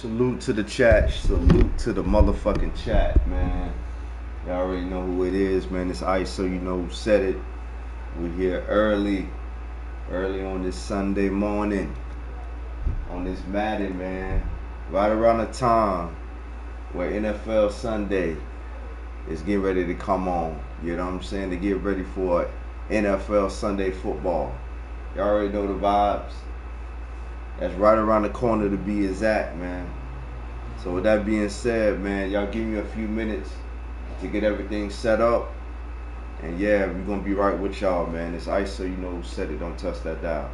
Salute to the chat. Salute to the motherfucking chat, man. Y'all already know who it is, man. It's Ice, so you know who said it. We're here early on this Sunday morning, on this Madden, man. Right around the time where NFL Sunday is getting ready to come on. You know what I'm saying? To get ready for NFL Sunday football. Y'all already know the vibes. That's right around the corner to be exact, man. So with that being said, man, y'all give me a few minutes to get everything set up. And yeah, we're gonna be right with y'all, man. It's Ice, so you know who said it. Don't touch that dial.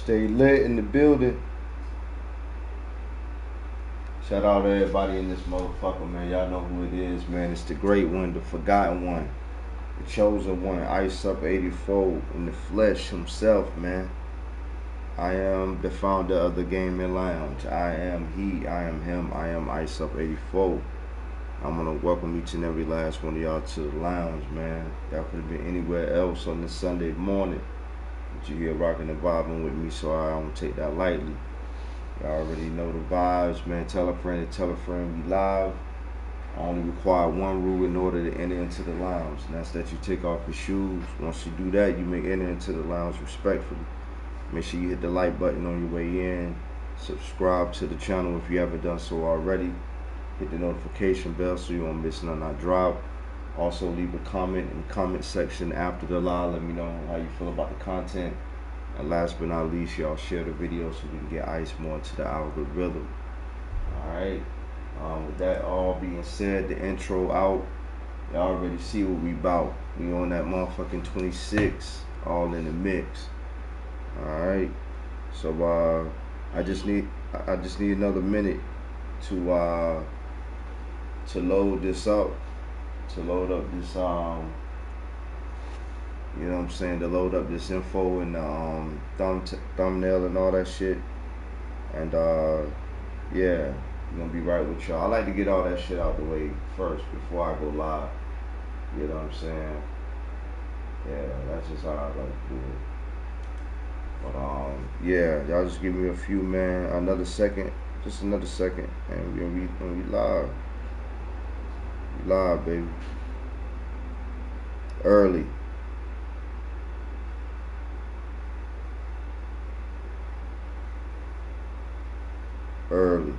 Stay lit in the building. Shout out to everybody in this motherfucker, man. Y'all know who it is, man. It's the great one, the forgotten one, the chosen one, Iceup84 in the flesh himself, man. I am the founder of the Gaming Lounge. I am he, I am him, I am Iceup84. I'm gonna welcome each and every last one of y'all to the lounge, man. Y'all could have been anywhere else on this Sunday morning, but you here rocking and vibing with me, so I don't take that lightly. Y'all already know the vibes, man. Tell a friend to tell a friend we live. I only require one rule in order to enter into the lounge, and that's that you take off your shoes. Once you do that, you may enter into the lounge respectfully. Make sure you hit the like button on your way in. Subscribe to the channel if you haven't done so already. Hit the notification bell so you won't miss none I drop. Also leave a comment in the comment section after the live. Let me know how you feel about the content. And last but not least, y'all share the video so we can get Ice more into the algorithm. Alright. With that all being said, the intro out. Y'all already see what we about. We on that motherfucking 26, all in the mix. Alright. So I just need another minute to load this up. To load up this you know what I'm saying, to load up this info and the thumbnail and all that shit. And yeah, I'm gonna be right with y'all. I like to get all that shit out the way first before I go live. You know what I'm saying? Yeah, that's just how I like to do it. But yeah, y'all just give me a few, man. Another second, just another second, and we live. We live, baby. Early. Early.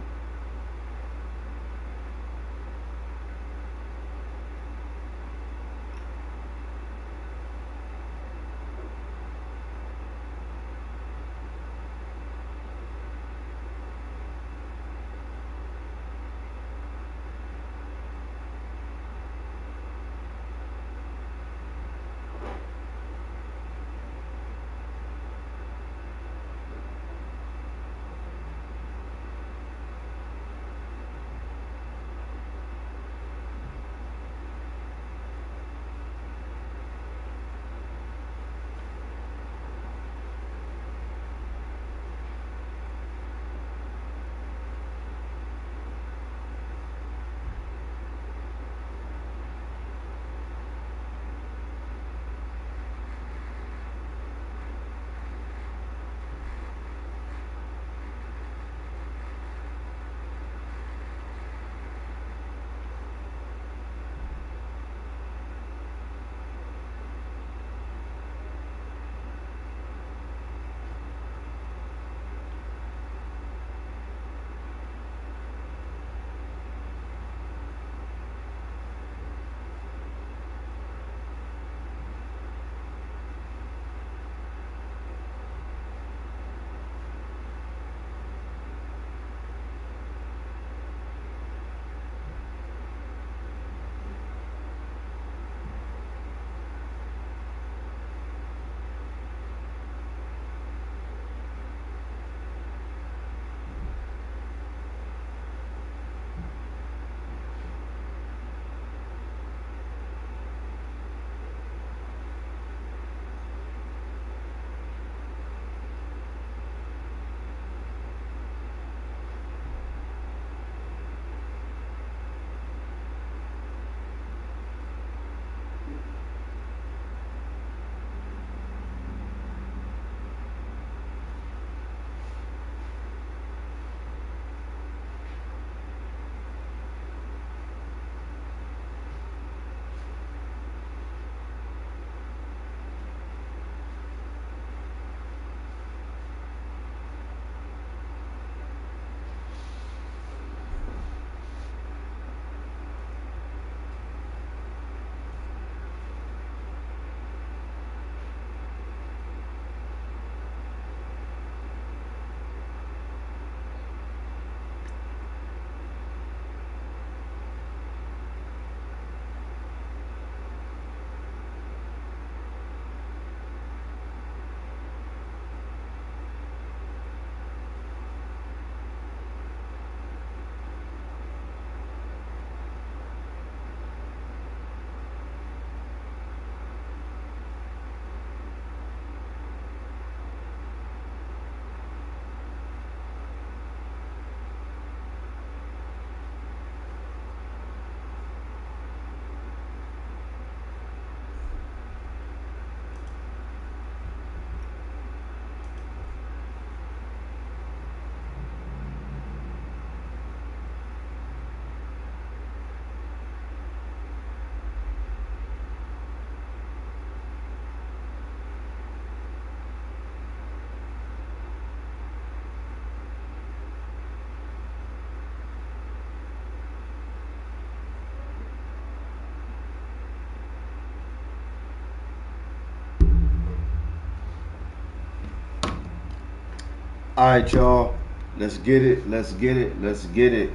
Alright, y'all. Let's get it. Let's get it. Let's get it.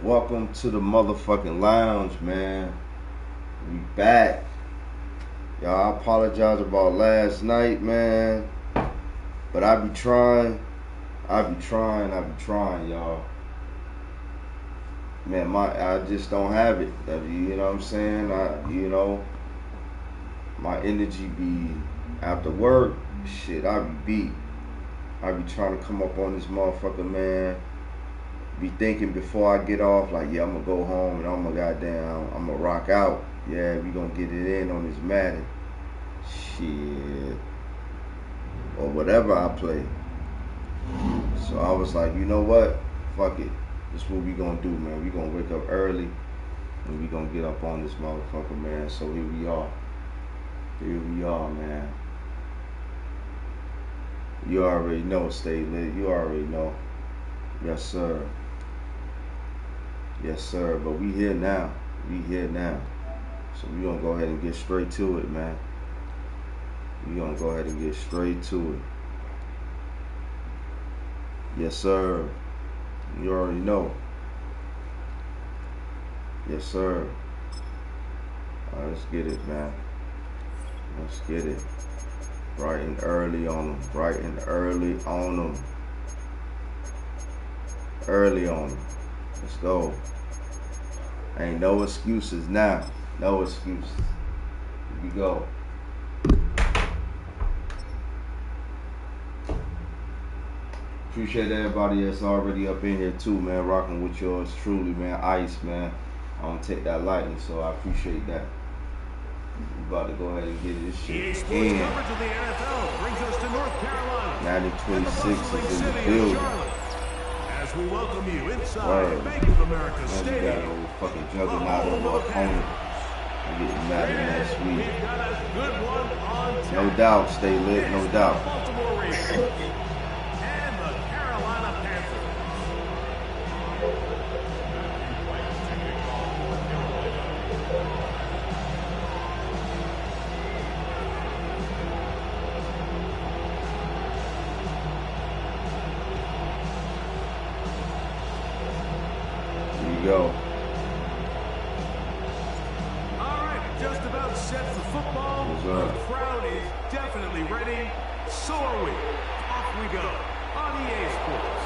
Welcome to the motherfucking lounge, man. We back. Y'all, I apologize about last night, man. But I be trying, y'all. Man, I just don't have it. You know what I'm saying? My energy be after work. Shit, I be beat. I be trying to come up on this motherfucker, man. Be thinking before I get off, like, yeah, I'm gonna go home and I'm gonna rock out. Yeah, we gonna get it in on this Madden. Shit. Or whatever I play. So I was like, you know what? Fuck it. This is what we gonna do, man. We gonna wake up early and we gonna get up on this motherfucker, man. So here we are. Here we are, man. You already know, stay lit. You already know. Yes, sir. Yes, sir. But we here now. We here now. So we gonna go ahead and get straight to it, man. We gonna go ahead and get straight to it. Yes, sir. You already know. Yes, sir. All right, let's get it, man. Let's get it. Bright and early on them. Bright and early on them. Early on them. Let's go. Ain't no excuses now. No excuses. Here we go. Appreciate everybody that's already up in here too, man. Rocking with yours truly, man. Ice, man. I don't take that lightly, so I appreciate that. We about to go ahead and get this shit in. Coverage of the NFL brings us to North Carolina. Madden 26 is in the building. As we welcome you inside Bank of America Stadium. We got a little fucking juggernaut of our opponent. We're getting Madden next week. We've got a good one on tap. No doubt, stay lit, no doubt. Baltimore Ravens and the Carolina Panthers. Go. All right, just about set for football. The crowd is definitely ready. So are we. Off we go on EA Sports.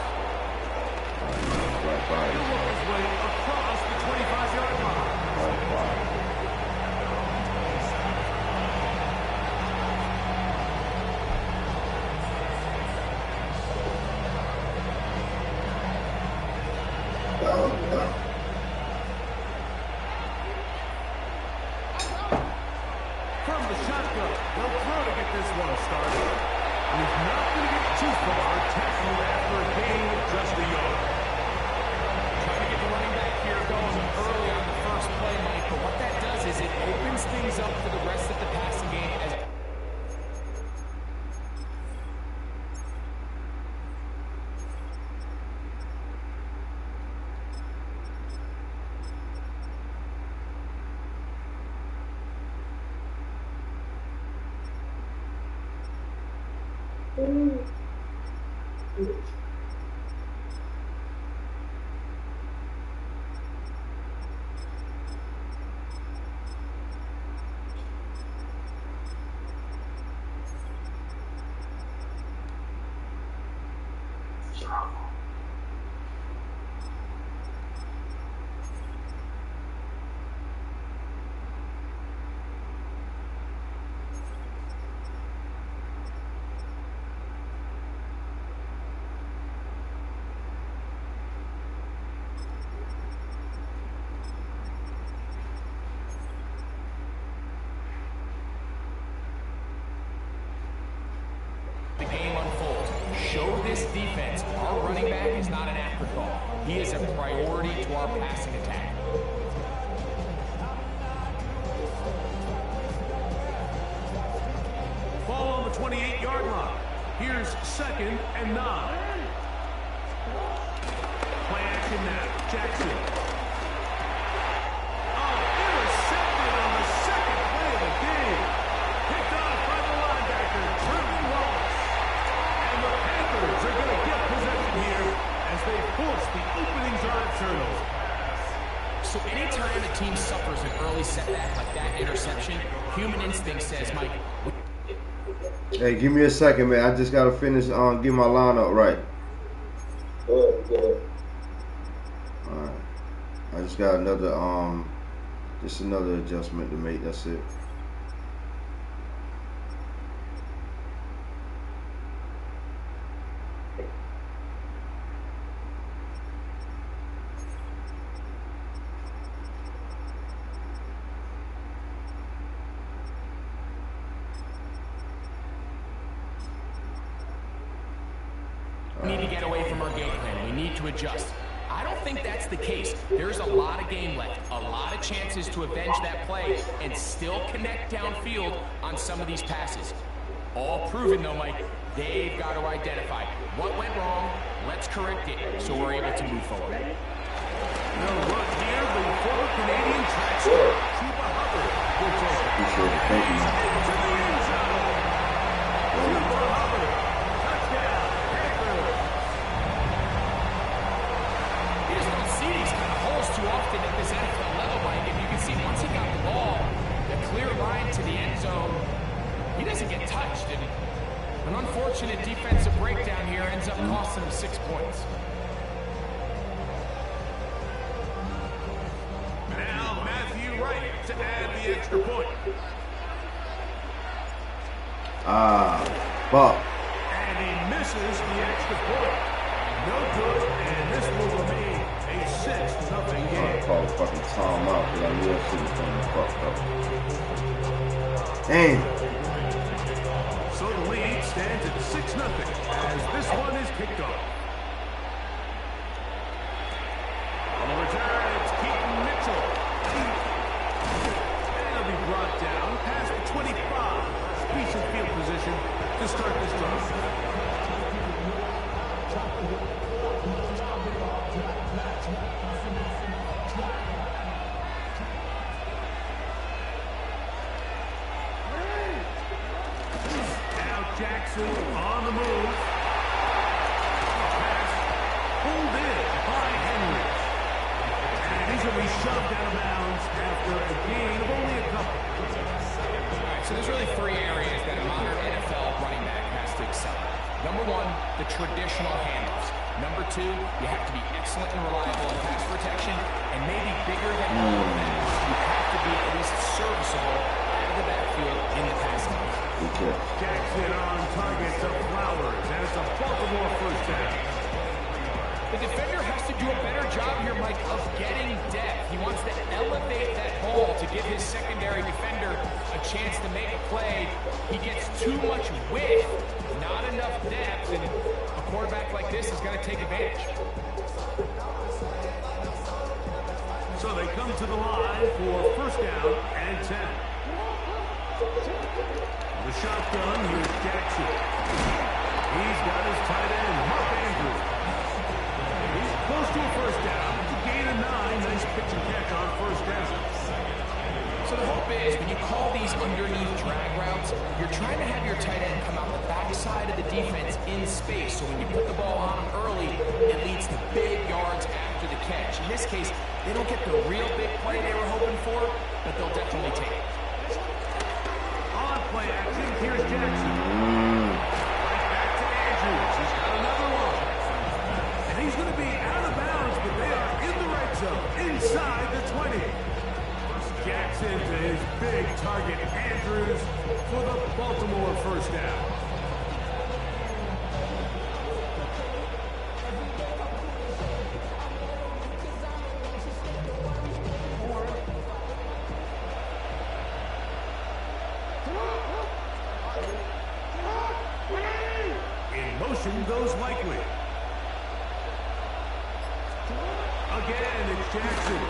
He'll work his way across the 25-yard line. From the shotgun, they'll throw to get this one started. He's not going to get too far, tackling after a gain of just a yard. Trying to get the running back here going early on the first play, Mike, but what that does is it opens things up for the rest of the passing game. The game unfolds. Show this defense our running back is not an afterthought. He is a priority to our passing attack. Ball on the 28-yard line. Here's 2nd and 9. Play action now. Jackson. Oh, intercepted on the second play of the game. Picked off by the linebacker, Trevor Wallace. And the Panthers anytime a team suffers an early setback like that interception, human instinct says, Mike. Hey, give me a second, man. I just gotta finish get my lineup right. Good. Alright. I just got another just another adjustment to make, that's it. We need to get away from our game plan. We need to adjust. I don't think that's the case. There's a lot of game left, a lot of chances to avenge that play and still connect downfield on some of these passes. All proven though, Mike, they've got to identify what went wrong, let's correct it so we're able to move forward. No look here, the former Canadian track star, Chuba Hubbard, will take it. Appreciate it. Thank you, man. To the end zone. Chuba Hubbard, touchdown, Panthers. You just don't see these kind of holes too often at this NFL level, Mike. If you can see, once he got the ball, the clear line to the end zone, he doesn't get touched. And an unfortunate defensive breakdown here ends up costing him 6 points. Now Matthew Wright to add the extra point. Fuck. And he misses the extra point. No good, and this will remain a 6-0 I game. call the fucking timeout because I knew that shit was going to fuck up. Damn. So the lead stands at 6-0 as this one is kicked off. On the return, it's Keaton Mitchell. And he'll be brought down past the 25. Decent field position to start this drive. Jackson on the move. Pass pulled in by Henry. And he's going to be shoved out of bounds after a gain of only a couple. All right, so there's really 3 areas that a modern NFL running back has to excel at. Number 1, the traditional handoffs. Number 2, you have to be excellent and reliable in pass protection. And maybe bigger than all of that, you have to be at least serviceable out of the backfield in the passing game. Jackson on target to Flowers, and it's a Baltimore first down. The defender has to do a better job here, Mike, of getting depth. He wants to elevate that ball to give his secondary defender a chance to make a play. He gets too much width, not enough depth, and a quarterback like this is going to take advantage. So they come to the line for first down and 10. The shotgun, here's Jackson. He's got his tight end, Mark Andrews. He's close to a first down. It's a gain of 9. Nice pitch and catch on first down. So the hope is when you call these underneath drag routes, you're trying to have your tight end come out the backside of the defense in space. So when you put the ball on him early, it leads to big yards after the catch. In this case, they don't get the real big play they were hoping for, but they'll definitely take it. Play action, here's Jackson. Right back to Andrews. He's got another one. And he's going to be out of bounds, but they are in the red zone, inside the 20. Jackson to his big target, Andrews, for the Baltimore first down. Motion goes likely. Again, it's Jackson.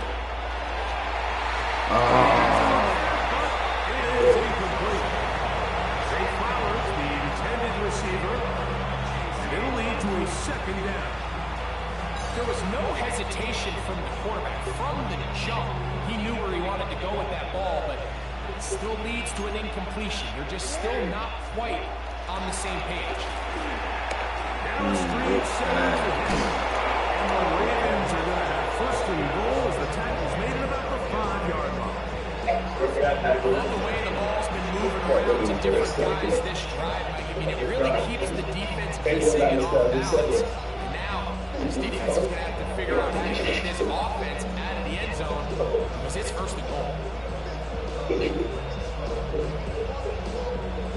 It is incomplete. Zay Flowers, the intended receiver, and it'll lead to a second down. There was no hesitation from the quarterback. From the jump, he knew where he wanted to go with that ball, but it still leads to an incompletion. You're just still not quite on the same page. Down the street, 7 to 10. And the Ravens are going to have first and goal as the tackle's made at about I love the way the ball's been moving around to different guys this drive, Mike. I mean, it really keeps the defense guessing and off balance. And now, this defense is going to have to figure out how to get this offense out of the end zone because it's first and goal.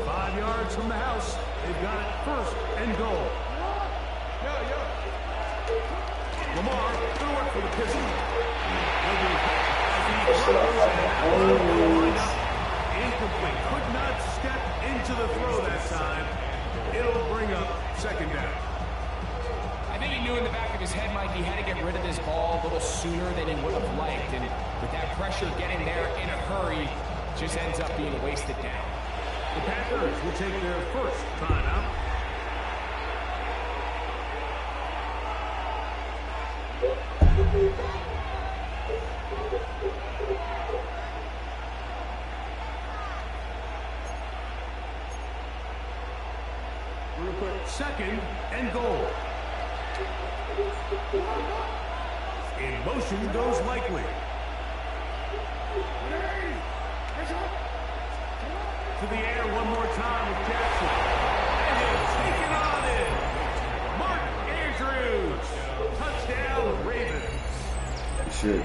5 yards from the house. They've got it first and goal. Lamar going to work for the Pistons. He'll be hit as he throws and incomplete. Could not step into the throw that time. It'll bring up second down. I think he knew in the back of his head, Mike, he had to get rid of this ball a little sooner than he would have liked. And with that pressure getting there in a hurry, just ends up being wasted down. The Packers will take their first timeout. We're going to put second and goal. In motion goes Likely. To the air one more time with Jackson. And he'll take it on in. Mark Andrews. Touchdown, Ravens. Shit.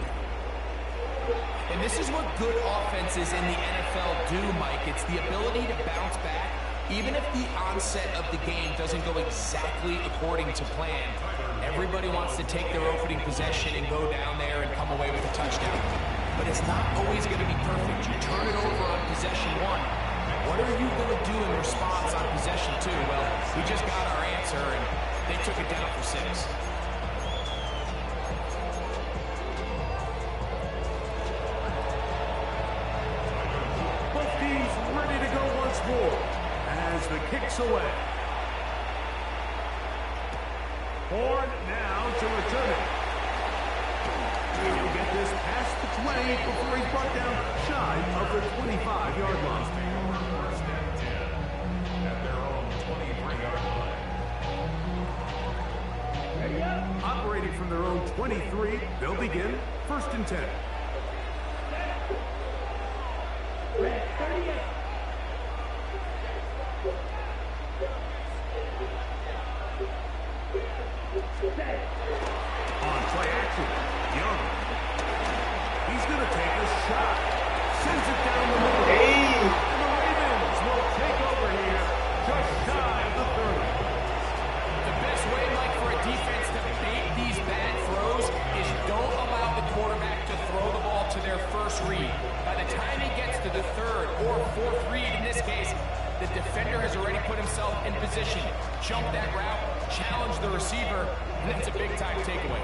And this is what good offenses in the NFL do, Mike. It's the ability to bounce back, even if the onset of the game doesn't go exactly according to plan. Everybody wants to take their opening possession and go down there and come away with a touchdown. But it's not always going to be perfect. You turn it over on possession one. What are you going to do in response on possession two? Well, we just got our answer, and they took it down for 6. Both teams ready to go once more as the kick's away. Horn now to return it. He'll get this past the 20 before he's brought down shy of the 25-yard line. Operating from their own 23, they'll begin first and 10. On play action, Young. He's going to take a shot. Sends it down the middle. And the Ravens will take over here just shy of the 30. The best way, Mike, for a defense to bait these bad throws is don't allow the quarterback to throw the ball to their first read. By the time he gets to the third or fourth read, in this case, the defender has already put himself in position. Jump that route, challenge the receiver, and that's a big-time takeaway.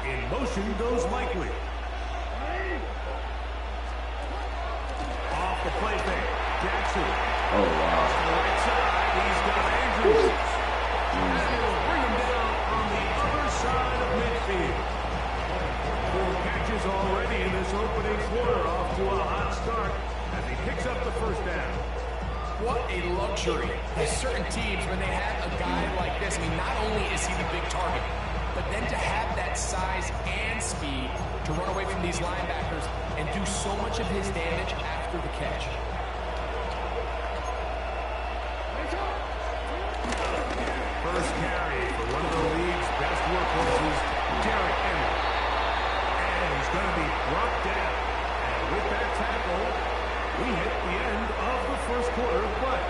In motion goes Likely. Off the play fake, Jackson. Oh, wow. To the right side, he's got Andrews. And he'll bring him down on the other side of midfield. 4 catches already in this opening quarter, off to a hot start as he picks up the first down. What a luxury. There's certain teams, when they have a guy like this, I mean, not only is he the big target, but then to have that size and speed to run away from these linebackers and do so much of his damage after the catch. First carry for one of the league's best workhorses, Derrick Henry. And he's going to be brought down. And with that tackle, we hit the end of the first quarter of play.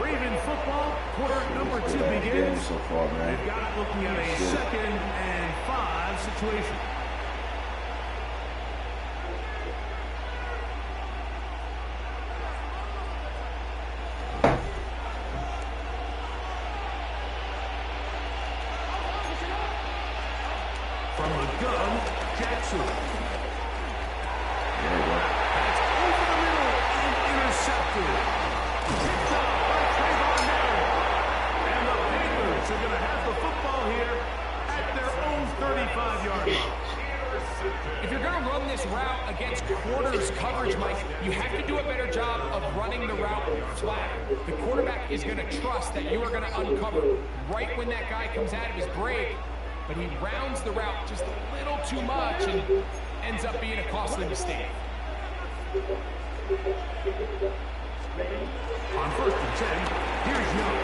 Raven football, quarter number 2 begins. So far, man. They've got it looking at a 2nd and 5 situation. From the gun, Jackson. That's over the middle and intercepted. Picked up by Trayvon Martin. And the Panthers are going to have the football here at their own 35-yard line. If you're going to run this route against quarters coverage, Mike, you have to to do a better job of running the route flat. The quarterback is going to trust that you are going to uncover right when that guy comes out of his break, but he rounds the route just a little too much and ends up being a costly mistake. On 1st and 10, here's Young.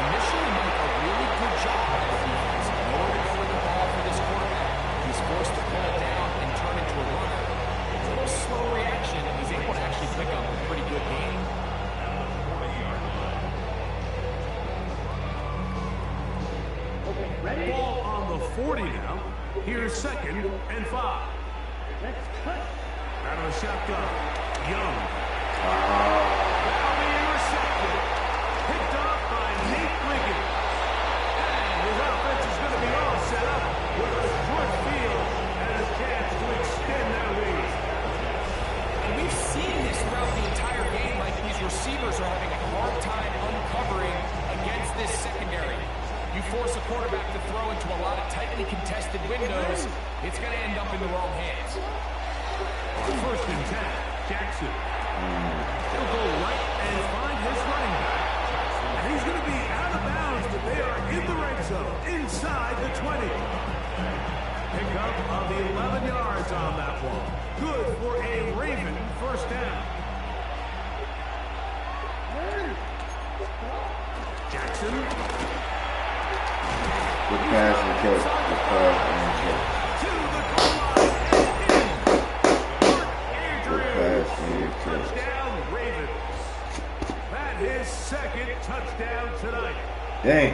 Initially, Mike, a really good job by the defense. Nowhere to go with the ball for this quarterback. He's forced to pull it down and turn into a runner. A little slow reaction, and he's able to actually pick up a pretty good game. Ball on the 40 now. Here's 2nd and 5. Out of the shotgun, Young. That'll be intercepted. Picked up by Nate Wiggins. And his offense is going to be all set up with a short field and a chance to extend their lead. And we've seen this throughout the entire game, like these receivers are having a hard time uncovering against this secondary. You force a quarterback to throw into a lot of tightly contested windows, it's going to end up in the wrong hands. On 1st and 10, Jackson. He'll go right and find his running back. And he's going to be out of bounds, but they are in the red zone, inside the 20. Pickup of the 11 yards on that one. Good for a Raven 1st down. Jackson. Good pass and catch. Good pass and catch. To the goal line and in. Touchdown, Ravens. That is 2nd touchdown tonight. Dang.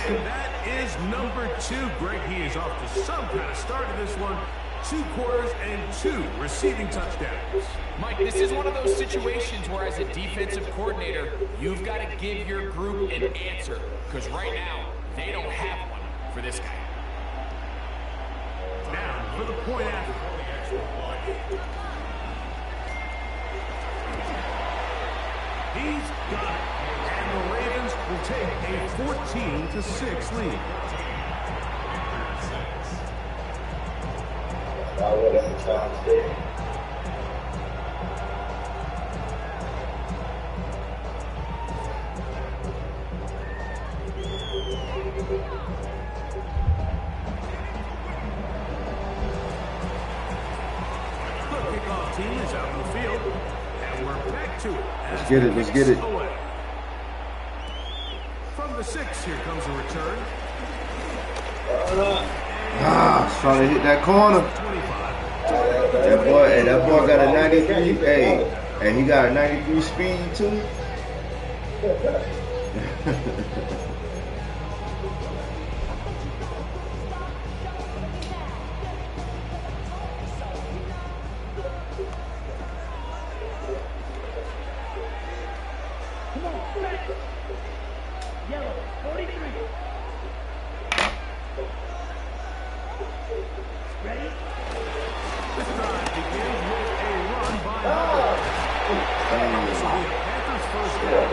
And that is number 2. Greg, he is off to some kind of start in this one. 2 quarters and 2 receiving touchdowns. Mike, this is one of those situations where as a defensive coordinator, you've got to give your group an answer. Because right now, they don't have one for this guy. Now, for the point after. He's got it. And the Ravens will take a 14-6 lead. The kickoff team is out in the field, and we're back to it. Let's get it, let's get it. From the 6, here comes a return. Trying to hit that corner. 25. That boy got a 93. Hey, and he got a 93 speed too. Yellow, 43. Ready? This drive begins with a run by Howard. This will be a Panthers 1st down.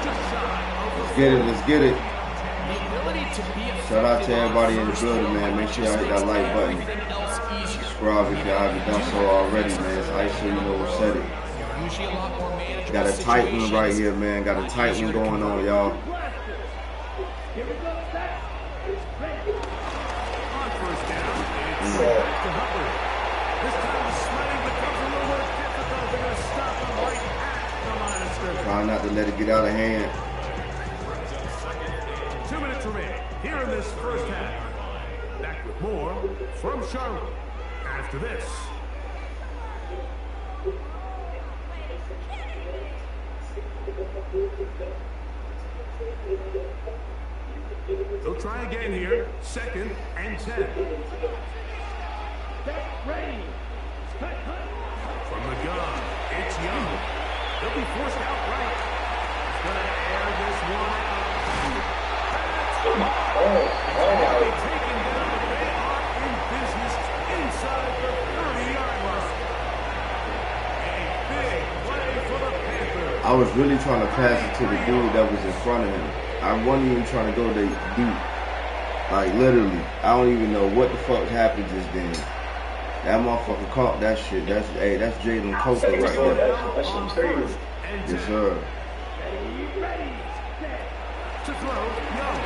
Just shy of the Let's get it, let's get it. The ability to be Shout out to everybody in the building, man. Make sure y'all hit that like button. Subscribe if y'all haven't done so already, man. It's Iceup, you know what said it. usually a lot more manageable. Got a tight one right here, man. Got a tight one going on, y'all. Here we go, set. Ready. On 1st down, it's back to Hubbard. This time the sledding becomes a little more difficult. They're going to stop him right at the line of scrimmage. Try not to let it get out of hand. 2 minutes remaining here in this 1st half. Back with more from Charlotte after this. They'll try again here. 2nd and 10. Set, ready. Cut. From the gun, it's Young. They'll be forced out right. He's going to air this one out. They'll be taken down. They are in business inside the 30-yard line. A big play for the Panthers. I was really trying to pass it to the dude that was in front of him. I wasn't even trying to go to deep. Like, literally. I don't even know what the fuck happened just then. That motherfucker caught that shit. That's Jalen Coker right there. That shit's crazy. Yes, sir. Ready, set. To throw, Young.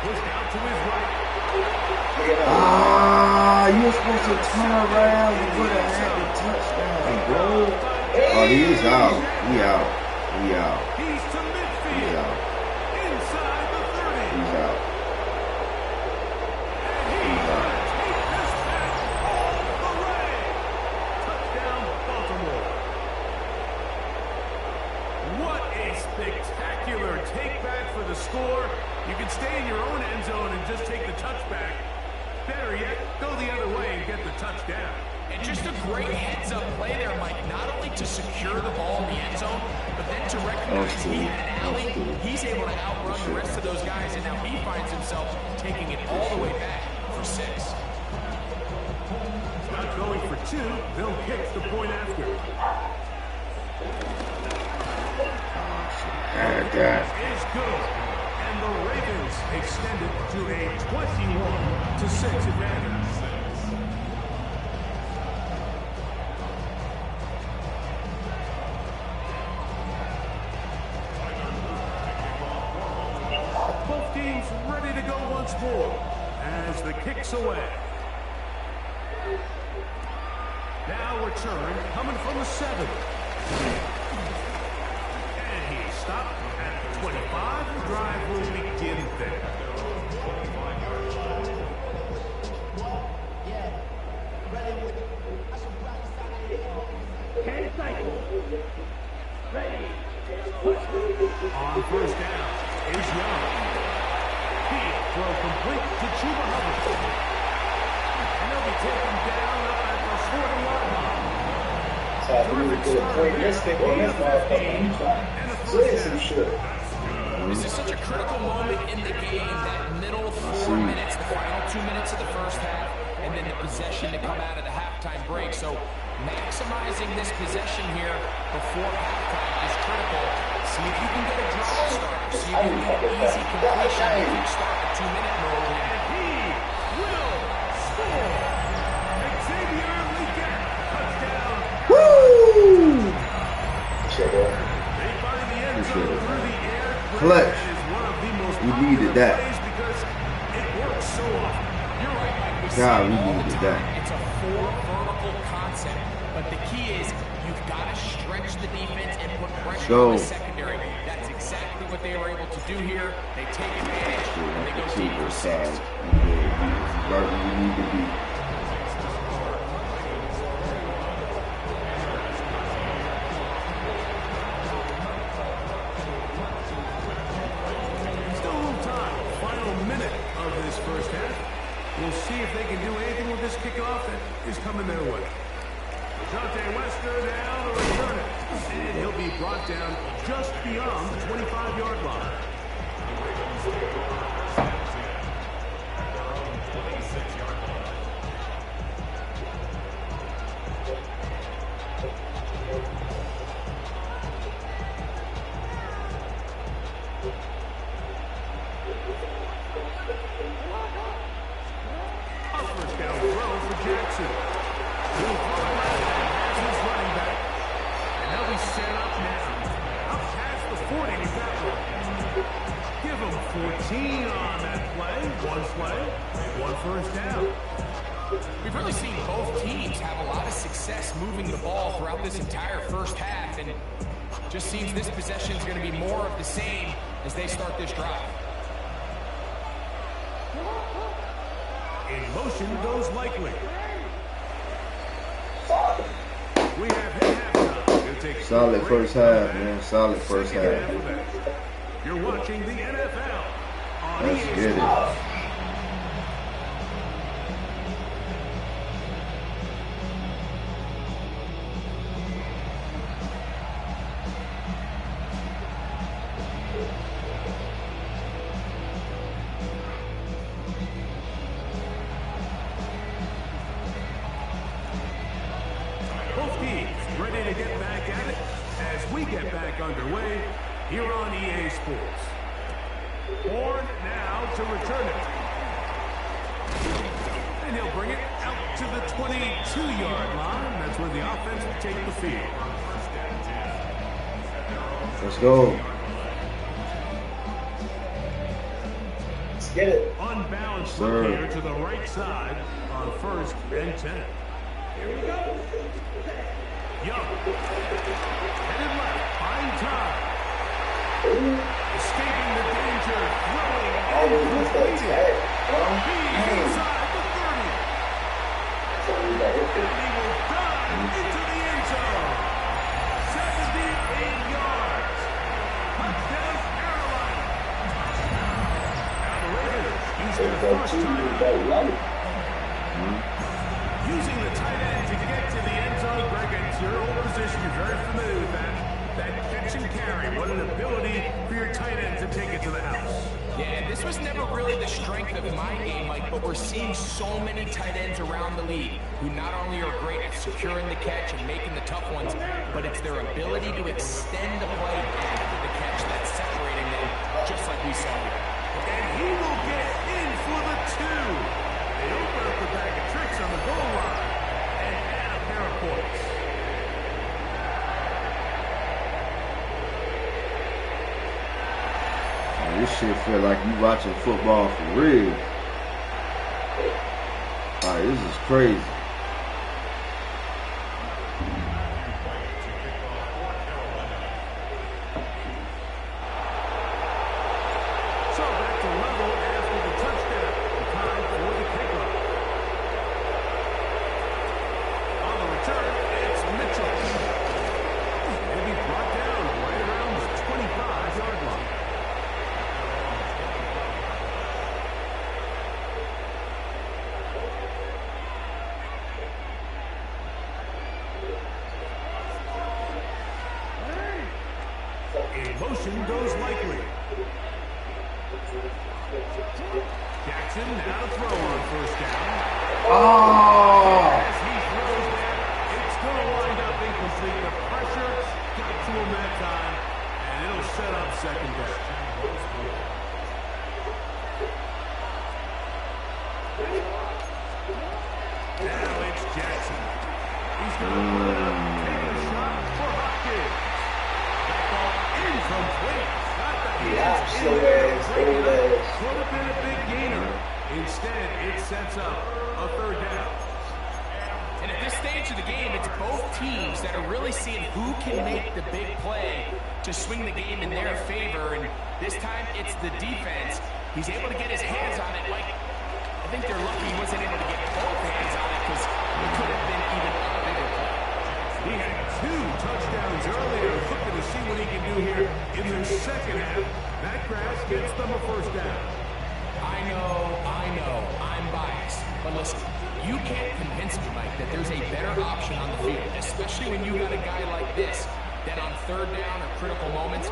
Pushed out to his right. Ah, you were supposed to turn around. You would have had the touchdown, bro. Oh, he is out. He out. He out. He's to midfield. He's out. Inside the 30. He's out. And he take this back all the way. Touchdown, Baltimore. What a spectacular take back for the score. You can stay in your own end zone and just take the touchback. Better yet, go the other way and get the touchdown. And just a great heads-up play there, Mike. Not only to secure the ball in the end zone, but then to recognize he had an alley. He's able to outrun the rest of those guys, and now he finds himself taking it all the way back for 6. Not going for 2. They'll kick the point after. That Is good. And the Ravens extend it to a 21-6 advantage. Both teams ready to go once more as the kick's away. Now return coming from the 7. And he stopped at the 25. The drive will begin there. Can't cycle. Ready. On first down is Young. He'll throw complete to Chuba Hubbard. And they'll be taken down up at the 40-yard line. So I really did a point mistake on this motherfucker. Seriously, shit. This is such a critical moment in the game, that middle 4 minutes, the final 2 minutes of the first half, and then the possession to come out of the halftime break. So maximizing this possession here before halftime is critical. See if you can get a drive started. See if you can get easy completion. You can start the 2-minute mode. And he will score. Xavier Leggett, touchdown. Woo! Shit, boy. They find the end zone through the air. Clutch. That is one of the most We needed popular that. plays because it works so often. You're right, Mike. We see God, it we all the needed time. that. It's a 4 vertical concept. But the key is you've got to stretch the defense and put pressure Go. on the secondary. That's exactly what they were able to do here. They take advantage and they go deep for 6. Right where we need to be. Still a little time. Final minute of this first half. We'll see if they can do anything with this kickoff that is coming their way. Dante Wester now to return it. And he'll be brought down just beyond the 25-yard line. A first down throw for Jackson. He'll throw it and has his running back. And they'll be set up now. Up past the 40 with that one. Give him 14 on that play. One play, one first down. We've really seen both teams have a lot of success moving the ball throughout this entire first half, and just seems this possession is going to be more of the same as they start this drive. In motion goes Likely. We have hit halftime. It'll take a Solid break. first half, man. Solid first Second half. of that. You're watching the NFL on Let's EA get it. Sports. Both teams ready to get back at it as we get back underway here on EA Sports. Horn now to return it. And he'll bring it out to the 22-yard line. That's where the offense will take the field. Let's go. Let's get it. Unbalanced look here to the right side on 1st and 10. Here we go. Young. Headed left. Fine time. Escaping the danger. Throwing. He's inside the 30. And he will dive into the end zone. 78 yards. Touchdown, Carolina. Now the Raiders use their first time. Using the tight end to get to the end zone. Greg, it's your old position. You're very familiar with that. That catch and carry. What an ability for your tight end to take it to the house. Yeah, this was never really the strength of my game, Mike, but we're seeing so many tight ends around the league who not only are great at securing the catch and making the tough ones, but it's their ability to extend the play after the catch that's separating them, just like we saw here. And he will get in for the 2. They open up the bag of tricks on the goal line and add a pair of points. This shit feel like you watching football for real. Alright, this is crazy. So back to level after the touchdown. Time for the kickoff. On the return, it's Mitchell. He'll be brought down right around the 25-yard line. Motion goes likely. Jackson now to throw on 1st down. Oh! As he throws there, it's going to wind up incomplete. The pressure got to him that time, and it'll set up 2nd down. Now it's Jackson. He's going to put it up, take a shot for Hopkins. That ball incomplete. Not the hands in there. Could have been a big gainer. Instead, it sets up a 3rd down. And at this stage of the game, it's both teams that are really seeing who can make the big play to swing the game in their favor. And this time, it's the defense. He's able to get his hands on it. Like, I think they're lucky he wasn't able to get both hands on it because it could have been even a bigger play. He had 2 touchdowns earlier. Looking to see what he can do here in the 2nd half. That grass gets them a 1st down. I know, I'm biased. But listen, you can't convince me, Mike, that there's a better option on the field, especially when you got a guy like this, that on 3rd down or critical moments,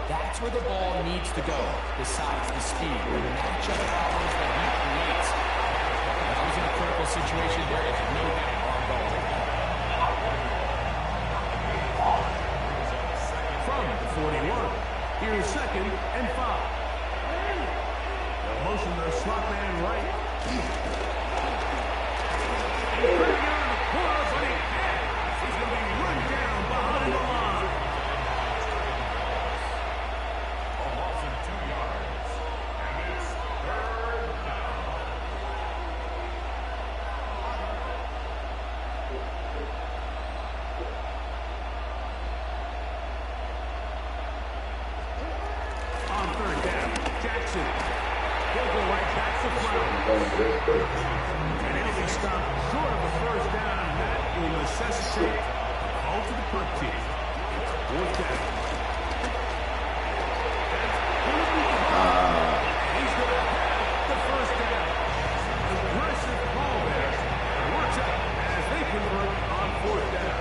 that's where the ball needs to go. The size, the speed, the matchup problems that he creates. If I was in a critical situation, there is no doubt where I'm going. From the 41, here's 2nd and 5. Motion the slot man right. He's bringing it on the corner, but he can't. He's going to be run down behind the line. A loss of 2 yards. And it's 3rd down. On 3rd down, Jackson. He'll go right back to Brown. And he'll be stopped short of a 1st down. That will necessitate a call to the punt team. 4th down. That's going to be and he's going to have the 1st down. Aggressive call there. Works out as they convert on 4th down.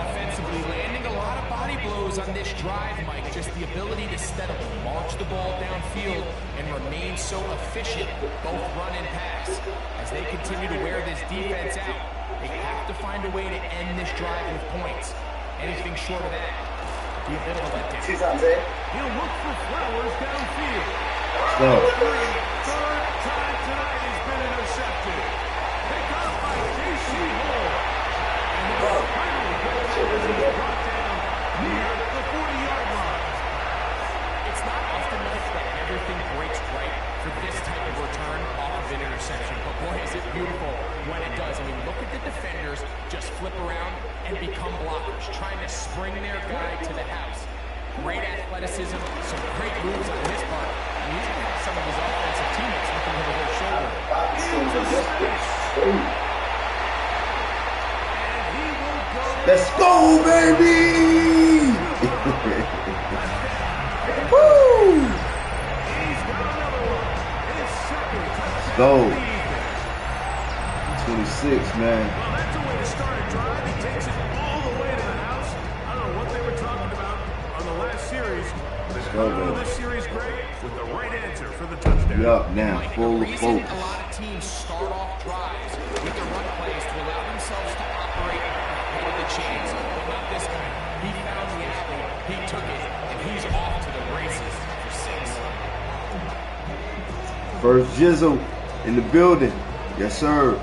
Offensively, landing a lot of body blows on this drive, Mike. Just the ability to steadily march the ball downfield and remain so efficient, both run and pass. As they continue to wear this defense out, they have to find a way to end this drive with points. Anything short of that, be a bit of a letdown. He'll look for Flowers downfield. Go. 3rd time tonight he's been intercepted. intercepted. Picked up by J.C. Moore. And this finally goes as he is brought down near the 40-yard line. It's not often enough that everything breaks right for this type of return off of an interception. But boy, is it beautiful when it does. I mean, look at the defenders just flip around and become blockers, trying to spring their guy to the house. Great athleticism, some great moves on his part. And he's going to have some of his offensive teammates looking over their shoulder. Into space. And he will go. Let's go, baby! Woo! He's got another one. His second touchdown. Go. of the evening. 26, man. Well, that's a way to start a drive. He takes it all the way to the house. I don't know what they were talking about on the last series. But go, coming on baby. this series, Greg, with the right answer for the touchdown. Yup, now, Mike, full the of reason focus. a lot of teams start off drives with the run plays to allow themselves to operate ahead of the chains, but not this guy. He found the athlete, he took it, and he's off to the races for 6. First Jizzle in the building. Yes, sir.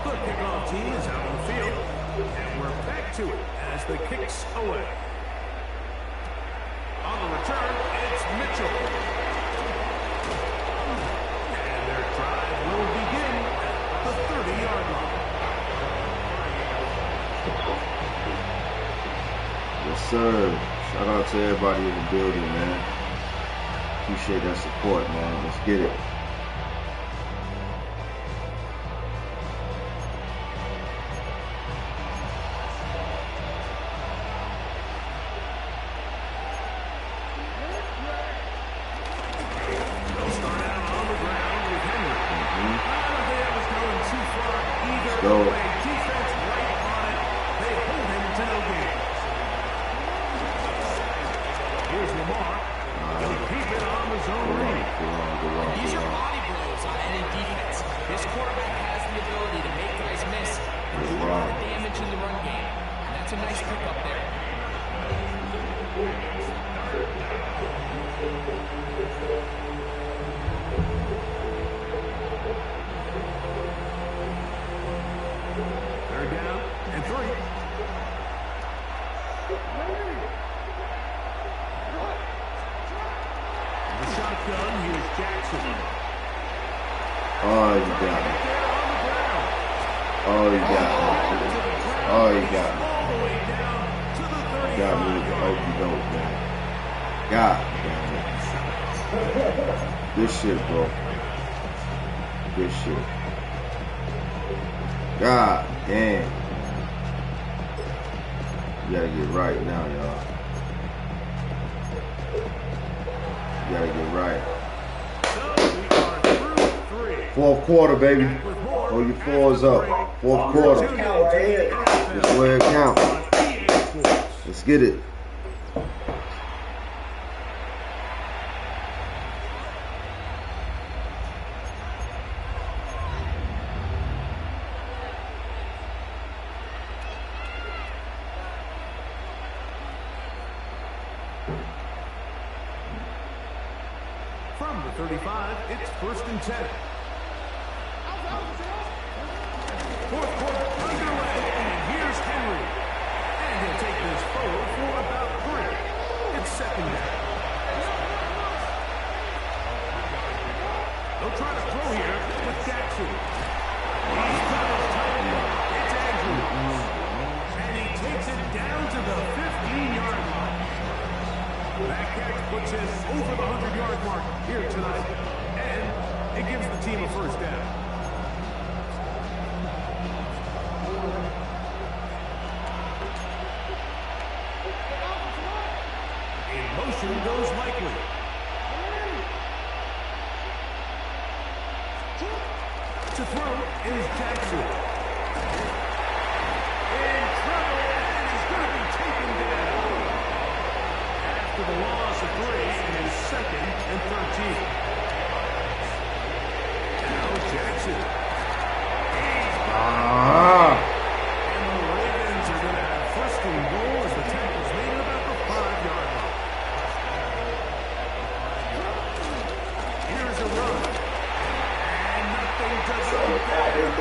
The kickoff team is out on the field, and we're back to it as the kicks away. On the return, it's Mitchell. And their drive will begin at the 30-yard line. Yes, sir. Shout out to everybody in the building, man. Appreciate that support, man. Let's get it. They'll start out on the ground with Henry. I don't think that was going too far either Go. way. Defense right on it. They hold him to no gain. Here's Lamar. He'll keep it on the zone read. These are body blows on any defense. This quarterback has the ability to make guys miss and do a lot of damage in the run game. And that's a nice pickup there. Third down and 3. The shotgun, here's Jackson. Oh, you got me. There on the ground. Oh, you got me. Oh, you got me. All the way down to the 35. Got me with the okey doke, man. God damn it. Good shit, bro. Good shit. God damn. You gotta get right now, y'all. You gotta get right. So we are through 3. Fourth quarter, baby. With more Hold your fours up. Fourth quarter. Tune in to Count right here. That's where it counts. on EA Sports. Let's get it. From the 35, it's 1st and 10. Fourth quarter underway, and here's Henry. And he'll take this forward for about 3. It's 2nd down. They'll try to throw here with Jackson. He's got his tight end. It's Andrews. And he takes it down to the 15-yard line. That catch puts him over the 100-yard mark here tonight. And it gives the team a 1st down. In motion goes Likely. To throw is Jackson. In trouble, and he's going to be taken down. After the loss of 3, it is 2nd and 13. Now Jackson. He's got it. And the Ravens are going to have 1st and goal as the tackle's made at about the 5-yard line. Here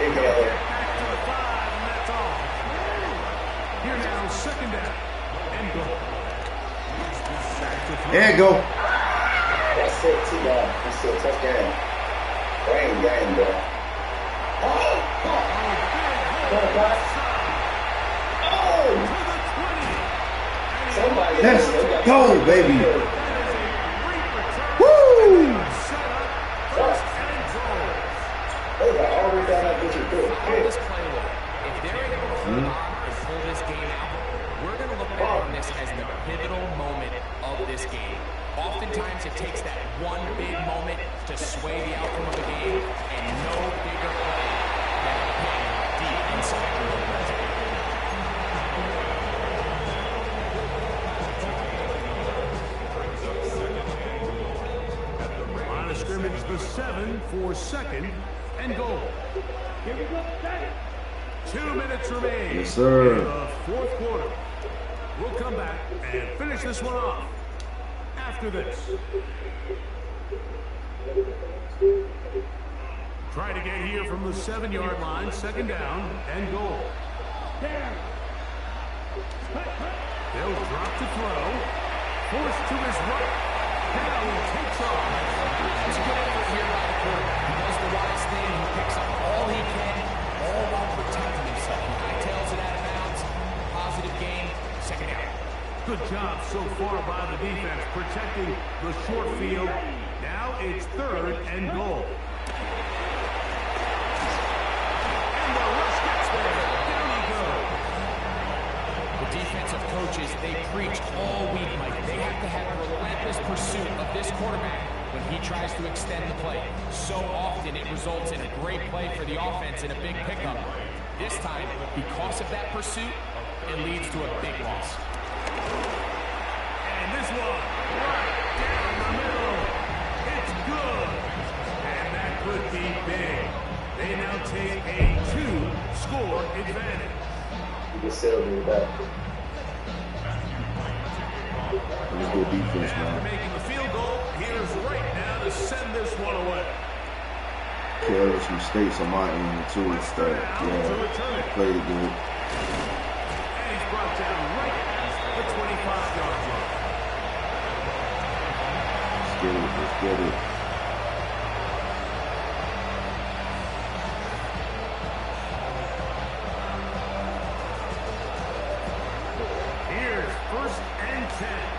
to the 5, and that's all. Here now, second down. And goal. There you go. That's it, T-Dog. That's it, touchdown. Rain game, bro. Somebody Let's go, baby. Woo! They got already done that bitch with good. This play away. If they're able to hold on and pull this game out, we're going to look back on this as the pivotal moment of this game. Oftentimes, it takes that one big moment to sway the outcome of the game, and no bigger play than a pick deep inside the red zone. Line of scrimmage, the 7 for second and goal. 2 minutes remain. Yes, sir. In the fourth quarter. We'll come back and finish this one off after this. Try to get here from the 7-yard line, second down and goal. They'll drop to throw. Forced to his right. Now he takes off. It's a good effort here by the quarterback. He does the wise thing. He picks up all he can, all while protecting himself. He hightails it out of bounds. Positive gain. Second down. Good job so far by the defense protecting the short field. Now it's third and goal. And the rush gets there. Down he goes. The defensive coaches, they preach all week, Mike. They have to have a relentless pursuit of this quarterback when he tries to extend the play. So often it results in a great play for the offense and a big pickup. This time, because of that pursuit, it leads to a big loss. And this one, right down the middle. It's good. And that could be big. They now take a 2-score advantage. You can settle me back. Let's go defense, After man. making the field goal, here's right now to send this one away. Careless mistakes on my end too. That, yeah, played it good. And he's brought down right at the 25-yard line. Let's get it. Let's get it. Here's first and 10.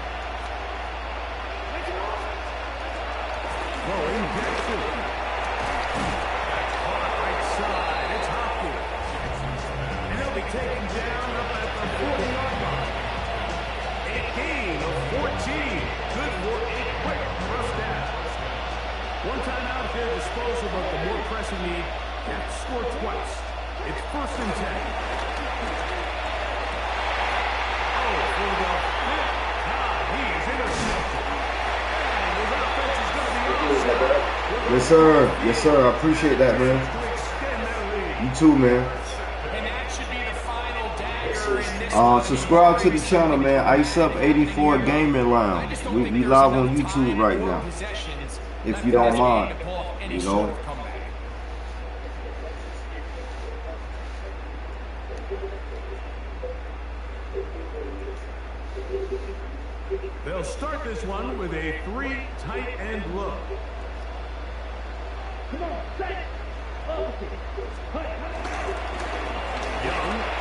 Going Jackson. That's caught right side. It's Hopkins. And he'll be taken down up at the 40-yard line. A gain of 14. Good for a quick first down. One time out at their disposal, but the more pressing need, they have to score twice. It's first and 10. Yes, sir. Yes, sir. I appreciate that, man. You too, man. And that should be the final dagger in this Subscribe to the channel, man. Iceup84 Gaming Lounge. We live on YouTube right now. If you don't mind, you know. They'll start this one with a 3 tight end look. Young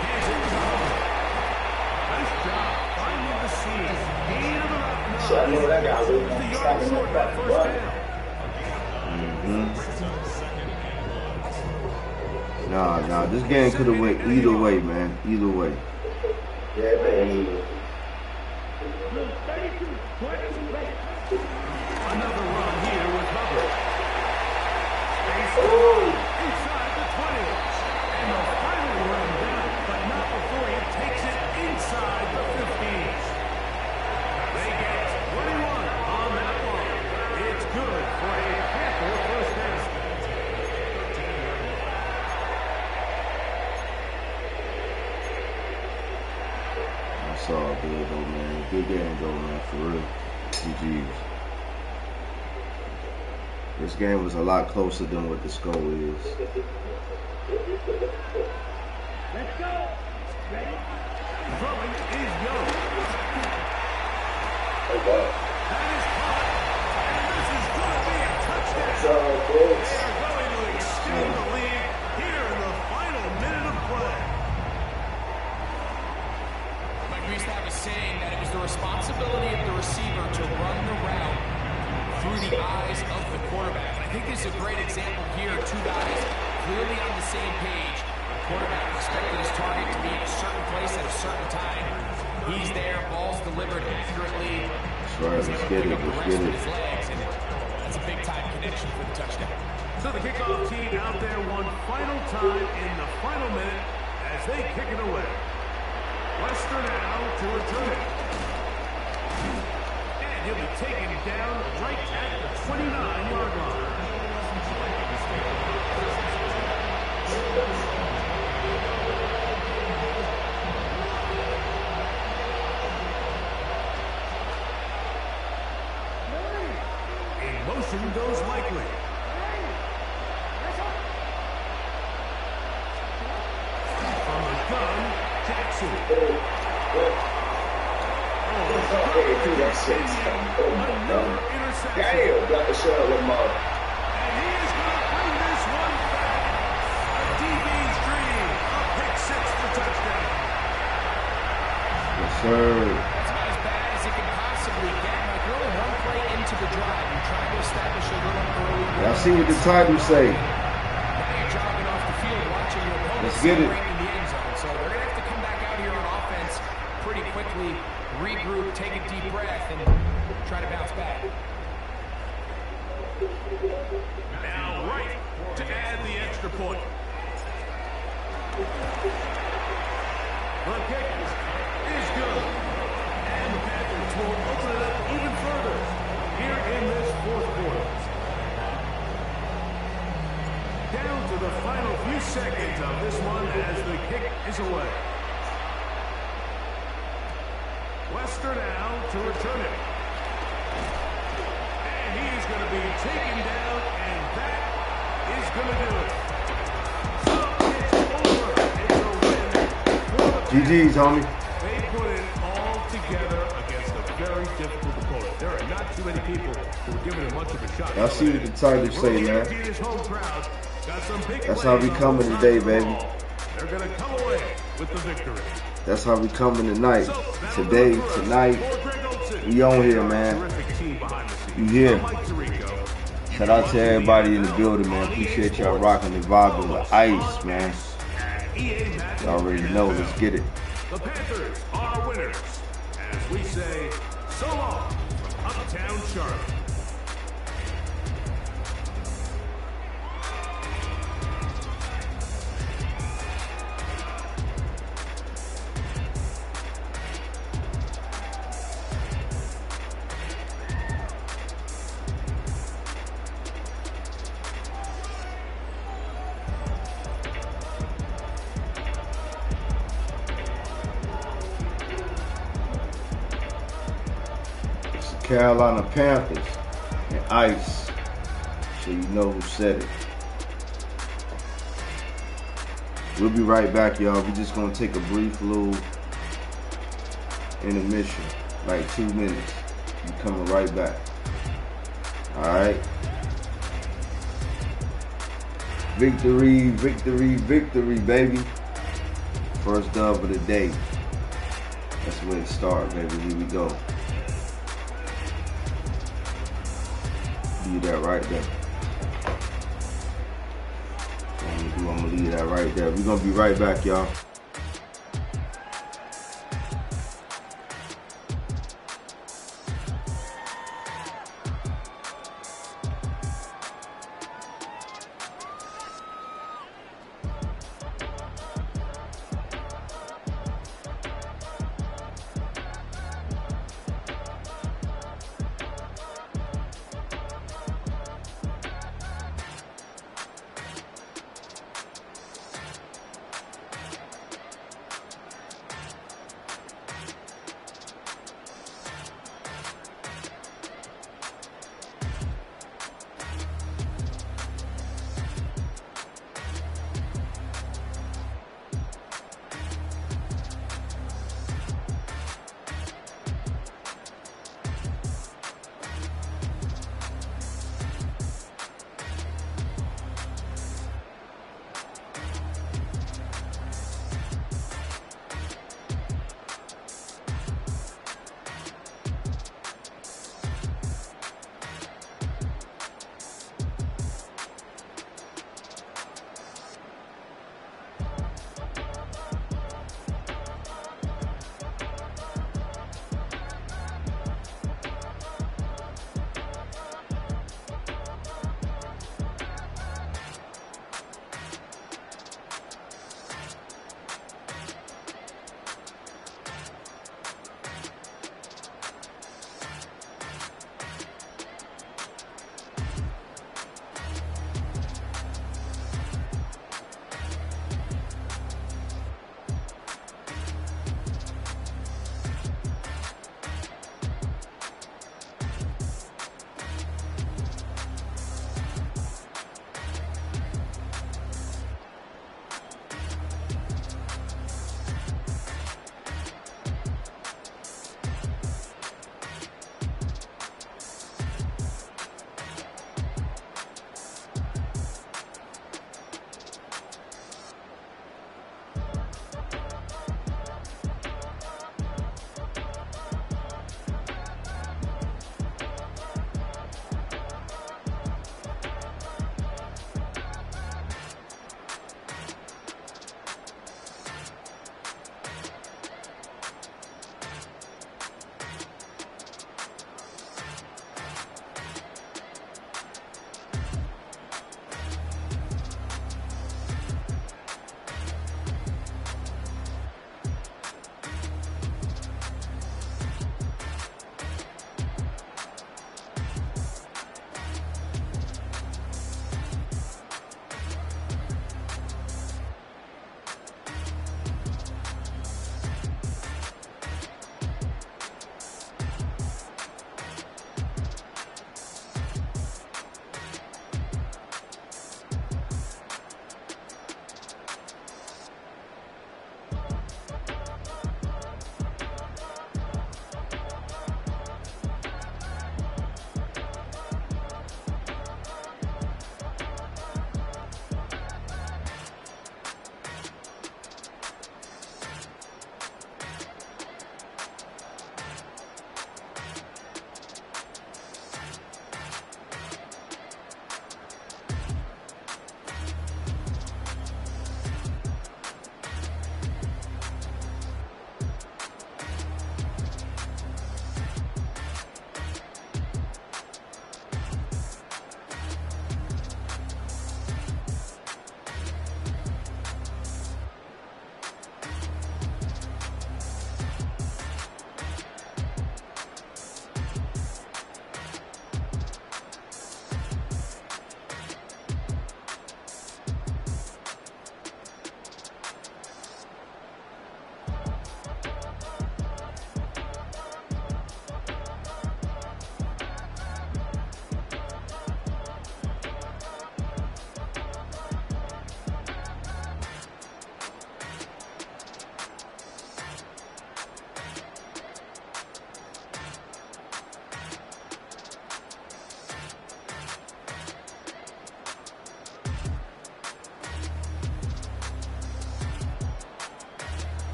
hands it to Hubbard. Nice job finding the seam. Gain of about 9. So I know that guy really The don't yard stop him short at that that first run. down. Nah. This game could have went either way, man. Either way. Yeah, man. Another run here with Hubbard. Inside the 20. And the final run down, but not before he takes it inside the 15. They get 21 on that one. It's good for a Panther first down. That's all good, though, man. Good game, though, man. For real. GG's. This game was a lot closer than what the score is. Let's go. Ready? Throwing is Young. Oh, wow. That is caught. And this is going to be a touchdown. So close. They are going to extend the lead here in the final minute of play. Like we used to have a saying that it was the responsibility of the receiver to run the route through the eyes of the quarterback. I think this is a great example here. Two guys clearly on the same page. The quarterback expected his target to be in a certain place at a certain time. He's there, ball's delivered accurately. That's right, let's get it, let's get it. His legs, and that's a big-time connection for the touchdown. So the kickoff team out there one final time in the final minute as they kick it away. Western now to return it. And he'll be taken down right at the 29-yard line. In motion goes Likely. From the gun, Jackson. Another interception. Damn, got the shot with my. And he is going to bring this one back. A DB's dream. A pick six for touchdown. Yes, sir. That's about as bad as it can possibly get. Like, we're only one play into the drive. You're trying to establish a little early. Y'all see what the title say. Now you're jogging off the field watching your opponent Let's get it. celebrate in the end zone. So they're going to have to come back out here on offense pretty quickly, regroup, take a deep breath, and try to bounce back. Now right to add the extra point. The kick is good. And the Panthers will open it up even further here in this fourth quarter. Down to the final few seconds of this one as the kick is away. Western now to return it. And he is going to be taken down, and that is going to do it. So it's over. It's a win for the GG's, homie. They put it all together against a very difficult opponent. There are not too many people who are giving him much of a shot. Y'all see what the title say, man. That's how we coming today, baby. They're going to come away with the victory. That's how we coming tonight. Today, tonight, we on here, man. You here. Shout out to everybody in the building, man. Appreciate y'all rocking and vibing with Ice, man. Y'all already know. Let's get it. The Panthers are winners. As we say, so long from Uptown Charlotte. Carolina Panthers and Ice, so you know who said it. We'll be right back, y'all. We're just gonna take a brief little intermission, like 2 minutes. We're coming right back. Alright. Victory, victory, victory, baby. First dub of the day. That's where it starts, baby. Here we go. Leave that right there. I'm gonna leave that right there. We're gonna be right back, y'all.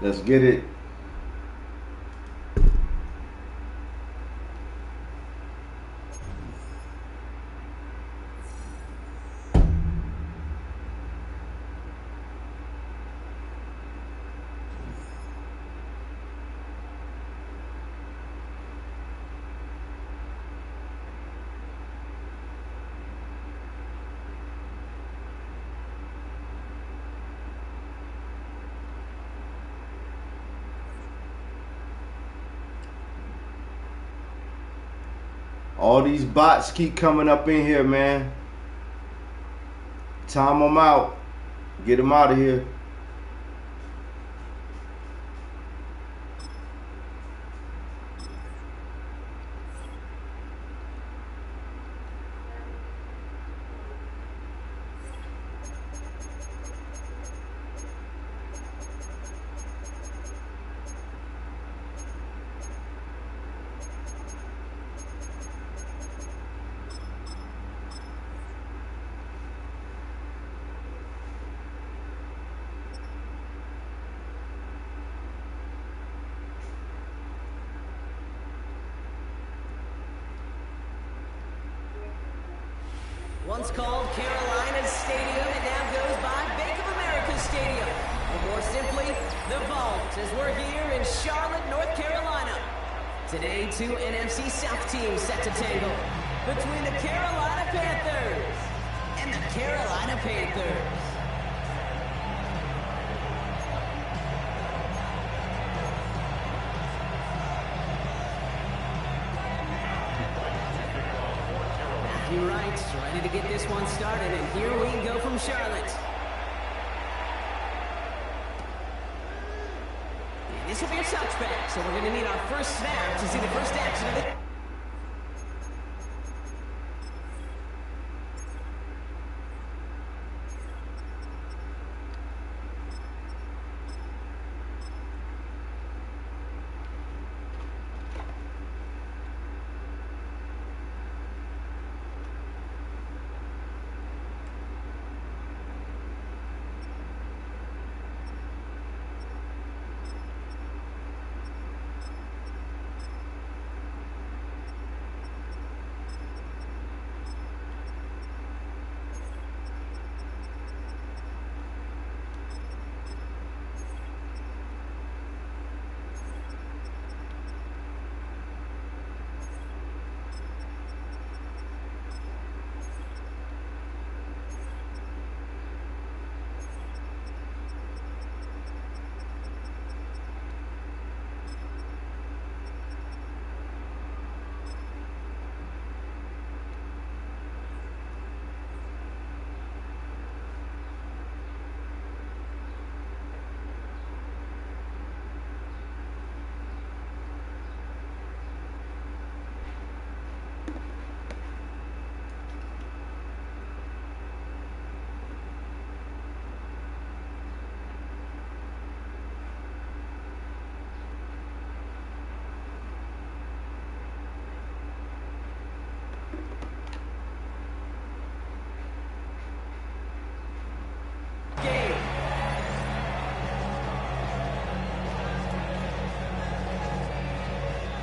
Let's get it. All these bots keep coming up in here, man. Time them out. Get them out of here. Once called Carolina's Stadium, it now goes by Bank of America Stadium. Or more simply, the Vault, as we're here in Charlotte, North Carolina. Today, two NFC South teams set to tangle between the Carolina Panthers and the Carolina Panthers. Matthew Wright's ready to get this one started, and here we go from Charlotte. And this will be a touchback, so we're going to need our first snap to see the first action of it.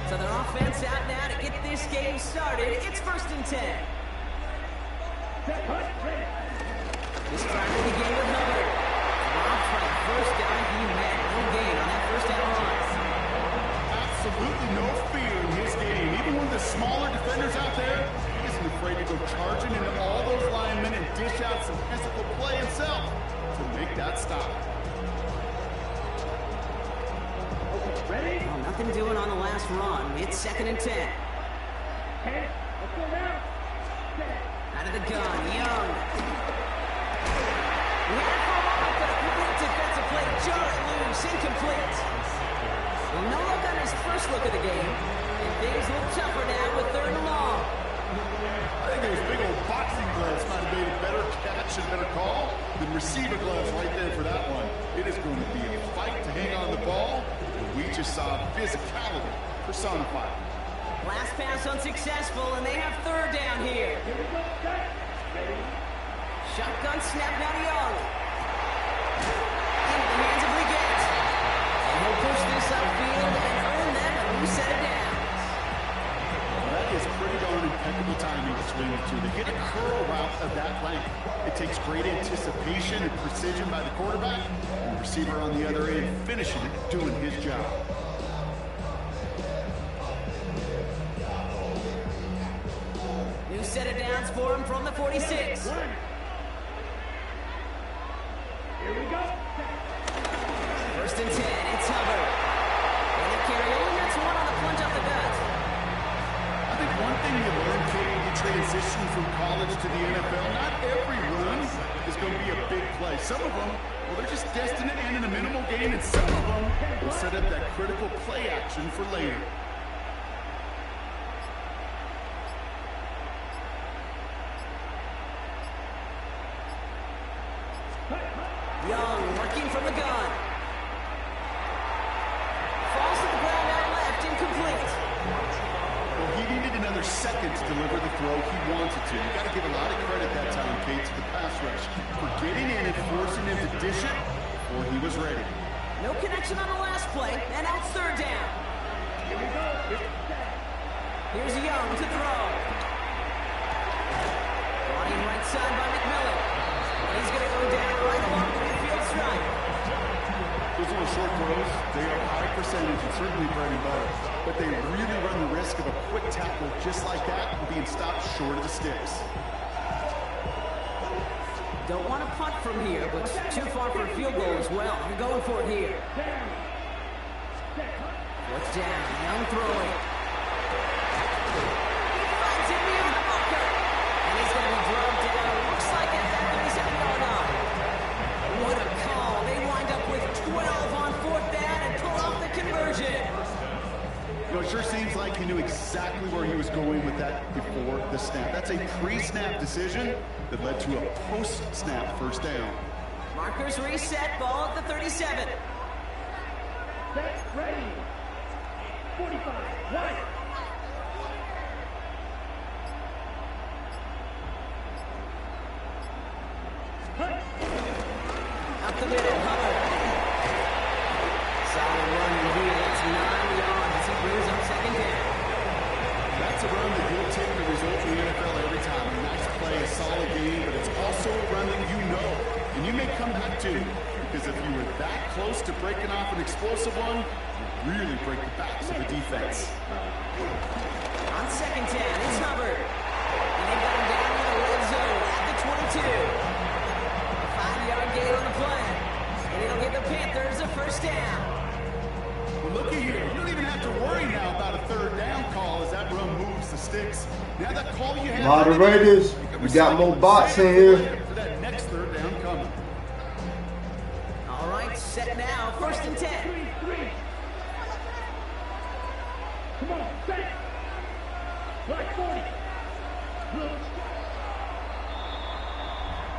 So their offense out now to get this game started. It's 1st and 10. This time of the game with Hubbard. Rob for the first down. He met no gain on that first down run. Absolutely no fear in his game. Even one of the smaller defenders out there, he isn't afraid to go charging into all those linemen and dish out some physical play himself to make that stop. Ready? Well, nothing doing on the last run. It's 2nd and 10. Hey, let's go now. Out of the gun, Young. We had it for a moment, but a complete defensive play. Jarrett loose, incomplete. Well, no look on his first look of the game. And things look tougher now with 3rd and long. I think those big old boxing gloves might have made a better catch and better call than receiver gloves right there for that one. It is going to be a fight to hang on the ball, and we just saw physicality personified. Last pass unsuccessful, and they have 3rd down here. Shotgun snap now to Young. Into the hands of Leggett. And push this upfield and earn them a new set of downs. Well, that is pretty darn impeccable timing between the two. They hit a curl route of that length. It takes great anticipation and precision by the quarterback, and the receiver on the other end finishing it, doing his job. New set of downs for him from the 46. Here we go. First and 10, it's Hubbard. And the carry only gets one on the plunge up the gut. I think one thing you learn, Kate, you transition from college to the NFL, not every run is going to be a big play. Some of them, well, they're just destined to end in a minimal gain, and some of them will set up that critical play action for later. Young working from the gun. Falls to the ground out left, incomplete. Well, he needed another second to deliver the throw he wanted to. You got to give a lot of credit that time, Kate, to the pass rush for getting in and forcing him to dish it before he was ready. No connection on the last play, and now it's third down. Here we go. Here's Young to throw. Running right side by McMillan. He's going to go down right along the midfield stripe. Those little short throws, they are high percentage and certainly bread and butter. But they really run the risk of a quick tackle just like that and being stopped short of the sticks. Don't want to punt from here, but too far for a field goal as well. You're going for it here. Fourth down, Young throwing. He finds him beyond the marker. And he's going to be drugged down. Looks like at that 37-yard line. What a call. They wind up with 12 on fourth down and pull off the conversion. You know, it sure seems like he knew exactly where he was going with that before the snap. That's a pre-snap decision that led to a post-snap first down. Markers reset, ball at the 37. Set, ready. 45, right. Up the middle, Hubbard. Solid run in here. That's 9 yards as he brings up second down. That's a run that you'll take the result in the NFL every time. A nice play, a solid game, but it's also a run that you know, and you may come back to, because if you were that close to breaking off an explosive one, you really break the backs of the defense. On second down, it's Hubbard. And they got him down in the red zone at the 22. A 5-yard gain on the play. And it'll give the Panthers a first down. Well, looky here. You don't even have to worry now about a third down call as that run moves the sticks. Now that call you have... Moderators, we got more bots in here. For that next third down coming. All right, set now, first and 10. Three. Come on, set. Black 40.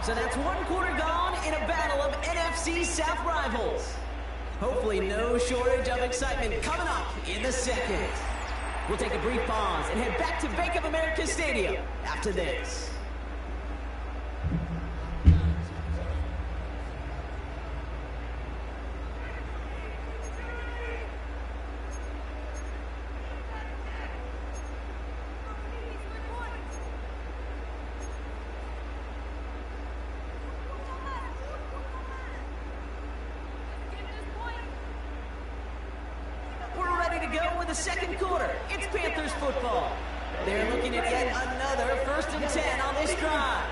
So that's one quarter gone in a battle of NFC South rivals. Hopefully no shortage of excitement coming up in the second. We'll take a brief pause and head back to Bank of America Stadium after this. The second quarter, it's Panthers football. They're looking at yet another first and 10 on this drive.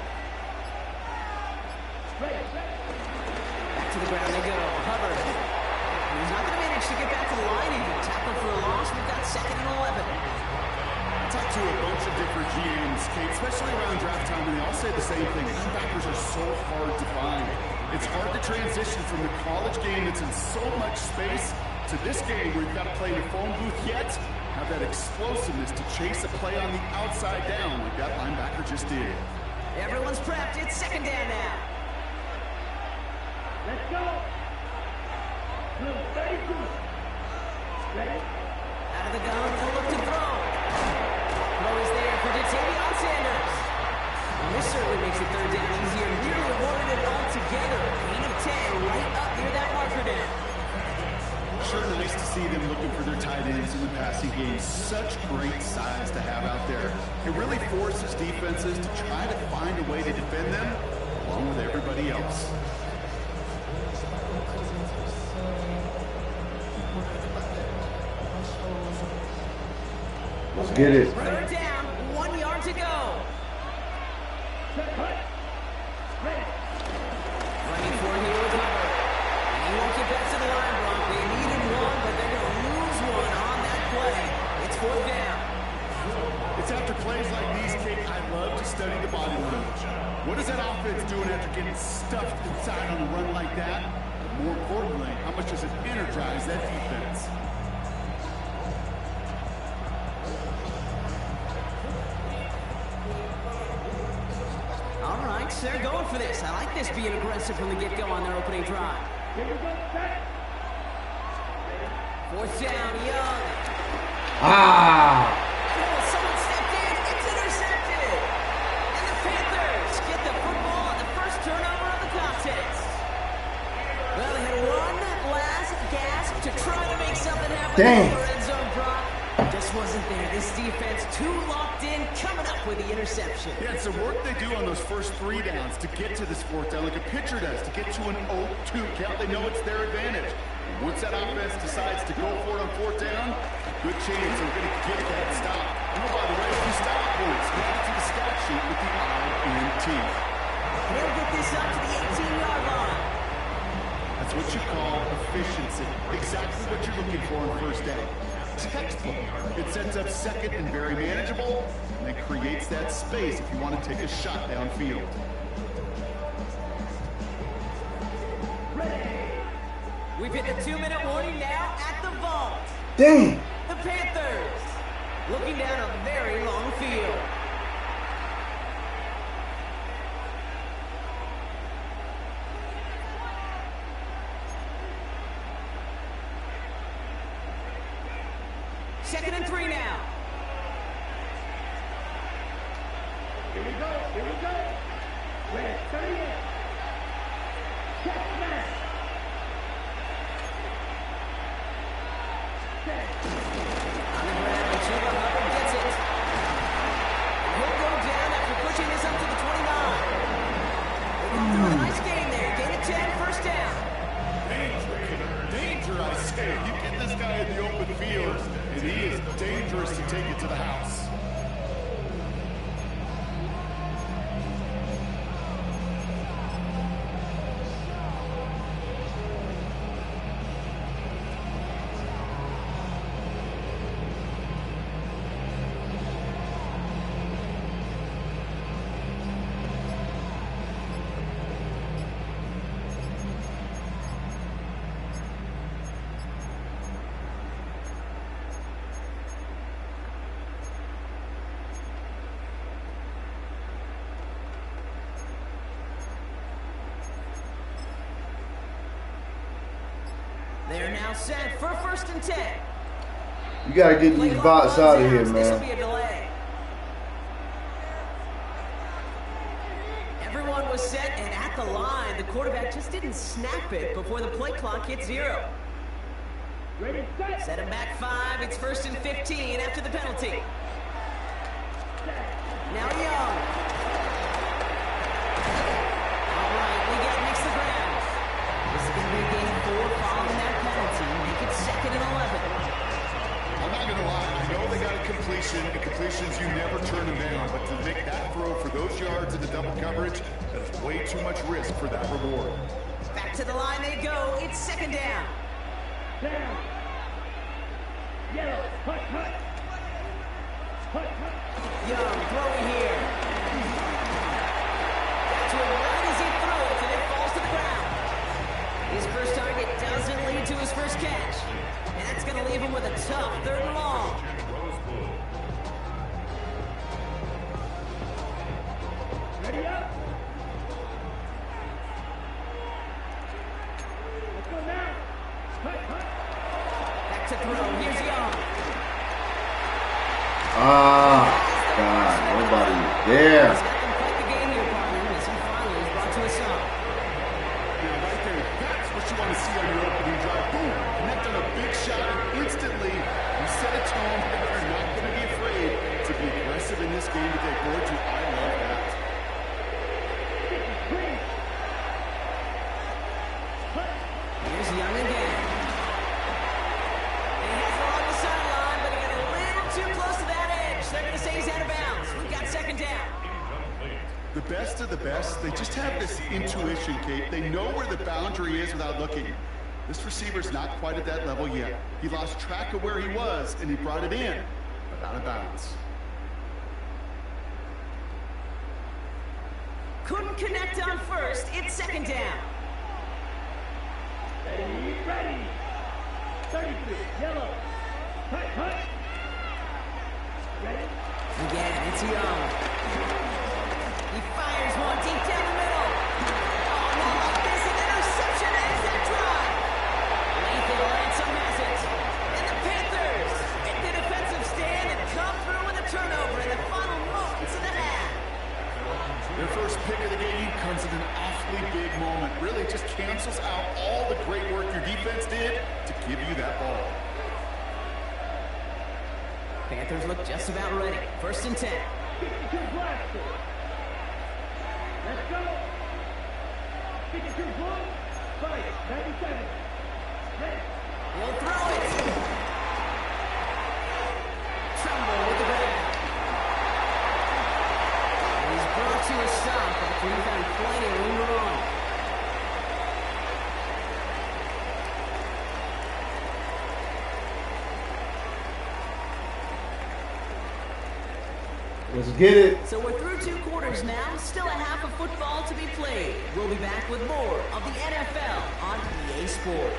Back to the ground they go. Hubbard. He's not going to manage to get back to the line even. Tackle for a loss. We've got second and 11. I talked to a bunch of different GMs, Kate, especially around draft time, and they all say the same thing. Linebackers are so hard to find. It's hard to transition from the college game that's in so much space to this game where you've got to play in a phone booth yet have that explosiveness to chase a play on the outside down like that linebacker just did. Everyone's prepped. It's second down now. Let's go. 32. Ready? Out of the gun, they'll look to throw. Throw is there for Jatavion Sanders. And this certainly makes the third down easier. Nearly avoided it all together. Gain of 10 right up near that marker down. Sure nice team such great size to have out there. It really forces defenses to try to find a way to defend them along with everybody else. Let's get it. Third down, 1 yard to go. Running for it here with Hubbard. And he won't get back to the line, Brock. They needed one, but they're going to lose one on that play. It's 4th down. It's after plays like these, Kate, I love to study the body language. What is that offense doing after getting stuffed inside on a run like that? But more importantly, how much does it energize that defense? All right, so they're going for this. I like this being aggressive from the get-go on their opening drive. 4th down, Young. Ah! Oh, someone stepped in. It's intercepted. And the Panthers get the football on the first turnover of the contest. Well, they had one last gasp to try to make something happen. Dang. In the red zone, Brock. Just wasn't there. This defense too locked in, coming up with the interception. Yeah, it's the work they do on those first 3 downs to get to this 4th down, like a pitcher does, to get to an 0-2 count. They know it's their advantage. And once that offense decides to go for it on 4th down, good chance they're going to get that stop. And oh, by the way, a few stop points added to the stat sheet with the INT. They'll get this up to the 18-yard line. That's what you call efficiency. Exactly what you're looking for on first down. Textbook. It sets up second and very manageable, and it creates that space if you want to take a shot downfield. We've hit the 2-minute warning now at the vault. Dang! The Panthers looking down a very long field. Second and 3 now. Here we go. Red 38. Check man. On the ground, Chuba Hubbard gets it. And he'll go down after pushing this up to the 29. They go through a nice game there. Gain of 10, first down. Danger, I say. You get this guy in the open field, and he is dangerous to take it to the house. They're now set for first and 10. You gotta get these bots out of here, This will man. be a delay. Everyone was set and at the line. The quarterback just didn't snap it before the play clock hit 0. Ready, set. Set him back 5. It's first and 15 after the penalty. Now Young. All right, we get next to ground. This is going to be a gain of 4 following that penalty. Make it second and 11. I'm not going to lie. I know they got a completion, and completions, you never turn them down. But to make that throw for those yards in the double coverage, that is way too much risk for that reward. Back to the line they go. It's second down. Down. Yellow. Hut, hut. Hut, hut. Young throwing here. Got to him right as he threw it, and it falls to the ground. His first target doesn't lead to his first catch. And that's going to leave him with a tough 3rd and long. Ready up. Let's go now. Hut, hut. Back to throw. Here's Young. Ah, God, nobody there. He's got them fight the game here, partner, as he finally is brought to a stop. Yeah, right there. That's what you want to see on your opening drive. Boom. Connect on a big shot, and instantly you set a tone for the game to take forward to. I love that. Here's Young again. And he has it along the sideline, but he got a little too close to that edge. They're going to say he's out of bounds. We've got second down. The best of the best, they just have this intuition, Kate. They know where the boundary is without looking. This receiver's not quite at that level yet. He lost track of where he was, and he brought it in, but out of bounds. Couldn't connect on first. It's second down. Ready. 33, yellow. Hut. Ready? Again, it's Young. He fires one deep down the middle. Oh, not like this. An interception ends that drive. Nathan Ransom has it. And the Panthers hit the defensive stand and come through with a turnover in the final moments of the half. Their first pick of the game comes at an awfully big moment. Really just cancels out all the great work your defense did to give you that ball. Panthers look just about ready. First and 10. 52 blaster. Let's go. 52 blue. Fight. 97. Ready. He'll throw it. Trumbull with the grab. And he's brought to a stop after he found plenty of room to run. Let's get it. So we're through 2 quarters now. Still a half of football to be played. We'll be back with more of the NFL on EA Sports.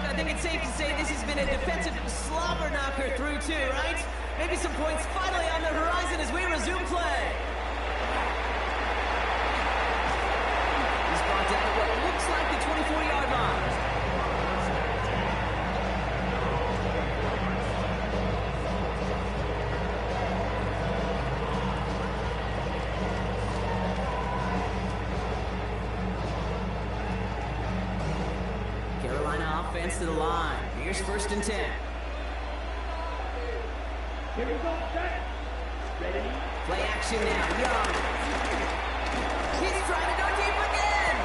I think it's safe to say this has been a defensive slobber knocker through 2, right? Maybe some points finally on the horizon as we resume play. He's brought down at what looks like the 24-yard line. Offense to the line. Here's first and 10. Here we go, set. Ready. Play action now. Young. He's trying to go deep again.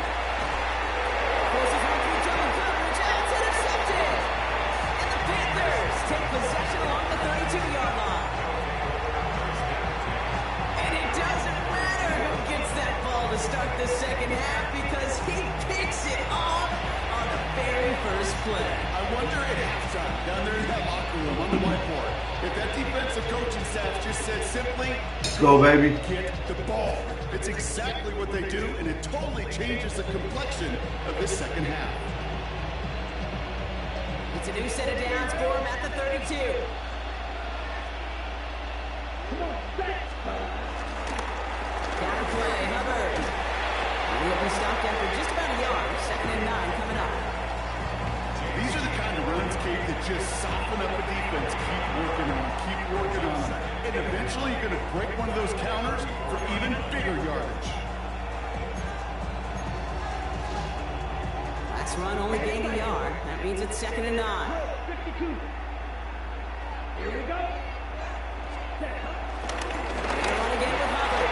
Forces one through double coverage. And it's intercepted. And the Panthers take possession along the 32-yard line. And it doesn't matter who gets that ball to start the second half because he picks it off on the very first play. I wonder at halftime, down there in that locker room on the whiteboard, if that defensive coaching staff just said simply, let's go, baby. Get the ball. It's exactly what they do, and it totally changes the complexion of this second half. It's a new set of downs for him at the 32. Come on, set. Counter play, Hubbard. He'll be stopped after just about a yard. Second and 9 coming up. These are the kind of runs, Kate, that just soften up a defense. Keep working on them. And eventually you're going to break one of those counters for even bigger yardage. Last run only gained a yard. That means it's second and 9. 52. Here we go. Set. They run again with Hubbard.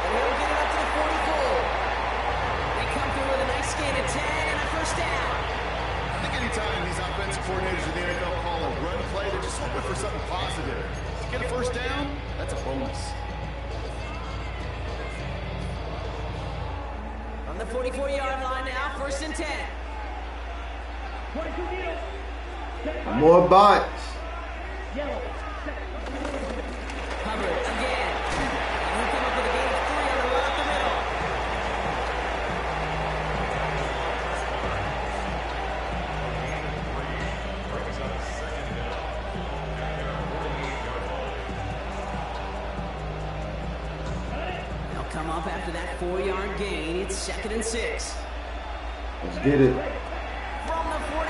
And he'll get it up to the 44. They come through with a nice gain of 10 and a first down. I think anytime these offensive coordinators in the NFL call a run play, they're just hoping for something positive. To get a first down, that's a bonus. From the 44-yard line now, first and 10. 22 deal. Set. More bots. Yellow. Set. Hubbard again. And he'll come up with a gain of 3 on the run up the middle. come up after that 4-yard gain. It's 2nd and 6. Let's get it. From the 48.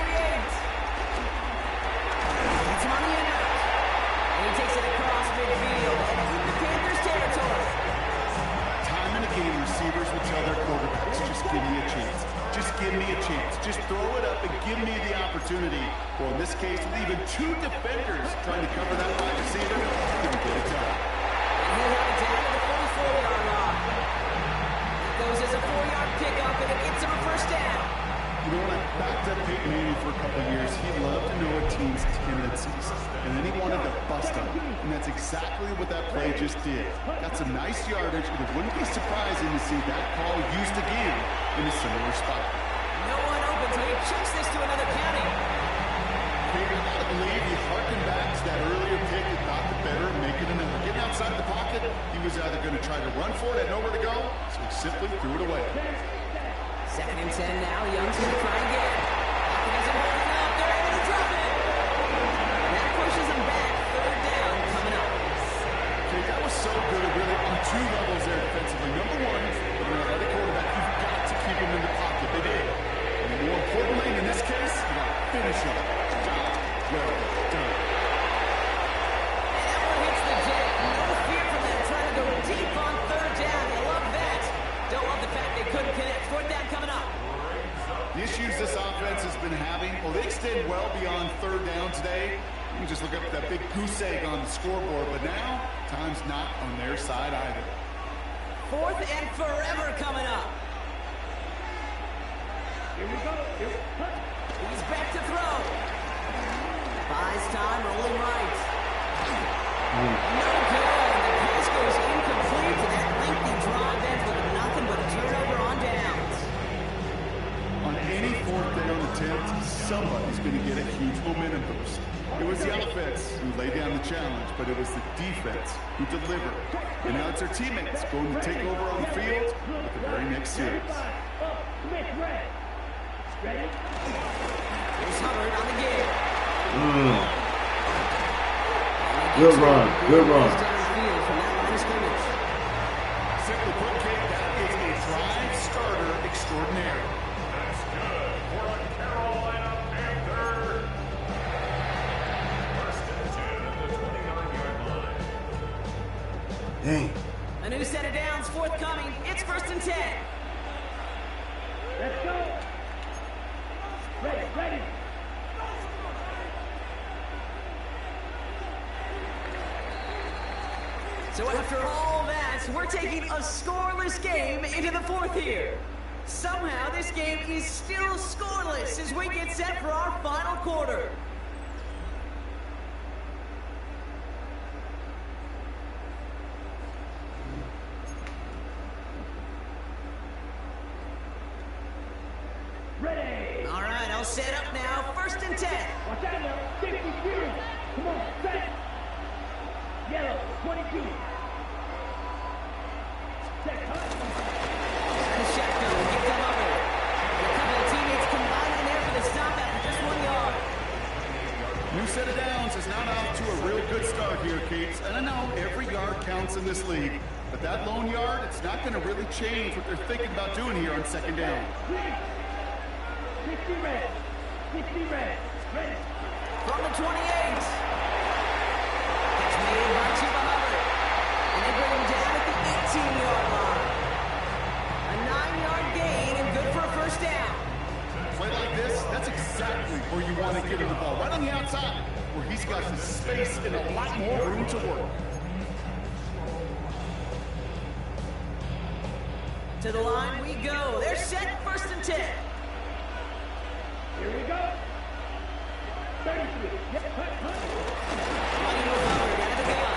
It's money in out. And he takes it across midfield and into Panthers territory. Time and again, receivers will tell their quarterbacks, just give me a chance. Just give me a chance. Just throw it up and give me the opportunity. Well, in this case, with even 2 defenders trying to cover that wide receiver, didn't get it done. And he'll have it down to the 44-yard line. It goes as a 4-yard pickup, and it gets him a first down. You know, when I backed up Peyton Manning for a couple of years, he loved to know a team's tendencies, and then he wanted to bust them, and that's exactly what that play just did. Got some nice yardage, and it wouldn't be surprising to see that call used again in a similar spot. No one open, so he chucks this to another county. Peyton, I believe he harkened back to that earlier pick and thought the better and make it another. Getting outside the pocket, he was either going to try to run for it, had nowhere to go, so he simply threw it away. 2nd and 10 now. Young's going to try again. Hopkins isn't holding up. They're able to drop it. And that pushes him back. 3rd down coming up. Okay, that was so good, really, on 2 levels there defensively. Number 1, with an athletic quarterback, you've got to keep him in the pocket. They did. And more importantly, in this case, you got to finish him. Job well done. And that one hits the jet. No fear from them. Trying to go deep on 3rd down. You love that. Don't love the fact they couldn't connect. 4th down coming up. The issues this offense has been having, well, they extend well beyond 3rd down today. You can just look up that big goose egg on the scoreboard, but now, time's not on their side either. 4th and forever coming up. Here we go. He's back to throw. Buys time, rolling right. No good. The pass goes incomplete to that lengthy drive ends with nothing but a turnover on downs. On any 4th down attempt, somebody's going to get a huge momentum boost. It was the offense who laid down the challenge, but it was the defense who delivered. And now it's their teammates going to take over on the field with the very next series. Here's Hubbard on the game. Good run. Good run. Downfield from that line of scrimmage. Simply put, Kate, that is a drive starter extraordinaire. That's good for a Carolina Panther. 1st and 10 at the 29-yard line. Dang. A new set of downs forthcoming. It's 1st and 10. Let's go. Ready. So after all that, we're taking a scoreless game into the 4th here. Somehow this game is still scoreless as we get set for our final quarter. Ready. All right, I'll set up now. 1st and 10. Watch out now. Safety clear. Come on, set. Yellow, 22. Set, And a shotgun gets them over. And a couple of teammates combining there for the stop after just 1 yard. New set of downs is not off to a real good start here, Kate. And I know every yard counts in this league, but that lone yard, it's not going to really change what they're thinking about doing here on 2nd down. 60 red. 60 red. Ready. From the 28. It's made by Chuba Hubbard. And they bring him down at the 18-yard line. A 9-yard gain and good for a first down. Play like this, that's exactly where you want to get him the ball. Right on the outside, where he's got the space and a lot more room to work. To the line we go. They're set 1st and 10. Here we go. 33. Yep, Running with Hubbard out of the gun.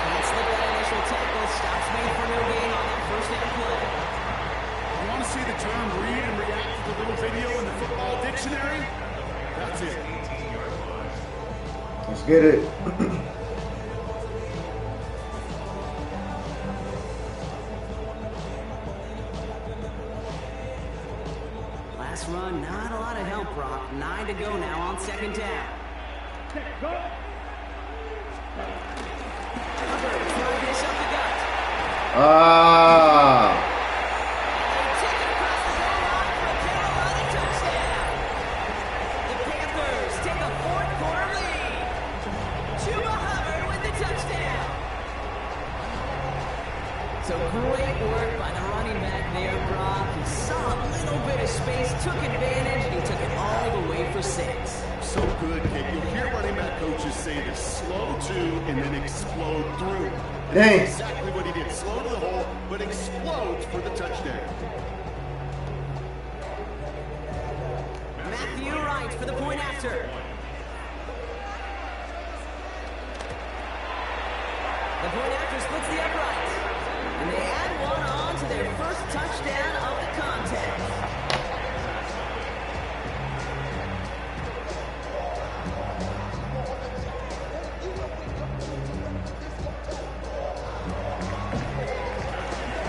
Can't slip that initial tackle. Stops made for no gain on that first down play. You want to see the term read and react to the little video in the football dictionary? That's it. Let's get it. Last run, not a lot of help, Brock. 9 to go now on 2nd down. set, go. Hubbard throwing this up the gut. Ah. So great work by the running back there, Brock. He saw a little bit of space, took advantage, and he took it all the way for 6. So good, Kate. You'll hear running back coaches say this: slow to and then explode through. And Dang. that's exactly what he did. Slow to the hole, but explodes for the touchdown. Matthew Wright for the point after. The point after splits the upright. And they add one on to their first touchdown of the contest.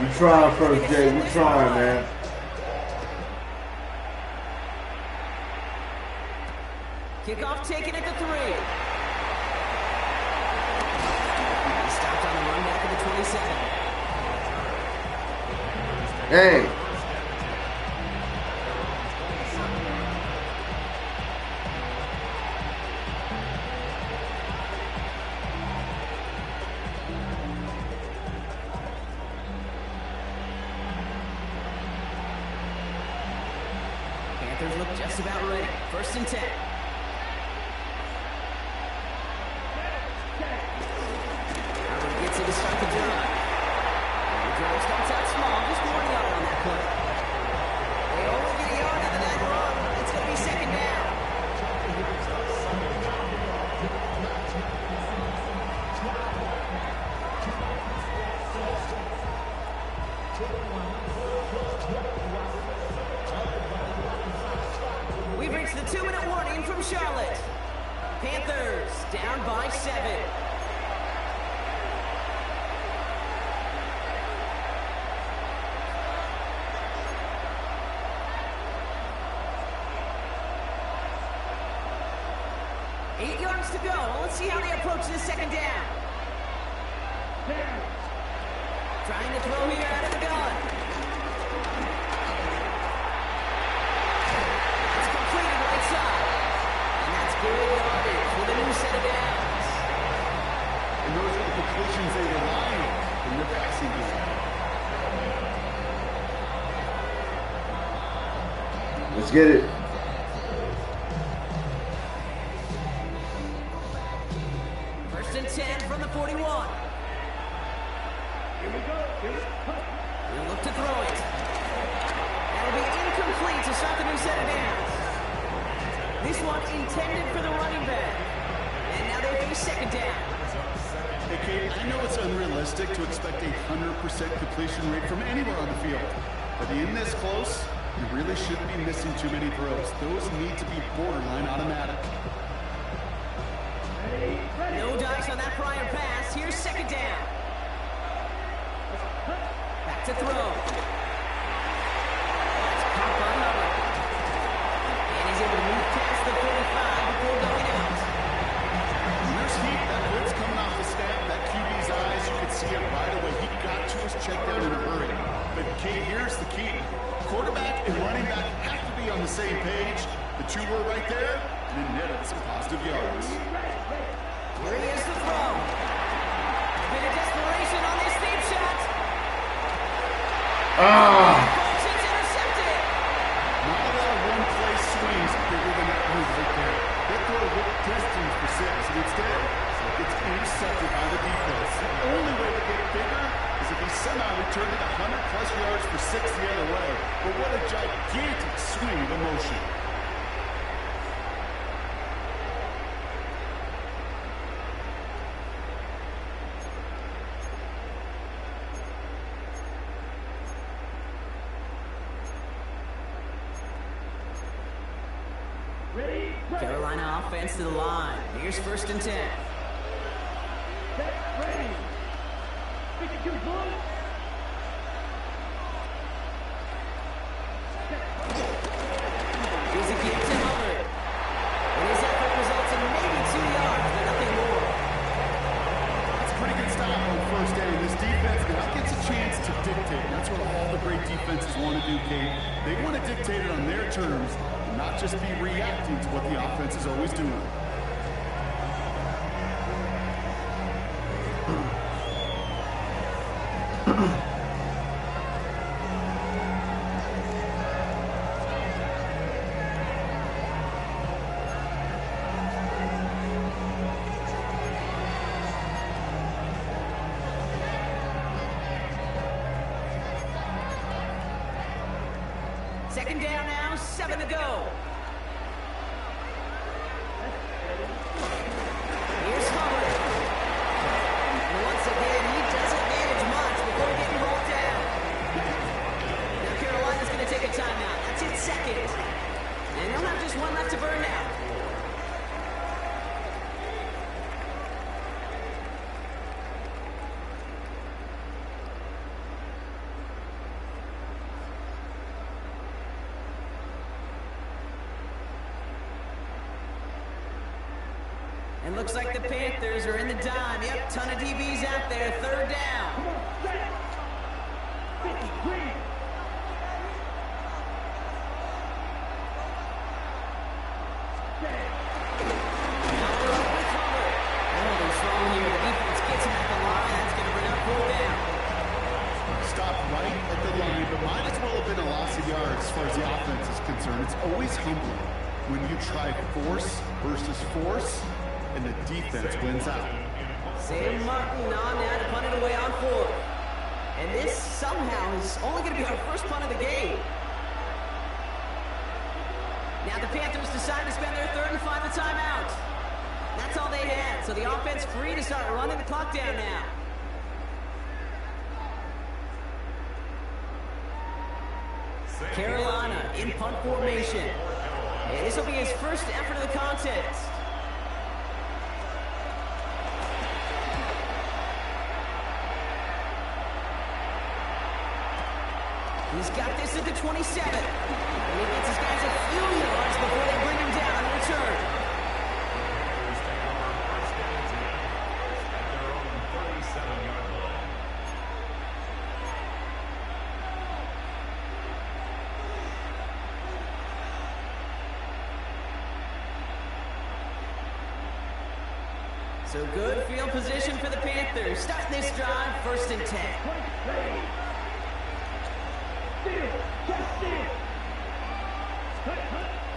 We trying first, Jay. We trying, man. Kickoff taken at the 3. He stopped on the run back at the 27. Hey. Panthers look just about ready. 1st and 10. Howard gets it to start the drive. The drive starts out small, just 1 yard on that play. They only get a yard out of that run. It's going to be 2nd down. We've reached the 2-minute warning from Charlotte. Panthers down by 7. Eight yards to go. Let's see how they approach this 2nd down. Trying to throw here out of the gun. It's completed right side. And that's good yardage for the new set of downs. And those are the completions they rely on in their passing game. Let's get it. And 10 from the 41. Here we go. We'll look to throw it. That'll be incomplete to start the new set of downs. This one intended for the running back. And now they face 2nd down. Hey, Kate, I know it's unrealistic to expect a 100% completion rate from anywhere on the field. But in this close, you really shouldn't be missing too many throws. Those need to be borderline automatic. No dice on that prior pass. Here's 2nd down. Back to throw. That's caught by Hubbard. And he's able to move past the 45 before going out. There's heat. That blitz coming off the snap. That QB's eyes, you could see it right away. He got to his check down in a hurry. But, Kate, here's the key. Quarterback and running back have to be on the same page. The two were right there, and it netted some positive yards. Here he is to throw. A bit of desperation on this deep shot. It's intercepted. Not a lot of one-play swings bigger than that move right there. That throw looked destined for 6, and instead, it gets intercepted by the defense. The only way to get bigger is if he somehow returned it 100-plus yards for 6 the other way. But what a gigantic swing of emotion. Carolina offense to the line. Here's 1st and 10. Set, ready. 52 bullets. Here's a kick to Hubbard. And his effort results in maybe 2 yards, but nothing more. That's a pretty good stop on 1st down. This defense now gets a chance terms and not just be reacting to what the offense is always doing. Second down now, 7 to go. Here's Hubbard. And once again, he doesn't manage much before getting rolled down. Now Carolina's going to take a timeout. That's its second. And they'll have just one left to burn now. And looks like the Panthers are in the dime. Yep, ton of DBs out there. Third down. Come on, set. 53. Set. Now they're up with Hubbard. Oh, they're strong here. The defense gets him at the line. That's going to bring up 4th down. Stop right at the line, but might as well have been a loss of yards as far as the offense is concerned. It's always humbling when you try force versus force, and the defense wins out. Sam Martin on now to punt it away on 4th. And this somehow is only going to be our first punt of the game. Now the Panthers decide to spend their 3rd and final timeout. That's all they had, so the offense free to start running the clock down now. Carolina in punt formation. And this will be his first effort of the contest. He's got this at the 27. And he gets his guys a few yards before they bring him down in return. So good field position for the Panthers. Start this drive, 1st and 10.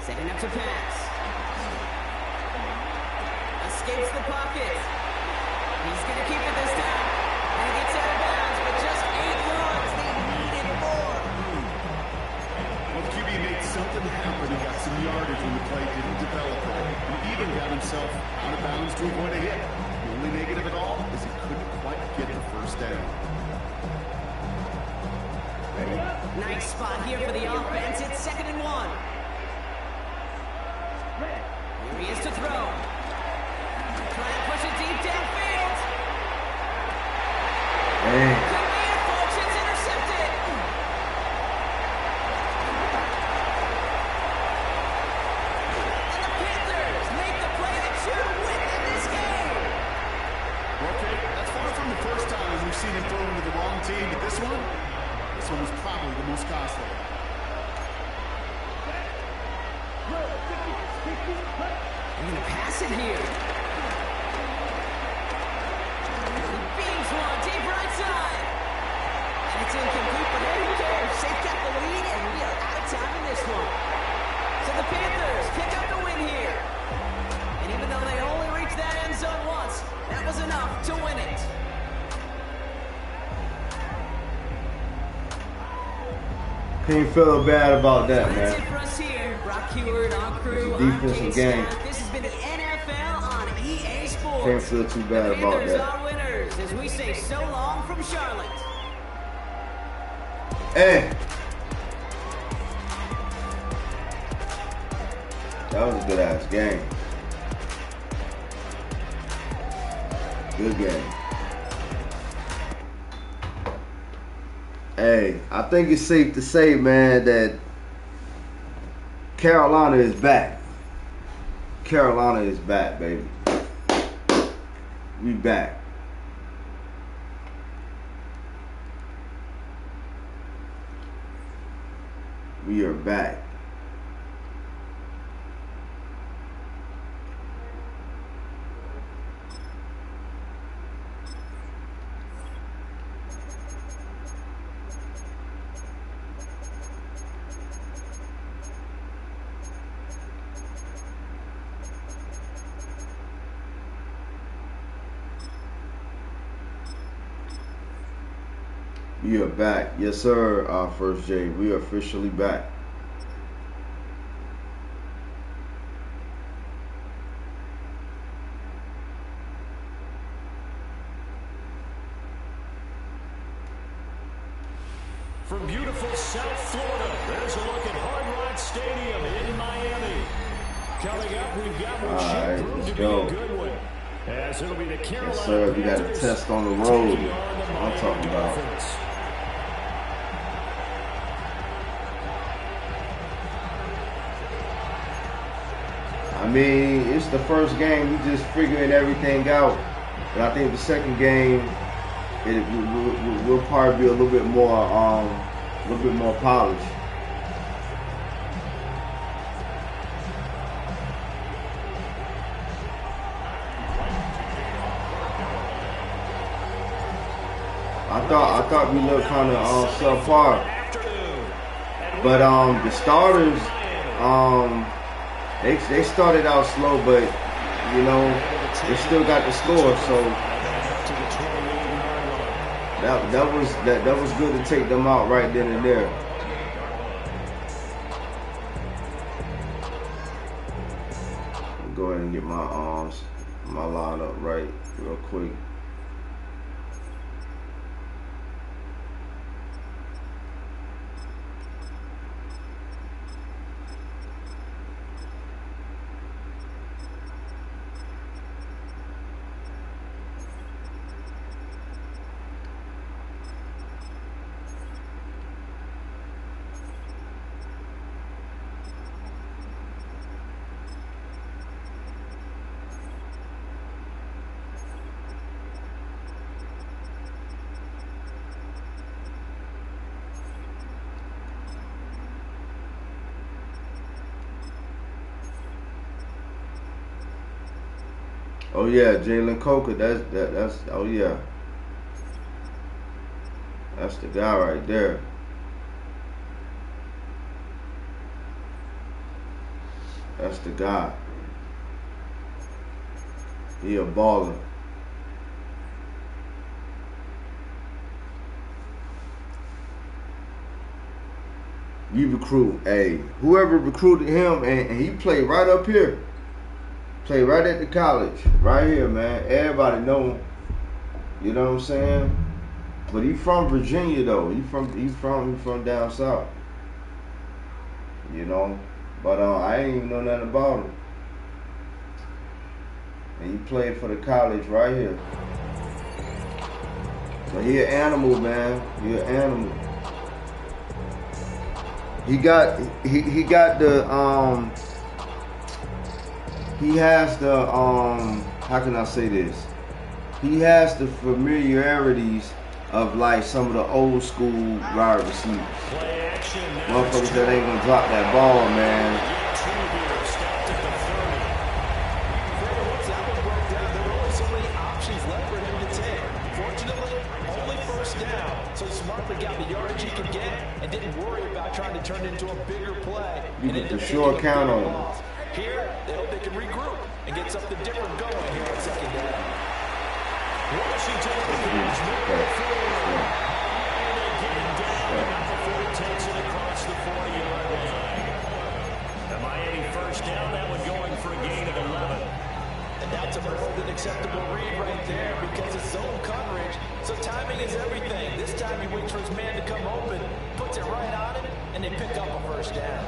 Setting up to pass. Escapes the pocket. He's going to keep it this time. And he gets out of bounds, but just 8 yards. They needed more. Well, the QB made something happen. He got some yardage when the play didn't develop. He even got himself out of bounds to avoid a hit. The only negative at all is he couldn't quite get the 1st down. Nice spot here for the offense. It's 2nd and 1. Here he is to throw. Trying to push it deep downfield. Hey. Could be it, folks. It's intercepted. And the Panthers make the play that should win them this game. Okay, that's far from the first time we've seen him throw into the wrong team, but this one was probably the most costly. They're going to pass it here. He beams one deep right side. And it's incomplete, but hey, who cares? Safe kept the lead, and we are out of time in this one. So the Panthers pick up the win here. And even though they only reached that end zone once, that was enough to win it. Can't feel bad about that, That's it man. for us here. Brock Heward, on crew, It's a defensive on game. Staff. This has been the NFL on EA Sports. Can't feel too bad The about Panthers that. are winners, as we say so long from Charlotte. Hey, that was a good ass game. Good game. Hey, I think it's safe to say, man, that Carolina is back. Carolina is back, baby. We back. We are back. We are back. Yes, sir, First J. We are officially back. From beautiful South Florida, there's a look at Hard Rock Stadium in Miami. Coming up, we've got what should prove to be a good one. As it'll be the Carolina Yes, sir. We got a test on the road. That's what I'm talking about. I mean, it's the first game. We just figuring everything out. But I think the second game, we'll probably be a little bit more polished. I thought we looked kind of subpar, but the starters they started out slow, but you know they still got the score, so that was good to take them out right then and there. Go ahead and get my line up right real quick. Oh yeah, Jalen Coker. That's oh yeah. That's the guy right there. That's the guy. He a baller. You recruit, whoever recruited him, and he played right up here. Play right at the college, right here, man. Everybody know him. You know what I'm saying? But he from Virginia though. He from down south. You know. But I ain't even know nothing about him. And he played for the college right here. But he an animal, man. He an animal. He got the he has the how can I say this? He has the familiarities of like some of the old school wide receivers. Motherfuckers that ain't gonna drop that ball, man. Turned into a bigger play. You can for sure count on them. Here, they hope they can regroup and get something different going here on second down. Washington is moving forward. And again down before he takes it across the 40-yard line. The Miami first down, that one going for a gain of 11. And that's a more than acceptable read right there because it's zone coverage. So timing is everything. This time he waits for his man to come open, puts it right on him, and they pick up a first down.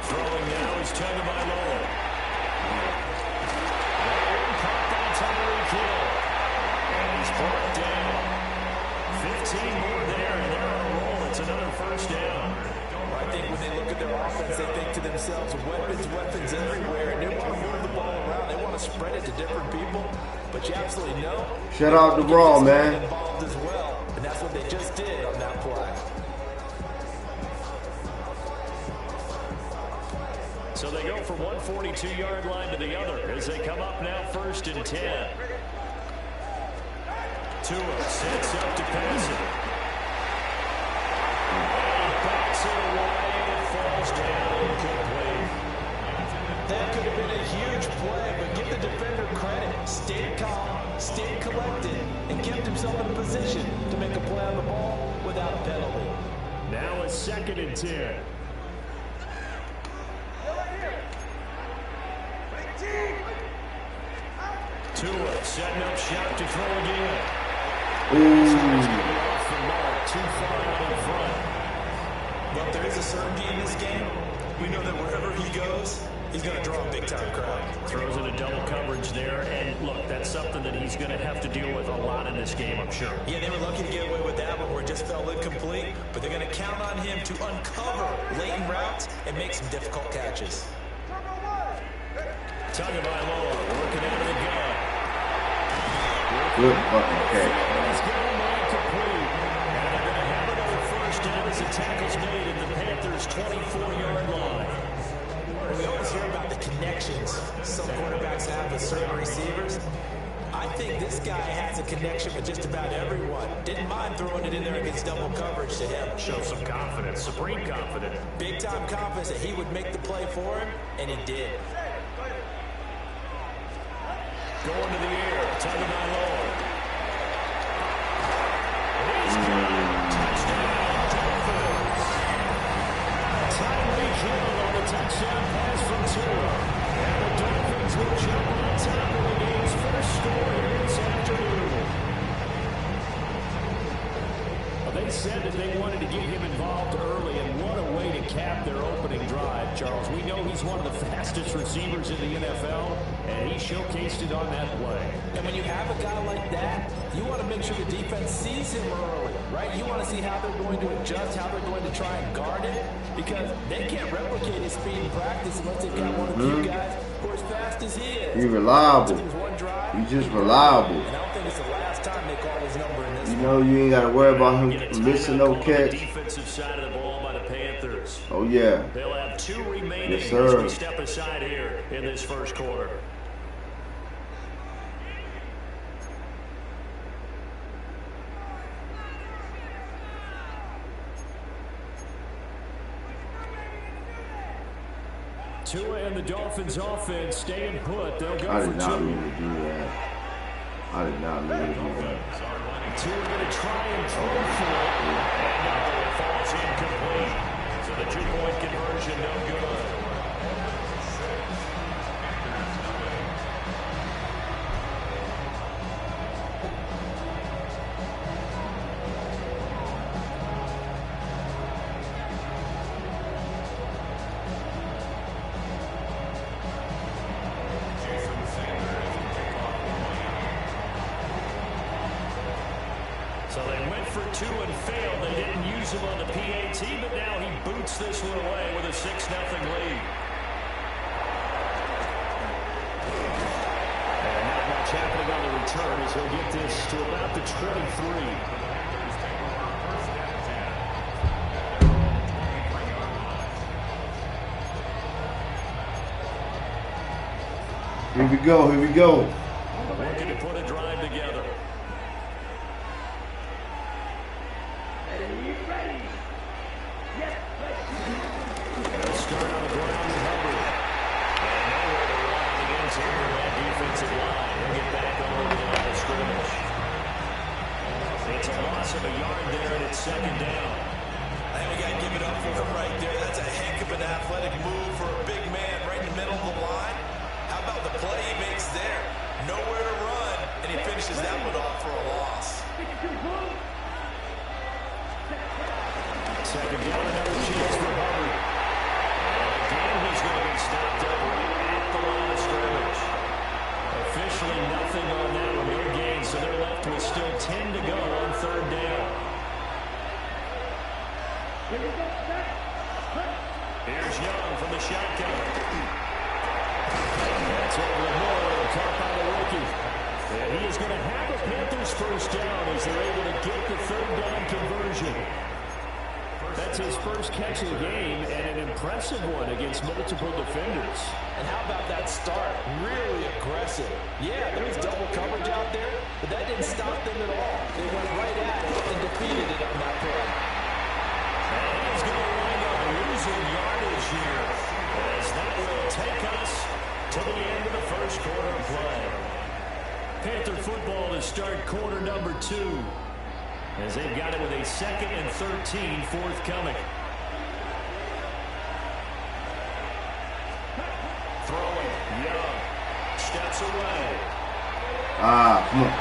Throwing now is Tagovailoa. Brought down. 15 more there, and they're on a roll. It's another first down. I think when they look at their offense, they think to themselves, weapons everywhere, and they want to move the ball around. They want to spread it to different people, but you absolutely know. Shout out to Raw, man. Involved as well, and that's what they just did on that play. So they go from 142-yard line to the other as they come up now 1st and 10. Tua sets up to pass it. And backs it away and it falls down incomplete. That could have been a huge play, but give the defender credit. Stayed calm, stayed collected, and kept himself in a position to make a play on the ball without a penalty. Now a 2nd and 10. Tua setting up shot to throw again. He's going to be off the mark, too far out in front. But there is a certainty in this game. We know that wherever he goes, he's going to draw a big-time crowd. Throws in a double coverage there, and look, that's something that he's going to have to deal with a lot in this game, I'm sure. Yeah, they were lucky to get away with that one where it just fell incomplete, but they're going to count on him to uncover latent routes and make some difficult catches. Tagovailoa working out of the gun. Good fucking catch. He's going back complete. And they're going to have another 1st down as the tackle's made at the Panthers' 24-yard line. We always hear about the connections some quarterbacks have with certain receivers. I think this guy has a connection with just about everyone. Didn't mind throwing it in there against double coverage to him. Show some confidence, supreme confidence. Big-time confidence that he would make the play for him, and he did. Going to the air, Tagovailoa. He's got touchdown, Dolphins. Tyreek Hill on the touchdown pass from Tua. And the Dolphins will jump on top of the game's first score here this afternoon. Well, they said that they wanted to get him involved early, and what a way to cap their opening drive, Charles. We know he's one of the fastest receivers in the NFL, and he showcased it on that play. And when you have a guy like that, you want to make sure the defense sees him early, right? You want to see how they're going to adjust, how they're going to try and guard it, because they can't replicate his speed in practice unless they've got one of the few guys who are as fast as he is. He's reliable. He's just reliable. And I don't think it's the last time they call his number in this You know, you ain't got to worry about him missing no catch. Defensive side of the ball by the Panthers. Oh, yeah. They'll have 2 remaining Yes, sir. as we step aside here in this first quarter. Tua and the Dolphins offense staying put. They'll go I for did not 2. mean to do that. I did not mean to do that. Tua going to try and throw for it. And no, it falls incomplete. So the 2-point conversion no good. So they went for 2 and failed. They didn't use him on the PAT, but now he boots this one away with a 6-0 lead. And not much happening on the return as he'll get this to about the 23. Here we go. Here we go. Looking to put a drive together. They'll start on the ground with Hubbard. And nowhere to run on the interior of that defensive line. He'll get back over the line of scrimmage. It's a loss of a yard there, and it's 2nd down. I think we got to give it up for him right there. That's a heck of an athletic move for a big man right in the middle of the line. How about the play he makes there? Nowhere to run, and he finishes that one off for a loss. 2nd down, another chance for Hubbard. And again, he's going to get stopped up right at the line of scrimmage. Officially nothing on that one, no gain, so they're left with still 10 to go on 3rd down. Here's Young from the shotgun. That's over the middle, caught by the rookie. And he is going to have a Panthers 1st down as they're able to get the 3rd down conversion. That's his first catch of the game, and an impressive one against multiple defenders. And how about that start? Really aggressive. Yeah, there was double coverage out there, but that didn't stop them at all. They went right at it and defeated it on that play. And he's going to wind up losing yardage here, as that will take us to the end of the first quarter of play. Panther football to start quarter number 2, as they've got it with a 2nd and 13 forthcoming. Throwing, Young, steps away. Come on.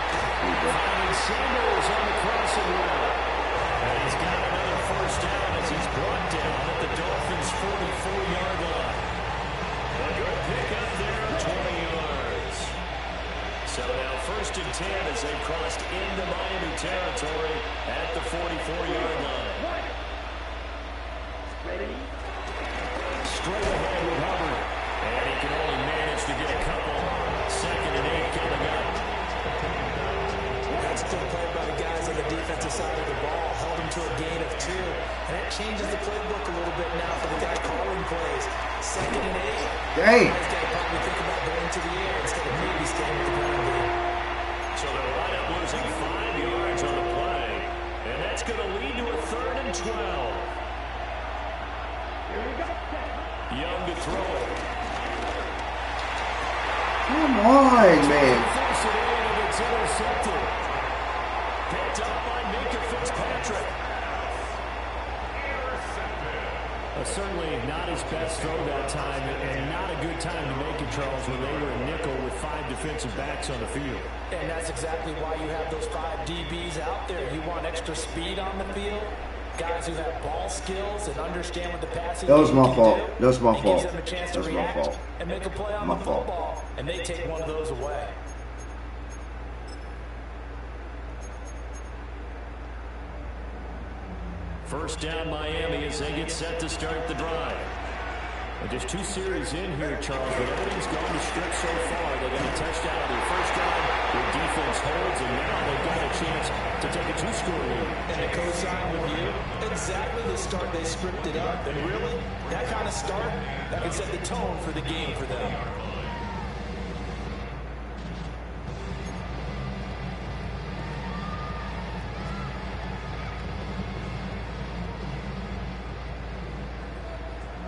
Finding Sanders on the crossing route. And he's got another first down as he's brought down at the Dolphins' 44-yard line. A good pickup there of 20 yards. So now 1st and 10 as they've crossed into Miami territory at the 44-yard line. Straight ahead with Hubbard. And he can only manage to get a couple. 2nd and 8 coming up. That's good play by the guys on the defensive side of the ball. Held him to a gain of 2. And that changes the playbook a little bit now for the guy calling plays. 2nd and 8. Dang. He's got to probably think about going to the air instead of maybe staying with the ground game. So they'll wind up losing 5 yards on the play. And that's going to lead to a 3rd and 12. Young to throw it. Come on, man. Force it in and it's intercepted. Picked up by Minka Fitzpatrick. Certainly not his best throw that time, and not a good time to make it, Charles, when they were a nickel with 5 defensive backs on the field. And that's exactly why you have those 5 DBs out there. You want extra speed on the field. Guys who have ball skills and understand what the passing That was game my can fault. do. That was my It fault. gives them a chance to That's my react fault. and make a play on My the fault. football, and they take one of those away. First down Miami as they get set to start the drive. And just 2 series in here, Charles, but everything's gone to script so far. They got a touchdown on their first drive. Their defense holds, and now they've got a chance to take a 2-score lead. And to co-sign with you, exactly the start they scripted up. And really, that kind of start, that can set the tone for the game for them.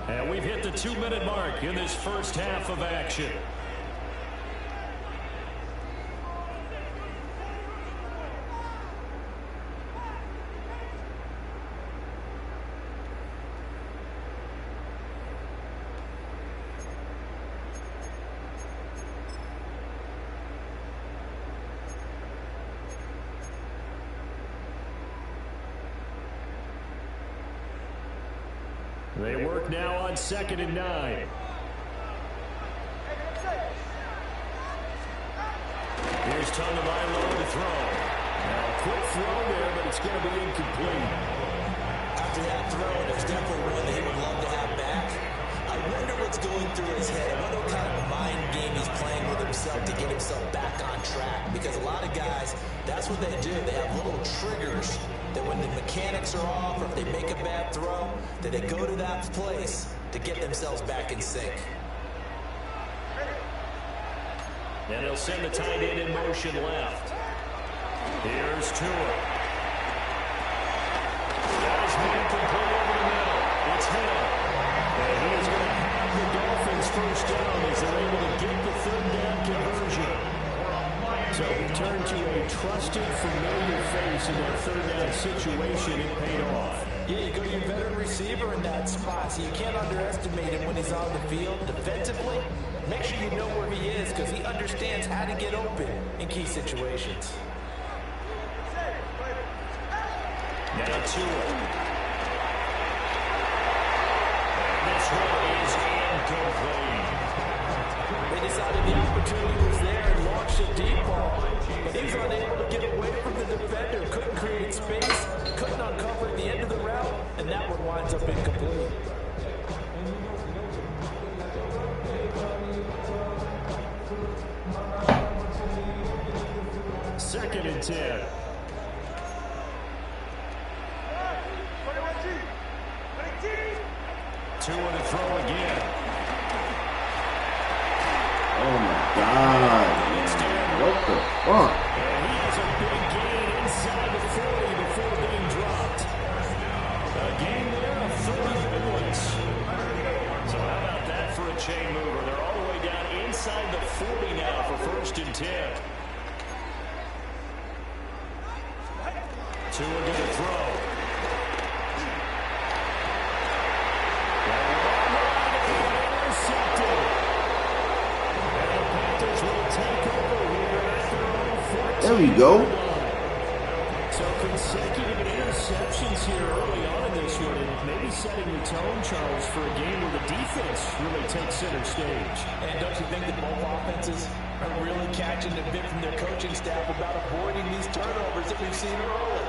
And we've hit the 2-minute mark in this first half of action. They work now on 2nd and 9. Here's Tagovailoa to throw. Now a quick throw there, but it's going to be incomplete. After that throw, there's definitely one that he would love to have back. I wonder what's going through his head. I wonder what kind of mind game he's playing with himself to get himself back on track. Because a lot of guys, that's what they do. They have little triggers that when the mechanics are off or if they make a bad throw, that they go to that place to get themselves back in sync. And he'll send the tight end in motion left. Here's Tua. That is man complete over the middle. It's Hill. And he is going to have the Dolphins first down as they're able to get the 3rd down conversion. So we turn to a trusted, familiar face in that 3rd down situation. It paid off. Yeah, you go to your veteran receiver in that spot, so you can't underestimate him when he's on the field. Defensively, make sure you know where he is because he understands how to get open in key situations. Now Tua. This one is incomplete. They decided the opportunity was there and launched a deep ball, but he was unable to get away from the defender. Couldn't create space, couldn't uncover at the end of the route, and that one winds up incomplete. Second and 10. Tua to throw again. Oh my God. What the fuck? And he has a big gain inside the 40 before being dropped. A gain there of 30 yards. So how about that for a chain mover? They're all the way down inside the 40 now for 1st and 10. Tua going to throw. Intercepted. And the Panthers will take over here at their own 14. There we go. So consecutive interceptions here early on in this one, and maybe setting the tone, Charles, for a game where the defense really takes center stage. And don't you think that both offenses are really catching a bit from their coaching staff about avoiding these turnovers that we've seen early?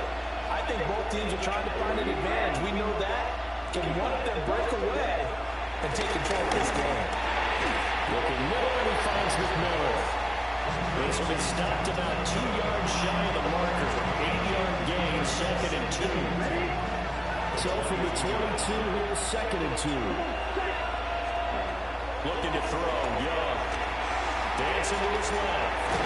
I think both teams are trying to find an advantage. We know that. Can one of them break away and take control of this game? Looking Miller, and he finds McMillan. This will be stopped about 2 yards shy of the marker. 8-yard gain, 2nd and 2. So from the 22, here's 2nd and 2. Looking to throw, Young. Dancing to his left.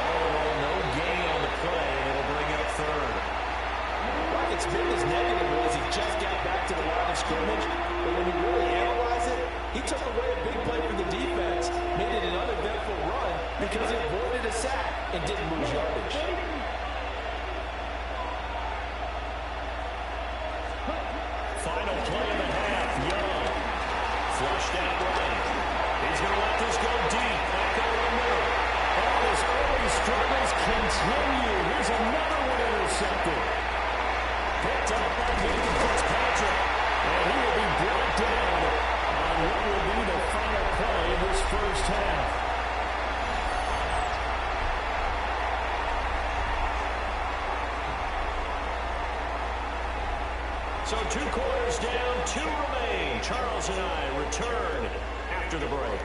Oh, no gain on the play, and it'll bring up 3rd. It's been as negative as he just got back to the line of scrimmage. But when you really analyze it, he took away a big play from the defense, made it an uneventful run because he avoided a sack and didn't lose yardage. Final play of the half, Young. Flushed out right. He's going to let this go deep. Back over the middle. All his early struggles continue. Here's another one intercepted. Picked up by Nathan Fitzpatrick. And he will be brought down on what will be the final play of this first half. So 2 quarters down, 2 remain. Charles and I return after the break.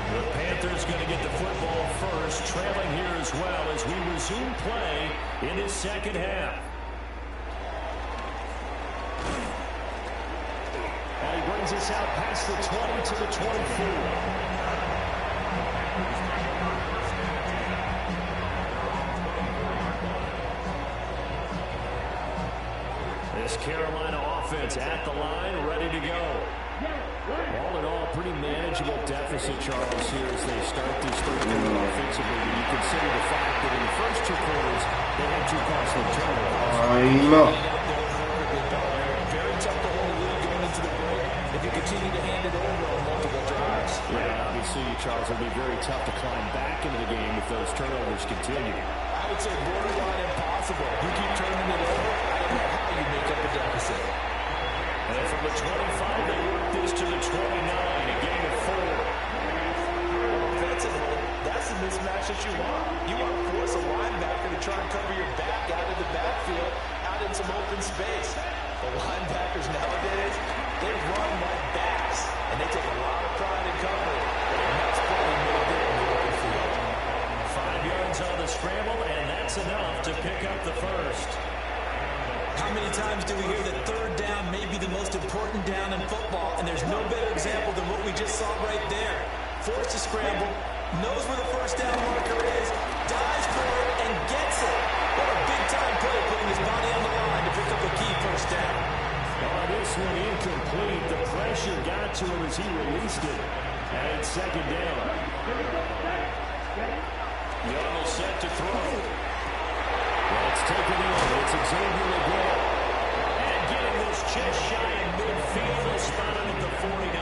The Panthers going to get the football first, trailing here as well as we resume play in this second half. And he brings us out past the 20 to the 24. This Carolina offense at the line, ready to go. All in all, pretty manageable deficit, Charles, here as they start this third quarter offensively. When you consider the fact that in the first 2 quarters, they had 2 costly turnovers. I know. Very tough to hold a lead going into the break if you continue to hand it over on multiple drives. Yeah, obviously, Charles, will be very tough to climb back into the game if those turnovers continue. I would say borderline impossible. You keep turning it over, I don't know how you make up a deficit. And from the 25, they work this to the 29, a gain of 4. Offensively, that's the mismatch that you want. You want to force a linebacker to try and cover your back out of the backfield, out in some open space. The linebackers nowadays, they run like backs, and they take a lot of pride in covering. And that's probably no good in the open field. 5 yards on the scramble, and that's enough to pick up the first. How many times do we hear that third down may be the most important down in football, and there's no better example than what we just saw right there. Forced to scramble, knows where the first down marker is, dives for it, and gets it. What a big-time play, putting his body on the line to pick up a key first down. Oh, this one incomplete. The pressure got to him as he released it. And it's 2nd down. Young will set to throw. Well, it's taken in. It's Xavier again. And getting this chest shy in midfield, will spot him at the 49.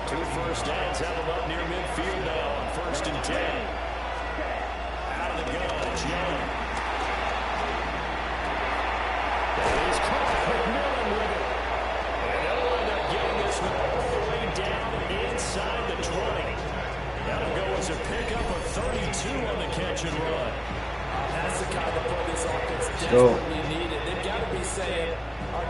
2 first downs have him up near midfield now on 1st and 10. Out of the gun, it's Young. That is caught. McMillan with it. And they'll end up getting this one all the way down inside the 20. That'll go as a pickup of 32 on the catch and run. That's the kind of play this offense desperately needed. They've got to be saying, our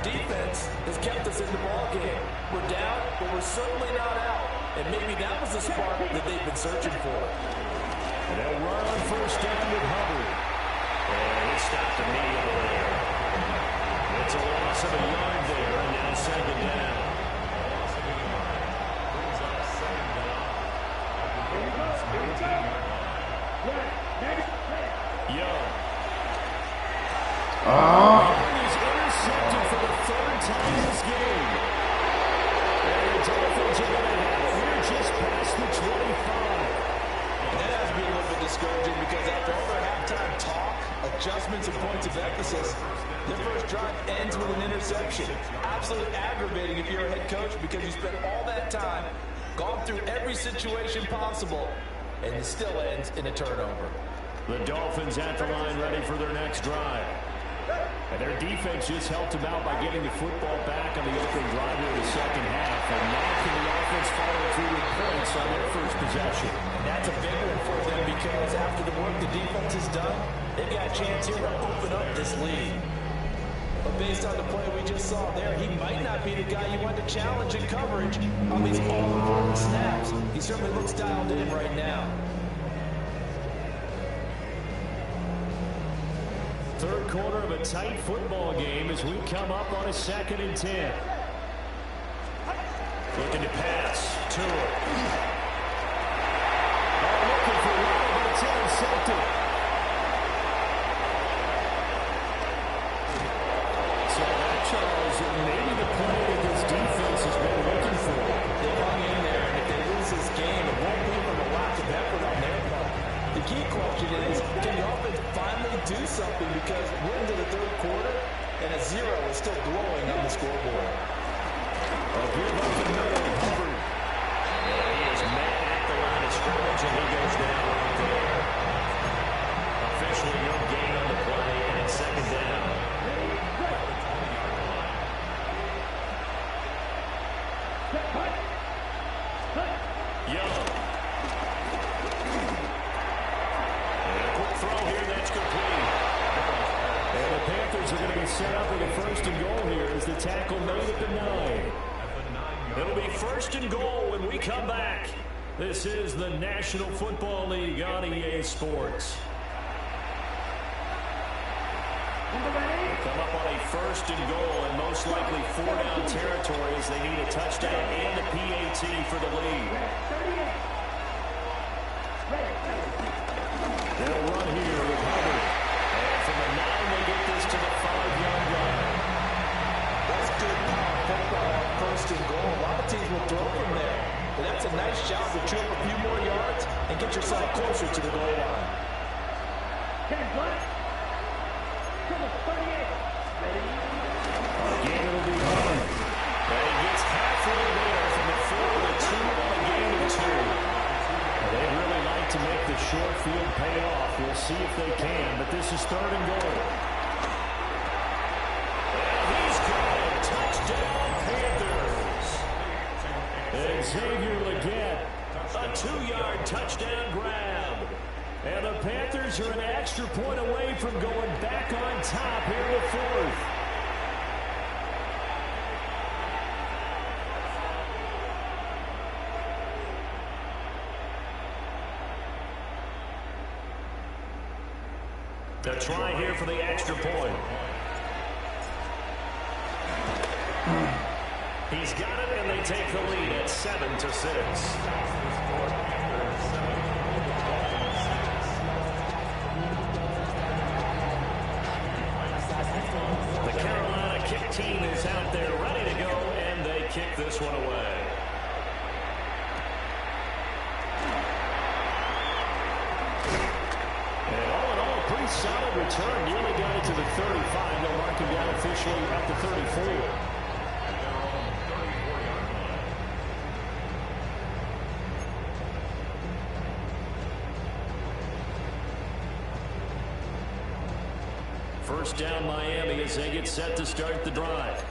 certainly not out. And maybe that was the spark that they've been searching for. And they'll run on first down with Hubbard. And he stopped immediately there. It's a loss of a yard there, and now second down. Young. He's intercepted for the third time this game. And the Dolphins are going to have it here just past the 25. That has to be a little bit discouraging because after all their halftime talk, adjustments, and points of emphasis, their first drive ends with an interception. Absolutely aggravating if you're a head coach because you spent all that time, gone through every situation possible, and it still ends in a turnover. The Dolphins at the line ready for their next drive. And their defense just helped them out by getting the football back on the opening drive in the second half. And now can the offense follow through with points on their first possession? And that's a big one for them because after the work the defense has done, they've got a chance here to open up this lead. But based on the play we just saw there, he might not be the guy you want to challenge in coverage on these all-important snaps. He certainly looks dialed in right now. Third quarter of a tight football game as we come up on a 2nd and 10. Looking to pass. Tua. Looking for one, but it's intercepted. So that, Charles, maybe the play that this defense has been looking for. They hung in there, and if they lose this game, it won't be from a lack of effort on their part. The key question is, can the offense finally do something because we're into the third quarter and a 0 is still glowing on the scoreboard. I'll give up the middle. Hubbard. And he is met at the line of scrimmage, and he goes down right there. Officially no gain on the play, and it's second down. Young. Panthers are going to be set up with a 1st and goal here as the tackle made at the 9. It'll be 1st and goal when we come back. This is the National Football League on EA Sports. They'll come up on a 1st and goal and most likely 4-down territory as they need a touchdown and a PAT for the lead. They'll run here with Hubbard. From the 9, they get this to the 5-yard line. That's good power football on 1st and goal. A lot of teams will throw from there. But that's a nice shot to chew up a few more yards and get yourself closer to the goal line. Again, it'll be Hubbard. And he gets halfway there from the 4 to the 2 on a gain of 2. They'd really like to make the short field pay off. We'll see if they can, but this is 3rd and goal. And he's got it. Touchdown, Panthers. And Xavier Legette, a 2-yard touchdown grab. And the Panthers are an extra point away from going back on top here in the 4th. They'll try here for the extra point. He's got it, and they take the lead at 7-6. The Carolina kick team is out there ready to go, and they kick this one away. Solid return, nearly got it to the 35. They'll mark him down officially at the 34. First down Miami as they get set to start the drive.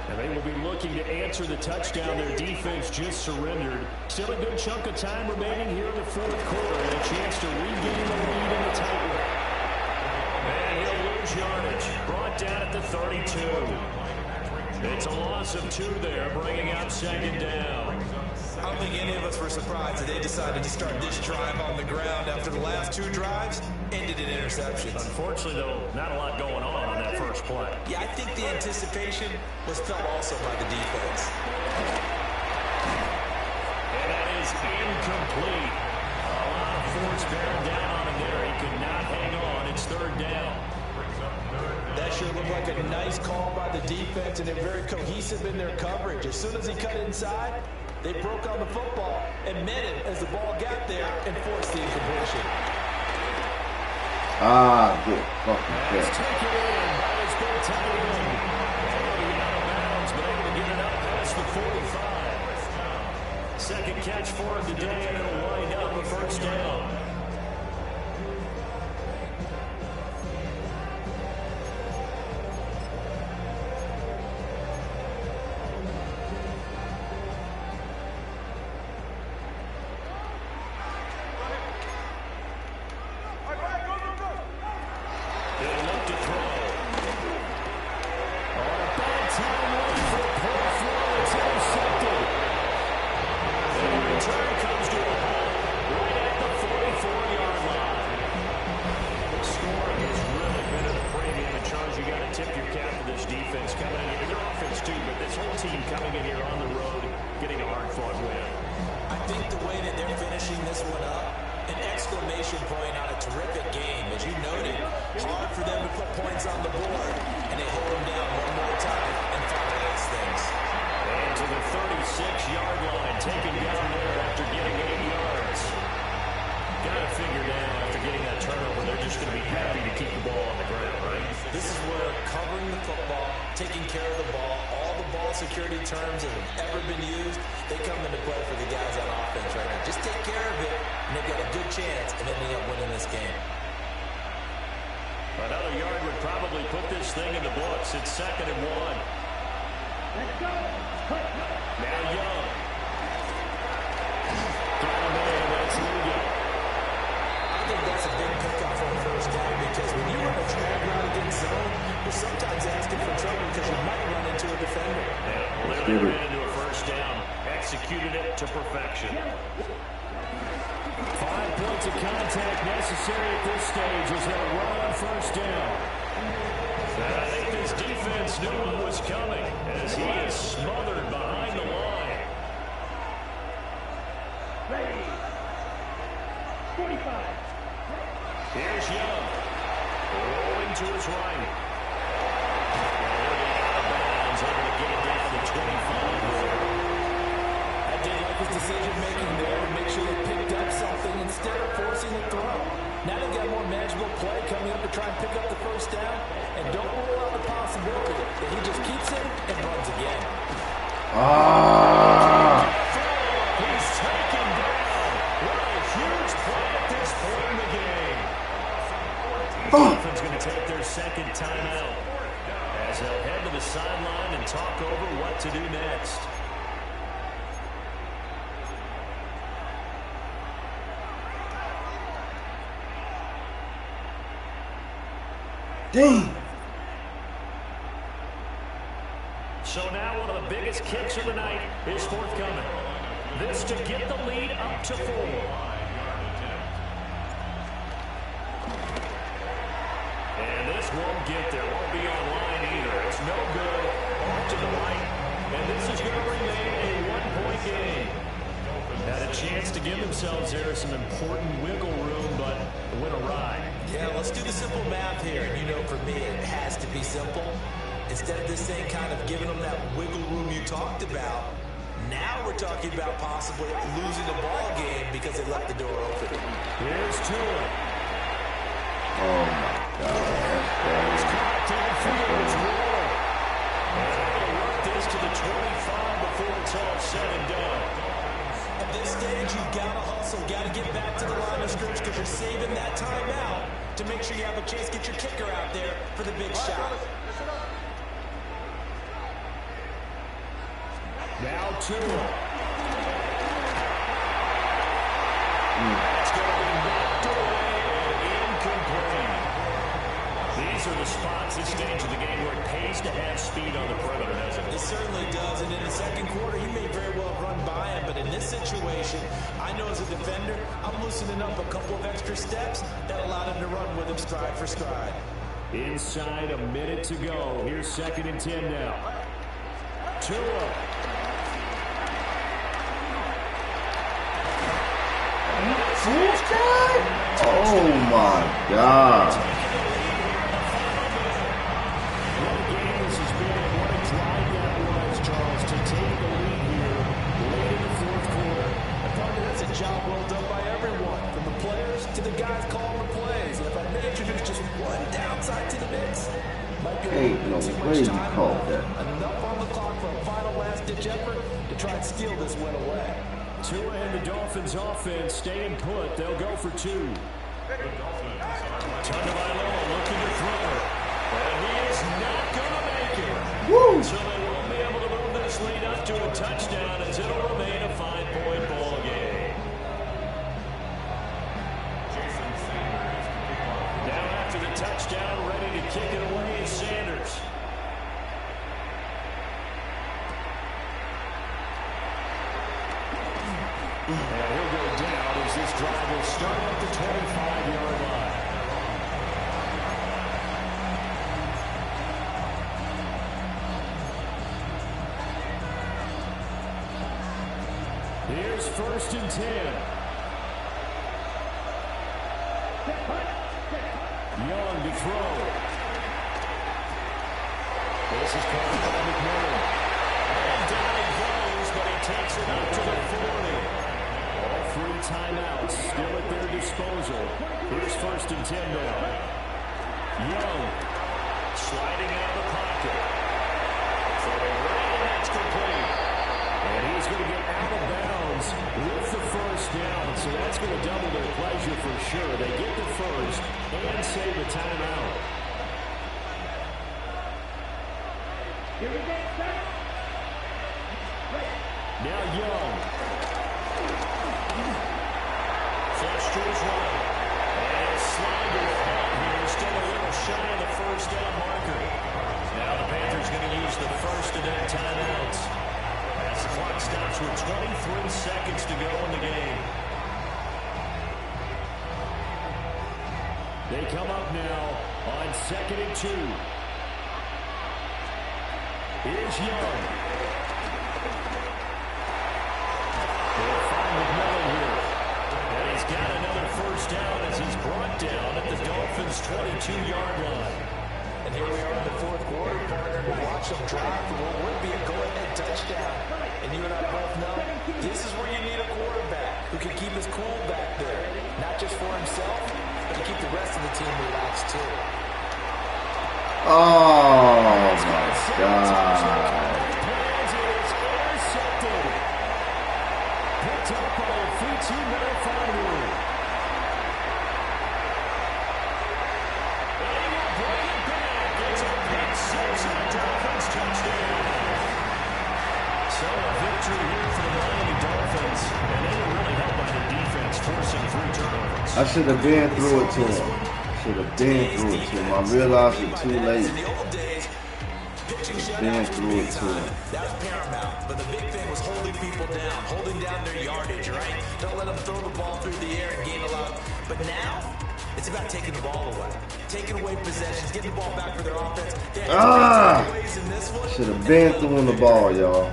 And they will be looking to answer the touchdown their defense just surrendered. Still a good chunk of time remaining here in the 4th quarter and a chance to regain the lead in the tight one. And he'll lose yardage. Brought down at the 32. It's a loss of 2 there, bringing up second down. I don't think any of us were surprised that they decided to start this drive on the ground after the last 2 drives ended in interceptions. Unfortunately, though, not a lot going on that first play. Yeah, I think the anticipation was felt also by the defense. And that is incomplete. A lot of force bearing down on him there. He could not hang on. It's 3rd down. That sure looked like a nice call by the defense, and they're very cohesive in their coverage. As soon as he cut inside, they broke on the football and met it as the ball got there and forced the incompletion. Good fucking Let's catch. take it in by his big tight end. Already out of bounds, but able to get it up past the 45. Second catch for him today, and it'll wind up a 1st down. Another yard would probably put this thing in the books. It's 2nd and 1. Let's go. Now Young. Throw him in, that's legal. I think that's a big pickup for a 1st down because when you run a drag route against zone, you're sometimes asking for trouble because you might run into a defender. Yeah, well, they ran into a 1st down. Executed it to perfection. 5 points of contact necessary at this stage as they run on 1st down. And I think this defense knew what was coming as he is smothered behind the line. Ready. 45. Here's Young. Rolling to his right. And he'll be out of bounds, able to get it down to 25. I did like his decision-making there to make sure they picked up something instead of forcing the throw. Now they've got more manageable play coming up to try and pick up the 1st down. And don't rule out the possibility that he just keeps it and runs again. He's taken down. What a huge play at this point in the game. The defense going to take their 2nd timeout as they'll head to the sideline and talk over what to do next. Dang. So now one of the biggest kicks of the night is forthcoming. This to get the lead up to 4. And this won't get there. Won't be online either. It's no good. Off to the right. And this is going to remain a 1-point game. Had a chance to give themselves there some important wiggle room, but it went awry. Yeah, let's do the simple math here. And you know, for me, it has to be simple. Instead of this thing kind of giving them that wiggle room you talked about, now we're talking about possibly losing the ball game because they left the door open. Here's Tua. Oh my God. He's caught downfield. It's rolling. And they'll work this to the 25 before it's all said and done. At this stage, you've got to hustle, got to get back to the line of scrimmage because you're saving that timeout to make sure you have a chance to get your kicker out there for the big shot. Now Tua. That's going to be knocked away and incomplete. These are the spots this stage of the game where it pays to have speed on the perimeter, doesn't it? It certainly does, and in the second quarter, he may very well run by him, but in this situation, I know as a defender, I'm loosening up a couple of extra steps that allowed him to run with him stride for stride. Inside a minute to go. Here's 2nd and 10 now. Tua. Oh my God. What a game this has been. What a drive that was, Charles, to take the lead here late in the 4th quarter. That's a job well done by everyone, from the players to the guys calling the plays. And if I may introduce just one downside to the mix, might be a little too much time. Enough on the clock for a final last-ditch effort to try and steal this win away. Tua and the Dolphins offense staying put. They'll go for 2. Tagovailoa looking to throw it. And he is not going to make it. Woo! So they won't be able to move this lead up to a touchdown as it'll remain a 5-point ball game. Now after the touchdown, ready to kick it away is Sanders. And he'll go down as this drive will start at the 25-yard line. Here's 1st and 10. Young to throw. This is caught by McMillan. And down he goes, but he takes it up to the 40. All 3 timeouts still at their disposal. Here's 1st and 10 now. Young sliding out of the pocket. Throwing right, and that's complete. And he's going to get out of bounds with the 1st down. So that's going to double their pleasure for sure. They get the 1st and save a timeout. Now Young. Flush to his right. And Slider here, still a little shy of the 1st down marker. Now the Panthers going to use the 1st of their timeouts as the clock stops with 23 seconds to go in the game. They come up now on 2nd and 2. Here's Young. They'll find McMillan here. And he's got another 1st down as he's brought down at the Dolphins' 22-yard line. And here we are in the 4th quarter, partner. We watch them drive for what would be a go-ahead touchdown. And you and I both know this is where you need a quarterback who can keep his cool back there. Not just for himself, but to keep the rest of the team relaxed too. Oh my God. Picked up by a 15-minute fighter. And he will bring it back. It's a pick 6 and a Dolphins touchdown. So a victory here for the Miami Dolphins. And they were really helped by the defense forcing 3 turnovers. I should have been through it to him. Should have been through it to him. I realized it too late. Been through it to him. That's paramount. But the big thing was holding people down, holding down their yardage, right? Don't let them throw the ball through the air and gain a lot. But now, it's about taking the ball away. Taking away possessions, getting the ball back for their offense. Should have been throwing the ball, y'all.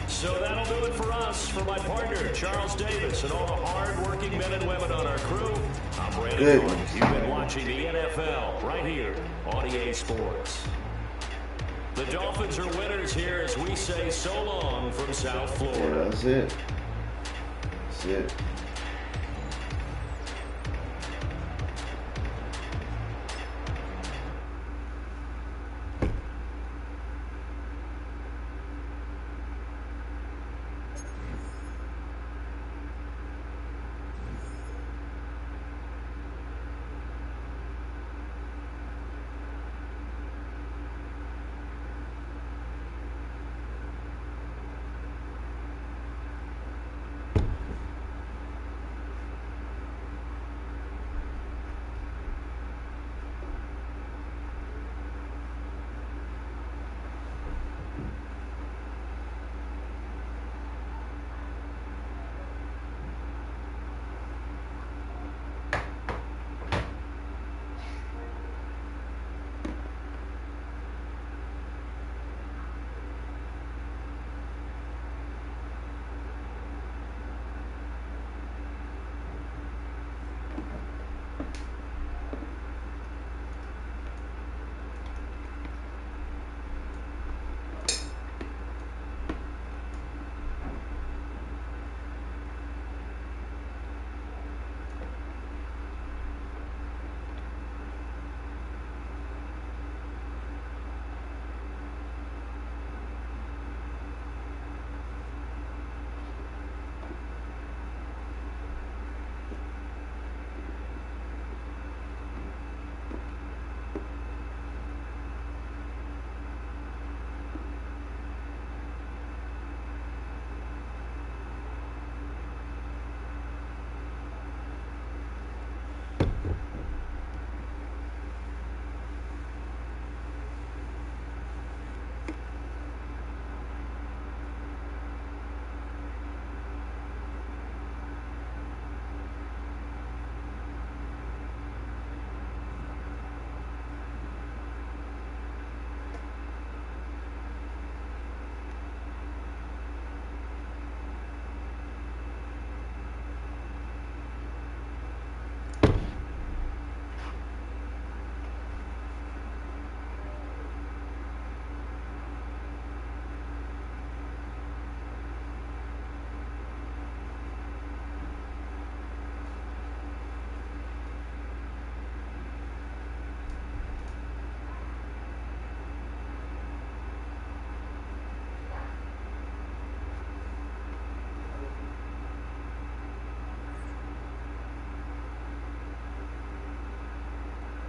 So that'll do it for us. For my partner, Charles Davis, and all the hard-working men and women on our crew, I'm Brandon Norton. You've been watching the NFL right here on EA Sports. The Dolphins are winners here as we say so long from South Florida. Yeah, that's it. That's it.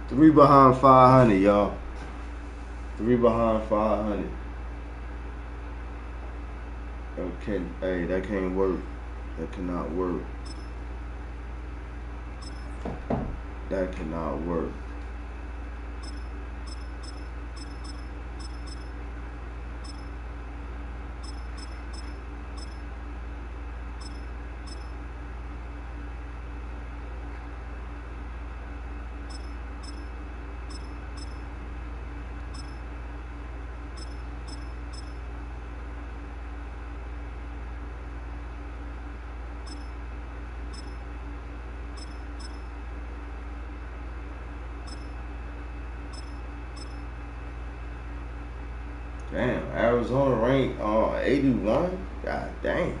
3 behind 500, y'all. 3 behind 500. Okay, hey, that can't work. That cannot work. That cannot work. Damn, Arizona ranked 81? God damn.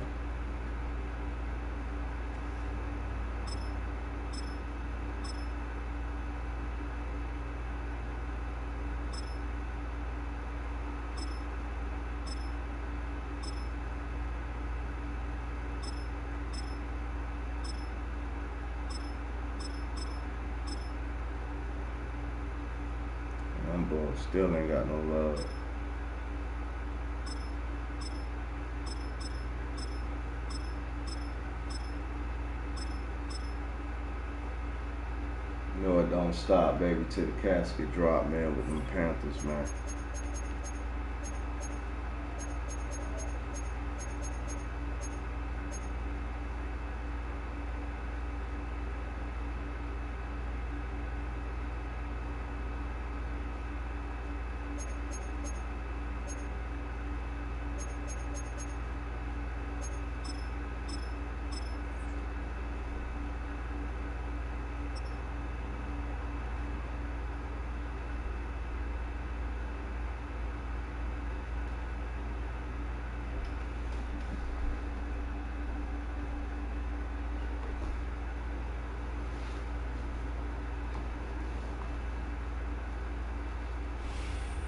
Them boys still ain't got no love. You know it don't stop, baby, till the casket drop, man, with them Panthers, man.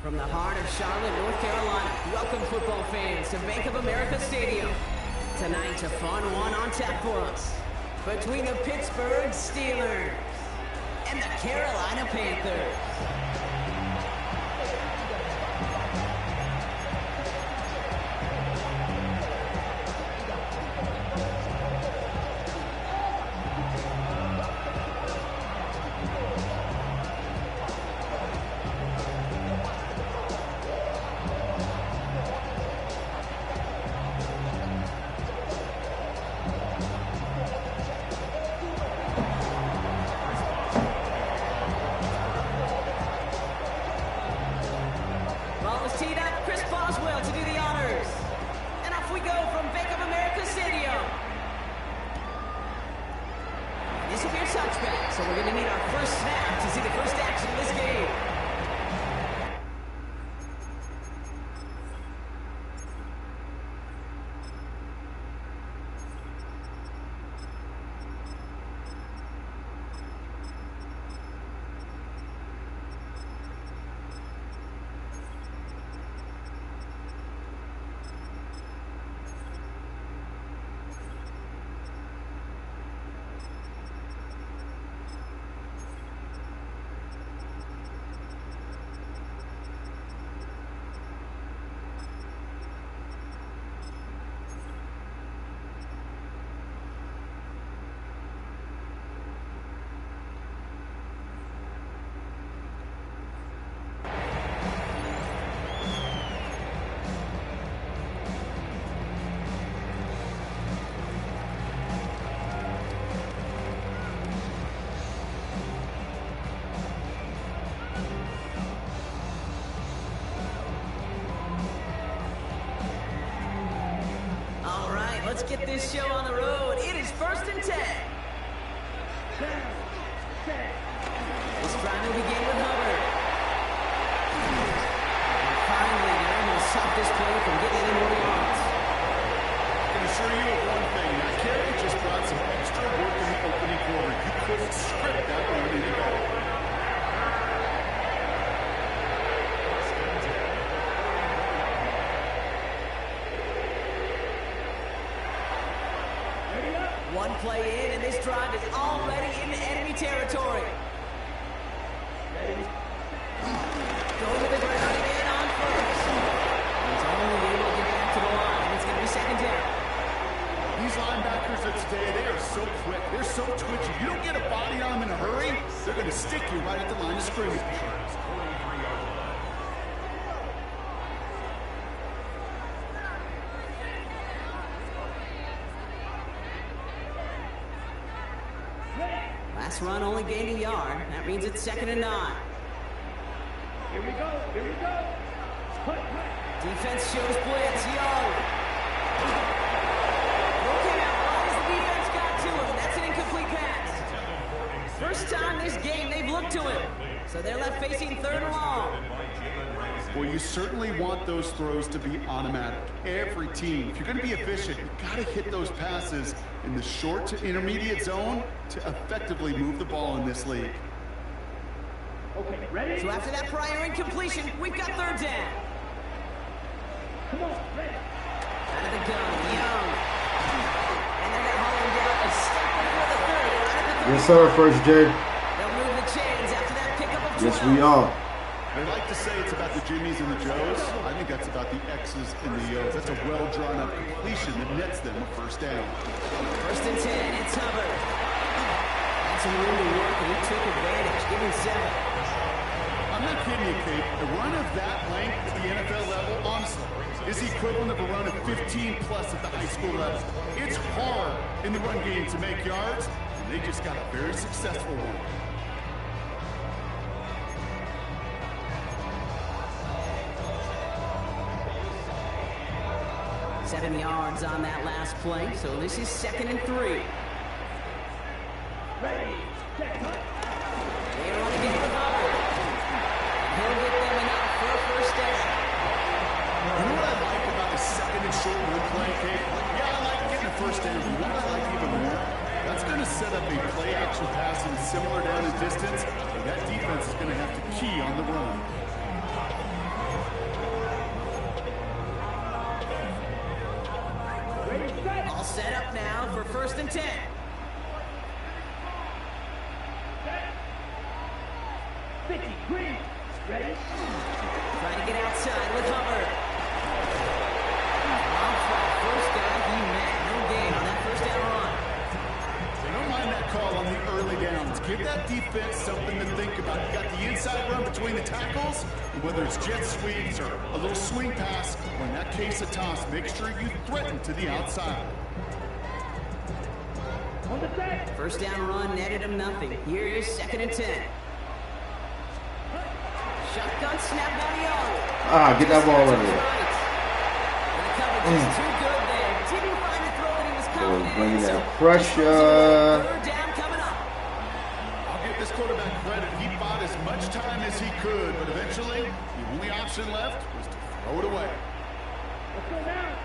From the heart of Charlotte, North Carolina, welcome football fans to Bank of America Stadium. Tonight, a fun one on tap for us between the Pittsburgh Steelers and the Carolina Panthers. So we're going to need our first snap to see the first action of this game. Let's get this show on the road. It is 1st and 10. This drive will begin with Hubbard. And finally, they're able to stop this play from getting any more yards. I can assure you of one thing. That carry just brought some extra work in the opening quarter. You couldn't script that one any better. One play in, and this drive is already into enemy territory. stick you right at the line of scrimmage. Last run only gained a yard. That means it's 2nd and 9. Here we go. Here we go. Defense shows blitz. Young. Looking out right as the defense got to him. That's an incomplete pass. First time this game they've looked to him. So they're left facing 3rd and long. Well, you certainly want those throws to be automatic. Every team, if you're going to be efficient, you've got to hit those passes in the short to intermediate zone to effectively move the ball in this league. Okay, ready? So after that prior incompletion, we've got 3rd down. Come on, ready. Out of the gun, Young. And they're going to haul him down a step before the 30. Right at the 30. Yes, sir, First J. They'll move the chains after that pickup of 12. Yes, we are. They like to say it's about the Jimmies and the Joes. I think that's about the X's and the O's. That's a well-drawn-up completion that nets them a first down. 1st and 10, it's Hubbard. Had some room to work, and he took advantage. Give him 7. I'm not kidding you, Kate. A run of that length at the NFL level, honestly, is the equivalent of a run of 15-plus at the high school level. It's hard in the run game to make yards, and they just got a very successful one. 7 yards on that last play, so this is 2nd and 3. Ready, set, cut. They're on the game with Hubbard. He'll get them enough for a first down. You know what I like about the 2nd and short run play, Kate? Yeah, I like getting a first down, but what I like even more, that's going to set up a play-action pass and similar down in distance, and that defense is going to have to key on the run. All set up now for 1st and 10. Set. 50, green. Ready? Trying to get outside with Hubbard. Off that first down, he met. No gain on that first down run. They don't mind that call on the early downs. Give that defense something to think about. You got the inside run between the tackles, and whether it's jet sweeps or a little swing pass, or in that case a toss, make sure you threaten to the outside. On the set. First down run netted him nothing. Here is 2nd and 10. Shotgun snap by Young. Get that ball in there. And the coverage is too good there. Didn't find the throw that he was confident bringing in. that So pressure. 3rd down coming up. I'll give this quarterback credit. He bought as much time as he could, but eventually the only option left was to throw it away. Let's go now.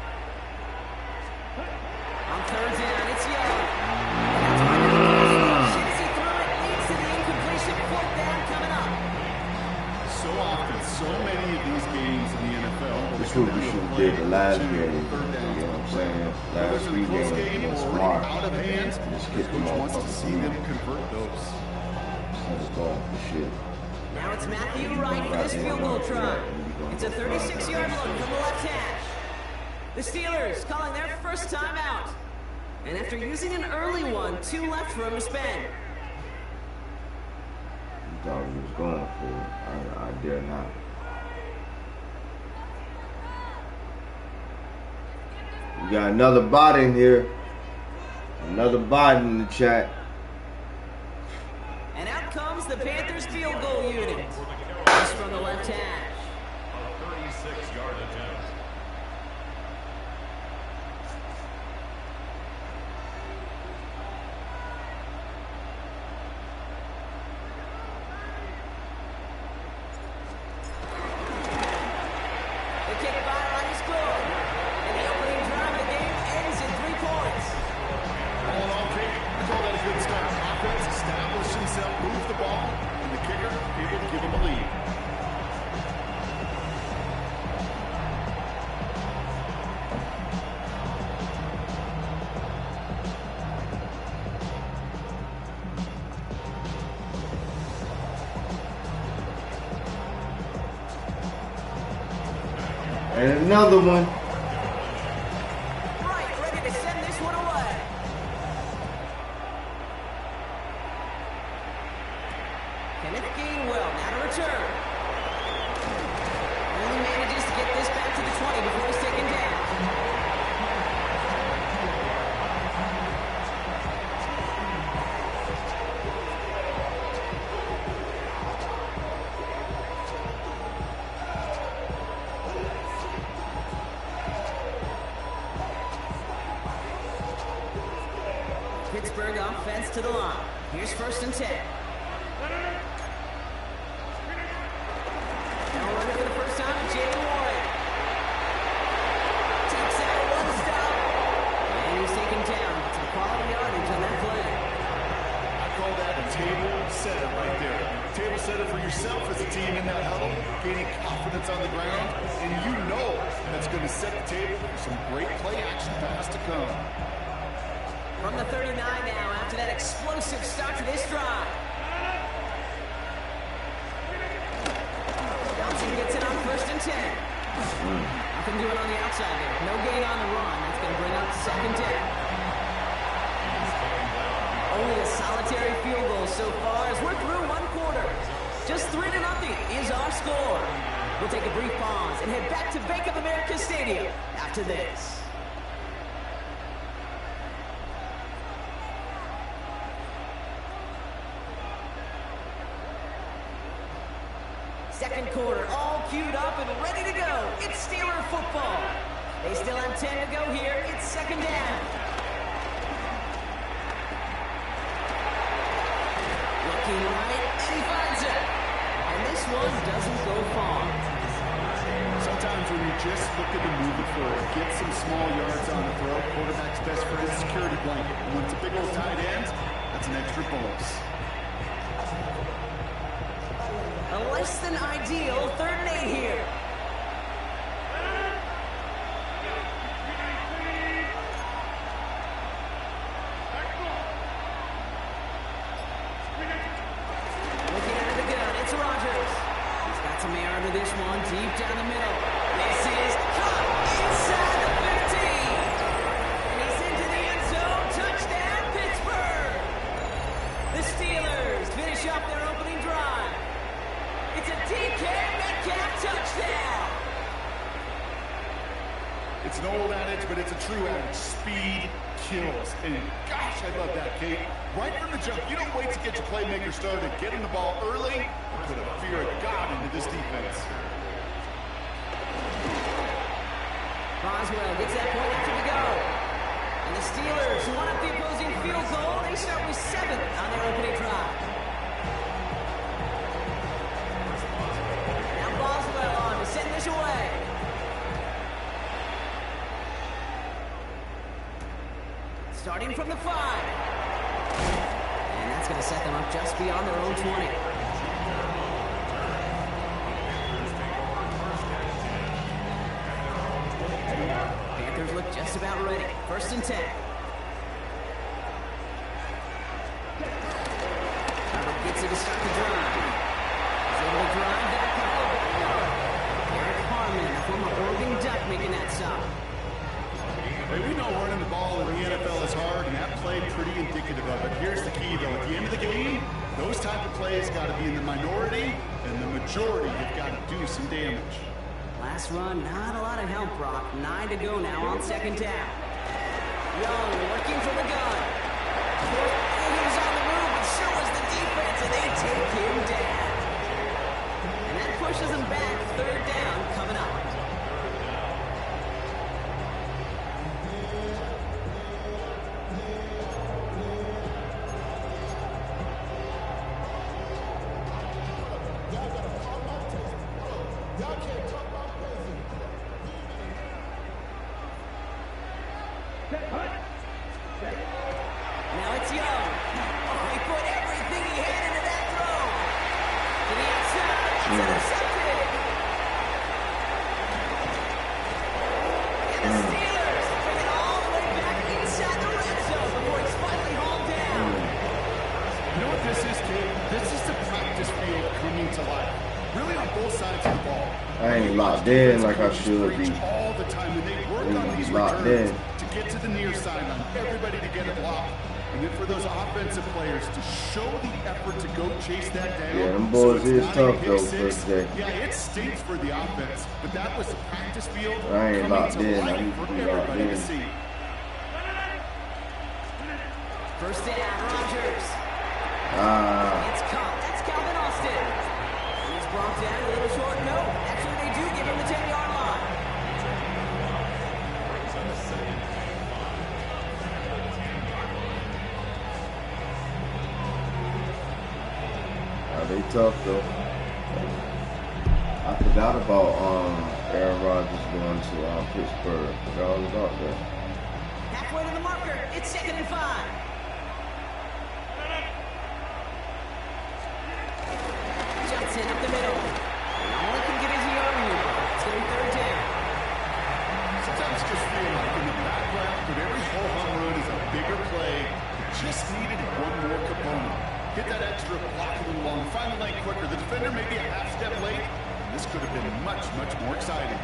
On 3rd down, it's Young. As he threw it, leads to the incompletion. 4th down coming up. So often, so many of these games in the NFL. This is what we should have did the last game. You know what I'm saying? Last 3 games against Smart. Out of hands, Just get them coach all wants to see them convert those. Let's go for shit. Now it's Matthew Wright for this field goal try. It's a 36-yard look from the left hash. The Steelers calling their first time out. And after using an early one, 2 left for him to spend. You thought he was going for it. I dare not. We got another bot in here. Another bot in the chat. And out comes the Panthers field goal unit. This from the left hash. A 36-yard attempt. The kick by Ryan is good. And the opening drive of the game ends in 3 points. All in all, Kate, I call that a good start. Offense established himself, moved the ball, and the kicker able to give him a lead. And another one. Wright ready to send this one away. Pittsburgh offense to the line. Here's 1st and 10. Now running for the first time, Jalen Warren. Takes out one stop. And he's taken down. Some quality yardage on that play. I call that a table setter right there. Table setter for yourself as a team in that huddle, gaining confidence on the ground, and you know that's going to set the table for some great play action pass to come. From the 39 now, after that explosive start to this drive. Johnson gets it on 1st and 10. Nothing doing on the outside there. No gain on the run. That's going to bring up 2nd down. Only a solitary field goal so far as we're through 1 quarter. Just 3-0 is our score. We'll take a brief pause and head back to Bank of America Stadium after this. Second quarter, all queued up and ready to go. It's Steeler football. They still have 10 to go here. It's 2nd down. Looking right, and he finds it. And this one doesn't go far. Sometimes when you're just looking to move it forward, get some small yards on the throw, quarterback's best friend, security blanket. And when it's a big old tight end, that's an extra bonus. A less than ideal 3rd and 8 here. Looking out of the gun, it's Rodgers. He's got some air under this one, deep down the middle. This is caught inside the 15. And he's into the end zone. Touchdown, Pittsburgh. The Steelers finish up their opening drive. It's a DK Metcalf touchdown. It's an old adage, but it's a true adage. Speed kills. And gosh, I love that, Kate. Right from the jump, you don't wait to get your playmaker started. Get him the ball early. Put a fear of God into this defense. Boswell gets that point after we go. And the Steelers, who won up the opposing field goal, they start with 7 on their opening drive. Now Boswell on to send this away. Starting from the 5. And that's going to set them up just beyond their own 20. Panthers look just about ready. 1st and 10. Herbert gets it to start the drive. He's able to drive that ball. Eric Harmon, the former Oregon Duck, making that stop. Hey, we know running the ball in the NFL is hard, and that play pretty indicative of it. Here's the key, though. At the end of the game, those type of plays got to be in the minority, and the majority have got to do some damage. Last run, not a lot of help, Brock. 9 to go now on 2nd down. Young working from the gun. He was on the move, but so was the defense, and they take him down. And that pushes him back. 3rd down coming up. Now it's Young. He put everything he had into that throw. To the outside. It's intercepted. And the Steelers bring it all the way back inside the red zone before he's finally hauled down. You know what this is, kid? This is the practice field coming to life. Really on both sides of the ball. I ain't locked in like I should be. All the time when they work on these Locked returns in. to get to the near sideline, everybody to get a block. And then for those offensive players to show the effort to go chase that down. Yeah, them boys is not tough a pick though, six. first day. Yeah, it stinks for the offense, but that was the practice field I ain't coming locked to in. I life need for to be locked everybody to in. see. 1st down, Rodgers. It's caught. That's Calvin Austin. He's brought down a little short. No, actually they do give him the 10-yard line. tough though. I forgot about Aaron Rodgers going to Pittsburgh. I forgot all about that. Halfway to the marker. It's 2nd and 5. Johnson up the middle. All he can get is a yard here. It's going to be 3rd down. Sometimes it just feel like in the background of every home run is a bigger play. It just needed one more component. Get that extra block a little longer. Find the lane quicker. The defender may be a half step late. This could have been much, much more exciting.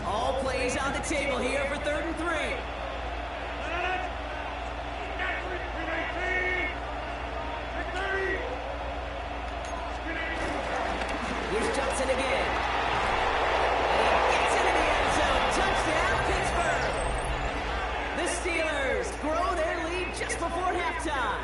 All plays on the table here for 3rd and 3. Here's Johnson again. And he gets into the end zone. Touchdown, Pittsburgh. The Steelers grow their lead just before halftime.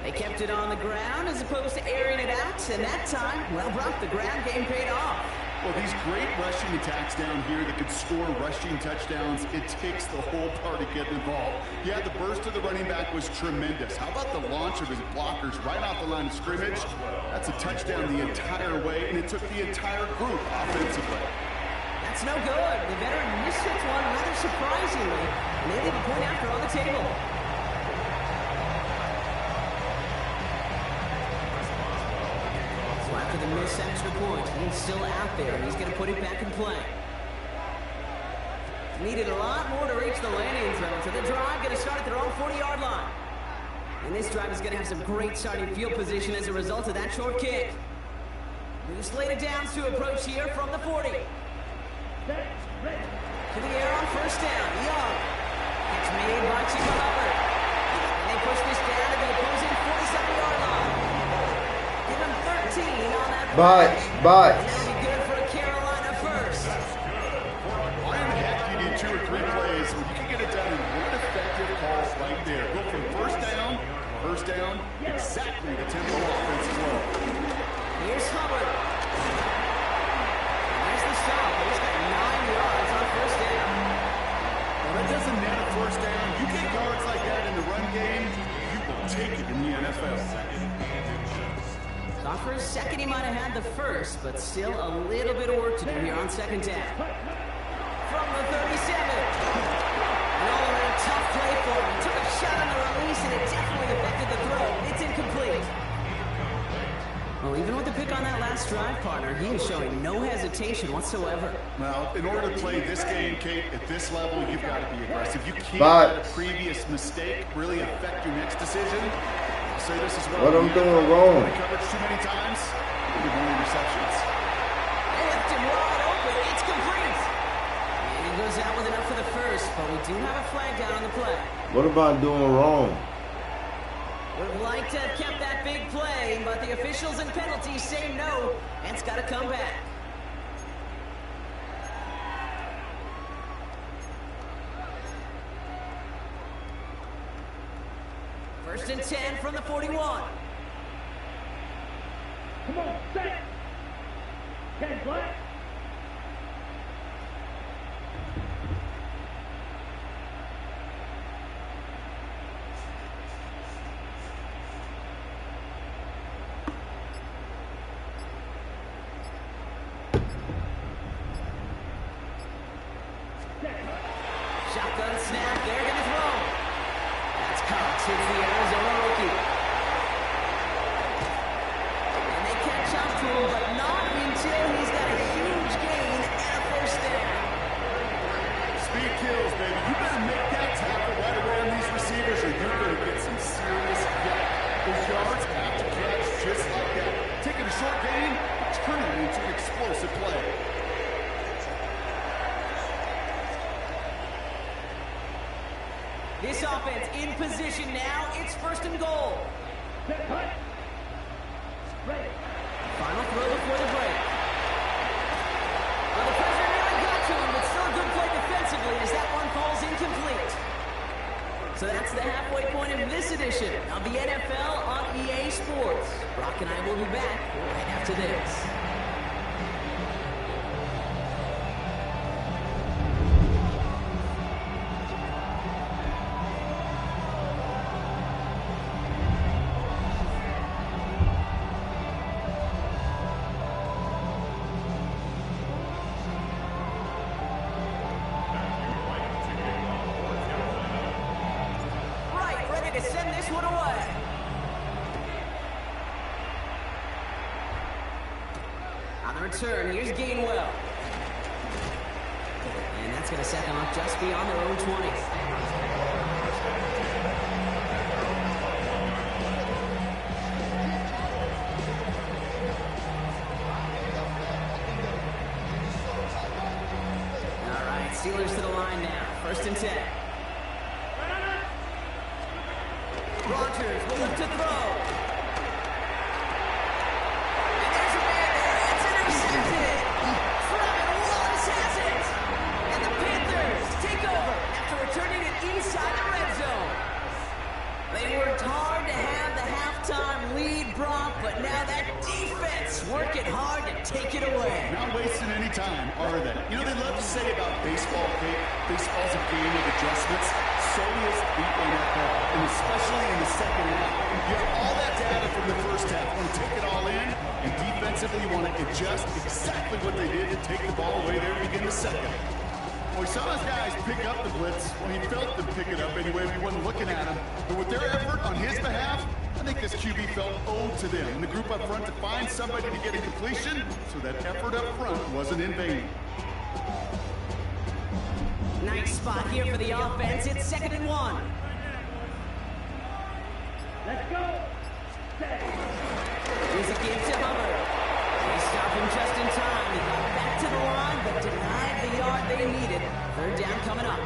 They kept it on the ground as opposed to airing it out, and that time, well, Brock, the ground game paid off. Well, these great rushing attacks down here that could score rushing touchdowns, it takes the whole party getting involved. Yeah, the burst of the running back was tremendous. How about the launch of his blockers right off the line of scrimmage? That's a touchdown the entire way, and it took the entire group offensively. That's no good. The veteran mishits one rather surprisingly, and they leave a point after on the table. So after the missed extra point, he's still out there, and he's going to put it back in play. Needed a lot more to reach the landing zone, so the drive going to start at their own 40-yard line. And this drive is going to have some great starting field position as a result of that short kick. New slated downs to approach here from the 40. To the air on 1st down. Young. It's made by Chico Hubbard. And they push this down to the opposing 47-yard line. Give him 13 on that. But. That'll be good for a Carolina first. Why in the heck do you need 2 or 3 plays when you can get it done in one effective call right there? Go from first down, exactly the tempo offense as well. Here's Hubbard. There's the stop. He's got 9 yards on 1st down. Well, that doesn't net a 1st down. You get yards like that in the run game, you will take it in the NFL. Thought for a second he might have had the 1st, but still a little bit of work to do here on 2nd down. From the 37. An all-around tough play for him. Took a shot on the release, and it definitely affected the throw. It's incomplete. Well, even with the pick on that last drive, partner, he is showing no hesitation whatsoever. Well, in order to play this game, Kate, at this level, you've got to be aggressive. You can't let a previous mistake really affect your next decision. I'll say this as well. What I'm doing wrong? Coverage too many times. Good morning receptions. They left him wide open. It's complete. And he goes out with enough for the 1st, but we do have a flag down on the play. What am I doing wrong? Would have liked to have kept that big play, but the officials and penalties say no, and it's got to come back. First and 10 from the 41. Come on, set. 10 flat. Shotgun snap, they're going to throw. That's Cox, hits the Arizona rookie. And they catch up to him, but not until he's got a huge gain and a 1st down. Speed kills, baby. You better make that tackle right away on these receivers, or you're going to get some serious yak. Those yards have to catch just like that. Taking a short gain, turning it into an explosive play. This offense in position now. It's 1st and goal. Final throw before the break. Well, the pressure nearly got to him, but still a good play defensively as that one falls incomplete. So that's the halfway point of this edition of the NFL on EA Sports. Brock and I will be back right after this. one away. On the return, here's Gainwell. And that's going to set them up just beyond their own 20. All right, Steelers to the line now. 1st and 10. Rodgers will look to throw. And there's a man there. It's intercepted. Trevor Lawrence has it. And the Panthers take over after returning it inside the red zone. They worked hard to have the halftime lead, Brock, but now that defense working hard to take it away. Not wasting any time, are they? You know, they love to say about baseball, baseball's a game of adjustments. So is the NFL, and especially in the second half. You have all that data from the first half. You want to take it all in, and defensively you want to adjust exactly what they did to take the ball away there to begin the second. Well, we saw those guys pick up the blitz. Well, he felt them pick it up anyway if he wasn't looking at him. But with their effort on his behalf, I think this QB felt owed to them. And the group up front to find somebody to get a completion, so that effort up front wasn't in vain. Nice spot here for the offense. It's 2nd and 1. Let's go. Here's a give to Hubbard. They stopped him just in time. He got back to the line, but denied the yard they needed. 3rd down coming up.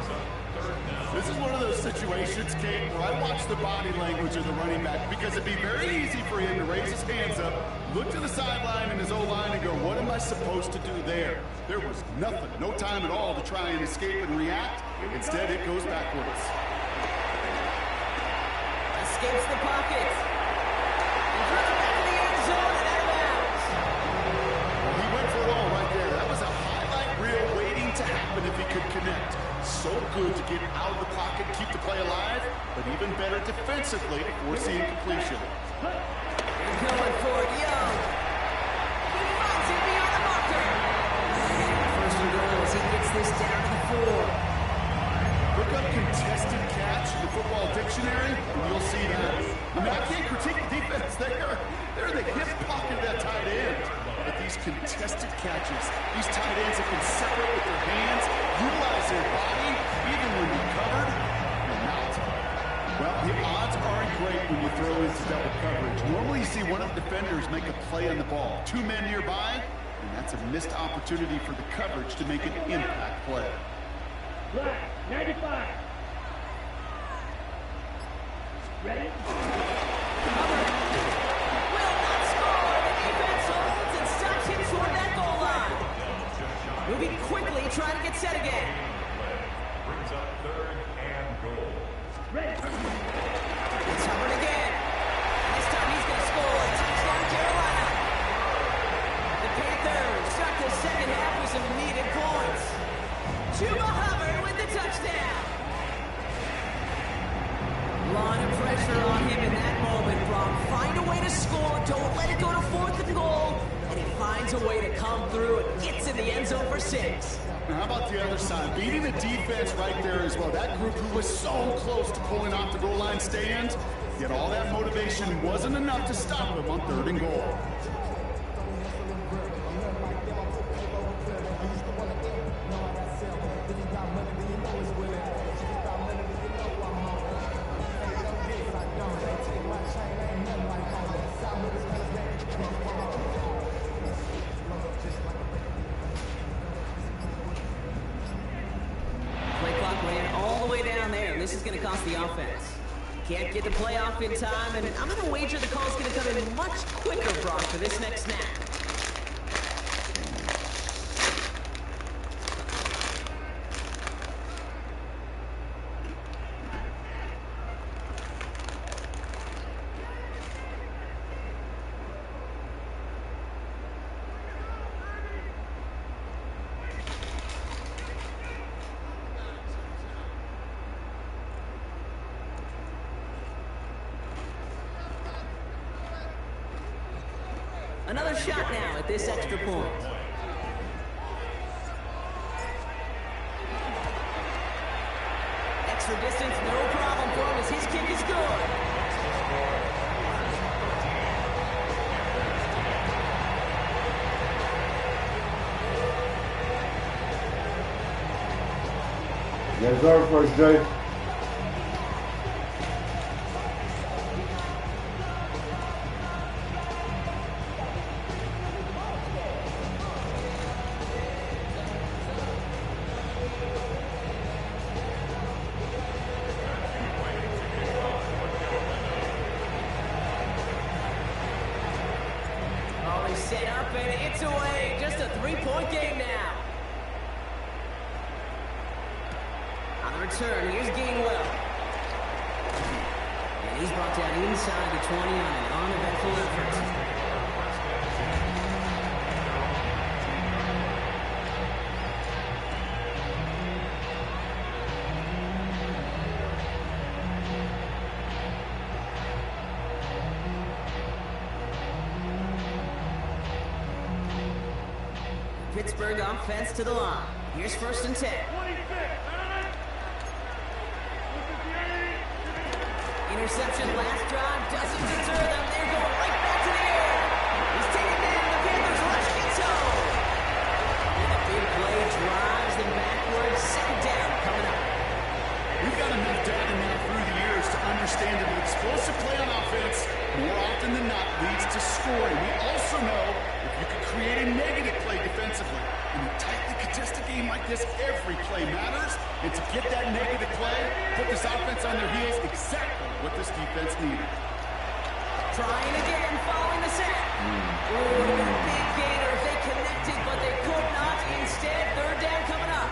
This is one of those situations, Kate, where I watch the body language of the running back, because it'd be very easy for him to raise his hands up, look to the sideline and his O-line and go, what am I supposed to do there? There was nothing, no time at all to try and escape and react. Instead, it goes backwards. Escapes the pocket. And throws it back to the end zone and out of bounds. Well, he went for it all right there. That was a highlight reel waiting to happen if he could connect. So good to get out of the pocket, keep the play alive, but even better defensively to force the incompletion. And going for it, Young. He finds it beyond the marker. And 1st and goal as he gets this down to the 4. Look up contested catch in the football dictionary, and you'll see that. I mean, I can't critique the defense. They're in the hip pocket of that tight end. But these contested catches, these tight ends that can separate with their hands, utilize their body, even when they're covered, they're not. Well, the odds aren't great when you throw into double coverage. Normally you see one of the defenders make a play on the ball. 2 men nearby, and that's a missed opportunity for the coverage to make an impact play. Black, 95. Ready? Hubbard will not score. The defense holds and stops him toward that goal line. Moving quickly, trying to get set again. Brings up 3rd and goal. Ready? It's Hubbard again. This time he's going to score. Touchdown, Carolina. The Panthers start the second half with some needed points. Chuba Hubbard with the touchdown. Lot of pressure on him in that moment, Brock. Find a way to score. Don't let it go to 4th and goal. And he finds a way to come through and gets in the end zone for 6. Now, how about the other side? Beating the defense right there as well. That group who was so close to pulling off the goal line stand, yet all that motivation wasn't enough to stop them on 3rd and goal. This is going to cost the offense. Can't get the play off in time, and I'm going to wager the call's going to come in much quicker, Brock, for this next snap. Another shot now at this extra point. Extra distance, no problem for him as his kick is good. Yes, sir, first Jay. Oh, they set up and it's away. Just a 3-point game now. On the return, here's Gainwell. And he's brought down inside the 20 on an uneventful effort. Pittsburgh offense to the line. Here's 1st and 10. Interception last drive doesn't deter them. They're going right back to the air. He's taken down. The Panthers rush gets home. And the big play drives them backwards. 2nd down coming up. We've got enough data now through the years to understand that an explosive play on offense more often than not leads to scoring. We also know if you can create a negative play defensively in a tightly contested game like this, every play matters. And to get that negative play, put this offense on their heels, exactly what this defense needed. Trying again, following the set. Ooh, big gainer. They connected, but they could not. Instead, 3rd down coming up.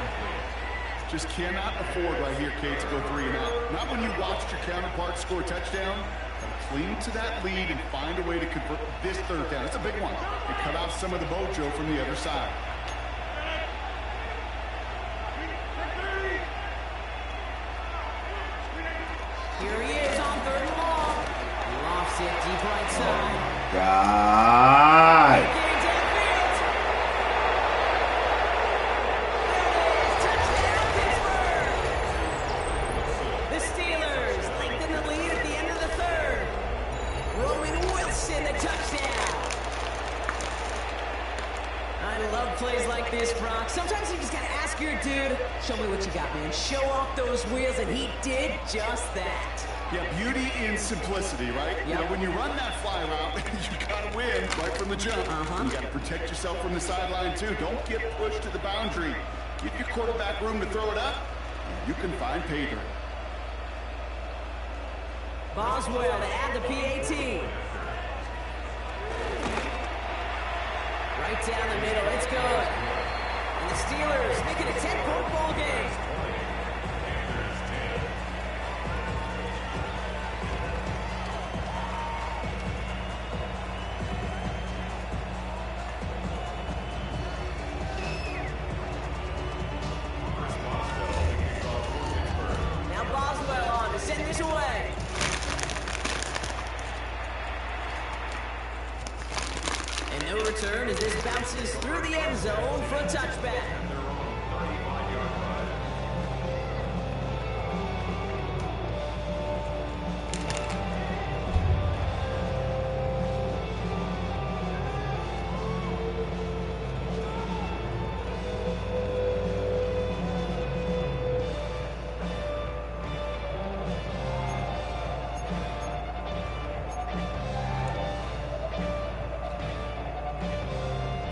Just cannot afford right here, Kate, to go 3 and out. Not when you watched your counterpart score a touchdown. Cling to that lead and find a way to convert this 3rd down. It's a big one. And cut off some of the mojo from the other side. Here he is on 3rd and long. He lofts it deep right side. God. Getting downfield. There it is. Touchdown, Pittsburgh. The Steelers lengthen the lead at the end of the 3rd. Roman Wilson, the touchdown. I love plays like this, Brock. Sometimes you just gotta ask your dude, show me what you got, man. Show off those wheels, and he did just that. Yeah, beauty in simplicity, right? Yep. You know, when you run that fly route, you gotta win right from the jump. You gotta protect yourself from the sideline, too. Don't get pushed to the boundary. Give your quarterback room to throw it up, and you can find pay dirt. Boswell to add the PAT. Right down the middle, it's good. And the Steelers make it a 10-point ball game. Now Boswell on to send this away. And no return as this bounces through the end zone for a touchback.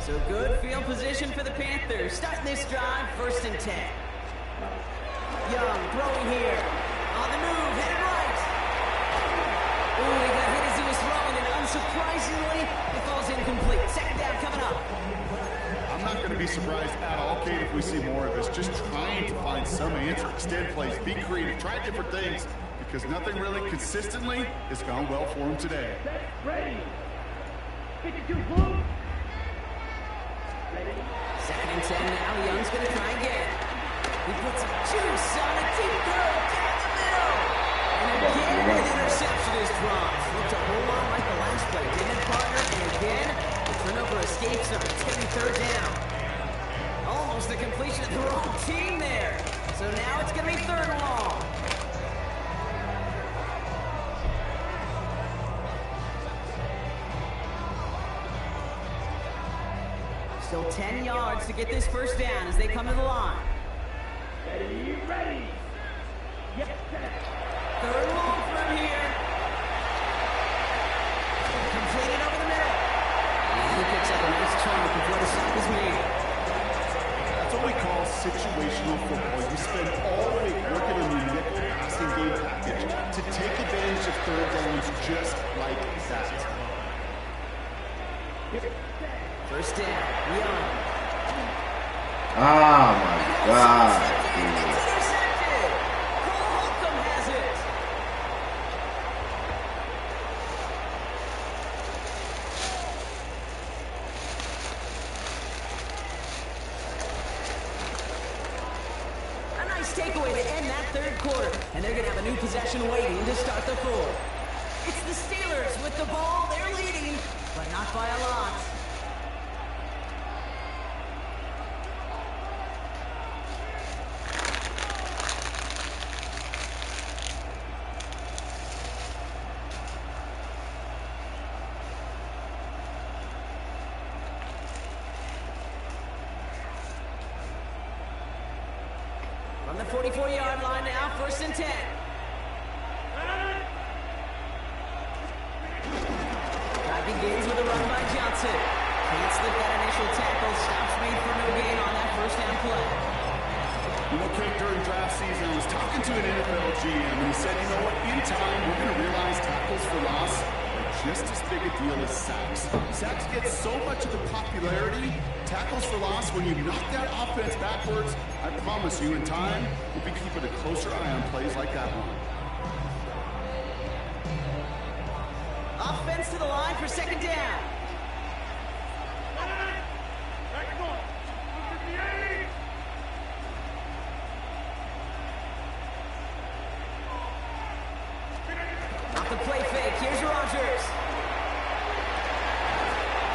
So good field position for the Panthers. Starting this drive, 1st and 10. Young throwing here. On the move, hit it right. Ooh, he got hit as he was throwing, and unsurprisingly, it falls incomplete. 2nd down coming up. I'm not going to be surprised at all, Kate, if we see more of this. Just trying to find some answer, extend plays, be creative, try different things, because nothing really consistently has gone well for him today. Ready. 52 blue. 2nd and 10 now. Young's going to try again. He puts a juice on a deep throw down the middle. And again, an interception is dropped. Looked a whole lot like the last play, didn't it, partner? And again, the turnover escapes him. It's going to be 3rd down. Almost the completion of the wrong team there. So now it's going to be 3rd and long. Still 10 yards to get this first down as they come to the line. Ready, ready. Yes, set. Third and long from here. Completed over the middle. And he picks up a nice chunk before the stop is made. That's what we call situational football. You spend all week working on your nickel passing game package to take advantage of third downs just like that. First down, Young. Oh my God, dude. Intercepted. Cole Holcomb has it. A nice takeaway to end that third quarter. And they're going to have a new possession waiting to start the fourth. It's the Steelers with the ball. They're leading, but not by a lot. From the 44-yard line now, 1st and 10. Drive begins with a run by Johnson. Can't slip that initial tackle. Stops made for no gain on that first down play. You know, Craig, during draft season, I was talking to an NFL GM, and he said, you know what, in time, we're going to realize tackles for loss are just as big a deal as sacks. Sacks get so much of the popularity. Tackles for loss, when you knock that offense backwards, I promise you, in time, we'll be keeping a closer eye on plays like that one. Offense to the line for 2nd down. Off the play fake, here's Rodgers.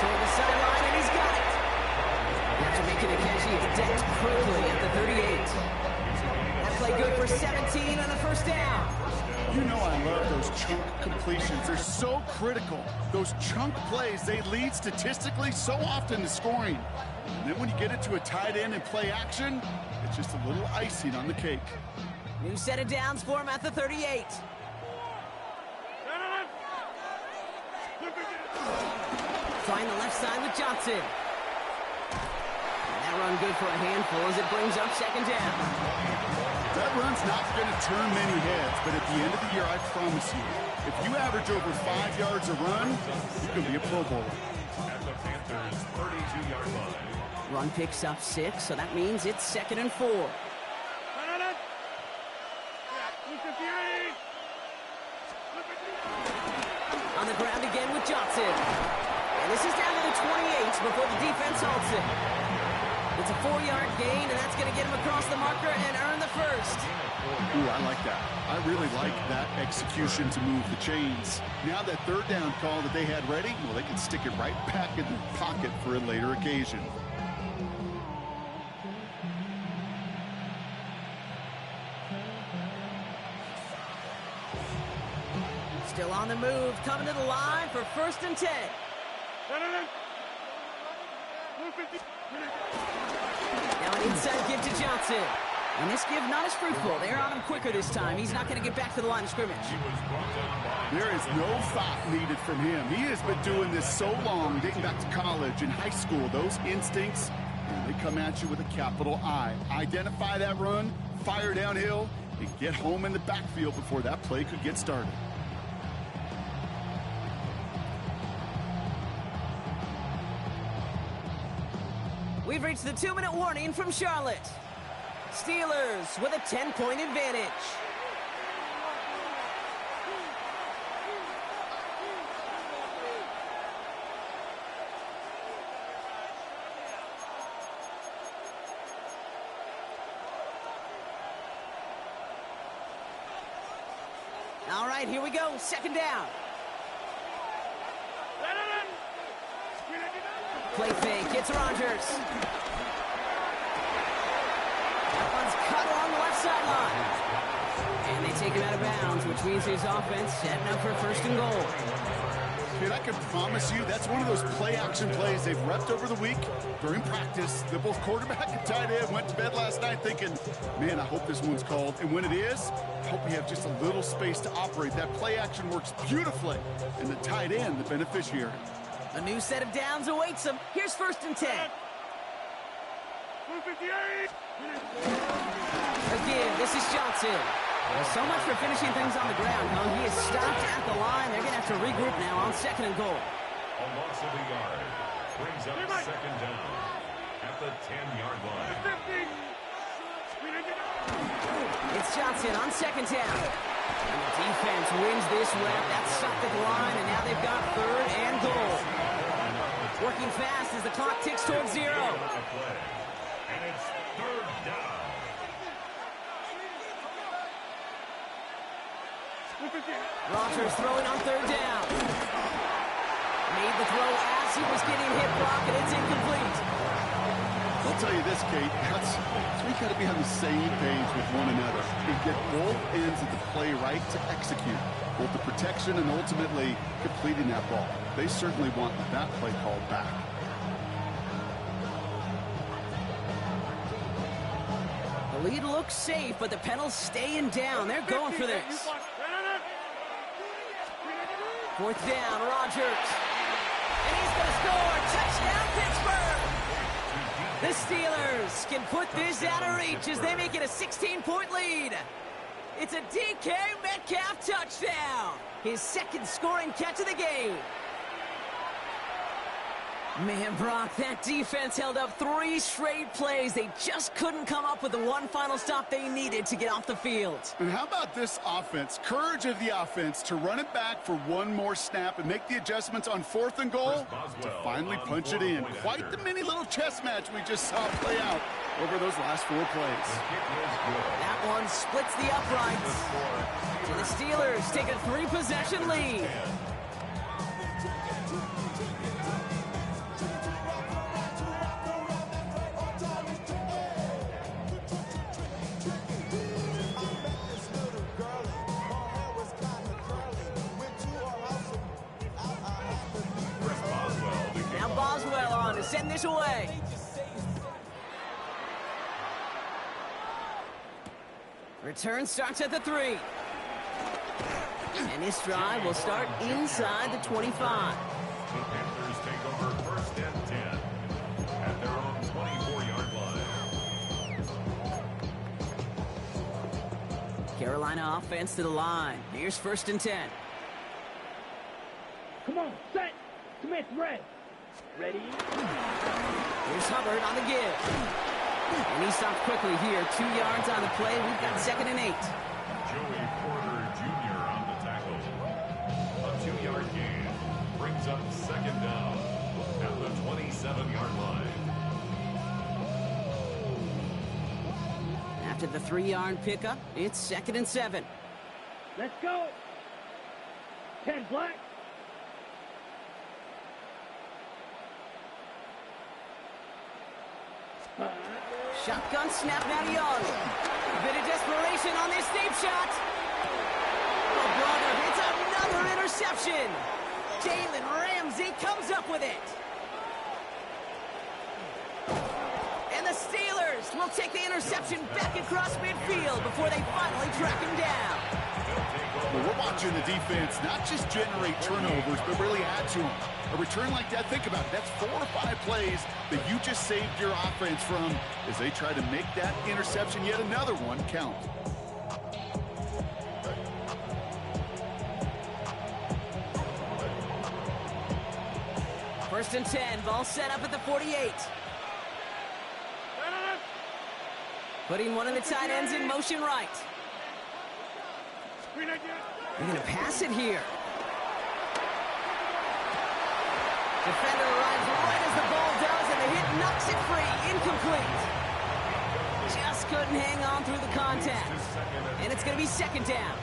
Toward the sideline, and he's got it. After making the catch, he is decked quickly at the 38. That play good for 17 on the first down. You know I love those chunk completions. They're so critical. Those chunk plays, they lead statistically so often to scoring. And then when you get it to a tight end and play action, it's just a little icing on the cake. New set of downs for him at the 38. Trying the left side with Johnson. And that run good for a handful as it brings up 2nd down. That run's not going to turn many heads, but at the end of the year, I promise you, if you average over 5 yards a run, you can be a Pro Bowler. At the Panthers' 32-yard line. Run picks up 6, so that means it's 2nd and 4. On the ground again with Johnson. And this is down to the 28 before the defense halts it. It's a 4-yard gain, and that's going to get him across the marker and earn the first. Ooh, I like that. I really like that execution to move the chains. Now that 3rd down call that they had ready, well, they can stick it right back in their pocket for a later occasion. Still on the move, coming to the line for 1st and 10. Now an inside give to Johnson. And this give not as fruitful. They're on him quicker this time. He's not going to get back to the line of scrimmage. There is no thought needed from him. He has been doing this so long, dating back to college and high school. Those instincts, they come at you with a capital I. Identify that run, fire downhill, and get home in the backfield before that play could get started. We've reached the 2-minute warning from Charlotte. Steelers with a 10-point advantage. All right, here we go. 2nd down. Play fake. It's Rodgers. That one's cut along the left sideline. And they take him out of bounds, which means his offense setting up for 1st and goal. And I can promise you that's one of those play-action plays they've repped over the week during practice. The both quarterback and tight end went to bed last night thinking, man, I hope this one's called. And when it is, I hope we have just a little space to operate. That play-action works beautifully, and the tight end, the beneficiary. A new set of downs awaits him. Here's 1st and 10. Again, this is Johnson. Well, so much for finishing things on the ground, huh? He is stopped at the line. They're going to have to regroup now on 2nd and goal. A loss of a yard. Brings up 2nd down at the 10-yard line. It's Johnson on 2nd down. And the defense wins this rep. That's stopped at the line, and now they've got 3rd and goal. Working fast as the clock ticks towards 0. And it's 3rd down. Rogers throwing on 3rd down. Made the throw as he was getting hit, Brock, and it's incomplete. I'll tell you this, Kate, that's we got to be on the same page with one another and get both ends of the play right to execute both the protection and ultimately completing that ball. They certainly want that play called back. The lead looks safe, but the Penals staying down. They're going for this. 4th down, Rogers. And he's going to score. Touchdown, Pittsburgh. The Steelers can put this out of reach as they make it a 16-point lead. It's a DK Metcalf touchdown. His 2nd scoring catch of the game. Man, Brock, that defense held up 3 straight plays. They just couldn't come up with the one final stop they needed to get off the field. And how about this offense? Courage of the offense to run it back for one more snap and make the adjustments on 4th and goal to finally punch it in. Quite the mini little chess match we just saw play out over those last 4 plays. That one splits the uprights. And the Steelers take a 3-possession lead. To send this away. Return starts at the 3. And this drive will start inside the 25. The Panthers take over 1st and 10 at their own 24-yard line. Carolina offense to the line. Here's 1st and 10. Come on, set. Smith, red. Ready? Here's Hubbard on the give. And he stops quickly here. 2 yards on the play. We've got 2nd and 8. Joey Porter Jr. on the tackle. A 2-yard gain brings up 2nd down at the 27-yard line. After the 3-yard pickup, it's 2nd and 7. Let's go. 10 black. Shotgun snap now to Young. A bit of desperation on this deep shot. Oh, brother, it's another interception. Jalen Ramsey comes up with it. And the Steelers will take the interception back across midfield before they finally track him down. Well, we're watching the defense not just generate turnovers, but really add to them. A return like that, think about it, that's 4 or 5 plays that you just saved your offense from as they try to make that interception, yet another one, count. First and 10, ball set up at the 48. Putting one of the tight ends in motion right. They're going to pass it here. Defender arrives right as the ball does, and the hit knocks it free. Incomplete. Just couldn't hang on through the contact. And it's going to be 2nd down.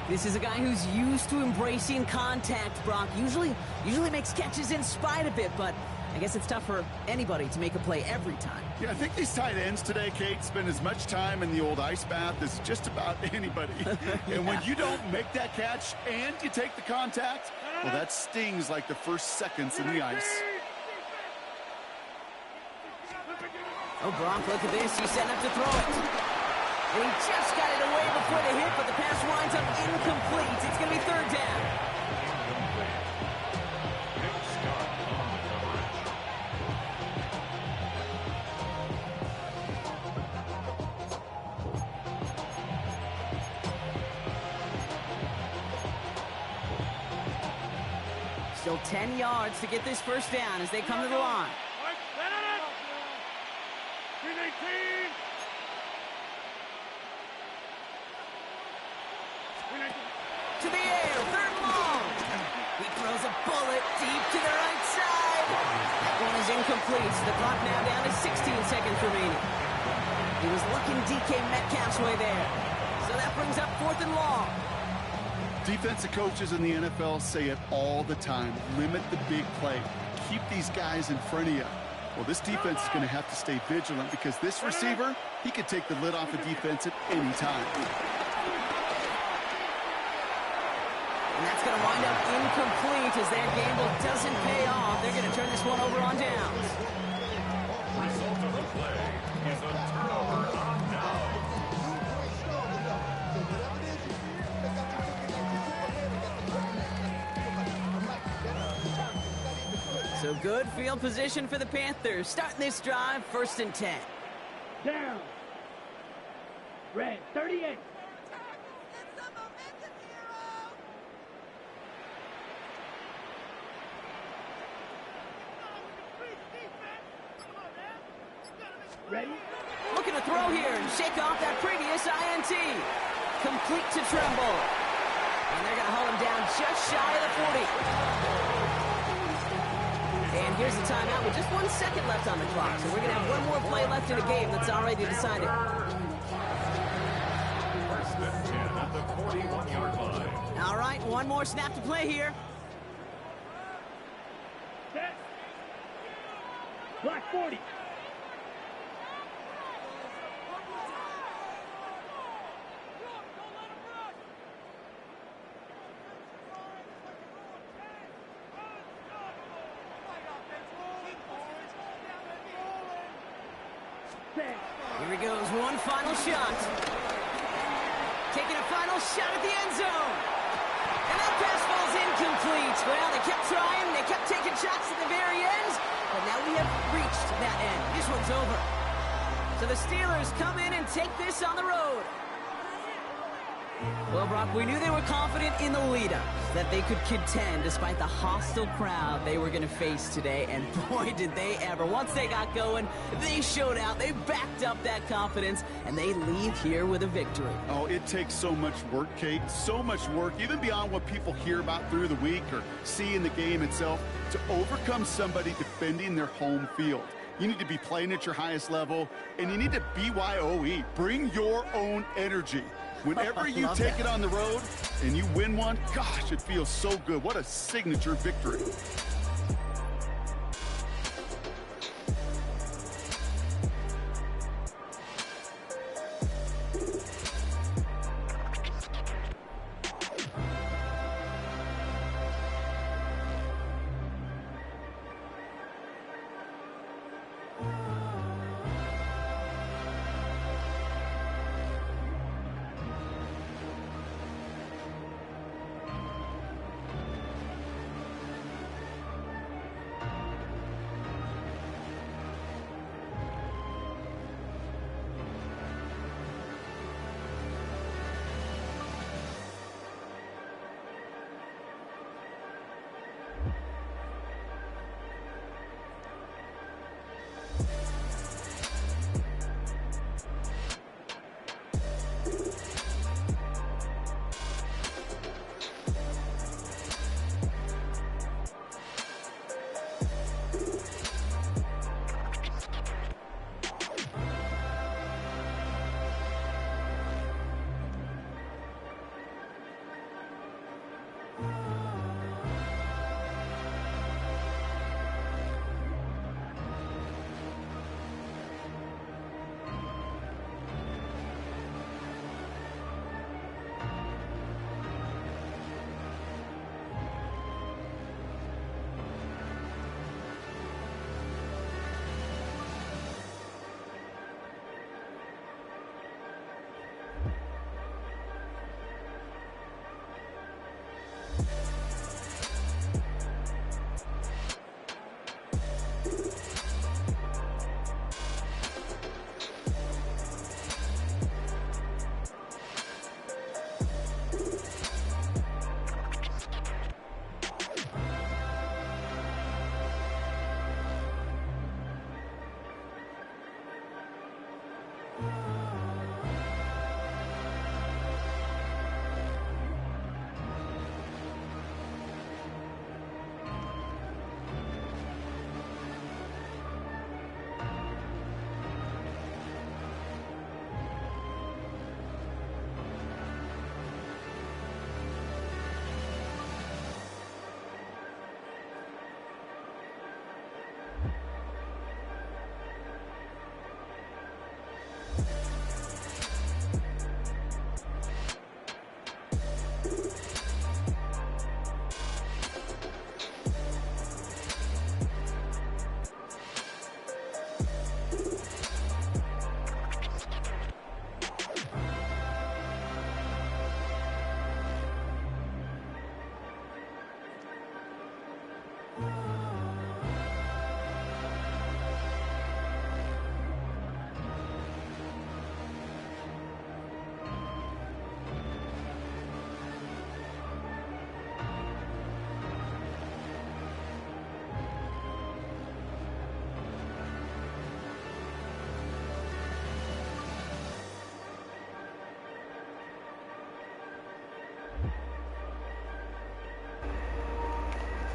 This is a guy who's used to embracing contact, Brock. Usually makes catches in spite of it, but I guess it's tough for anybody to make a play every time. Yeah, I think these tight ends today, Kate, spend as much time in the old ice bath as just about anybody. And when you don't make that catch and you take the contact, well, that stings like the first seconds in the ice. Oh, Gronk, look at this. He's setting up to throw it. And he just got it away before the hit, but the pass winds up incomplete. It's going to be third down. Still 10 yards to get this first down as they come to the line. To the air, third and long. He throws a bullet deep to the right side. That one is incomplete. The clock now down to 16 seconds remaining. He was looking DK Metcalf's way there. So that brings up fourth and long. Defensive coaches in the NFL say it all the time. Limit the big play. Keep these guys in front of you. Well, this defense is going to have to stay vigilant because this receiver, he could take the lid off a defense at any time. And that's going to wind up incomplete as their gamble doesn't pay off. They're going to turn this one over on downs. Result of the play is a turnover on downs. So good field position for the Panthers. Starting this drive, 1st and 10. Down. Red, 38. Ready? Looking to throw here and shake off that previous INT. Complete to Tremble. And they're going to hold him down just shy of the 40. And here's the timeout with just 1 second left on the clock. So we're going to have one more play left in the game that's already decided. 1st and 10 at the 41-yard line. All right, one more snap to play here. Set. Black 40. Here he goes, one final shot. Taking a final shot at the end zone. And that pass falls incomplete. Well, they kept trying, they kept taking shots at the very end, but now we have reached that end. This one's over. So the Steelers come in and take this on the road. Well, Brock, we knew they were confident in the lead-up, that they could contend despite the hostile crowd they were going to face today, and boy, did they ever. Once they got going, they showed out, they backed up that confidence, and they leave here with a victory. Oh, it takes so much work, Kate, so much work, even beyond what people hear about through the week or see in the game itself, to overcome somebody defending their home field. You need to be playing at your highest level, and you need to BYOE. Bring your own energy. Whenever you take it on the road and you win one, gosh, it feels so good. What a signature victory.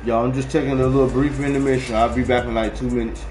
Y'all, I'm just taking a little brief intermission. I'll be back in like 2 minutes.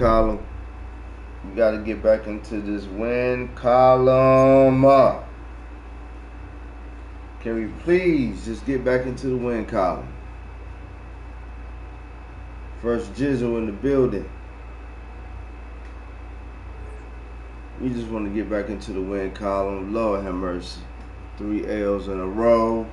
column. We got to get back into this win column. Can we please just get back into the win column? First Jizzle in the building. We just want to get back into the win column. Lord have mercy. 3 L's in a row.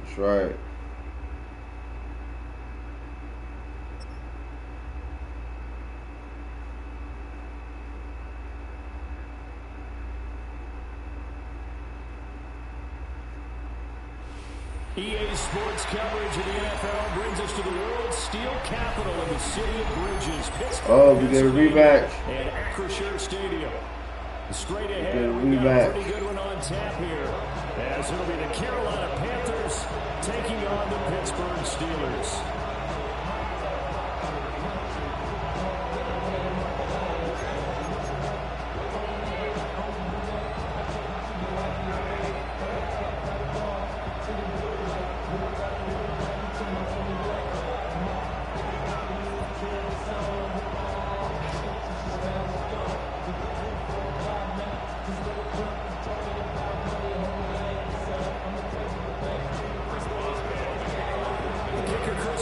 That's right. EA Sports coverage of the NFL brings us to the world's steel capital in the city of Bridges, Pittsburgh. Oh, we get a rematch. And Acrisure Stadium. Straight ahead, We we've get a got a rematch. pretty good one on tap here. As it'll be the Carolina Panthers taking on the Pittsburgh Steelers.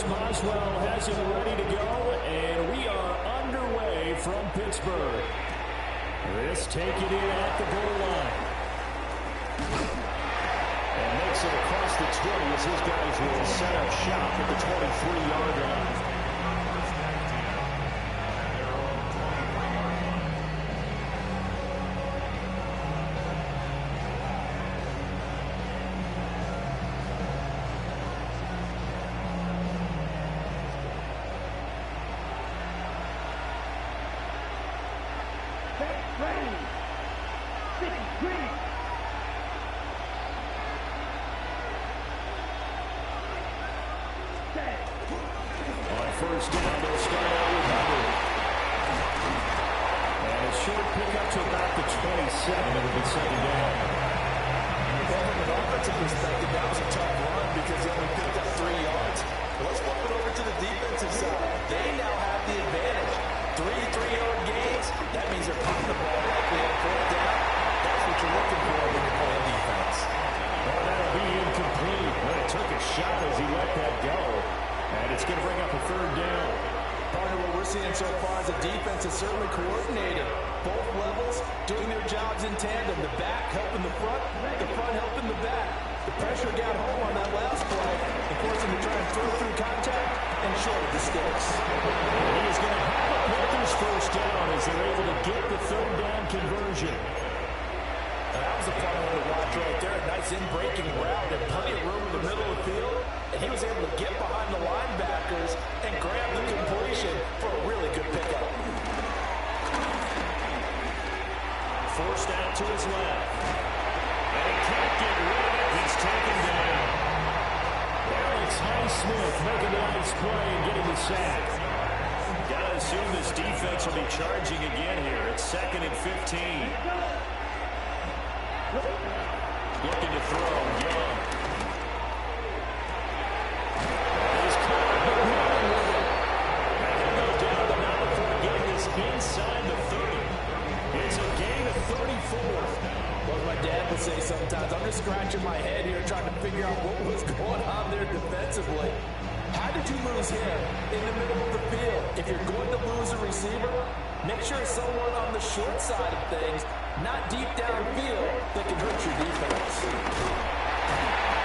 Boswell has it ready to go, and we are underway from Pittsburgh. This take it in at the goal line. And makes it across the 20 as his guys will set up shop at the 23-yard line. First down, they'll start out with Hubbard. And a short pickup to about the 27. It'll be second down. Well, from an offensive perspective, that was a tough run because they only picked up 3 yards. Well, let's flip it over to the defensive side. They now have the advantage. 3 3-yard gains. That means they're putting the ball likely at 4th down. That's what you're looking for when you're playing defense. Well, that'll be incomplete. But it took a shot as he let that go. And it's going to bring up a 3rd down. Part of what we're seeing so far is the defense is certainly coordinated. Both levels doing their jobs in tandem. The back helping the front helping the back. The pressure got home on that last play and forced him to try and throw through contact and short the sticks. He is going to have a Panthers first down as they're able to get the 3rd down conversion. And that was a fun one to watch right there. A nice in-breaking route and plenty of room in the middle of the field. And he was able to get behind the linebackers and grab the completion for a really good pickup. Forced out to his left. And he can't get rid of it. He's taken down. Alex Highsmith making a nice play and getting the sack. Gotta assume this defense will be charging again here. It's 2nd and 15. Looking to throw. Young. He's caught. And he'll go down the mound before getting this inside the 30. It's a gain of 34. Well, my dad would say sometimes, I'm just scratching my head here trying to figure out what was going on there defensively. How did you lose him in the middle of the field? If you're going to lose a receiver, make sure it's someone on the short side of things, not deep downfield, that can hurt your defense.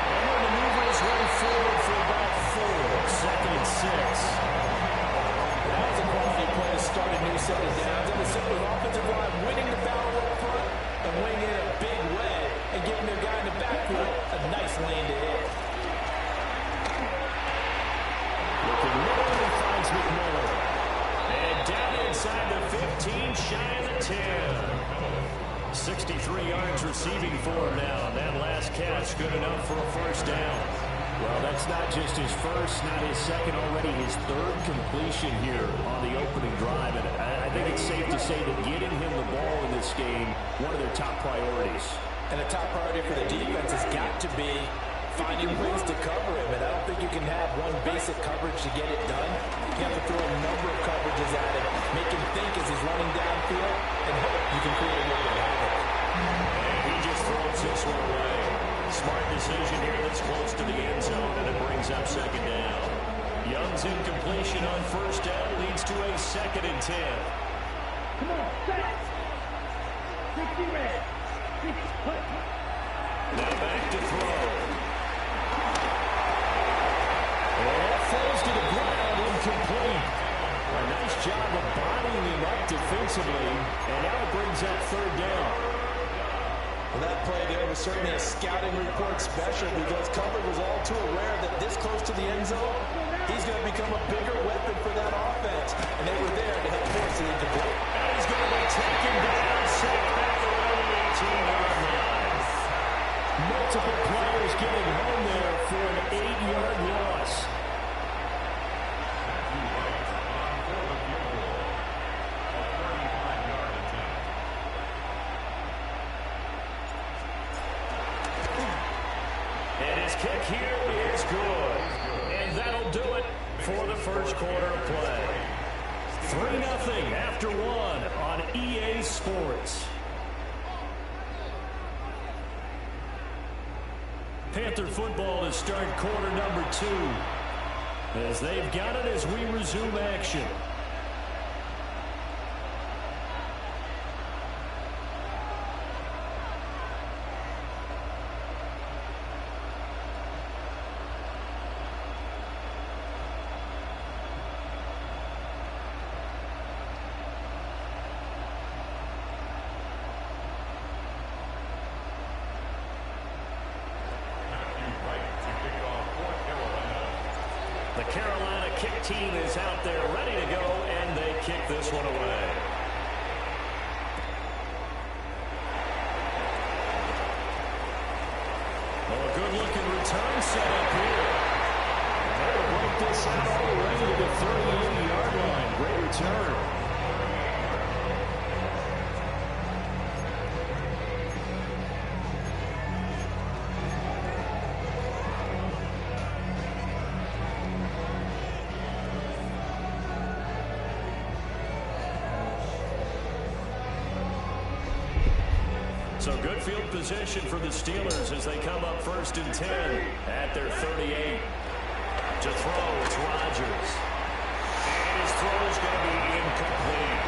And the maneuvers run forward for about 4. 2nd and 6. That was a quality play to start a new set of downs. And giving their guy in the backfield a nice lane to hit. Looking low, and finds McMillan. And down inside the 15, shy of the 10. 63 yards receiving for him now. And that last catch good enough for a first down. Well, that's not just his first, not his second, already his third completion here on the opening drive. And I think it's safe to say that getting him the ball in this game, one of their top priorities. And the top priority for the defense has got to be finding ways to cover him. And I don't think you can have one basic coverage to get it done. You have to throw a number of coverages at him, make him think as he's running downfield, and hope you can create a little bit of havoc. And he just throws this one away. Smart decision here that's close to the end zone, and it brings up second down. Young's incompletion on first down leads to a 2nd and 10. Come on, set. 60 red. 60 put. Now back to throw. And falls to the ground, incomplete. A nice job of bodying him up defensively, and now it brings up third down. Well, that play there was certainly a scouting report special because Cumberland was all too aware that this close to the end zone, he's going to become a bigger weapon for that offense. And they were there to help force it into play. And he's going to be taken down, sacked back around the 18-yard line. Multiple players getting home there for an 8-yard loss. Kick here is good. And that'll do it for the first quarter of play. 3-0 after 1 on EA Sports. Panther football to start quarter number 2. As they've got it as we resume action. The Carolina kick team is out there ready to go, and they kick this one away. Oh, a good-looking return set up here. They'll break this out all the way to the 38-yard line. Great return. So good field position for the Steelers as they come up 1st and 10 at their 38. To throw, it's Rodgers. And his throw is going to be incomplete.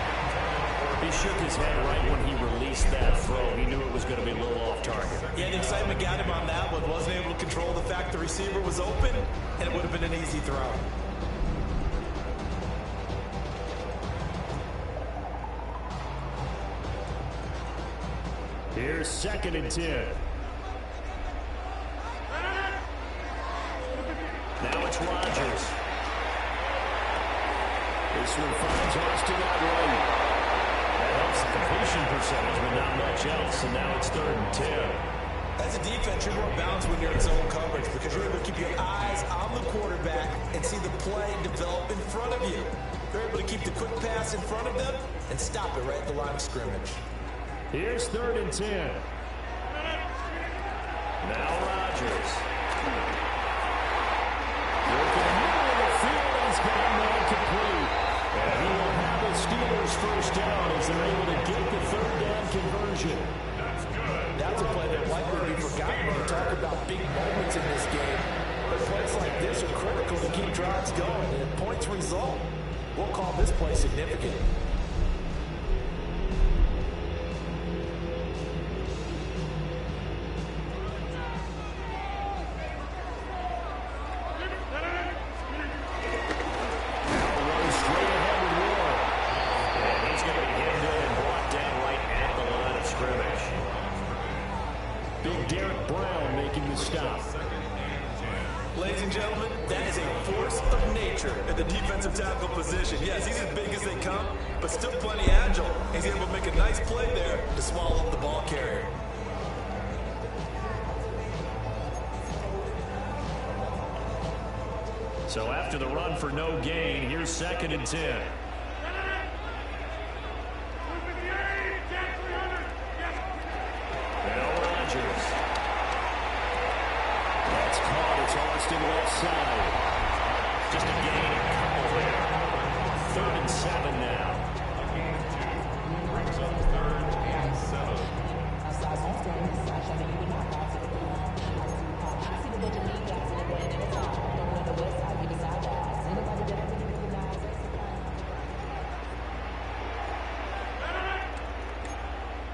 He shook his head right when he released that throw. He knew it was going to be a little off target. Yeah, the excitement got him on that one. Wasn't able to control the fact the receiver was open, and it would have been an easy throw. Here's 2nd and 10. Now it's Rodgers. This one finds Austin out right. That helps the completion percentage, but not much else. And now it's 3rd and 10. As a defense, you're more balanced when you're in zone coverage because you're able to keep your eyes on the quarterback and see the play develop in front of you. They're able to keep the quick pass in front of them and stop it right at the line of scrimmage. Here's 3rd and 10. Now Rodgers. Working middle of the field, he's got one complete. And he will have the Steelers first down as they're able to get the 3rd down conversion. That's good. That's a play that likely to be forgotten when you talk about big moments in this game. But plays like this are critical to keep drives going. And if points result, we'll call this play significant. stop. Ladies and gentlemen, that is a force of nature at the defensive tackle position. Yes, he's as big as they come, but still plenty agile. He's able to make a nice play there to swallow up the ball carrier. So after the run for no gain, here's 2nd and 10. That's caught. It's Austin left side. Just a gain a couple there. 3rd and 7 now. Brings up 3rd and 7.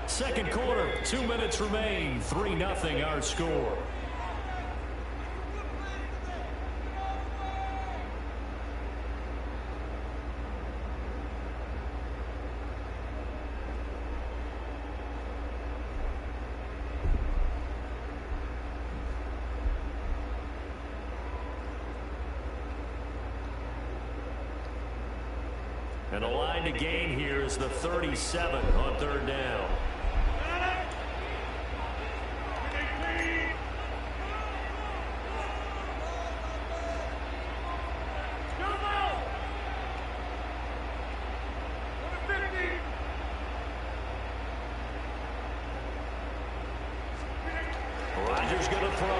Second quarter, 2 minutes remain. 3-0 our score. And the line to gain here is the 37 on 3rd down. Rodgers going to throw.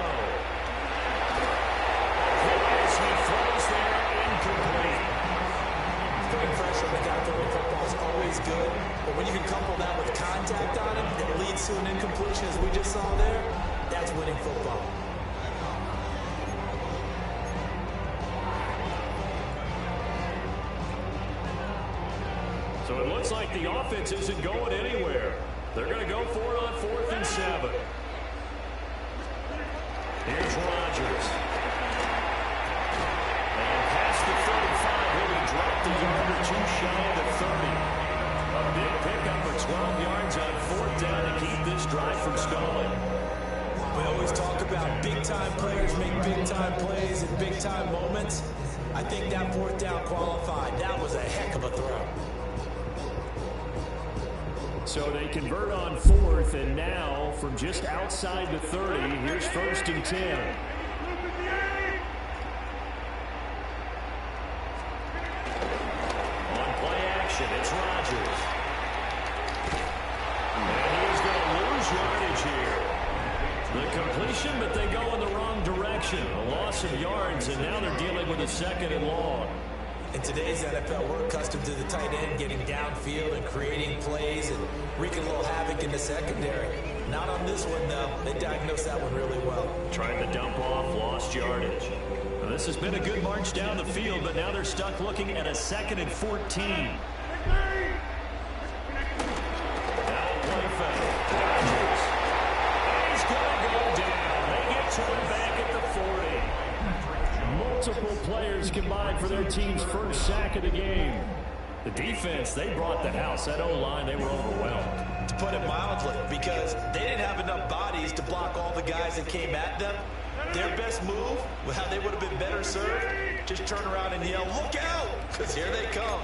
As he throws there, incomplete. Putting pressure on the guy throwing football is always good, but when you can couple that with contact on him that leads to an incompletion, as we just saw there, that's winning football. So it looks like the offense isn't going anywhere. They're going to go for it on 4th and 7. Here's Rodgers. And past the 35, he'll be dropped a yard or two shy of the 30. A big pickup of 12 yards on 4th down to keep this drive from stalling. We always talk about big-time players make big-time plays in big-time moments. I think that 4th down qualified. That was a heck of a throw. So they convert on 4th, and now from just outside the 30, here's 1st and 10. On play action, it's Rodgers. And he's going to lose yardage here. The completion, but they go in the wrong direction. A loss of yards, and now they're dealing with a 2nd and long. In today's NFL, we're accustomed to the tight end getting downfield and creating plays and wreaking a little havoc in the secondary. Not on this one, though. They diagnosed that one really well. Trying to dump off, lost yardage. Now, this has been a good march down the field, but now they're stuck looking at a 2nd and 14. Now play fake. Rodgers. He's going to go down. They get to him back at the 40. Multiple players combined for their team's first sack of the game. The defense, they brought the house. That O-line, they were overwhelmed. To put it mildly, because they didn't have enough bodies to block all the guys that came at them. Their best move, how they would have been better served, just turn around and yell, "Look out!" Because here they come.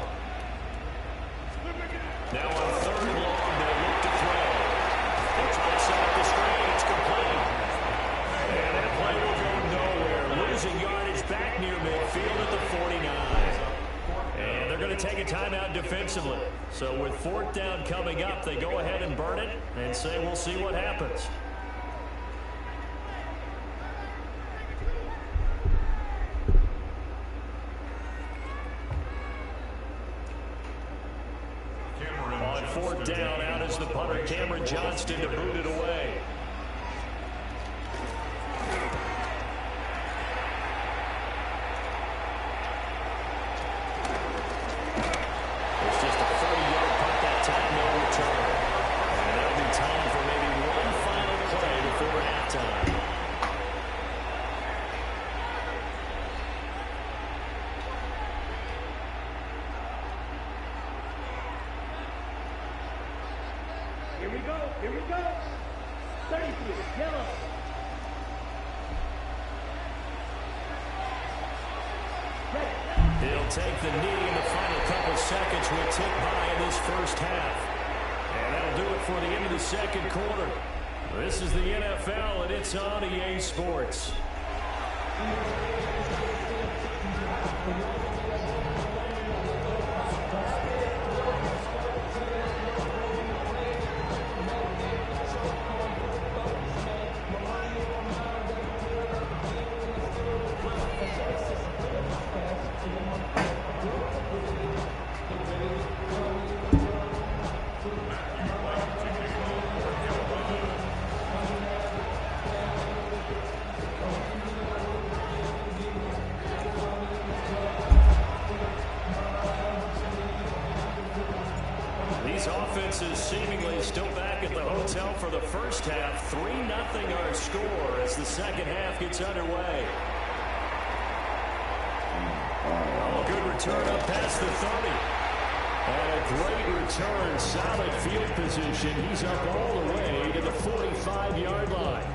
Now on 3rd and long, they look to throw. They try to set up the screen. It's complete. And that play will go nowhere. Losing yardage back near midfield at the 49. And they're going to take a timeout defensively. So with 4th down coming up, they go ahead and burn it and say we'll see what happens. On 4th down, out is the punter, Cameron Johnston, to boot it away. It's just a 30-yard punt that time, no return. And that'll be time for maybe one final play before halftime. Here we go. 33, yellow. He'll take the knee in the final couple seconds. We'll tick by in this first half. And that'll do it for the end of the second quarter. This is the NFL, and it's on EA Sports. Seemingly still back at the hotel for the first half. 3-0 our score as the second half gets underway. Oh, good return up past the 30. And a great return, solid field position. He's up all the way to the 45-yard line.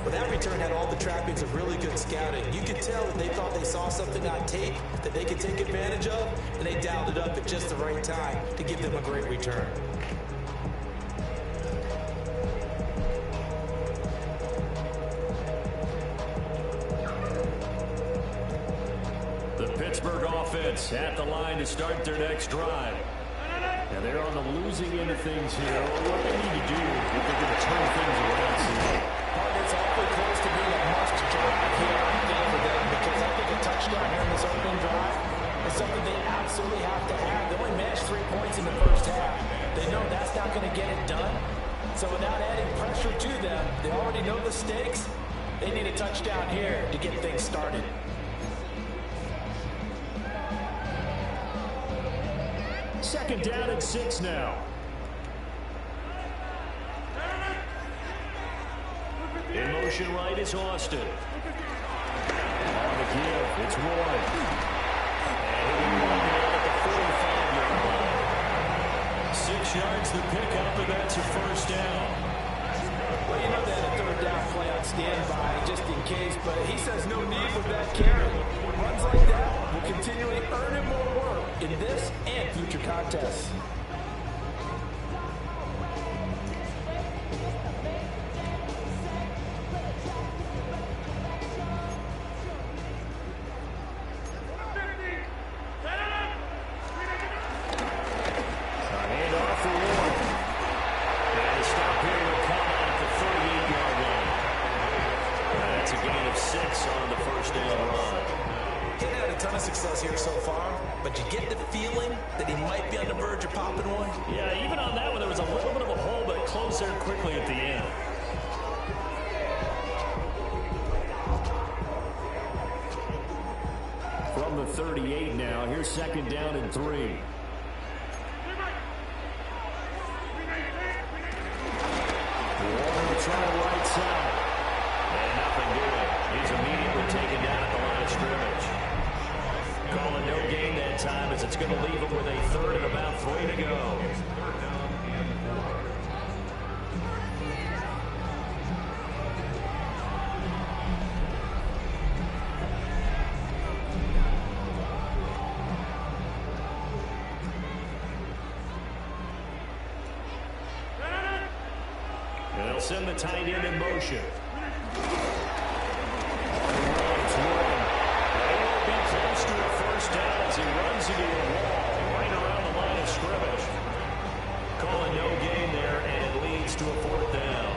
Well, that return had all the trappings of really good scouting. You could tell that they thought they saw something on tape that they could take advantage of, and they dialed it up at just the right time to give them a great return. The Pittsburgh offense at the line to start their next drive. And they're on the losing end of things here. What they need to do if they're going to turn things around. It's awfully close to being a must drive here for them, because I think a touchdown here in this opening drive is something they absolutely have to have. They only managed 3 points in the first half. They know that's not going to get it done. So without adding pressure to them, they already know the stakes. They need a touchdown here to get things started. Second down and 6 now. In motion right is Austin. On the give, it's Warren. And he'll be running at the 45-yard line. 6 yards the pickup, and that's a first down. Well, you know they had a third down play on standby just in case, but he says no need with that carry. Runs like that will continually earn him more work in this and future contests. From the 38 now, here's second down and 3. Warner trying right side. And nothing doing. He's immediately taken down at the line of scrimmage. Calling no gain that time, as it's going to leave him with a third and about 3 to go. Send the tight end in motion. It's Warren. He will be close to a first down as he runs into a wall right around the line of scrimmage. Calling no gain there, and it leads to a fourth down.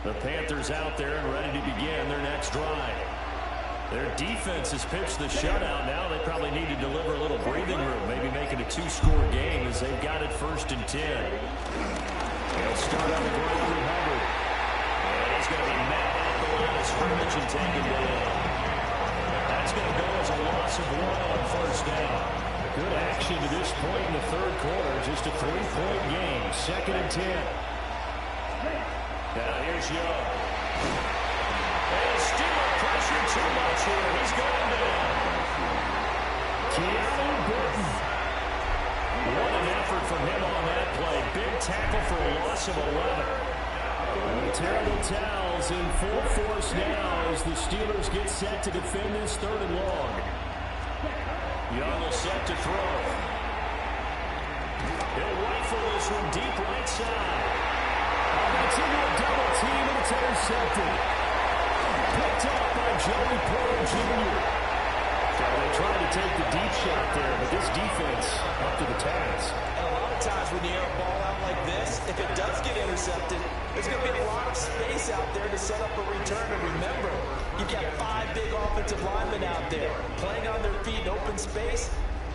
The Panthers out there and ready to begin their next drive. Their defense has pitched the shutout. Now they probably need to deliver a little breathing room, maybe make it a 2-score game as they've got it 1st and 10. They'll start on the ground with Hubbard. And he's going to be met at the line of scrimmage and taken down. That's going to go as a loss of 1 on 1st down. Good action to this point in the 3rd quarter. Just a 3-point game. 2nd and 10. Now here's Young. And Steeler pressure too much here. He's going down. Keanu Burton. What an effort from him on that play. Big tackle for a loss of 11. And the terrible towels in full force now as the Steelers get set to defend this 3rd and long. Young will set to throw. He'll rifle this one deep right side. That's into a double team and it's intercepted. Picked up by Joey Porter Jr. They tried to take the deep shot there, but this defense up to the task. And a lot of times when you air a ball out like this, if it does get intercepted, there's going to be a lot of space out there to set up a return. And remember, you've got 5 big offensive linemen out there playing on their feet in open space.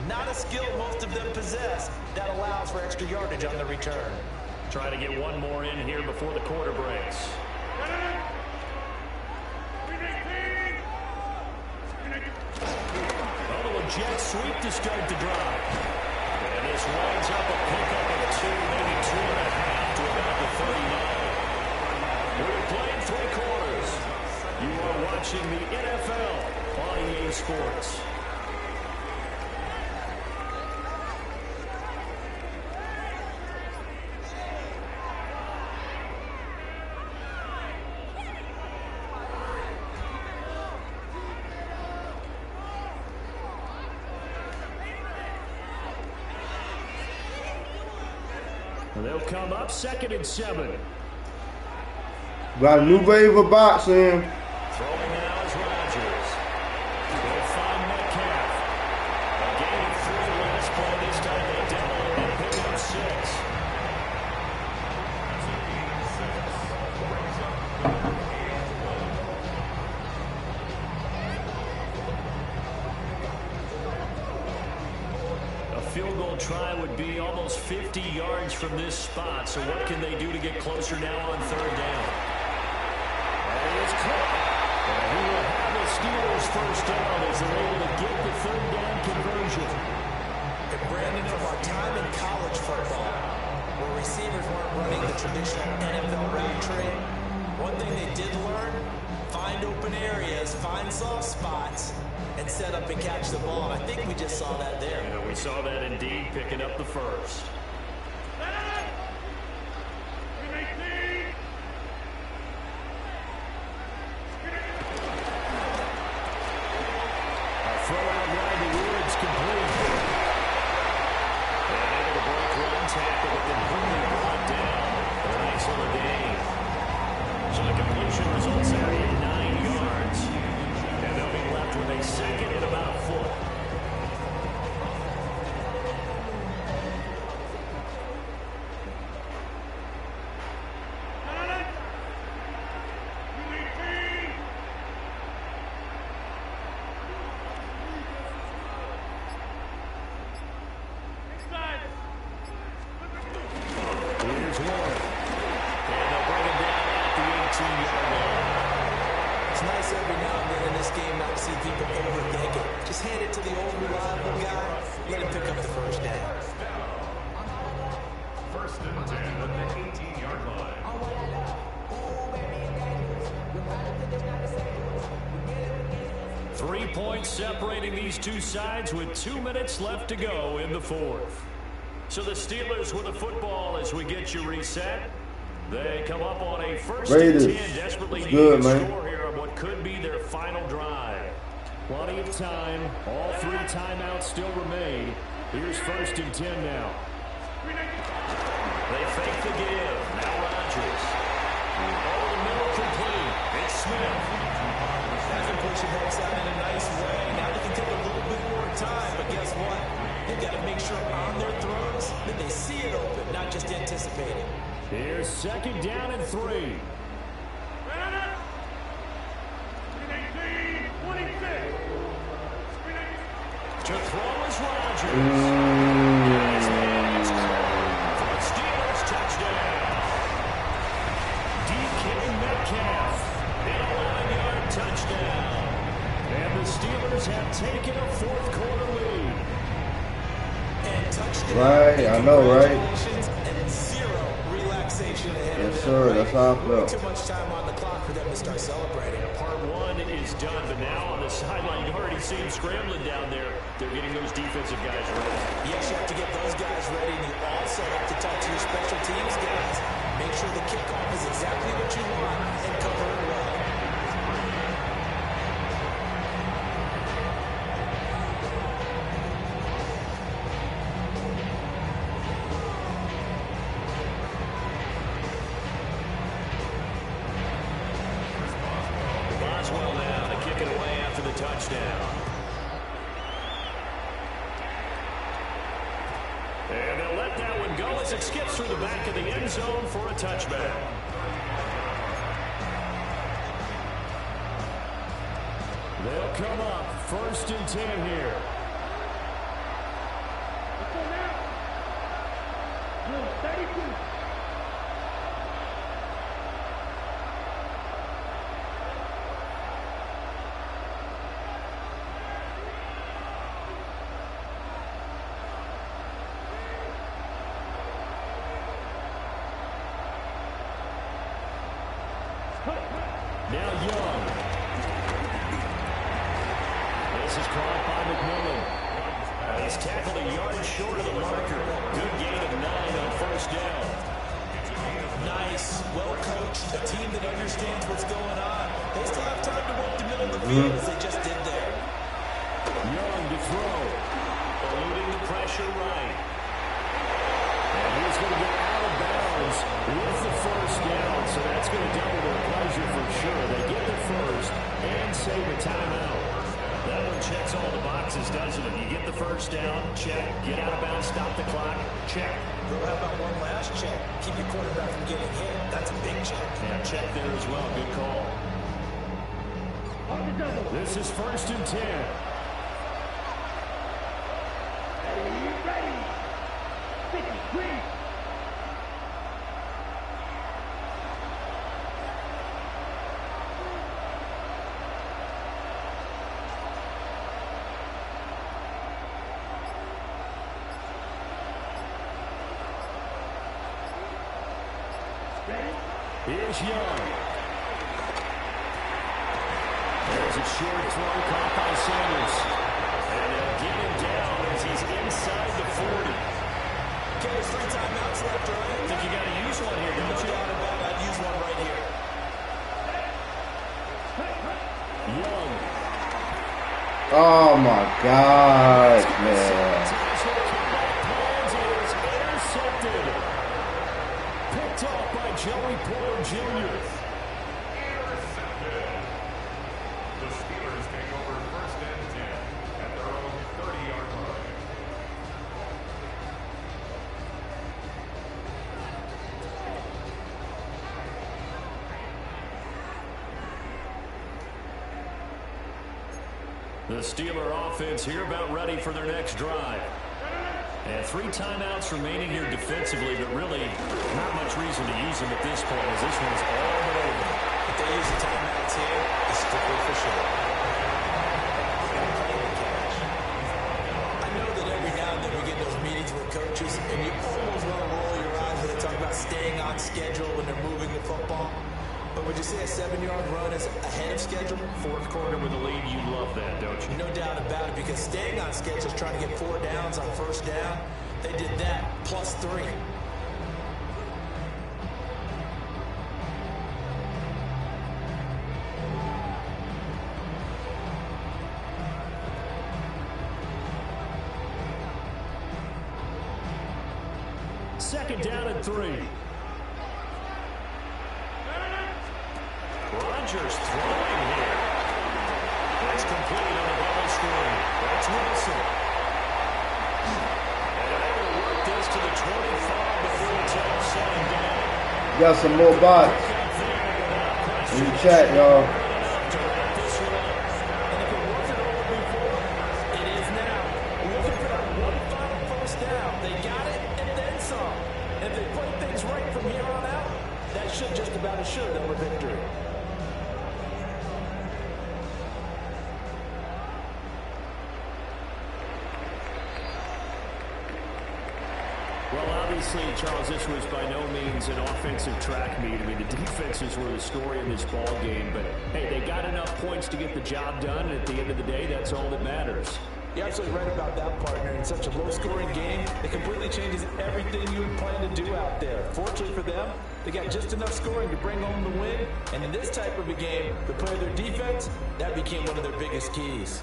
Not a skill most of them possess that allows for extra yardage on the return. Trying to get one more in here before the quarter breaks. Jet sweep to start the drive. And this winds up a pickup of 2, maybe 2.5 to about the 39. We're playing 3 quarters. You are watching the NFL on EA Sports. They'll come up 2nd and 7. Got a new wave of boxing. Throwing now is Rodgers. They'll find Metcalf. A gain of 3 last play. This time they demo and pick up 6. Field goal try would be almost 50 yards from this spot. So what can they do to get closer now on 3rd down? And it's caught. And he will have the Steelers 1st down as they're able to get the 3rd down conversion. And Brandon, from our time in college football, where receivers weren't running the traditional NFL route tree, one thing they did learn, find open areas, find soft spots, and set up and catch the ball. And I think we just saw that there. Yeah, we saw that indeed, picking up the 1st. A throw out wide to Woods, complete. And able to break one tackle, but then quickly brought down. A nice little gain. So the completion results there in 9 yards. And they'll be left with a 2nd and about a foot. Here's Warren. And they'll bring him down at the 18-yard line. It's nice every now and then in this game not to see people overthink it. Just hand it to the old reliable guy, let him pick up the 1st down. 1st and 10 at the 18-yard line. 3 points separating these two sides with 2 minutes left to go in the 4th. So the Steelers with the football as we get you reset. They come up on a 1st Raiders. and 10, desperately needing Good, a man. score here on what could be their final drive. Plenty of time. All 3 timeouts still remain. Here's 1st and 10 now. They fake the give. Now Rodgers. Over the middle, complete. It's Smith. That's been pushing folks out in a nice way. Now they can take a little bit more time, but guess what? They've got to make sure on their throws that they see it open, not just anticipate it. Here's 2nd down and 3. To throw is Rodgers. For the Steelers, touchdown. DK Metcalf, an 11-yard touchdown. And the Steelers have taken a fourth-quarter lead. And touchdown. Right, I know, right? And zero relaxation ahead of Yes, them, sir. right? That's how I Way felt. too much time on the clock for them to start celebrating. Part one is done, but now on the sideline, you already see them scrambling down there. They're getting those defensive guys ready. Yes, you have to get those guys ready, and you also have to talk to your special teams guys. Make sure the kickoff is exactly what you want and cover it well. Boswell now to kick it away after the touchdown. And they'll let that one go as it skips through the back of the end zone for a touchback. They'll come up 1st and 10 here. Let's go now. Blue 32. Now Young. This is caught by McMillan. He's tackled a yard short of the marker. Good gain of 9 on 1st down. Nice, well-coached, a team that understands what's going on. They still have time to work the middle of the field as they just did there. Young to throw. Eluding the pressure right. And he's going to get out of bounds with the 1st down, so that's going to double their pleasure for sure. They get the 1st and save a timeout. That one checks all the boxes, doesn't it? You get the 1st down, check. Get out of bounds, stop the clock, check. Well, how about one last check? Keep your quarterback from getting hit. That's a big check. Yeah, check there as well. Good call. On the double. This is 1st and 10. Ready. 53. Here's Young. There's a short throw caught by Sanders. And they'll get him down as he's inside the 40. Okay, there's 3 timeouts left, right? I think you got to use one here, don't No you? doubt about it. I'd use one right here. Young. Oh my God, man. Plans is intercepted. Picked off by Joey Porter Jr. Intercepted. The Steelers take over 1st and 10 at their own 30-yard line. The Steeler offense here about ready for their next drive. And 3 timeouts remaining here defensively, but really not much reason to use them at this point as this one's all but over. If they use the timeouts here, it's strictly for show. I know that every now and then we get those meetings with coaches, and you almost want to roll your eyes when they talk about staying on schedule when they're moving the football. But would you say a 7-yard run is ahead of schedule? 4th quarter with a lead, you love that, don't you? No doubt about it, because staying on schedule is trying to get 4 downs on 1st down. They did that plus 3. Second down and 3. Rodgers throwing here. That's complete on the bubble screen. That's Wilson. And able to work this to the 25 before it's all said and done. Got some more bots in the chat, y'all. And if it wasn't over before, it is now. Well, obviously, Charles, this was by no means an offensive track meet. I mean, the defenses were the story in this ball game. But, hey, they got enough points to get the job done. And at the end of the day, that's all that matters. You're absolutely right about that, partner. In such a low-scoring game, it completely changes everything you had planned to do out there. Fortunately for them, they got just enough scoring to bring home the win. And in this type of a game, the play of their defense, that became one of their biggest keys.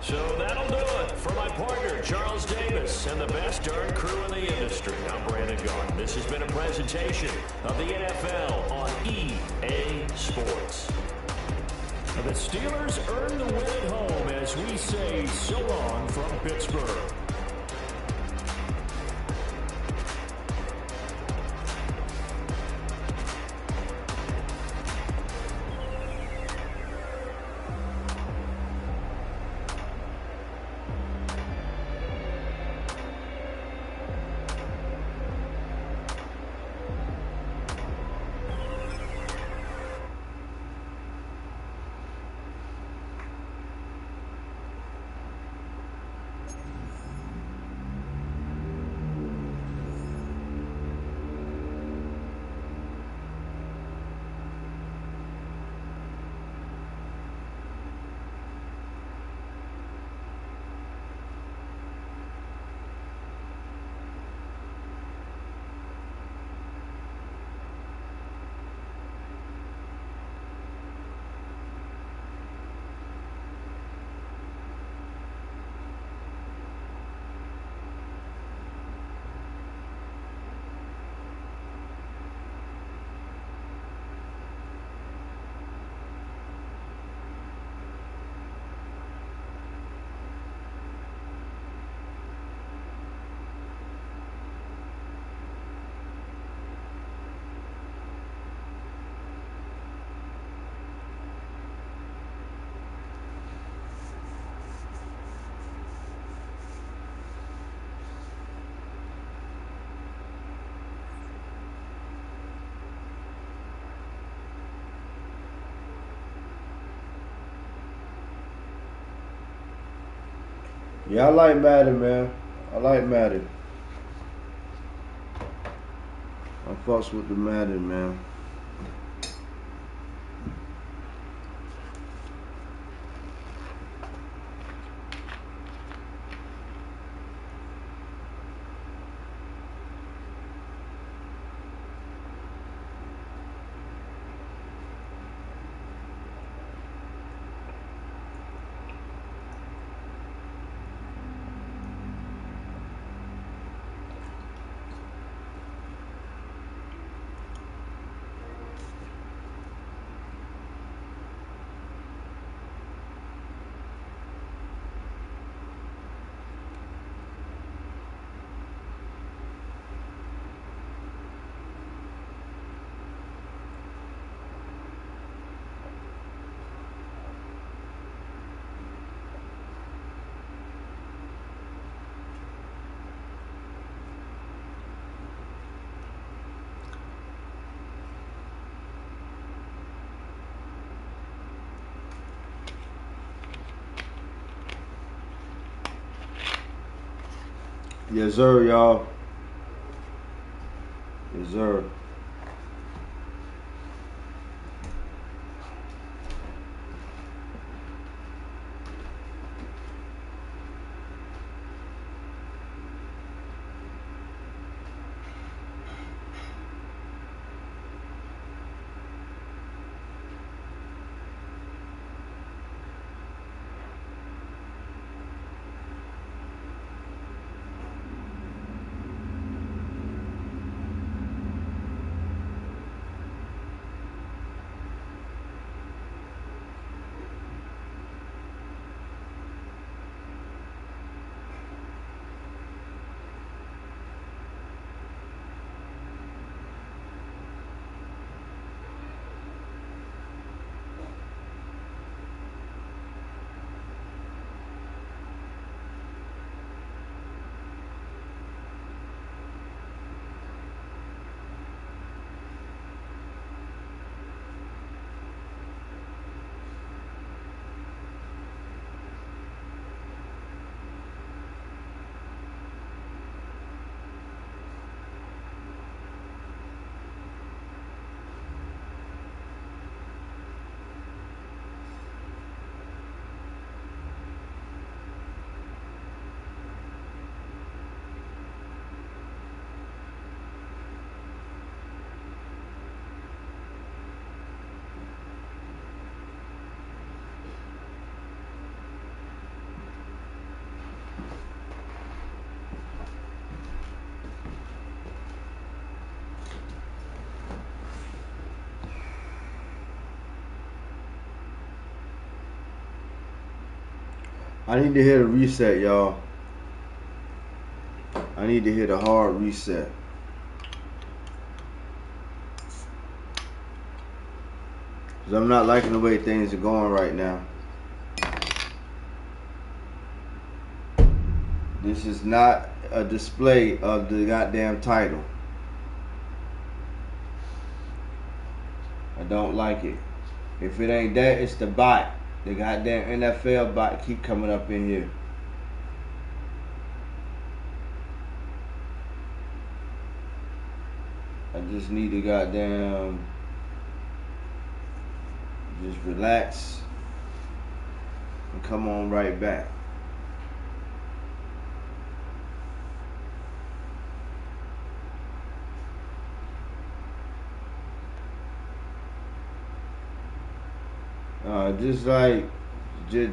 So that'll do it for my partner, Charles Davis, and the best darn crew in the industry. I'm Brandon Garden. This has been a presentation of the NFL on EA Sports. The Steelers earn the win at home as we say so long from Pittsburgh. Yeah, I like Madden, man. I like Madden. I fucks with the Madden, man. Yes, sir, y'all. Yes, sir. I need to hit a reset, y'all. I need to hit a hard reset. Because I'm not liking the way things are going right now. This is not a display of the goddamn title. I don't like it. If it ain't that, it's the bot. The goddamn NFL bot keep coming up in here. I just need to goddamn just relax and come on right back.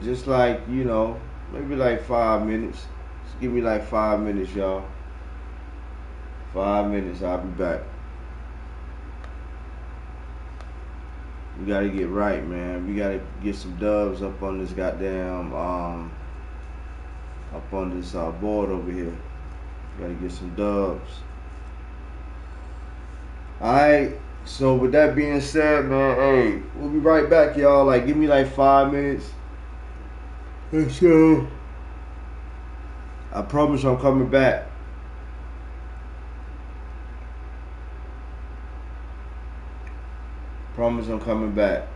Just like, you know, maybe like 5 minutes. Just give me like 5 minutes, y'all. 5 minutes, I'll be back. We gotta get right, man. We gotta get some dubs up on this goddamn up on this board over here. Gotta get some dubs. Alright, so with that being said, man, hey, we'll be right back, y'all. Like, give me like 5 minutes. And so, I promise I'm coming back. Promise I'm coming back.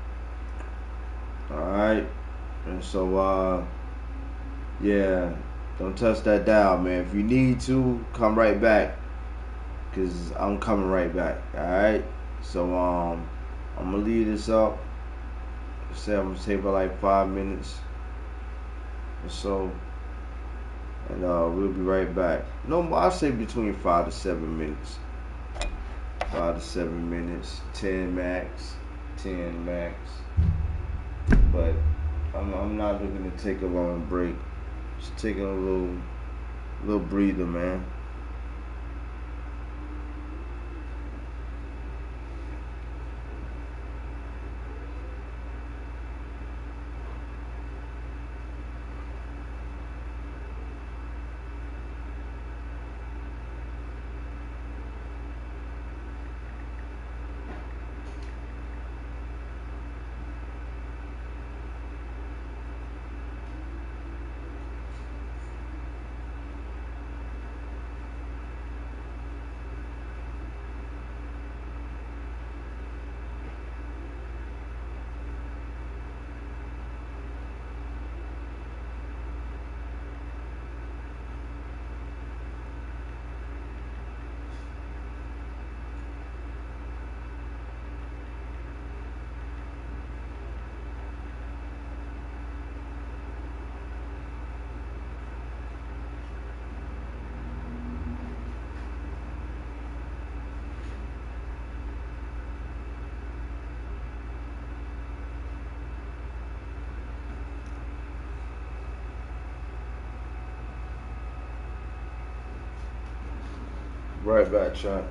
Alright? And so, yeah, don't touch that dial, man. If you need to, come right back. Because I'm coming right back. Alright? So, I'm going to leave this up. Say I'm going to take about like 5 minutes or so. And we'll be right back. No more, I'll say between 5 to 7 minutes. 5 to 7 minutes. 10 max. 10 max. But I'm not looking to take a long break. Just taking a little breather, man. Right back, chat.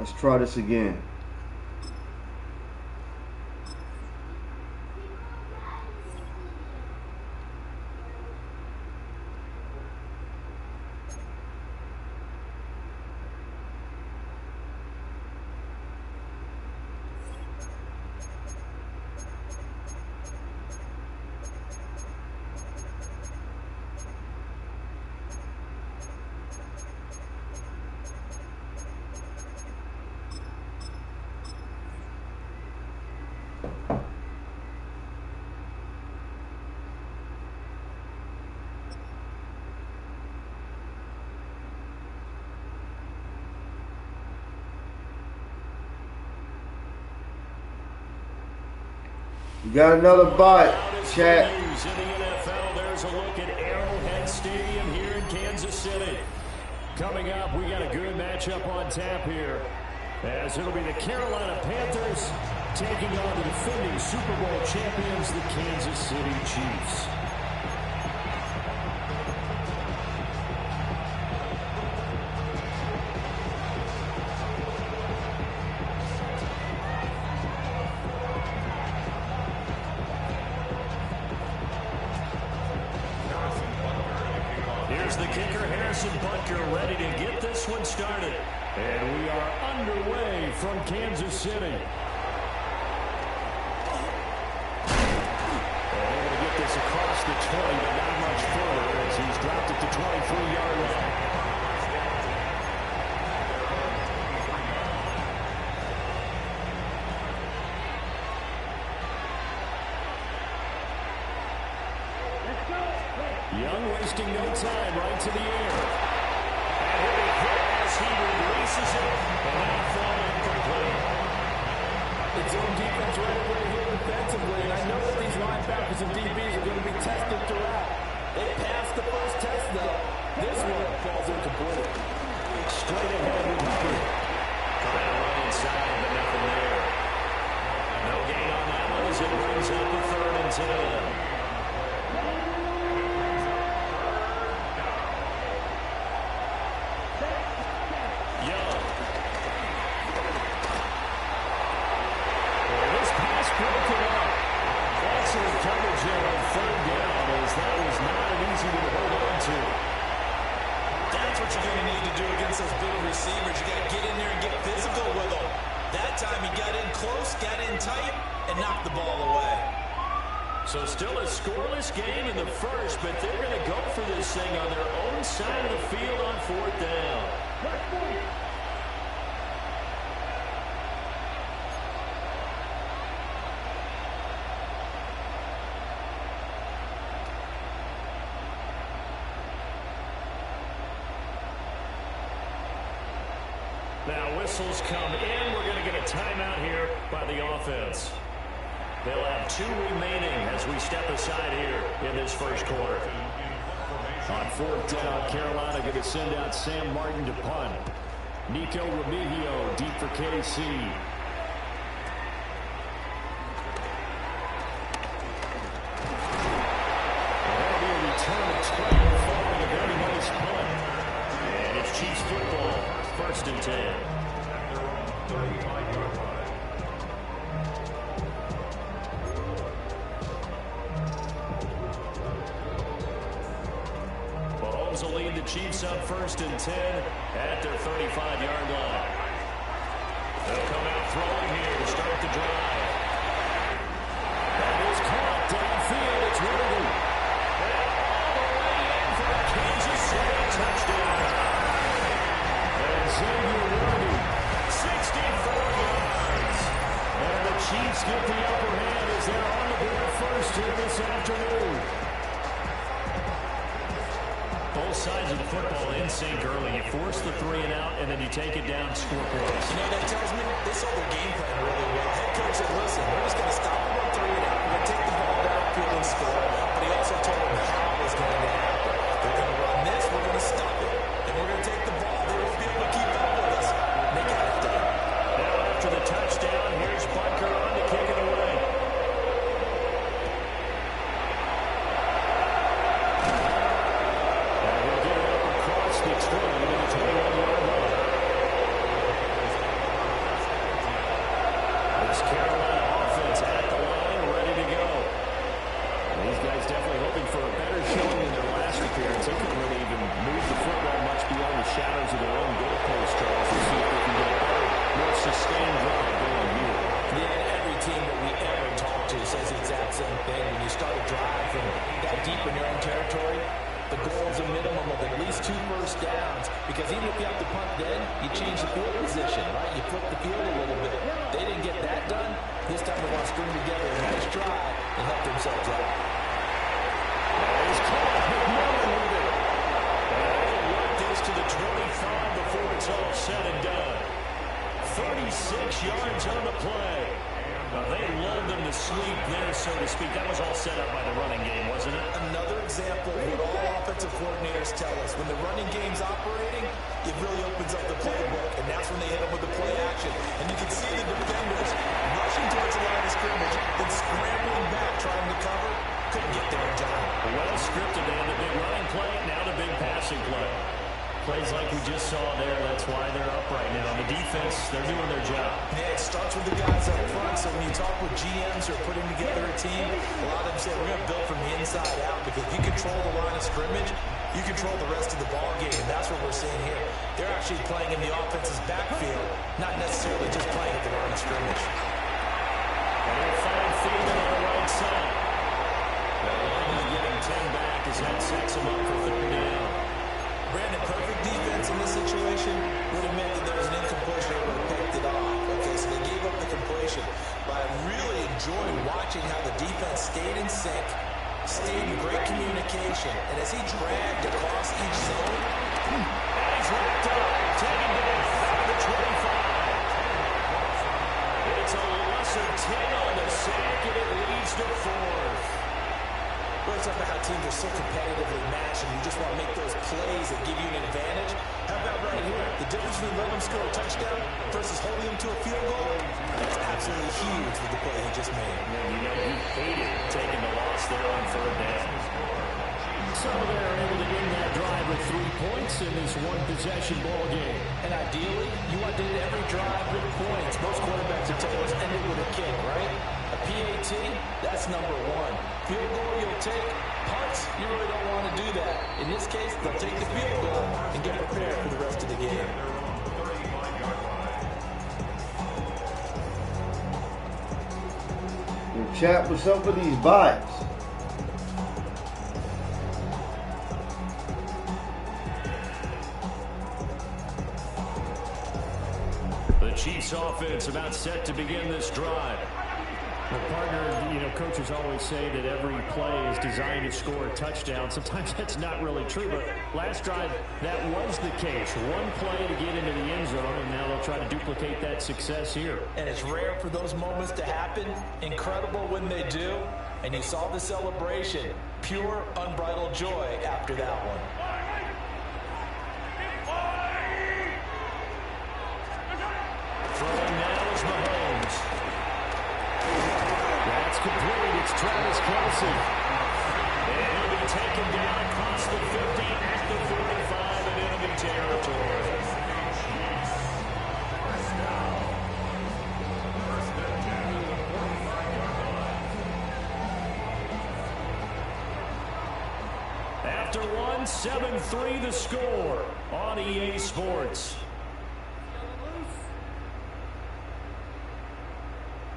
Let's try this again. We got another bot, chat. In the NFL, there's a look at Arrowhead Stadium here in Kansas City. Coming up, we got a good matchup on tap here, as it'll be the Carolina Panthers taking on the defending Super Bowl champions, the Kansas City Chiefs. Here's the kicker, Harrison Butker, ready to get this one started. And we are underway from Kansas City. And they're going to get this across the 20, but not much further as he's dropped it to 23-yard line. Young wasting no time, right to the air. And he'll be hit as he releases it, and that'll fall incomplete. It's zone defense right over here defensively, and I know that these linebackers and DBs are going to be tested throughout. They passed the first test, though. This one falls incomplete. Straight ahead with Hubbard. Trying to run inside, but nothing there. No gain on that one as it brings up a 3rd and 10. That's what you're going to need to do against those big receivers. You got to get in there and get physical with them. That time he got in close, got in tight, and knocked the ball away. So still a scoreless game in the first, but they're going to go for this thing on their own side of the field on 4th down. Now whistles come in. We're going to get a timeout here by the offense. They'll have 2 remaining as we step aside here in this first quarter. On 4th down, Carolina going to send out Sam Martin to punt. Nico Remigio deep for KC. And that'll be a return of 12 following a very nice punt. And it's Chiefs football. 1st and 10. Mahomes will lead the Chiefs up 1st and 10 at their 35-yard line. They'll come out throwing here to start the drive. That is caught downfield. It's Worthy. And all the way in for a Kansas City touchdown. Xavier Worthy, 64 yards. And the Chiefs get the upper hand as they're on the board first here this afternoon. Both sides of the football in sync early. You force the 3 and out, and then you take it down, score points. You know, that tells me they saw their game plan really well. Head coach said, listen, we're just going to stop them on 3 and out. We're going to take the ball downfield and score. But he also told them how it was going to happen. They're going to run this, we're going to stop it. And we're going to take the ball. They won't be able to keep up with us. And they got it done. Now after the touchdown, here's Butker on to kick it away. And he'll get it up across the 20 to the 21-yard line. the shadows of their own goalpost, Charles, to see if they can get a better, more sustained drive going here. Yeah, every team that we ever talk to says the exact same thing. When you start a drive from that deep in your own territory, the goal is a minimum of at least 2 first downs, because even if you have to punt then, you change the field position, right? You flip the field a little bit. They didn't get that done. This time they want to string together a nice drive and help themselves out. That is caught. McMillan with it. And they'll work this to the 25 before it's all said and done. 36 yards on the play. They lulled them to sleep there, so to speak. That was all set up by the running game, wasn't it? Another example of what all offensive coordinators tell us. When the running game's operating, it really opens up the playbook, and that's when they hit them with the play action. And you can see the defenders rushing towards the line of scrimmage, then scrambling back, trying to cover. Couldn't get there in time. Well scripted. They had the big running play, now the big passing play. Plays like we just saw there, that's why they're up right now. The defense, they're doing their job. Yeah, it starts with the guys up front, so when you talk with GMs who are putting together a team, a lot of them say we're going to build from the inside out, because if you control the line of scrimmage, you control the rest of the ball game, and that's what we're seeing here. They're actually playing in the offense's backfield, not necessarily just playing at the line of scrimmage. And they'll find Thielen on the right side. He's getting 10 back as that sets him up for 3rd down. Brandon, perfect defense in this situation would have meant that there was an incompletion that would have picked it off. Okay, so they gave up the completion. But I really enjoyed watching how the defense stayed in sync, stayed in great communication, and as he dragged across each zone, and he's wrapped up, taken down at the 25. It's a loss of 10 on the sack, and it leads to 4th. We're talking about how teams are so competitively matched, and you just want to make those plays that give you an advantage. How about right here? The difference between letting them score a touchdown versus holding them to a field goal? That's absolutely huge with the play he just made. Yeah, you know, he hated taking the loss there on 3rd down. So they're able to end that drive with 3 points in this one-possession ball game. And ideally, you want to end every drive with points. Most quarterbacks will tell us end it with a kick, right? A PAT, that's number 1. Field goal you'll take. Punts, you really don't want to do that. In this case, they'll take the field goal and get prepared for the rest of the game. Chat, what's up with these bots? The Chiefs offense about set to begin this drive. Well, partner, you know, coaches always say that every play is designed to score a touchdown. Sometimes that's not really true, but last drive, that was the case. One play to get into the end zone, and now they'll try to duplicate that success here. And it's rare for those moments to happen. Incredible when they do. And you saw the celebration. Pure, unbridled joy after that one. Throwing now is Mahomes. That's complete. It's Travis Kelce. And he'll be taken down across the 50 at the 45 in enemy territory. After 7-3 the score on EA Sports.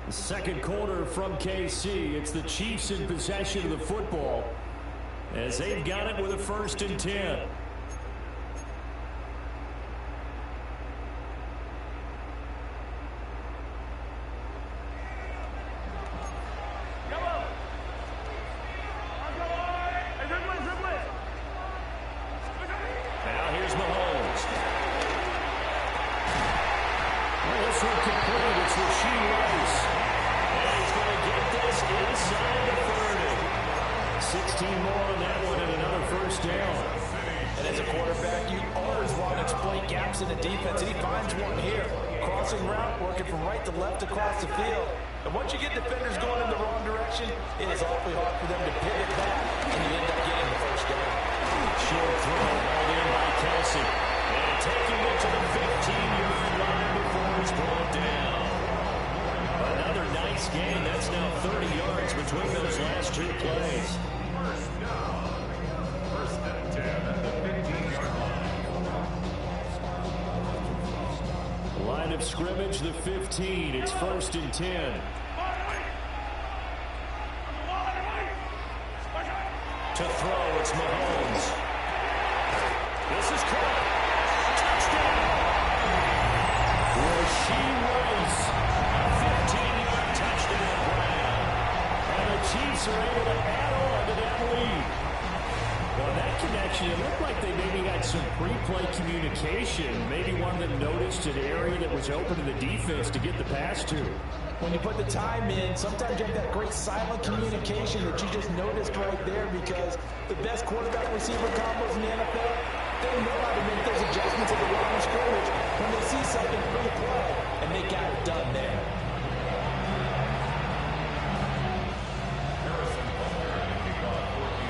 The second quarter from KC. It's the Chiefs in possession of the football as they've got it with a 1st and 10. Now here's Mahomes. Well, this one complete. It's Rasheed Rice. And he's going to get this inside the 30. 16 more on that one and another 1st down. And as a quarterback, you always want to exploit gaps in the defense, and he finds one here. Crossing route, working from right to left across the field. And once you get defenders going in the wrong direction, it is awfully hard for them to pivot back, and you end up getting the 1st down. Short throw, hauled in by Kelce. And taking it to the 15-yard line before he's brought down. Another nice gain. That's now 30 yards between those last 2 plays. of scrimmage, the 15. It's 1st and 10. To throw, it's Mahomes. This is caught. Touchdown. Rasheed Rice. A 15-yard touchdown grab. And the Chiefs are able to add on to that lead. Well, that connection, it looked like they maybe had some pre-play communication. Maybe one of them noticed an area that was open to the defense to get the pass to. When you put the time in, sometimes you have that great silent communication that you just noticed right there, because the best quarterback-receiver combos in the NFL, they know how to make those adjustments at the line of scrimmage when they see something pre-play, and they got it done there.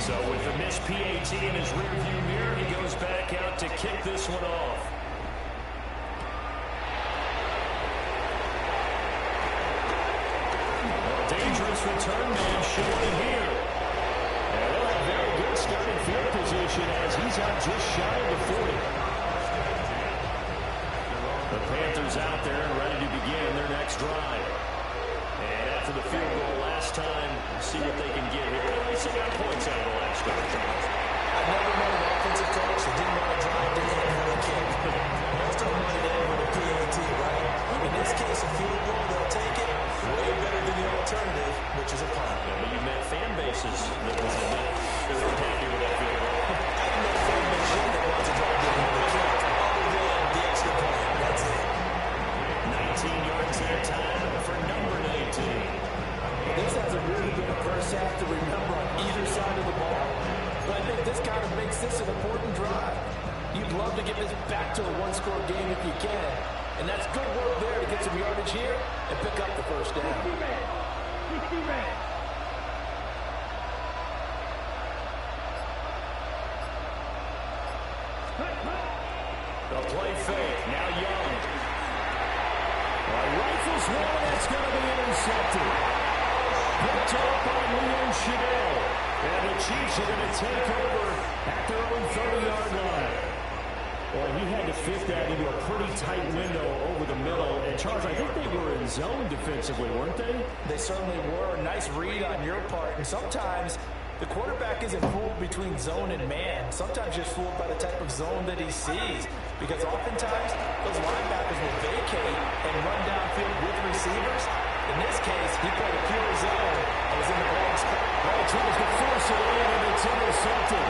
So with the missed PAT in his rearview mirror, he goes back out to kick this one off. Dangerous return man showing here. And they'll have very good starting field position as he's out just shy of the 40. The Panthers out there and ready to begin their next drive. And after the field goal last time, we'll see what they can get here. At least they got points out of the last couple of drives. I've never known an offensive coach that didn't want to drive to end with a kick. Most don't want it to end with a PAT, right? In this case, a field goal, they'll take it. Way better than the alternative, which is a punt. Yeah, but you've met fan bases that were happy with that field goal. I haven't met a fan base yet that wants to drive to end with a kick, other than the extra point. That's it. 19 yards that time for number 19. This hasn't really been a first half to remember on either side of the ball. But I think this kind of makes this an important drive. You'd love to get this back to a one-score game if you can. And that's good work there to get some yardage here and pick up the first down. 60 red. The play fake. Now Young. Rifles one. That's going to be intercepted. Picked up by Leo Chanel. And the Chiefs are going to take over at their own 30-yard line. Well, he had to fit that into a pretty tight window over the middle. And, Charles, I think they were in zone defensively, weren't they? They certainly were. Nice read on your part. And sometimes the quarterback isn't fooled between zone and man. Sometimes just fooled by the type of zone that he sees. Because oftentimes, those linebackers will vacate and run downfield with receivers. In this case, he played a pure zone and was in the wrong spot. Well, he tries to force it in, and it's intercepted.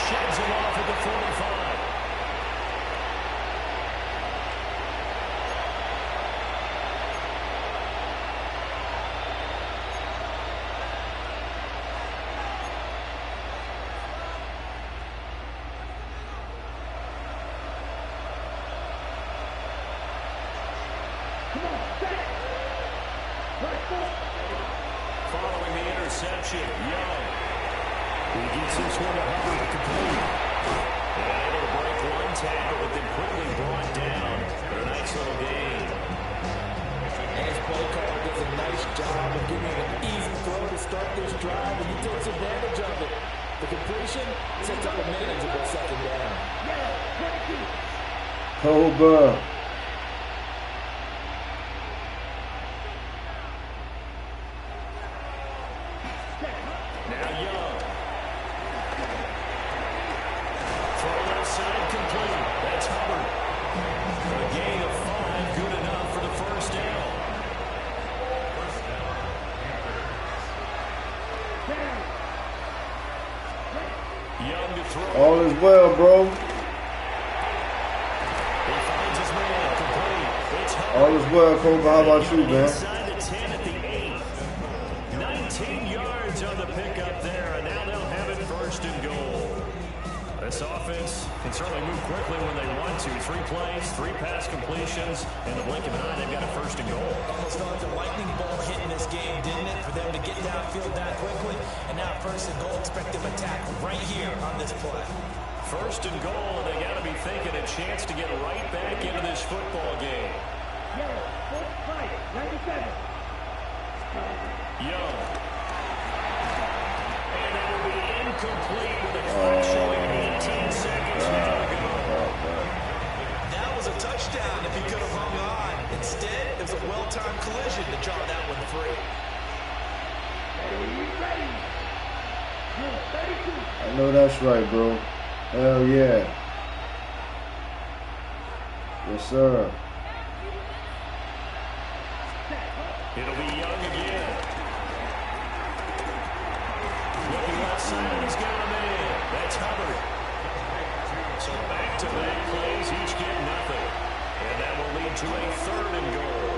Sheds him off at the 45. Following the interception, Young. He gets this one to Hubbard to complete. And able to break one tackle, but then quickly brought down for a nice little gain. And his play caller does a nice job of giving an easy throw to start this drive, and he takes advantage of it. The completion sets up a manageable second down. Cobra. Now Young. Throw left side complete. That's Hubbard. A gain of 5, good enough for the first down. Young to throw. All is well, bro. He finds his man complete. It's Hubbard. All is well, Cobra. How about you, man? Inside the 10 at the 8. 19 yards on the pickup there, and now they'll have it 1st and goal. This offense can certainly move quickly when they want to. 3 plays, 3 pass completions. In the blink of an eye, they've got a 1st and goal. Almost felt like a lightning bolt hitting this game, didn't it? For them to get downfield that quickly. And now 1st and goal, expect them attack right here on this play. 1st and goal, and they got to be thinking a chance to get right back into this football game. Young. And it will be incomplete with the clock showing 18 seconds now to go. I know that's right, bro. Hell yeah. Yes, sir. It'll be Young again. Looking outside, he's got a man. That's Hubbard. So back-to-back plays, each get nothing. And that will lead to a 3rd and goal.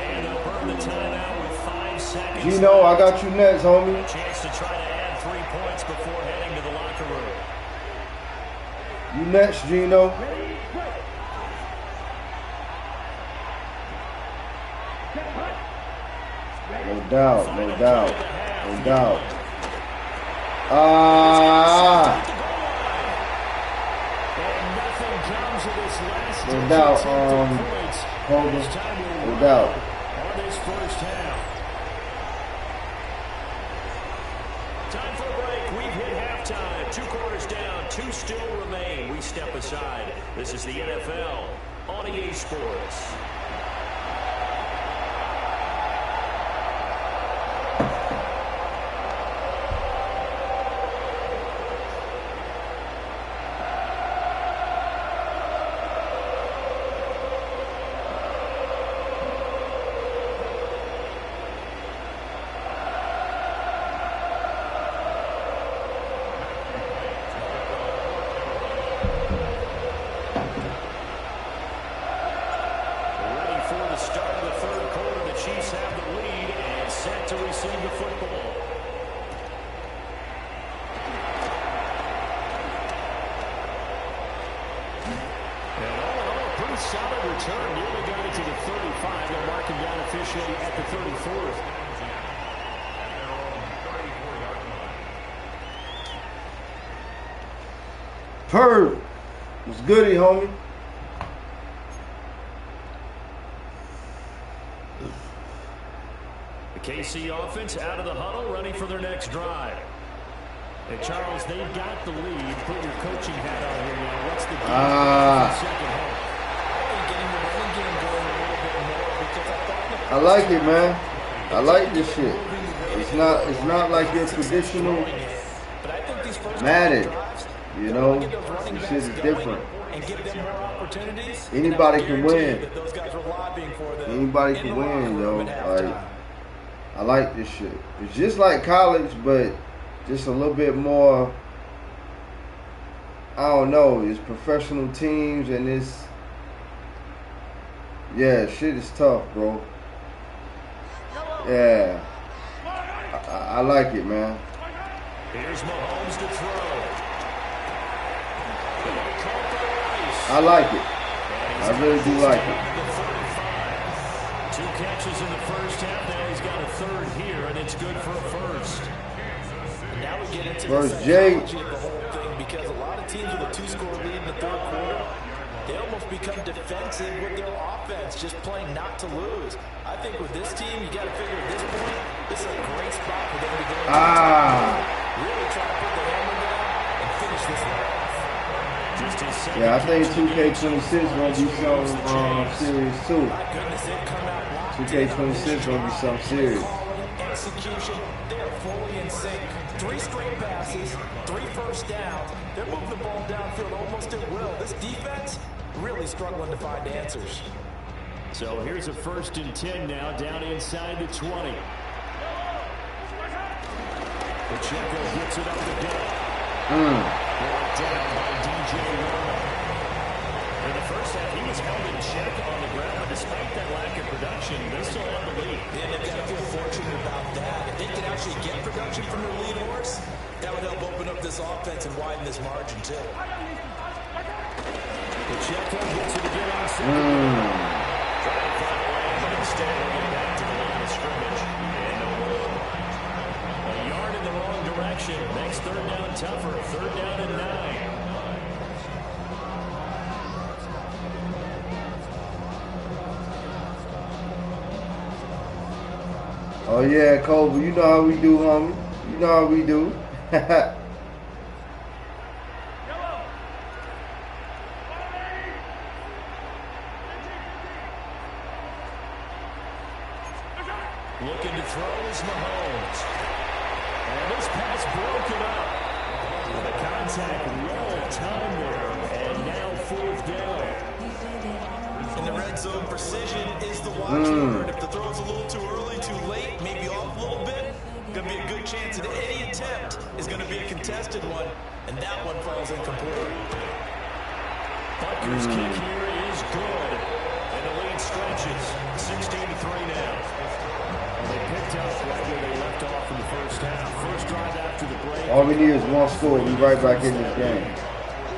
And they'll burn the timeout with 5 seconds. Gino, I got you next, homie. A chance to try to add 3 points before heading to the locker room. You next, Gino. No doubt, no doubt, no doubt. No doubt, Hogan. No doubt. On this first half. Time for a break. We've hit halftime. 2 quarters down. 2 still remain. We step aside. This is the NFL on EA Sports. Solid return. Nearly got it to the 35. They'll mark him down officially at the 34th. Herb. What's goody, homie? The KC offense out of the huddle, ready for their next drive. And Charles, they've got the lead. Put your coaching hat on here now. What's the game for the second half? I like it, man. I like this shit. It's not like your traditional Madden. You know, this shit is different. Anybody can win. Anybody can win, yo. Like, I like this shit. It's just like college, but just a little bit more. I don't know. It's professional teams and it's. Yeah, shit is tough, bro. Yeah. I like it, man. Here's Mahomes to throw. I like it. I really do like it. 2 catches in the first half. Now he's got a 3rd here, and it's good for a first. And now we get into First the Jay. psychology of the whole thing because a lot of teams with a 2-score lead in the 3rd quarter, they almost become defensive with their offense, just playing not to lose. I think with this team, you got to figure at this point, this is a great spot for them to go. Really try to put the hammer down and finish this one off. Yeah, I think 2K26 gonna be something serious too. 2K26 gonna be something serious. Execution, they're fully in sync. 3 straight passes, 3 first downs. They're moving the ball downfield almost at will. This defense really struggling to find answers. So here's a 1st and 10 now, down inside the 20. Pacheco gets it up the gut. Brought down by DJ Warner. In the first half, he was held in check on the ground, but despite that lack of production, they still have the lead. And they've got to feel fortunate about that. If they can actually get production from their lead horse, that would help open up this offense and widen this margin, too. Pacheco gets it again on second. Trying to find a way, but instead he'll get back to the line of scrimmage. And no good. A yard in the wrong direction. Makes 3rd down tougher. 3rd down and 9. Oh yeah, Kobe, you know how we do, homie. You know how we do. Looking to throw is Mahomes. And this pass broken up. The contact well timed there. And now 4th down. In the red zone, precision is the watchword. If the throw's a little too early, too late, maybe off a little bit, going to be a good chance that any attempt is going to be a contested one, and that one falls incomplete. Butker's kick here is good. And the lead stretches. 16-3 now. They picked up right where they left off in the first half. First drive after the break. All we need is one score. We're right back in this game.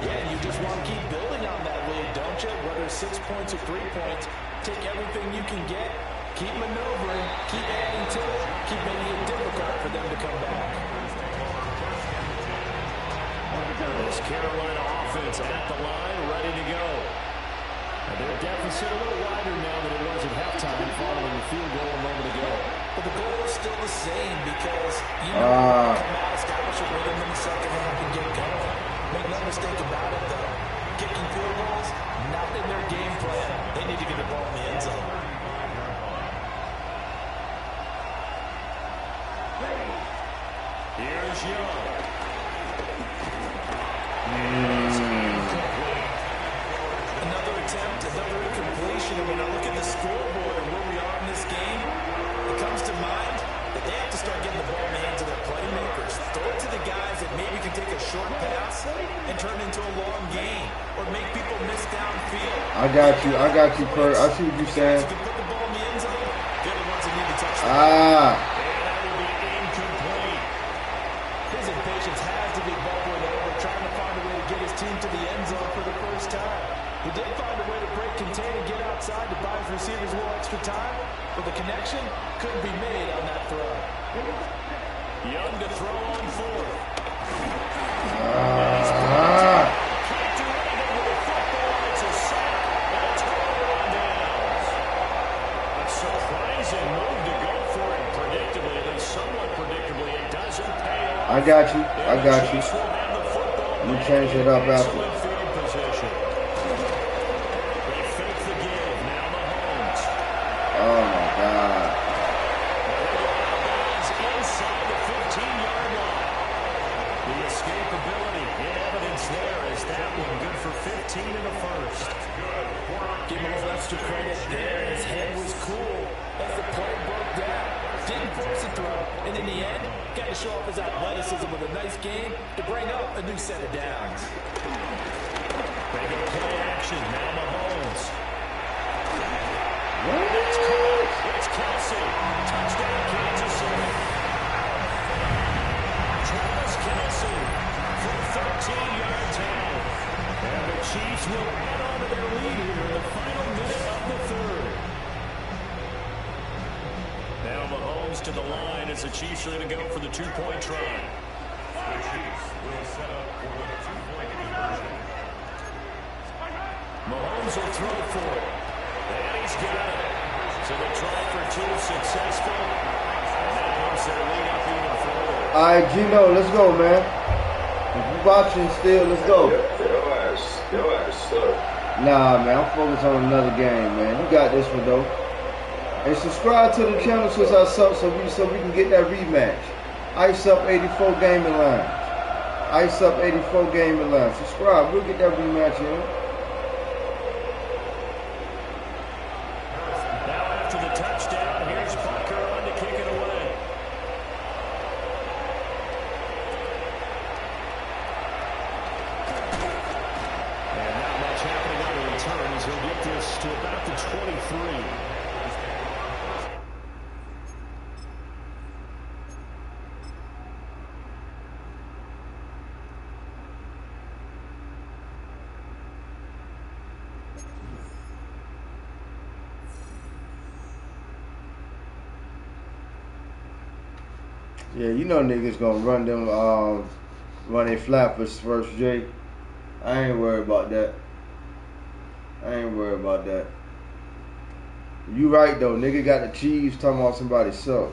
Yeah, you just want to keep building on that lead, don't you? Whether it's 6 points or 3 points, take everything you can get, keep maneuvering, keep adding to it, keep making it difficult for them to come back. This Carolina offense at the line, ready to go. And their deficit a little wider now than it was at halftime following the field goal a moment ago. But the goal is still the same because you know come out, establish a rhythm in the second half and get going. Make no mistake about it, though. Kicking field goals, not in their game plan. They need to get the ball in the end zone. Here's Young. Another attempt, another incompletion. And when I look at the scoreboard and where we are in this game, it comes to mind that they have to start getting the ball in the hands of their playmakers. Throw it to the guys that maybe can take a short pass and turn it into a long game or make people miss downfield. I got you, Kurt. I see what you're saying. You can put the ball in the end zone. They're the ones that need to touch the Ah. That will be incomplete. His impatience has to be bubbling over, trying to find a way to get his team to the end zone for the first time. He did find a way to break contain and get outside to buy his receivers a little extra time, but the connection couldn't be made on that throw. Young to throw on 4th. Can't do anything with the football. It's a sack and a turnover on downs. A surprising move to go for it predictably, at least somewhat predictably. It doesn't pay off. I got you. Chiefs will have the football. Let me change it up after. Excellent field position. They fake the give. Now Mahomes. Oh my God. Inside the 15-yard line. The escapability in evidence there is that one good for 15 in the first. Give him a little extra credit there. His head was cool as the play broke down. Didn't force a throw. And in the end, got to show off his athleticism with a nice game to bring up a new set of downs. They go play action. Now Mahomes. It's caught. It's Kelsey. Touchdown, Kansas City. Travis Kelsey for a 13-yard touchdown. And the Chiefs will add on to their lead here in the final minute of the third. Now Mahomes to the line as the Chiefs are going to go for the 2-point try. The Chiefs will set up for the 2-point conversion. Mahomes will throw for it. And he's got it. So they try for 2, successful. And that moves their lead up even further. All right, Gino, let's go, man. If you watching still, let's go. Your ass suck. Nah, man, I'm focused on another game, man. You got this one, though. And subscribe to the channel since I suck so we can get that rematch. Iceup84 gaming line. Iceup84 gaming line. Subscribe. We'll get that rematch in. Now after the touchdown, here's Butker on to kick it away. And not much happening on the return as he'll get this to about the 23. Yeah, you know niggas gonna run them, run their flappers first, Jay. I ain't worried about that. You right though, nigga got the Chiefs talking about somebody suck.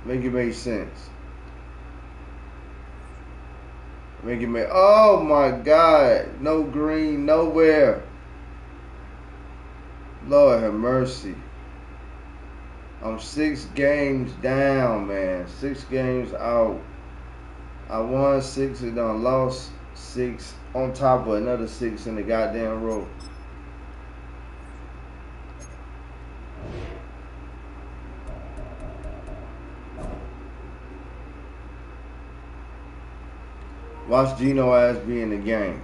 Make it make sense. Oh my God, no green nowhere. Lord have mercy. I'm 6 games down, man. 6 games out. I won 6 and done lost 6 on top of another 6 in the goddamn row. Watch Gino ass be in the game.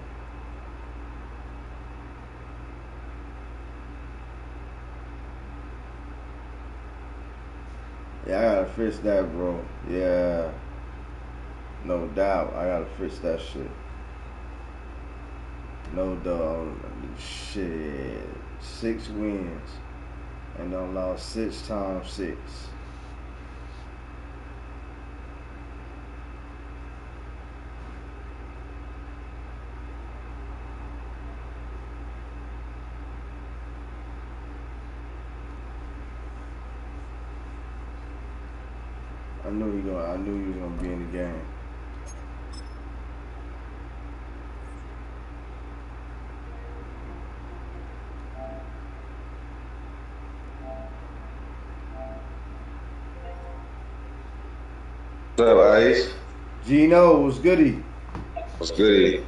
Yeah, I gotta fix that, bro. Yeah. No doubt. I gotta fix that shit. No doubt. Shit. 6 wins. And done lost 6 times 6. I knew you was gonna be in the game. What's up, Ice? Gino, what's goody? What's goody?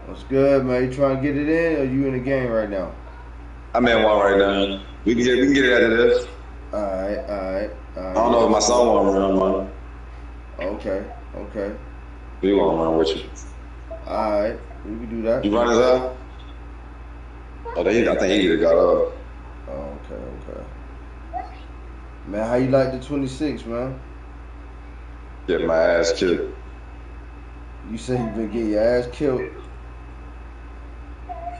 What's good, man? You trying to get it in, or you in the game right now? I'm in one right now. We can get it after this. Alright. I don't know if my son want to run one. Okay. We want to run with you. Alright, we can do that. You run us up? Oh, I think he either got up. Oh, okay. Man, how you like the 26, man? Get my ass killed. You say you been getting your ass killed?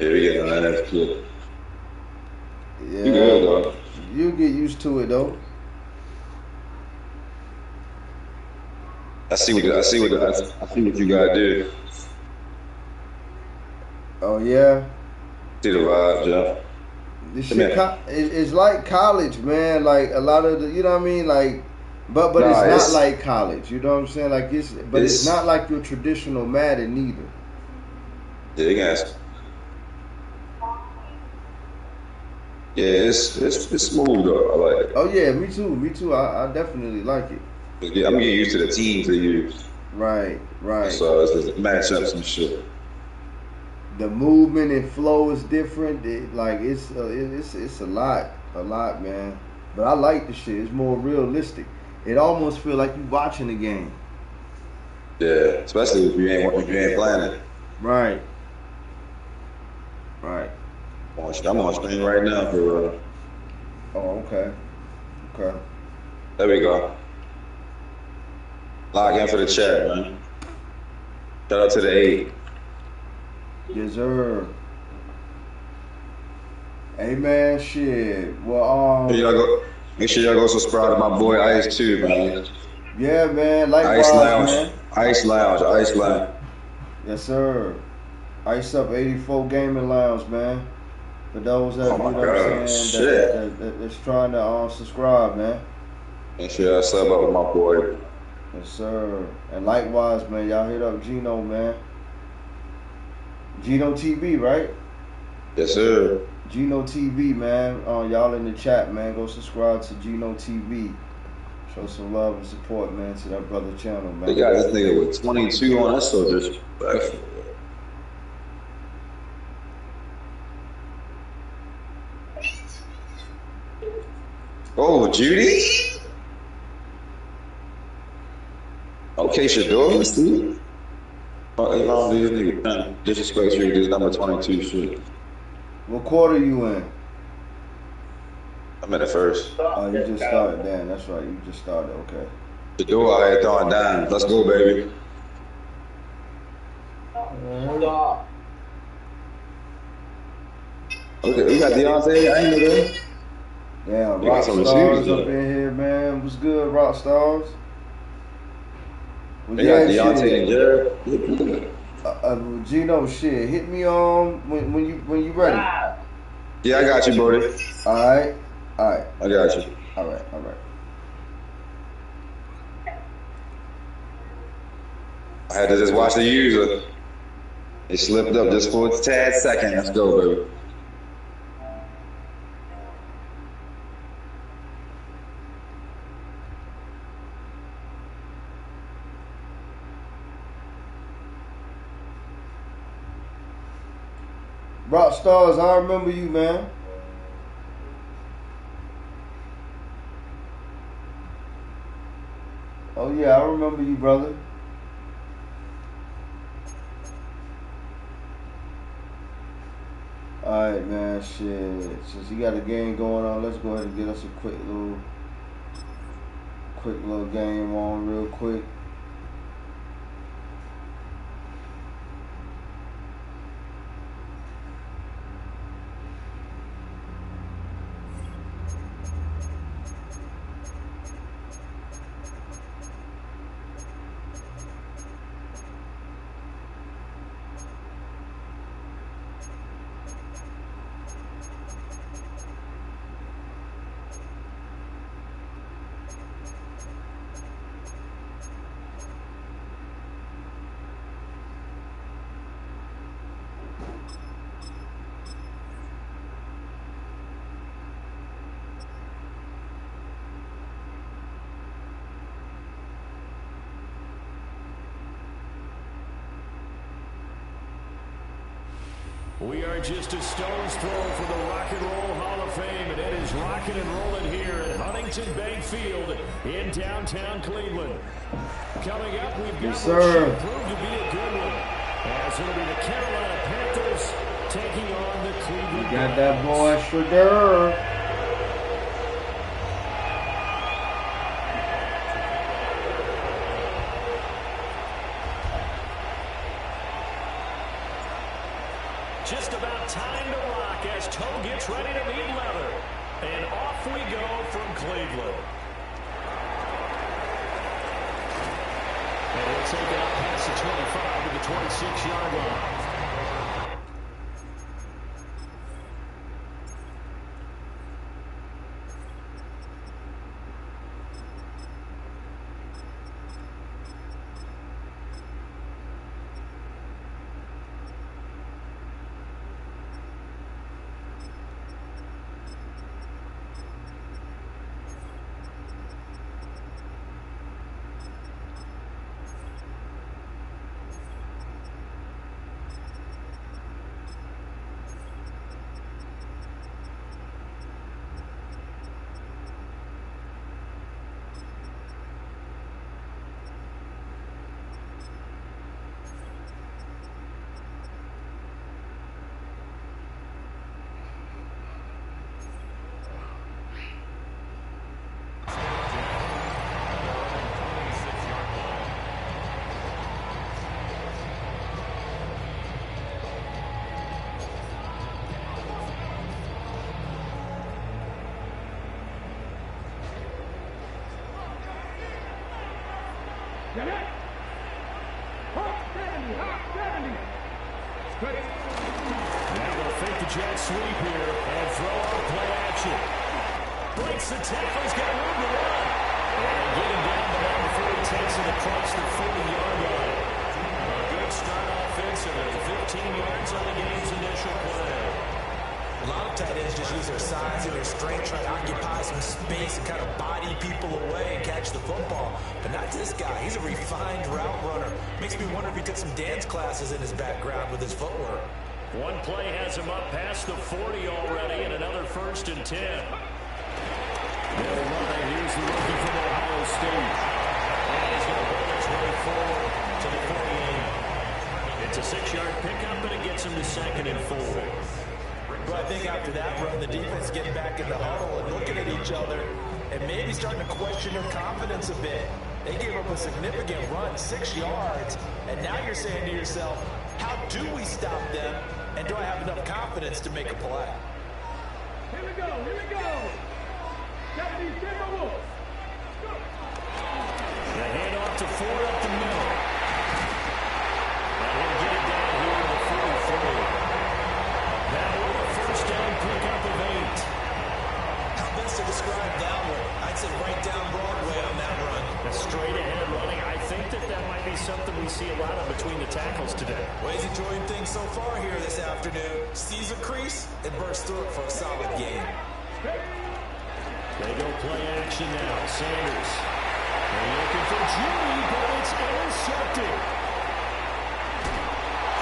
Yeah, we getting my ass killed. Yeah. You good, though. You'll get used to it, though. I see what you gotta do. Oh yeah. See the vibe, Jeff. This shit, it's like college, man. Like a lot of the, you know what I mean, like, but it's not like college. You know what I'm saying? Like it's not like your traditional Madden either. Yeah, you guys. Yeah, it's smooth though. I like it. Oh yeah, me too. I definitely like it. Yeah, I'm getting used to the teams they use. Right. So it's matchups and shit. The movement and flow is different. It's a lot, man. But I like the shit. It's more realistic. It almost feel like you watching the game. Yeah, especially if you ain't playing it. Right. I'm on stream right now for. Oh, okay. There we go. Log in for the chat, man. Shout out to the 8. Yes, sir. Hey, man, shit. Well, make sure y'all go subscribe to my boy Ice too, man. Yeah, man. Likewise, Ice Lounge. man. Ice Lounge. Yes, sir. Iceup84 Gaming Lounge, man. For those that, you know what I'm saying, that's trying to subscribe, man. Make sure y'all sub up with my boy. Yes, sir. And likewise, man, y'all hit up Gino, man. Gino TV, right? Yes, sir. Gino TV, man. Y'all in the chat, man. Go subscribe to Gino TV. Show some love and support, man, to that brother channel, man. They got this nigga with 22 on. That's so disrespectful. Oh, Judy? Okay, Shador, let's see. Disrespect you, this number 22 shit. What quarter you in? I'm in the first. Oh, you just started. Damn, that's right. You just started. Okay. Shador out here throwing dimes. Let's go, baby. Okay, we got Deontay. I ain't know that. Damn, Rock Stars up in here, man. What's good, Rock Stars? They got Deontay and Jared. Gino, shit, hit me on when you ready. Yeah, I got you, Brody. All right. I got you. All right. I had to just watch the user. It slipped up just for a tad second. Let's go, baby. Rock Stars, I remember you, man. Oh yeah, I remember you, brother. Alright, man, shit. Since you got a game going on, let's go ahead and get us a quick little game on real quick. We are just a stone's throw from the Rock and Roll Hall of Fame, and it is rocking and rolling here at Huntington Bank Field in downtown Cleveland. Coming up, we've got what should prove to be a good one, as it'll be the Carolina Panthers taking on the Cleveland Browns. Got that boy Shredder. Just about time to rock as Toe gets ready to meet leather. And off we go from Cleveland. And he'll take it up past the 25 to the 26-yard line. Now they'll fake the jet sweep here and throw out play action. Breaks the tackle, he's got room to run. And getting down the line before he takes it across the 40-yard line. A good start offensively. 15 yards on the game's initial play. A lot of tight ends just use their size and their strength, try to occupy some space and kind of body people away and catch the football. But not this guy. He's a refined route runner. Makes me wonder if he took some dance classes in his background with his footwork. One play has him up past the 40 already, and another 1st and 10. They'll run it. Here's the rookie from Ohio State. And he's going to work his way forward to the 48. It's a 6-yard pickup, but it gets him to 2nd and 4. But I think after that run, the defense getting back in the huddle and looking at each other and maybe starting to question their confidence a bit. They gave up a significant run, 6 yards, and now you're saying to yourself, how do we stop them, and do I have enough confidence to make a play? Here we go, here we go. The handoff to Ford up the middle. And he'll get it down here to the 43. Now with a 1st down pickup of 8. How best to describe that one? I'd say right down Broadway on that run. A straight ahead running. I think that might be something we see a lot of between the tackles today. Well, he's enjoying things so far here this afternoon. Sees a crease and bursts through it for a solid game. They go play action now. Sanders. They're looking for Jimmy, but it's intercepted.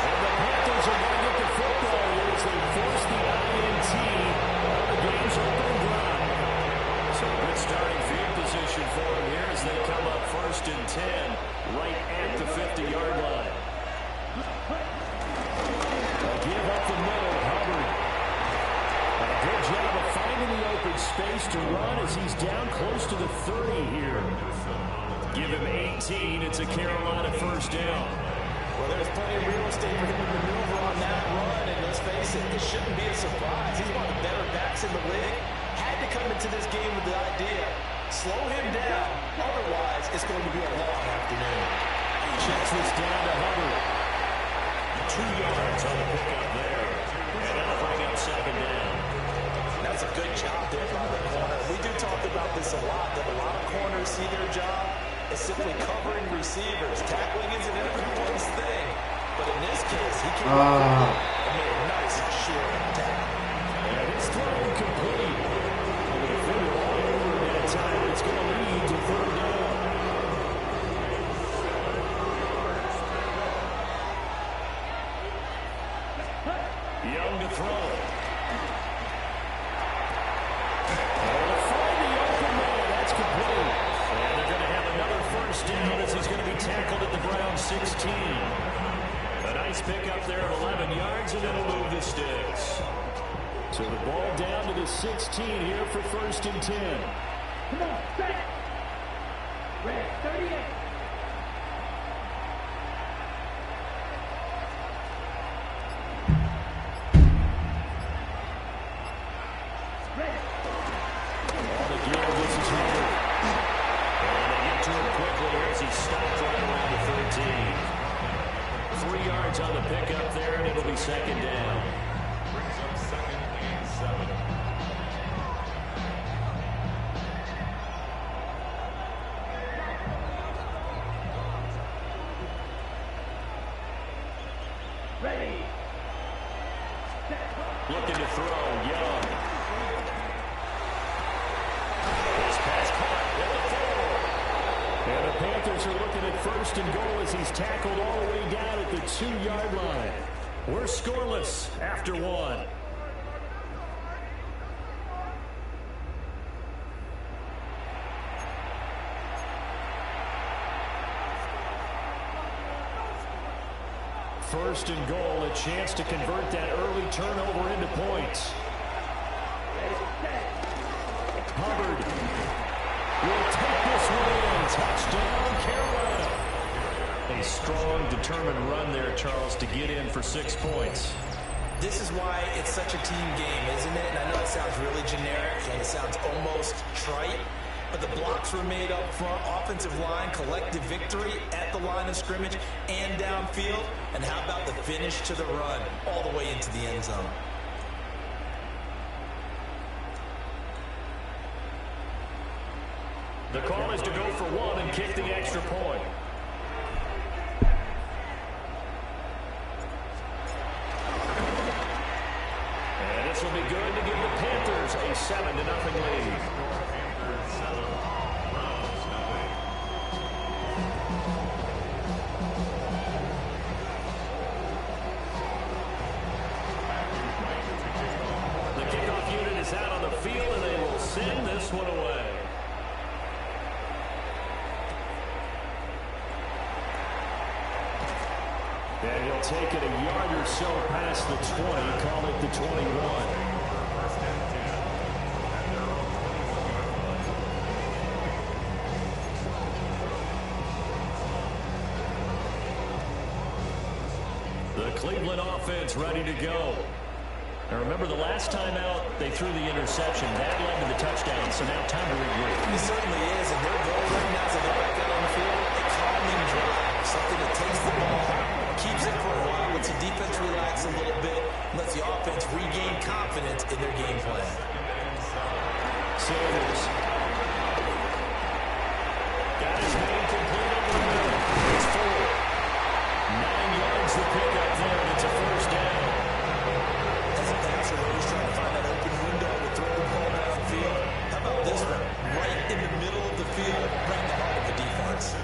And the Panthers are going to get the football here as they and 10, right at the 50-yard line. They'll give up the middle, Hubbard. A good job of finding the open space to run as he's down close to the 30 here. Give him 18. It's a Carolina first down. Well, there's plenty of real estate for him to maneuver on that run, and let's face it, this shouldn't be a surprise. He's one of the better backs in the league. Had to come into this game with the idea, slow him down, otherwise it's going to be a long afternoon. Checks this down to Hubbard. 2 yards on the pickup there, and that'll bring up second down. That's a good job there by the corner. We do talk about this a lot, that a lot of corners see their job as simply covering receivers. Tackling isn't everyone's thing, but in this case, he came up and made a nice, short tackle. And it's thrown complete. And with a finger all over that time, it's going to lead to third down. Young to throw. Down as he's going to be tackled at the ground 16. A nice pick up there at 11 yards, and it'll move the sticks. So the ball down to the 16 here for first and 10. Come on, set. Red 38. On the pickup there, and it'll be second down. Brings up second and 7. Ready. Looking to throw, Young. This pass caught at the 4. And the Panthers are looking at first and goal as he's tackled all the way down at the 2-yard line. We're scoreless after 1. First and goal, a chance to convert that early turnover into points. Hubbard will take this one in. Touchdown, Carolina. A strong, determined run there, Charles, to get in for 6 points. This is why it's such a team game, isn't it? And I know it sounds really generic and it sounds almost trite, but the blocks were made up front, offensive line, collective victory at the line of scrimmage and downfield. And how about the finish to the run all the way into the end zone? The call is to go for 1 and kick the extra point. And this will be good to give the Panthers a 7-0 lead. The kickoff unit is out on the field, and they will send this one away. And he'll take it a yard or so past the 20, call it the 21. The Cleveland offense ready to go. Now remember, the last time out, they threw the interception. That led to the touchdown, so now time to regroup. It certainly is, and their goal right now is to go back out on the field, a calming drive, something that takes the ball, keeps it for a while, lets the defense relax a little bit, lets the offense regain confidence in their game plan. Sanders. Got his man complete over the middle. It's 4. 9 yards to pick up there, and it's a first down. As a passer, he's trying to find that open window to throw the ball downfield. How about this one? Right in the middle of the field, right in the heart of the defense.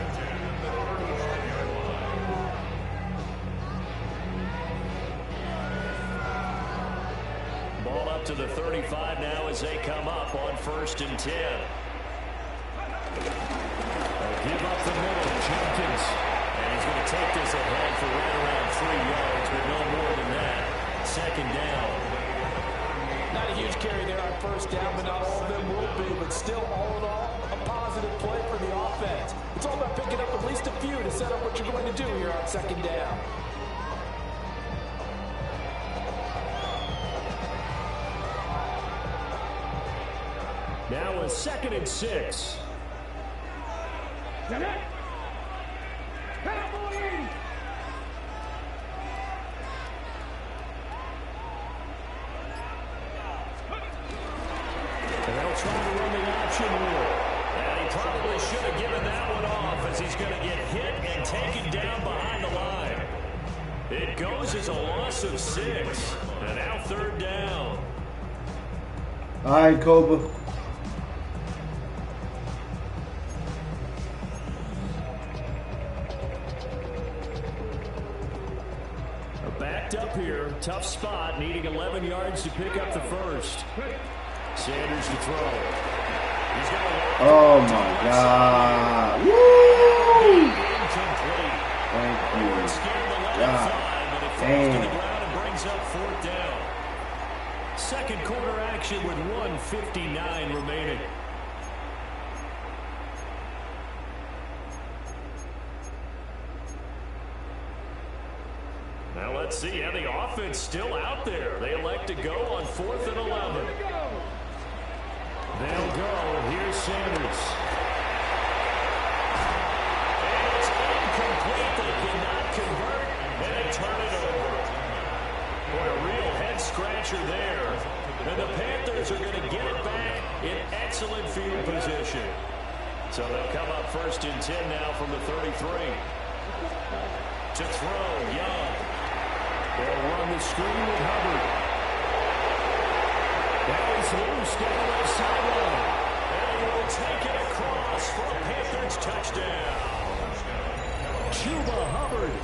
Ball up to the 35 now as they come up on 1st and 10. They'll give up the middle. first down, but not all of them will be. But still, all in all, a positive play for the offense. It's all about picking up at least a few to set up what you're going to do here on second down. Now a 2nd and 6. And they'll try to run the option here. And he probably should have given that one off as he's going to get hit and taken down behind the line. It goes as a loss of 6. And now 3rd down. All right, Cobra. Backed up here, tough spot, needing 11 yards to pick up the first. Sanders to throw. He's got a Oh my God! Woo! incomplete. Thank you. Scared to let God. it fly, but it falls to Damn. the ground and brings up 4th down. Second quarter action with 1:59 remaining. Now let's see how the offense still out there. They elect to go on 4th and 11. They'll go. Here's Sanders. And it's incomplete. They cannot convert, and they turn it over. Boy, a real head-scratcher there. And the Panthers are going to get it back in excellent field position. So they'll come up 1st and 10 now from the 33. To throw, Young. They'll run the screen with Hubbard. That is loose down the left sideline. And he will take it across for a Panthers touchdown. Chuba Hubbard.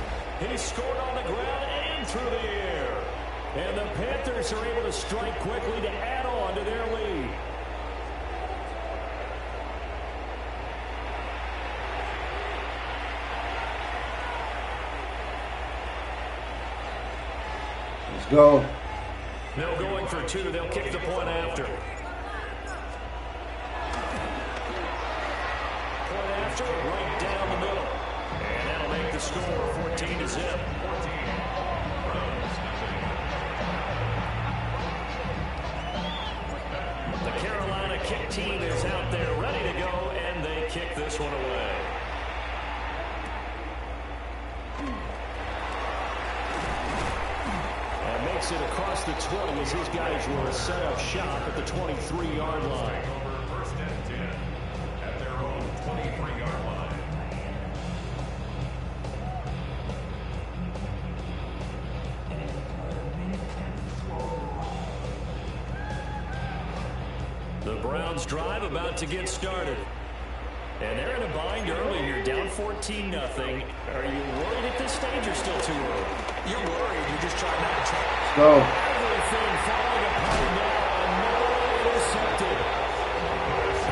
He scored on the ground and through the air. And the Panthers are able to strike quickly to add on to their lead. Let's go. No going for 2. They'll kick the point after. Point after, right down the middle. And that'll make the score 14-0. The Carolina kick team is out there ready to go, and they kick this one away. Makes it across the 20 as his guys will set up shop at the 23-yard line. Over 1st and 10 at their own 23-yard line. The Browns drive about to get started. And they're in a bind early here, down 14-0. Are you worried at this stage or still too early? You're worried. You're just trying not to. Let's go. Everything falling apart now, and no intercepted.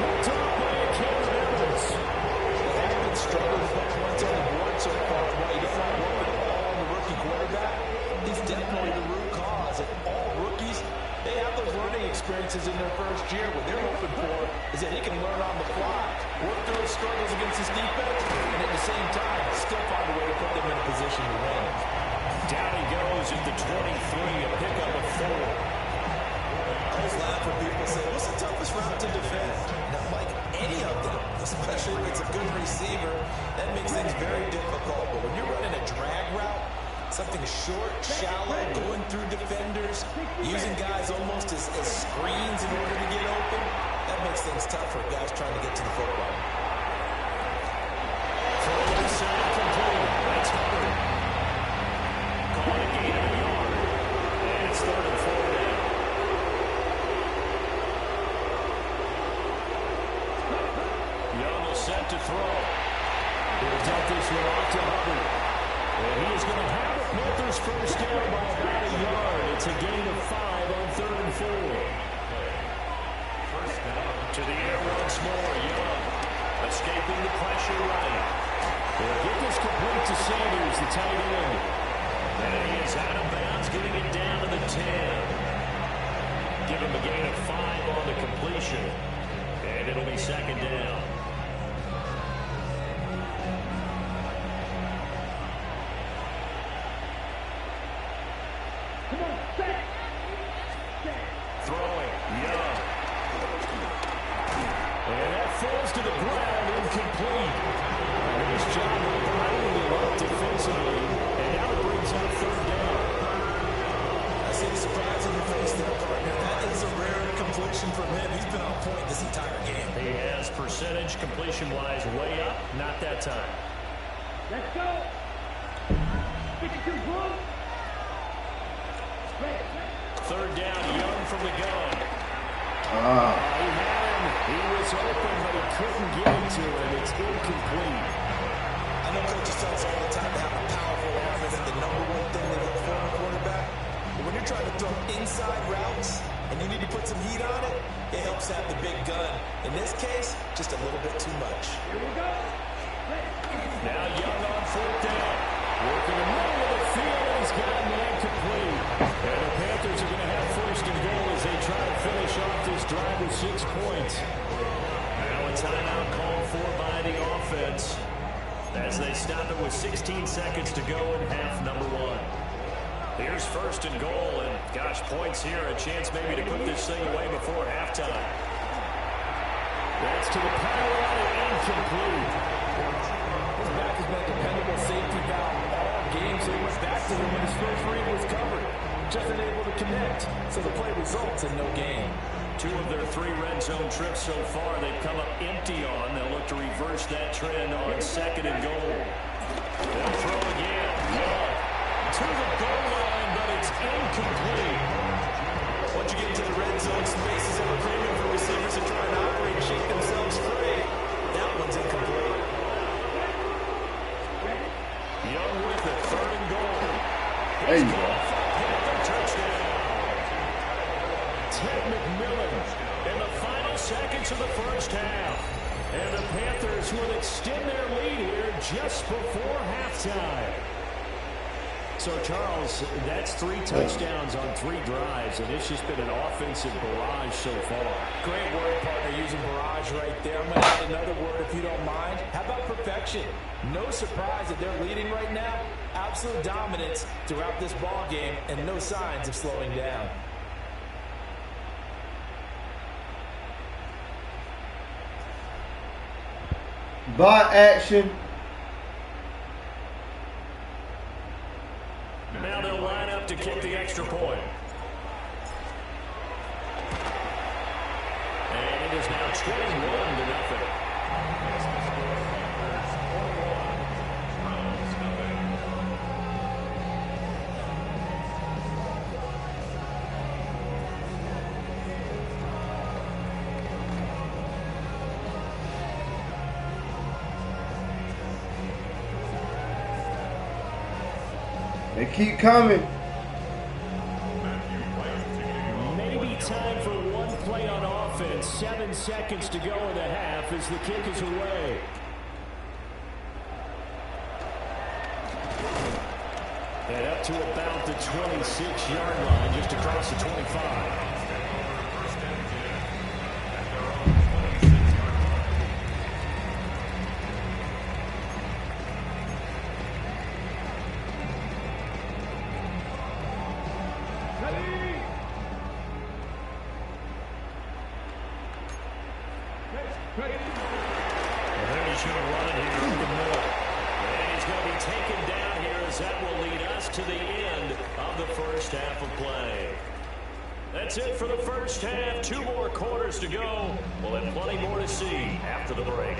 Picked up by a Caleb Evans. They have been struggling with points on the board so far. Well, you don't want to work at all on the rookie quarterback. He's definitely the root cause. And all rookies, they have those learning experiences in their first year. What they're hoping for is that he can learn on the fly, work through his struggles against his defense, and at the same time, still find a way to put them in a position to win. Down he goes at the 23, a pickup of 4. I always laugh when people say, what's the toughest route to defend? Not like any of them, especially when it's a good receiver. That makes things very difficult. But when you're running a drag route, something short, shallow, going through defenders, using guys almost as screens in order to get open, that makes things tough for guys trying to get to the football. Throwing side complete. That's Hubbard. Calling a gain of a yard. And it's 3rd and 4 now. Young will set to throw. He'll dump this one off to Hubbard. And he is going to have the Panthers first down by about a yard. It's a gain of 5 on 3rd and 4. To the air once more. Young escaping the pressure right. They'll get this complete to Sanders, the tight end. And he is out of bounds, getting it down to the 10. give him a gain of 5 on the completion. And it'll be second down. Come on, set. Throwing, Young. And that falls to the ground, incomplete. Nice job of lining him up defensively. And now it brings up third down. I see the surprise on your face there, partner. That is a rare completion from him. He's been on point this entire game. He has percentage completion-wise way up. Not that time. Let's go. 52 blue. Third down, Young from the gun. Ah. He had him. He was open, but he couldn't get it to him. It's incomplete. I know coaches tell us all the time to have a powerful arm isn't the number one thing they look for in a quarterback. But when you're trying to throw inside routes and you need to put some heat on it, it helps have the big gun. In this case, just a little bit too much. Here we go. Now Young on fourth down. Working the middle of the field, and he's got an incomplete. And the Panthers are going to have first and goal as they try to finish off this drive with 6 points. Now a timeout called for by the offense as they stop it with 16 seconds to go in half number 1. Here's first and goal, and gosh, points here, a chance maybe to put this thing away before halftime. That's to the pylon and incomplete. His back has been a dependable safety valve all game, so he went back to him when his first read was covered. Just unable to connect, so the play results in no gain. 2 of their 3 red zone trips so far, they've come up empty on. They'll look to reverse that trend on second and goal. They'll throw again. Young to the goal line, but it's incomplete. Once you get into the red zone, space is ever premium for receivers to try and operate and shake themselves free. That one's incomplete. Young with it, third and goal. There you go. Touchdown. Ted McMillan in the final seconds of the first half. And the Panthers will extend their lead here just before halftime. So, Charles, that's 3 touchdowns on 3 drives, and it's just been an offensive barrage so far. Great word, partner, using barrage right there. I'm going to add another word if you don't mind. How about perfection? No surprise that they're leading right now. Absolute dominance throughout this ball game, and no signs of slowing down. Bot action. Now they'll line up to kick the extra point. And it is now 21-0. They keep coming. Maybe time for one play on offense. 7 seconds to go in the half as the kick is away. And up to about the 26-yard line, just across the 25. That's it for the first half. 2 more quarters to go. We'll have plenty more to see after the break.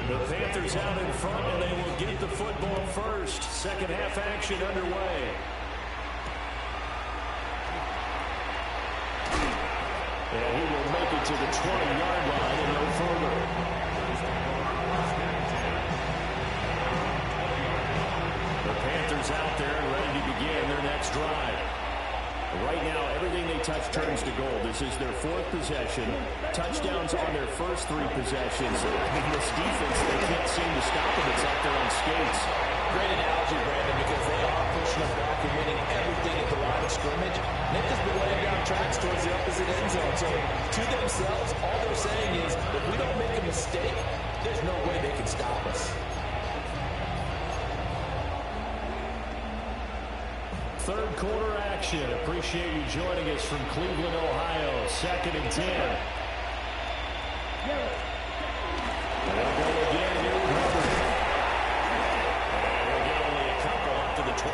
The Panthers out in front, and they will get the football first. Second half action underway. And he will make it to the 20-yard line and no further. The Panthers out there and ready to begin their next drive. Right now, everything they touch turns to gold. This is their 4th possession. Touchdowns on their first 3 possessions. I mean, this defense, they can't seem to stop them. It's like they're on skates. Great analogy, Brandon, because they are pushing them back and winning everything at the line of scrimmage. They've just been laying down tracks towards the opposite end zone. So to themselves, all they're saying is, if we don't make a mistake, there's no way they can stop us. Third quarter action. Appreciate you joining us from Cleveland, Ohio. 2nd and 10. They'll go again. New cover. And we'll get only a couple up to the 22.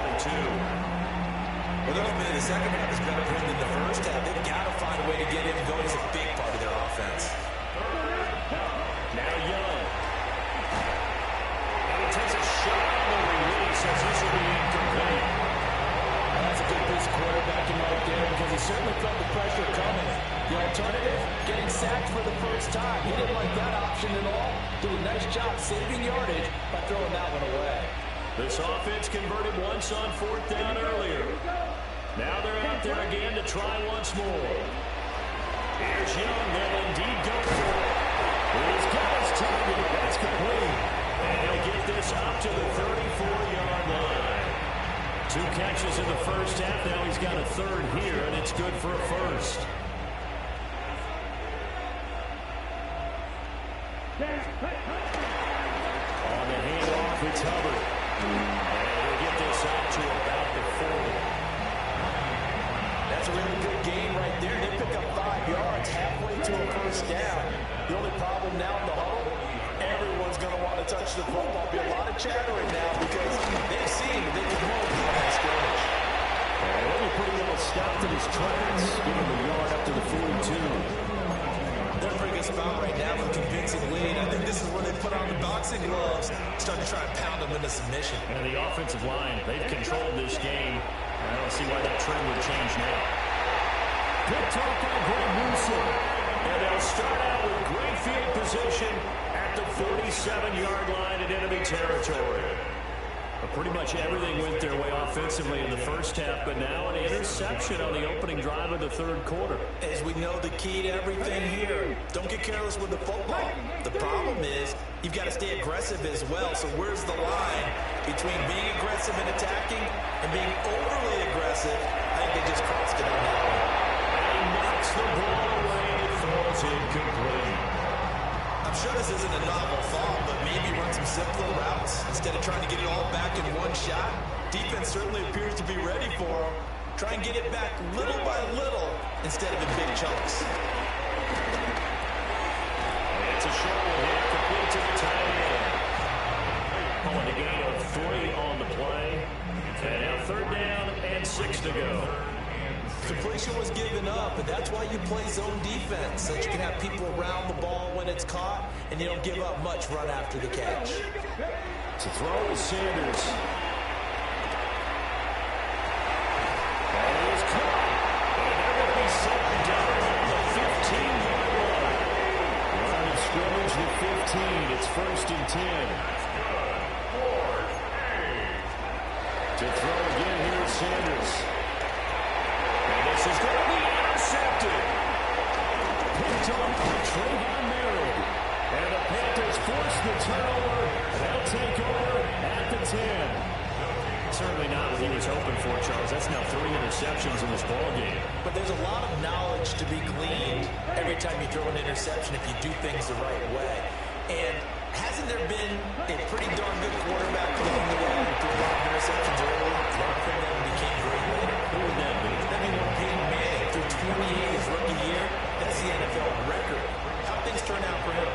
Well, they'll admit the second half is better for them than the first half. They've got to find a way to get him going. He's a big part of their offense. Now Young. And he takes a shot on the release as this will be incomplete. That's a good piece of quarterbacking right there because he certainly felt the pressure coming. The alternative, getting sacked for the first time. He didn't like that option at all. Did a nice job saving yardage by throwing that one away. This offense converted once on 4th down earlier. Now they're out there again to try once more. Here's Young. They'll indeed go for it. He's got his target. That's complete. And he'll get this up to the 34-yard line. 2 catches in the first half. Now he's got a 3rd here, and it's good for a 1st. On the handoff, it's Hubbard. And he'll get this out to about the 40. That's a really good game right there. They pick up 5 yards halfway to a first down. The only problem now in the huddle, everyone's going to want to touch the football. Be a lot of chattering now because they've seen they can move on that scrimmage. Well, he pretty well stopped in his tracks, giving the yard up to the 42. They're in a pretty good spot right now with a convincing lead. I think this is where they put on the boxing gloves, start to try and pound them into submission. And the offensive line, they've controlled this game. I don't see why that trend would change now. Picked off by Greg Newsom. And they'll start out with great field position at the 47-yard line in enemy territory. But pretty much everything went their way offensively in the first half, but now an interception on the opening drive of the 3rd quarter. As we know, the key to everything here, don't get careless with the football. The problem is you've got to stay aggressive as well. So where's the line between being aggressive and attacking and being overly aggressive? I think they just crossed it on that one. And he knocks the ball away and throws incomplete. I'm sure this isn't a novel thought, but maybe run some simpler routes instead of trying to get it all back in one shot. Defense certainly appears to be ready for them. Try and get it back little by little instead of in big chunks. It's a short one here, complete to the tight end. Pulling a gain of 3 on the play. And now 3rd down and 6 to go. Completion was given up, but that's why you play zone defense, so that you can have people around the ball when it's caught, and you don't give up much run after the catch. To throw is Sanders. And he is caught. And they're going to be set down on the 15-yard line. Line of scrimmage, the 15. It's 1st and 10. To throw again, here is Sanders. And this is going to be intercepted. Picked off by Trayvon Merritt. And the Panthers force the turnover. They'll take over at the 10. Certainly not what he was hoping for, Charles. That's now 3 interceptions in this ballgame. But there's a lot of knowledge to be gleaned every time you throw an interception if you do things the right way. And hasn't there been a pretty darn good quarterback along the way who threw a lot of interceptions early, learned from them, and became great later? Who would that be? That'd be one Peyton Manning threw 28 his rookie year. That's the NFL record. How things turn out for him?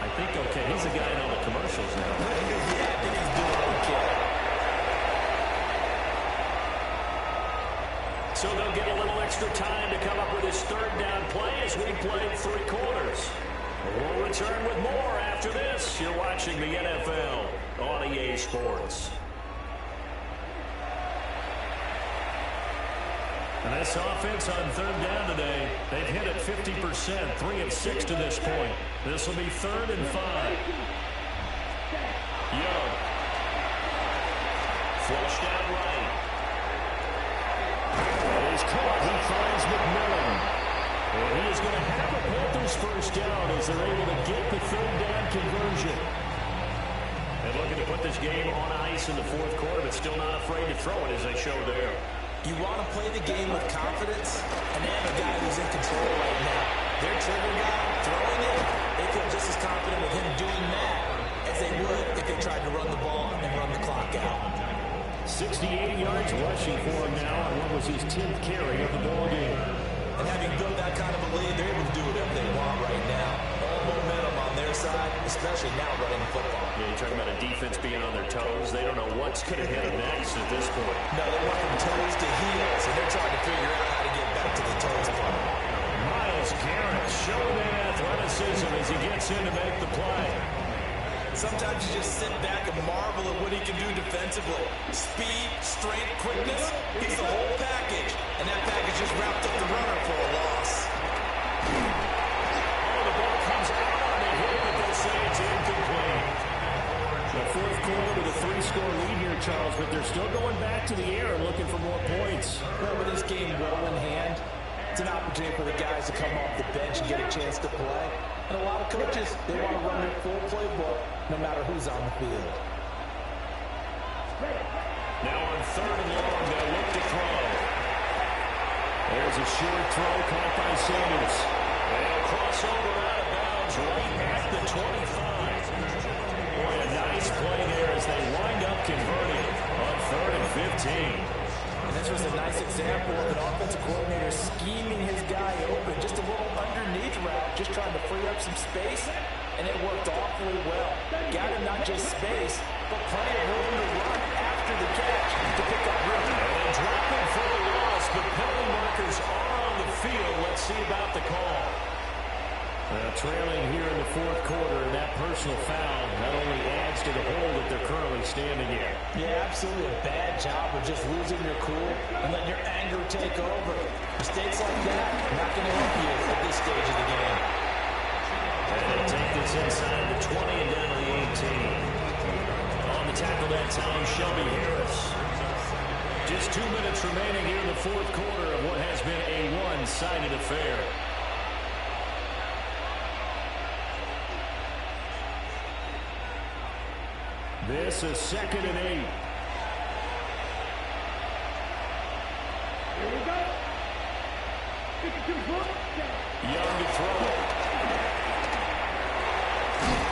I think okay. He's a guy in all the commercials now. Yeah, I think he's doing okay. So they'll get a little extra time to come up with his 3rd down play as we play 3 quarters. We'll return with more after this. You're watching the NFL on EA Sports. And this offense on 3rd down today, they've hit it 50%, 3 of 6 to this point. This will be 3rd and 5. Young. Flushed out right. And he's caught. He is going to have a Panthers first down as they're able to get the third down conversion. And looking to put this game on ice in the fourth quarter, but still not afraid to throw it as they show there. You want to play the game with confidence, and they have a guy who's in control right now. Their trigger guy throwing it, they feel just as confident with him doing that as they would if they tried to run the ball and run the clock out. 68 yards rushing for him now on what was his 10th carry of the ball game. And having built that kind of a lead, they're able to do whatever they want right now. All momentum on their side, especially now running the football. Yeah, you're talking about a defense being on their toes. They don't know what's going to hit them next at this point. No, they went from toes to heels, and they're trying to figure out how to get back to the toes part. Myles Garrett showing that athleticism as he gets in to make the play. Sometimes you just sit back and marvel at what he can do defensively. Speed, strength, quickness, he's the whole package. And that package just wrapped up the runner for a loss. Oh, the ball comes out on the hit, but they'll say it's incomplete. The fourth quarter with a 3-score lead here, Charles, but they're still going back to the air and looking for more points. Well, with this game well in hand, it's an opportunity for the guys to come off the bench and get a chance to play. And a lot of coaches, they want to run their full playbook no matter who's on the field. Now on 3rd and long, they'll look to throw. There's a short throw caught by Sanders. They'll cross over out of bounds right at the 25. Boy, a nice play there as they wind up converting on 3rd and 15. And this was a nice example of an offensive coordinator scheming his guy open. Just a little underneath route, just trying to free up some space, and it worked awfully well. Got him not just space, but plenty of room to run after the catch to pick up room. And they drop him for the loss, but penalty markers are on the field. Let's see about the call. Trailing here in the fourth quarter, and that personal foul not only adds to the hole that they're currently standing in. Yeah, absolutely a bad job of just losing your cool and letting your anger take over. Mistakes like that not going to help you at this stage of the game. And they take this inside the 20 and down to the 18. On the tackle that time, Shelby Harris. Just 2 minutes remaining here in the fourth quarter of what has been a one-sided affair. This is 2nd and 8. Here we go. 52 foot. Young to throw.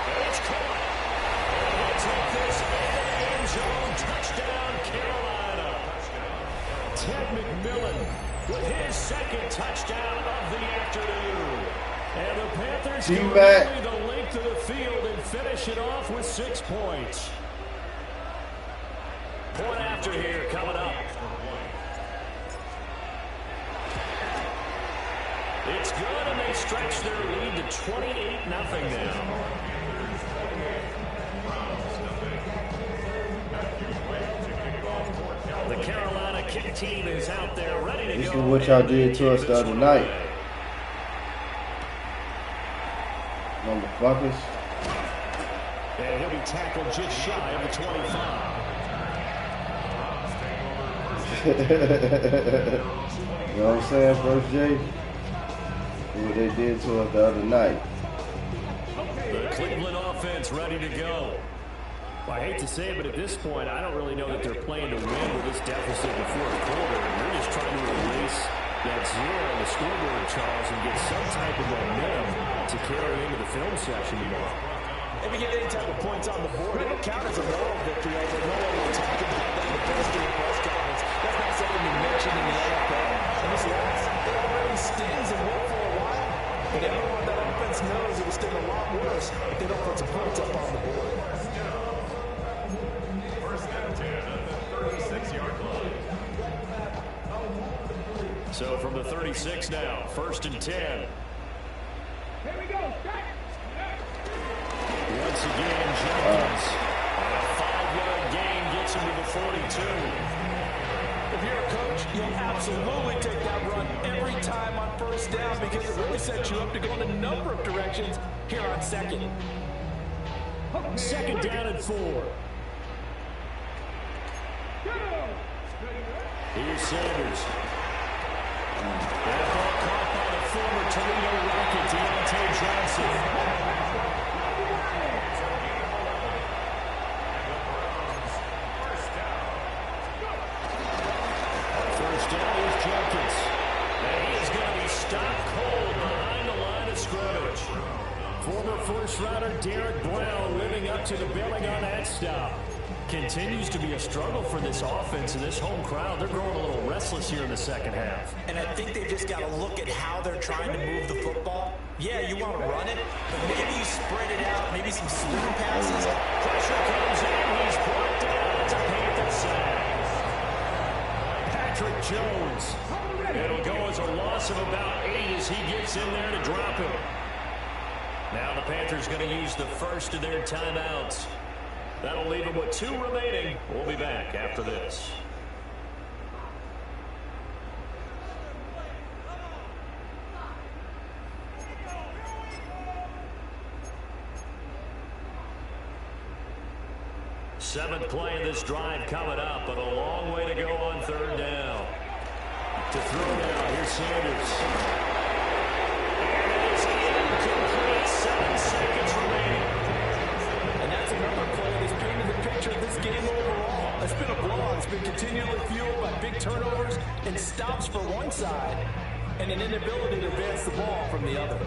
And it's caught. And he'll take this in the end zone. Touchdown, Carolina. Ted McMillan with his 2nd touchdown of the afternoon. And the Panthers go nearly the length of the field and finish it off with 6 points. Point after here coming up. It's good, and they stretch their lead to 28-0 now. The Carolina kick team is out there ready to go. This is what y'all did to us the other night. Motherfuckers. And he'll be tackled just shy of the 25. You know what I'm saying, First J? What they did to us the other night. The Cleveland offense ready to go. Well, I hate to say it, but at this point, I don't really know that they're playing to win with this deficit in the fourth quarter. They're just trying to erase that zero on the scoreboard, Charles, and get some type of momentum to carry into the film session tomorrow. If you get any type of points on the board, it'll count as a moral victory, although no one will talk about that in the post-game press conference. That's not something you mentioned in the NFL. And this loss, it already stings and will for a while. But everyone that offense knows it will sting a lot worse if they don't put some points up on the board. First and 10 at the 36-yard line. So from the 36 now, 1st and 10. Here we go. Once again, Jenkins. And a 5-yard gain gets him to the 42. If you're a coach, you'll absolutely take that run every time on first down because it really sets you up to go in a number of directions here on 2nd. 2nd down and 4. Here's Sanders. That ball caught by the former Toledo Rocket, Deontay Johnson. First down is Jenkins. And he is going to be stopped cold behind the line of scrimmage. Former first-rounder Derek Brown living up to the billing on that stop. Continues to be a struggle for this offense and this home crowd. They're growing a little restless here in the second half. And I think they've just got to look at how they're trying to move the football. Yeah, you want to run it, but maybe you spread it out, maybe some swing passes. Pressure comes in. He's brought down. It's a Panther sack. Patrick Jones. It'll go as a loss of about 8 as he gets in there to drop him. Now the Panthers going to use the first of their timeouts. That'll leave them with 2 remaining. We'll be back after this. Seventh play of this drive coming up, but a long way to go on third down. To throw now, here's Sanders. And it is incomplete. 7 seconds remaining. And that's another play that's painted the picture of this game overall. It's been a blowout. It's been continually fueled by big turnovers and stops for one side and an inability to advance the ball from the other.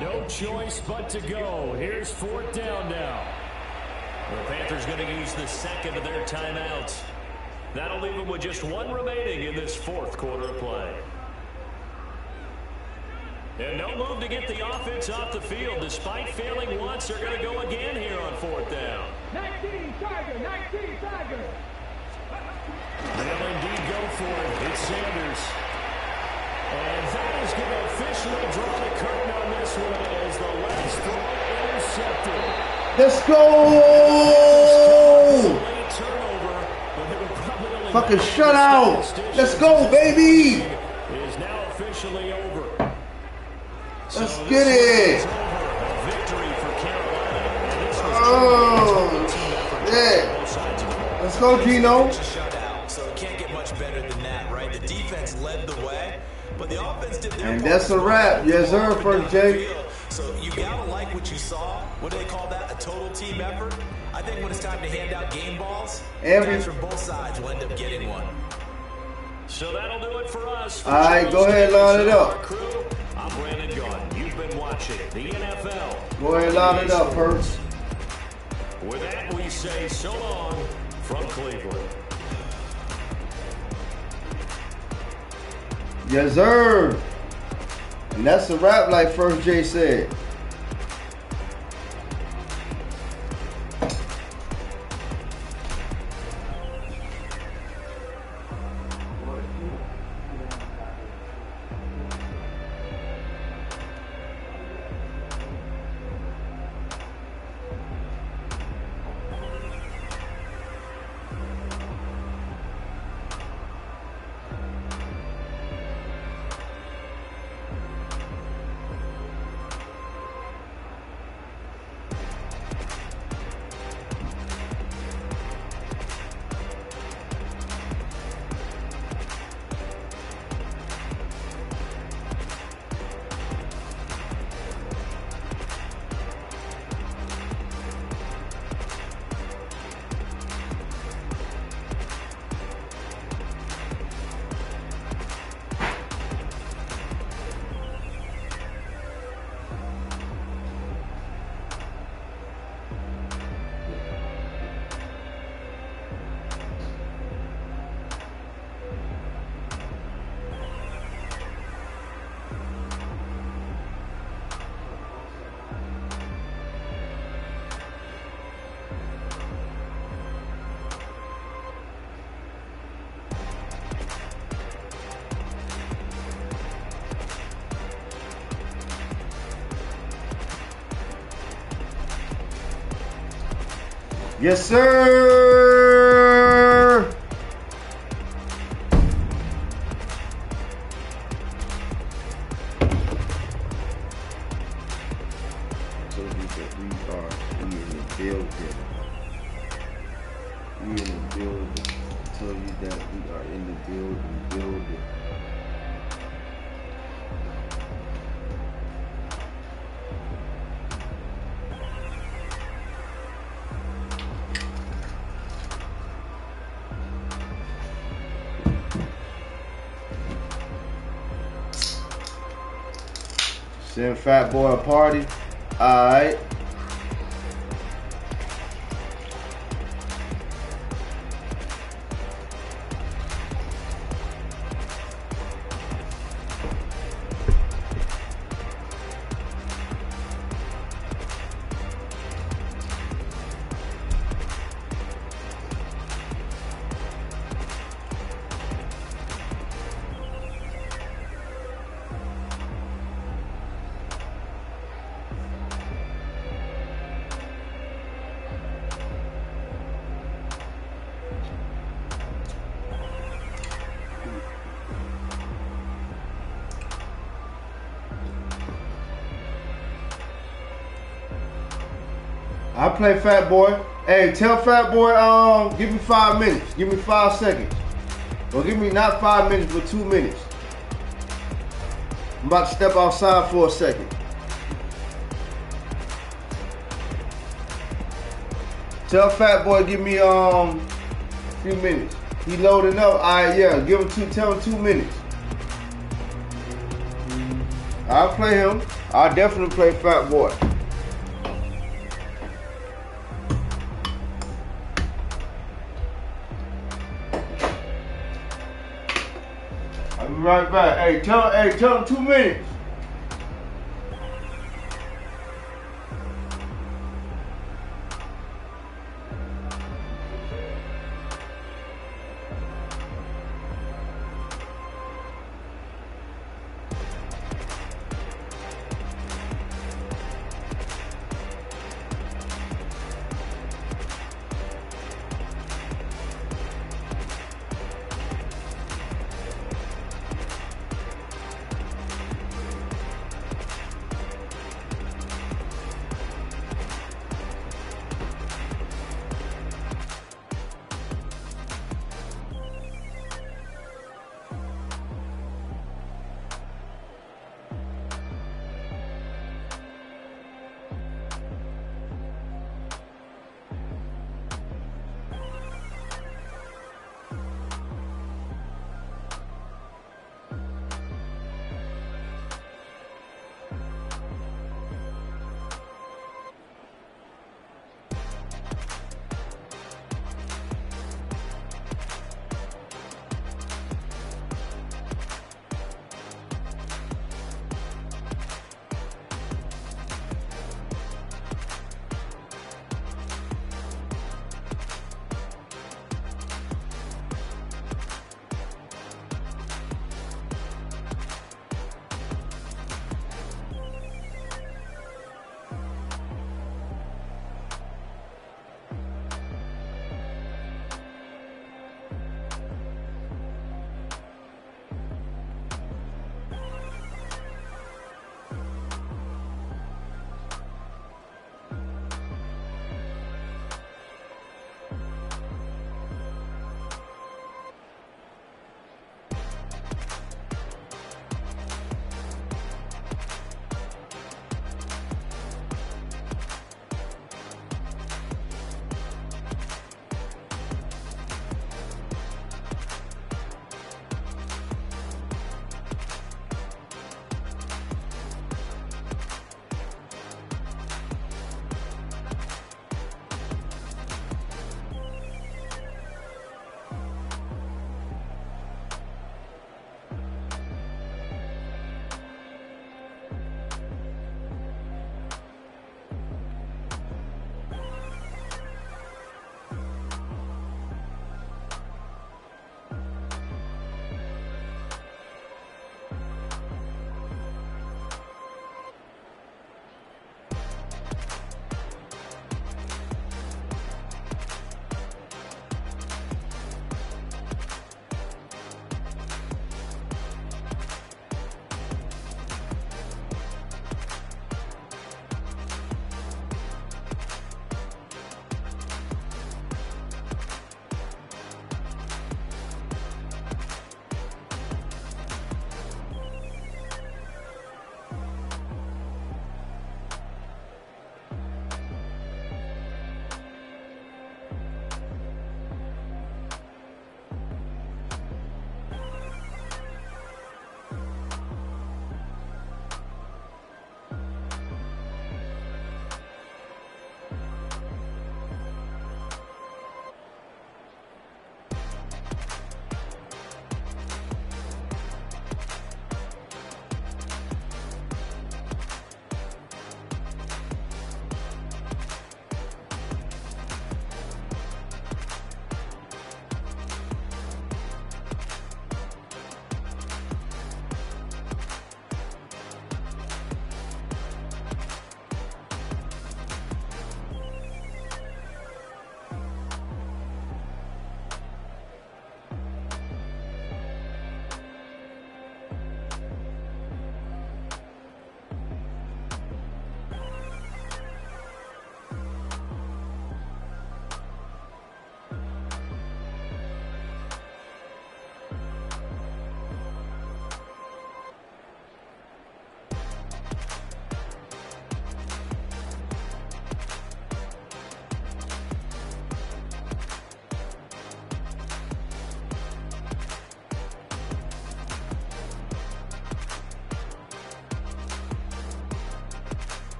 No choice but to go. Here's fourth down now. The Panthers going to use the second of their timeouts. That'll leave them with just 1 remaining in this fourth quarter of play. And no move to get the offense off the field. Despite failing once, they're going to go again here on fourth down. 19 Tiger, 19 Tiger. They'll indeed go for it. It's Sanders. And that is going to officially draw the curtain on this one as the last throw intercepted. Let's go! Fucking shutout! Let's go, baby! Is now officially over. Let's get it! Oh, yeah. Let's go, Gino. So it can't get much better than that, right? The defense led the way, but the offense did their And that's a wrap. Yes, sir, First Jake. So you gotta like what you saw. What do they call that? A total team effort? I think when it's time to hand out game balls, guys from both sides will end up getting one. So that'll do it for us. All right, go ahead, line it up. I'm Brandon Gaudin. You've been watching the NFL. Go ahead, line it up, Perks. With that, we say so long from Cleveland. Yes, sir. And that's a wrap, like First J said. Yes, sir. building. We in the building. I tell you that we are in the building. Send Fat Boy a party. Alright. I play Fat Boy. Hey, tell Fat Boy, give me 5 minutes. Give me 5 seconds. Or give me not 5 minutes, but 2 minutes. I'm about to step outside for a second. Tell Fat Boy, give me a few minutes. He loading up. Alright, yeah. Tell him 2 minutes. I'll play him. I'll definitely play Fat Boy. I'll be right back. Hey, tell him 2 minutes.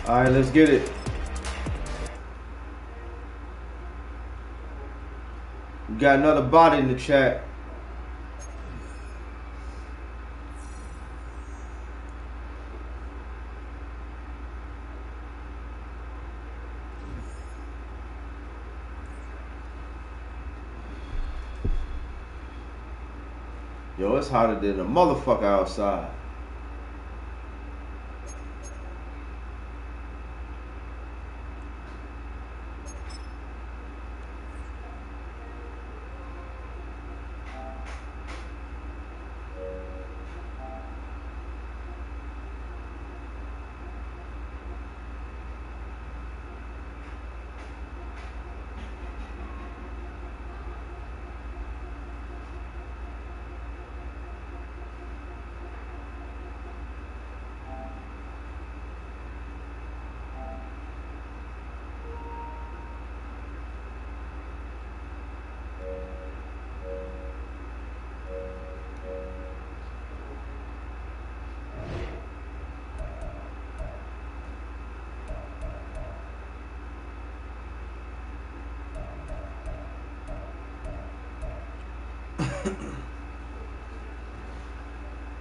All right, let's get it. We got another bot in the chat. Yo, it's hotter than a motherfucker outside.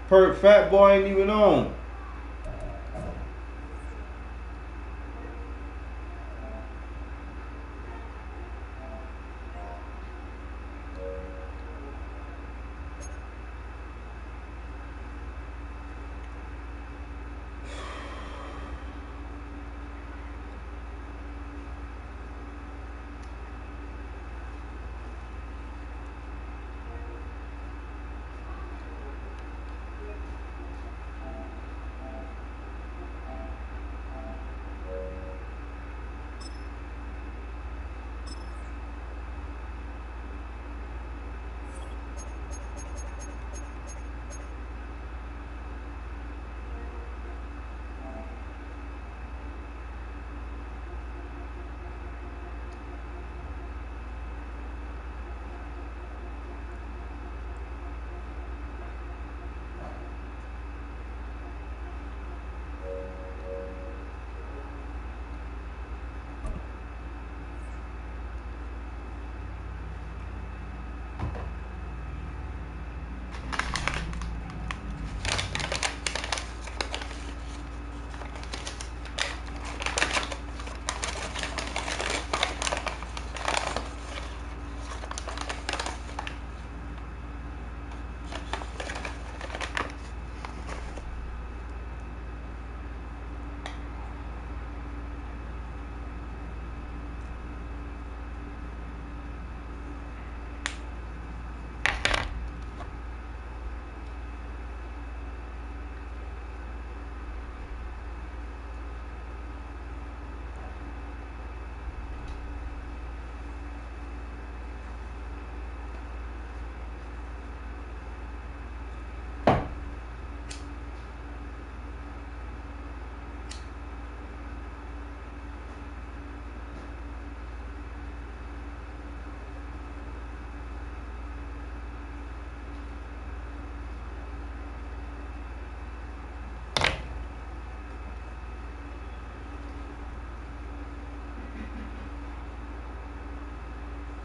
Perk Fat Boy ain't even on.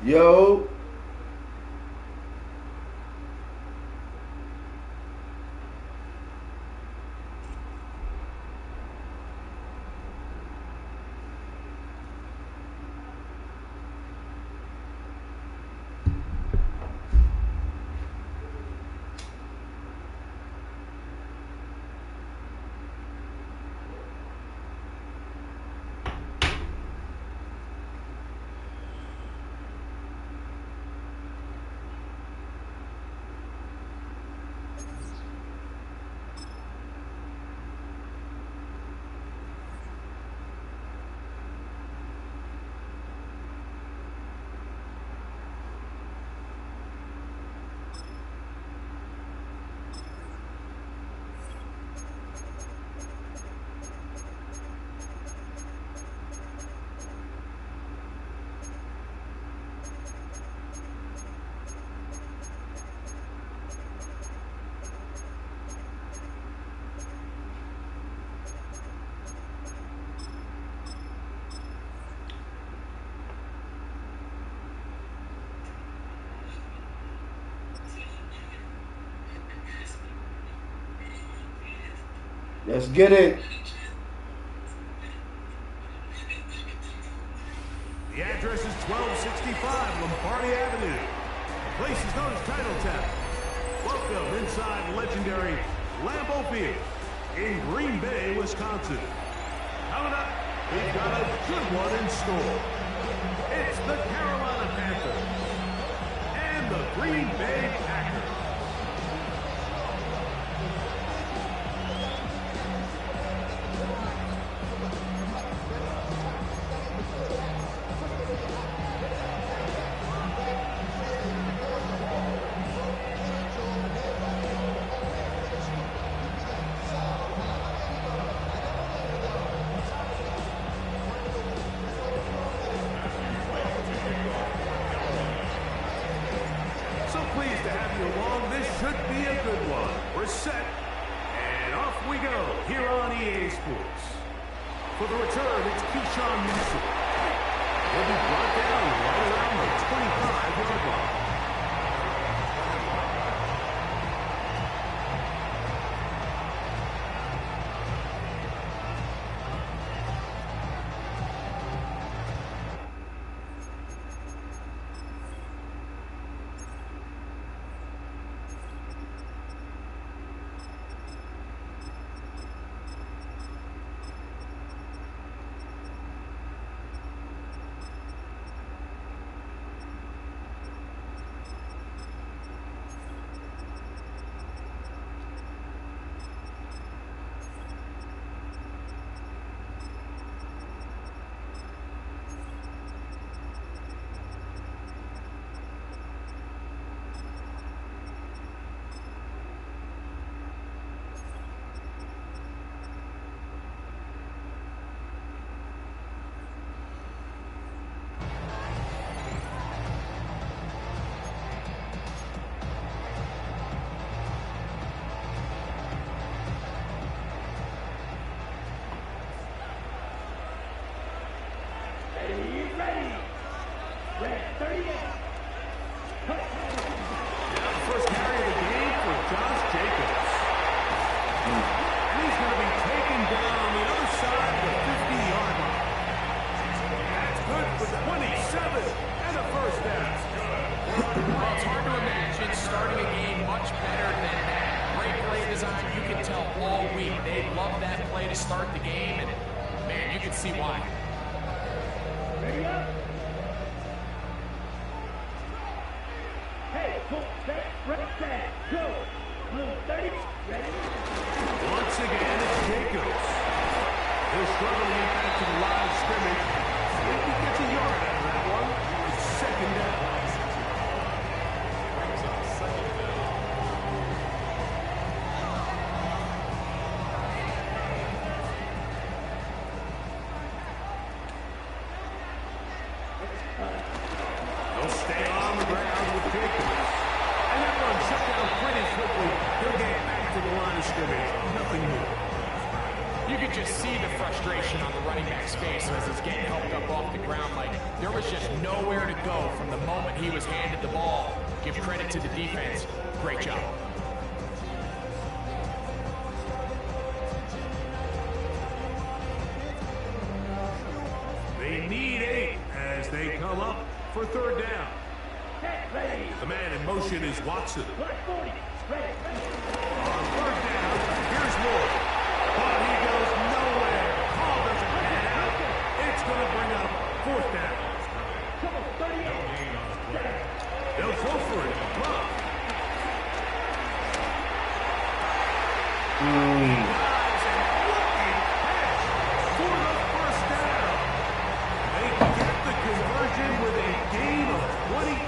Yo. Let's get it. The address is 1265 Lombardi Avenue. The place is known as Chinatown. Welcome inside legendary Lambeau Field in Green Bay, Wisconsin. Coming up, we've got a good one in store. It's the Carolina Panthers and the Green Bay Packers. We're set, and off we go here on EA Sports. For the return, it's Keyshawn Newsom. He'll be brought down right around the 25-yard line. They need 8 as they come up for third down. The man in motion is Watson. On third down, here's Ward. But he goes nowhere. Call doesn't pan out. It's going to bring up fourth down. They'll go for it.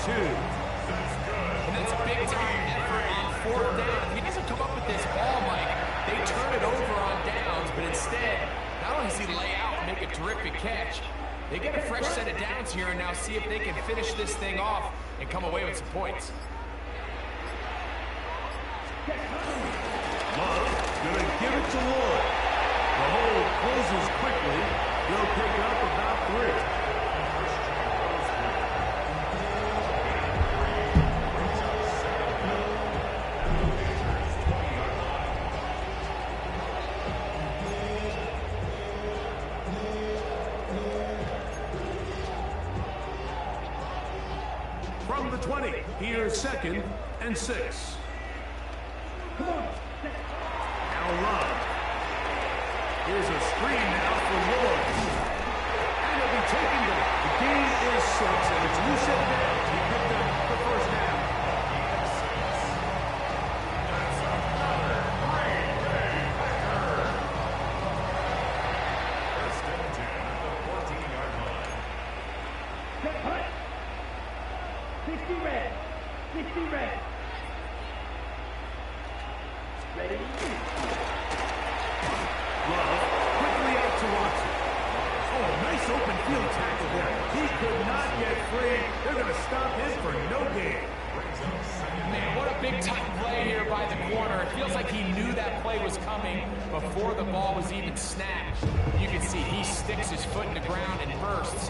And that's a big-time effort on fourth down. He doesn't come up with this ball, Mike. They turn it over on downs, but instead, not only does he lay out and make a terrific catch, they get a fresh set of downs here and now see if they can finish this thing off and come away with some points. Love gonna give it to Lloyd. The hold closes quickly. They'll pick up about 3. from the 20. Here's 2nd and 6. Come on. Now Love. Here's a screen now for Lawrence. And it'll be taken back. The game is 6, and it's Iceup down. He picked up the first down. Set punt. 60 red. 60 red. Ready? Love quickly out to Watson. Oh, nice open field tackle there. He could not get free. They're going to stop him for no gain. Man, what a big-time play here by the corner. It feels like he knew that play was coming before the ball was even snapped. You can see he sticks his foot in the ground and bursts.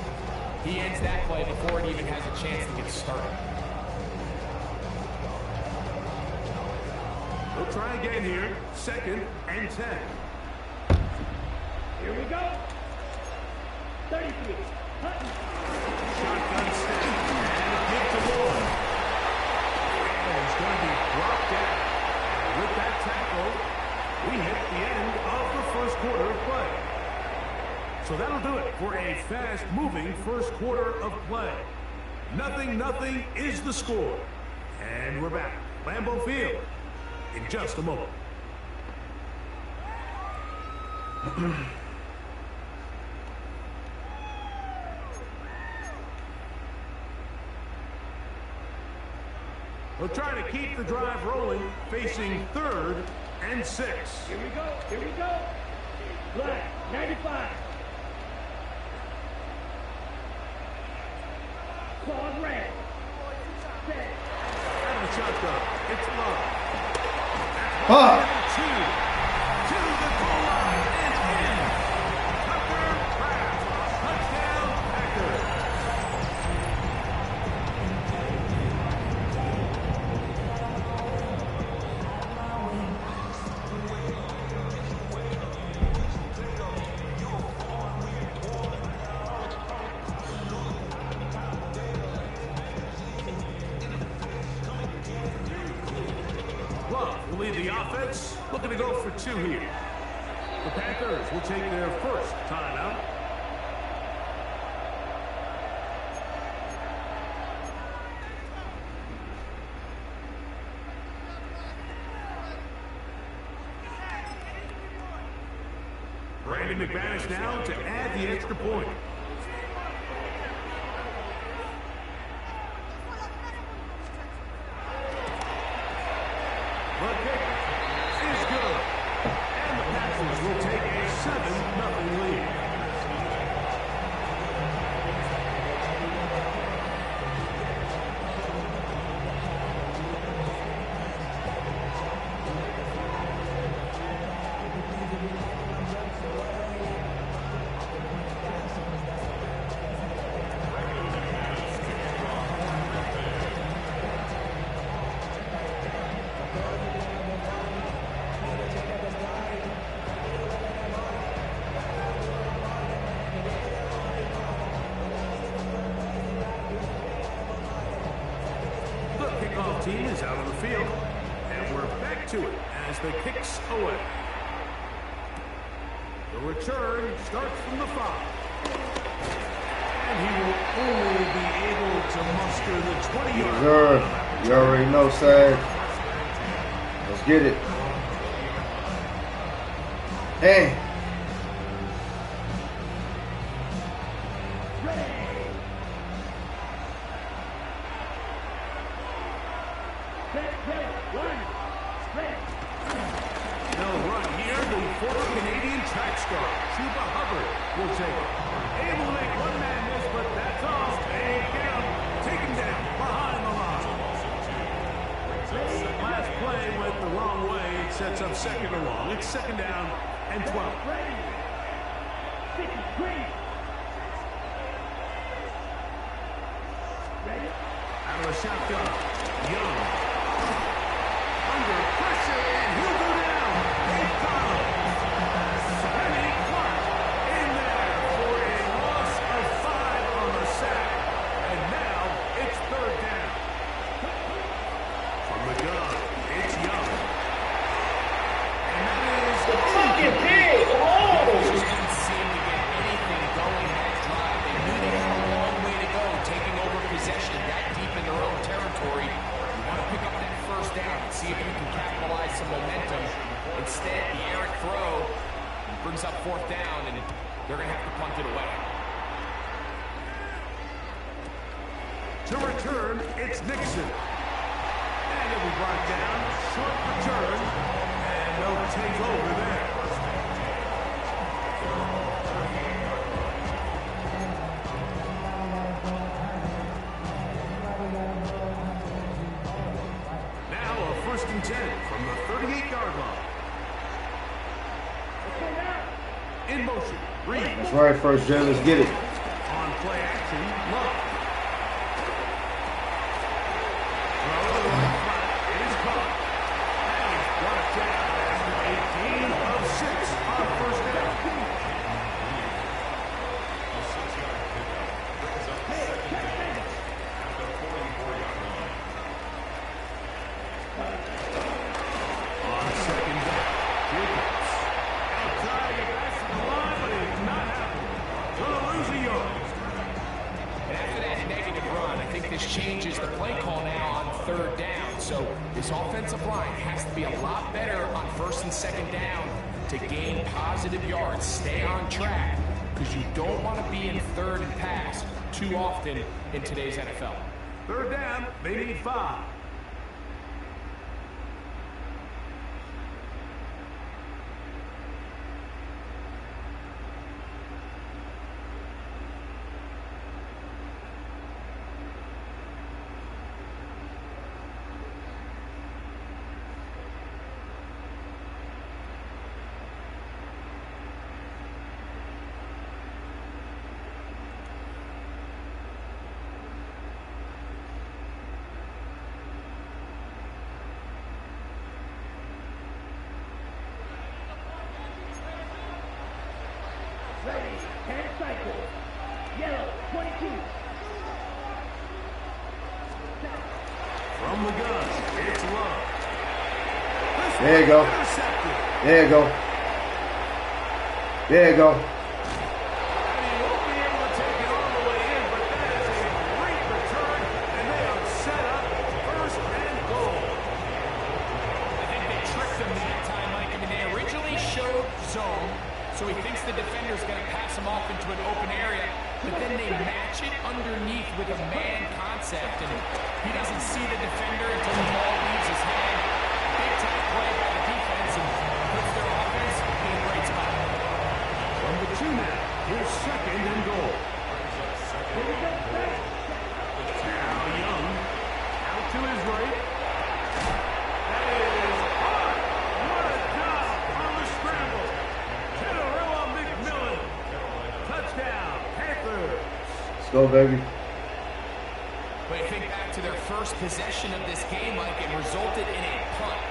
He ends that play before it even has a chance to get started. We'll try again here. 2nd and 10. Here we go. 33. Hunting. Shotgun snap. And a kick to Lawrence. And he's going to be dropped down. With that tackle, we hit the end of the first quarter of play. So that'll do it for a fast-moving first quarter of play. 0-0 is the score. And we're back. Lambeau Field in just a moment. We'll try to keep the drive rolling, facing 3rd and 6. Here we go. Here we go. Black. 95. Claws red. Set. Out of the shotgun. It's Love. Fuck. To the goal line and in. Tucker Craft. Touchdown, Packers. Love will lead the offense, looking to go for 2 here. The Panthers will take their first timeout. Brandon McManus now to add the extra point. The kick is good. And the Packers will take a 7-0 lead. The kickoff team is out on the field, and we're back to it as the kicks away. The return starts from the 5. And he will only be able to muster the 20-yard Sure. You already know, Sag. Let's get it. Hey. They'll run here. The former Canadian track star, Chuba Hubbard, will take it. Able to make one man miss, but that's all. They get him. Taken down behind the line. Last play went the wrong way. It sets up 2nd and long. It's 2nd down and 12. Out of the shotgun, Young. Under pressure, and he'll go down. They've got him. Kenny Clark in there for a loss of 5 on the sack. And now it's 3rd down. see if you can capitalize some momentum. Instead, the errant throw brings up 4th down, and they're going to have to punt it away. To return, it's Nixon. And it'll be brought down. Short return. And they'll take over there. Now a 1st and 10 from the 38-yard line. In motion. Reed. That's right, first gen. Let's get it. On play action, Love. It is caught. And he's brought down after a gain of 6 on 1st down. On 2nd down, Jacobs. Outside, he passes the line, but it's not happening. Gonna lose a yard. And after that negative run, I think this changes the play call now on 3rd down. So this offensive line has to be a lot better on 1st and 2nd down to gain positive yards. Stay on track, because you don't want to be in 3rd and pass too often in today's NFL. 3rd down, they need 5. Ready, 10 cycles. Yellow, 22. From the gun, it's Love. There you go. There you go. There you go. And he won't be able to take it all the way in, but that is a great return, and they are set up 1st and goal. I think they tricked him that time, Mike. I mean, they originally showed zone, so he thinks the defender's going to pass him off into an open area, but then they match it underneath with a man concept, and he doesn't see the defender until the ball leaves his hand. Big time play by the defense, and puts their offense in a great spot. From the 2 now, here's 2nd and goal. Now Young, out to his right. That is hard. What a job on the scramble. Tenorella McMillan. Touchdown, Panthers. Let's go, baby. But I think back to their first possession of this game, Mike, it resulted in a punt.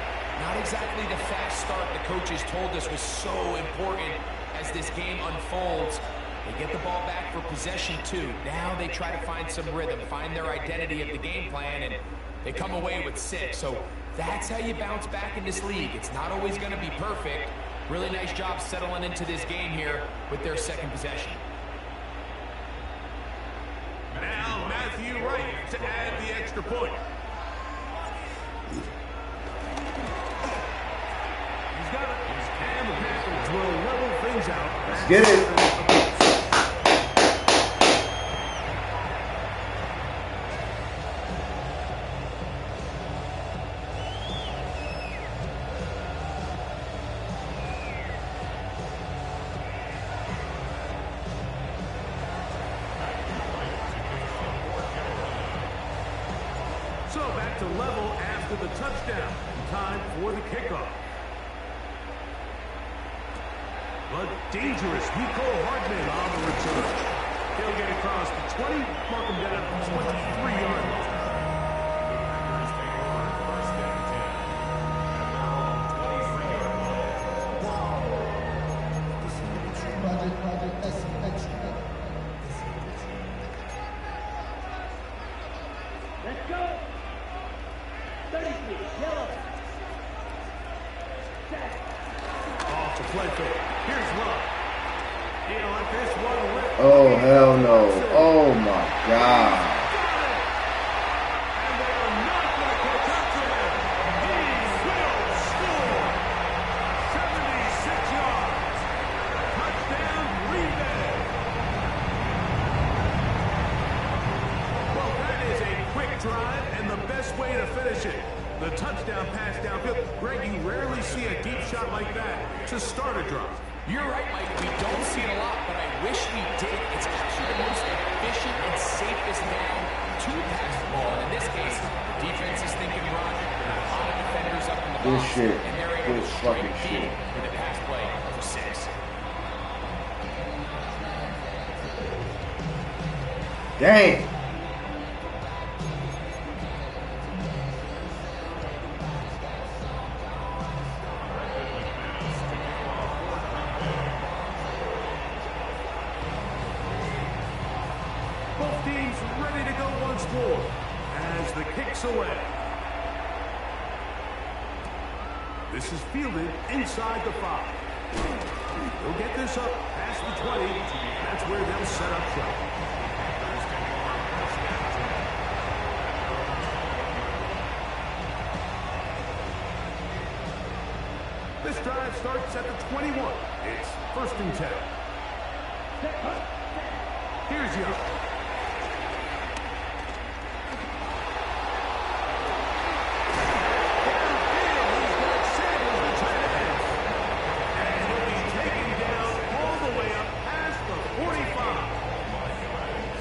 Not exactly the fast start the coaches told us was so important as this game unfolds. They get the ball back for possession 2. Now they try to find some rhythm, find their identity of the game plan, and they come away with 6. So that's how you bounce back in this league. It's not always going to be perfect. Really nice job settling into this game here with their 2nd possession. Now Matthew Wright to add the extra point. He's got it. And the Panthers will level things out. Let's get it. So back to level after the touchdown. Time for the kickoff. But dangerous Nico Hardman on the return. He'll get across the 20, mark him down at 23-yard line. Let's go. 33, yellow. Set. Off to play fake. Here's Love. He'll let this one rip. Oh, hell no. Oh, my God. And they are not going to catch up to him. He's finish it. The touchdown pass downfield. Greg, you rarely see a deep shot like that to start a drive. You're right, Mike. We don't see it a lot, but I wish we did. It's actually the most efficient and safest down to pass the ball. And in this case, the defense is thinking run. A lot of defenders up in the box. And they're able to strike deep with a pass play for 6. Dang. Both teams ready to go once more as the kick's away. This is fielded inside the 5. They'll get this up past the 20. That's where they'll set up shop. This drive starts at the 21. It's 1st and 10. Here's Young.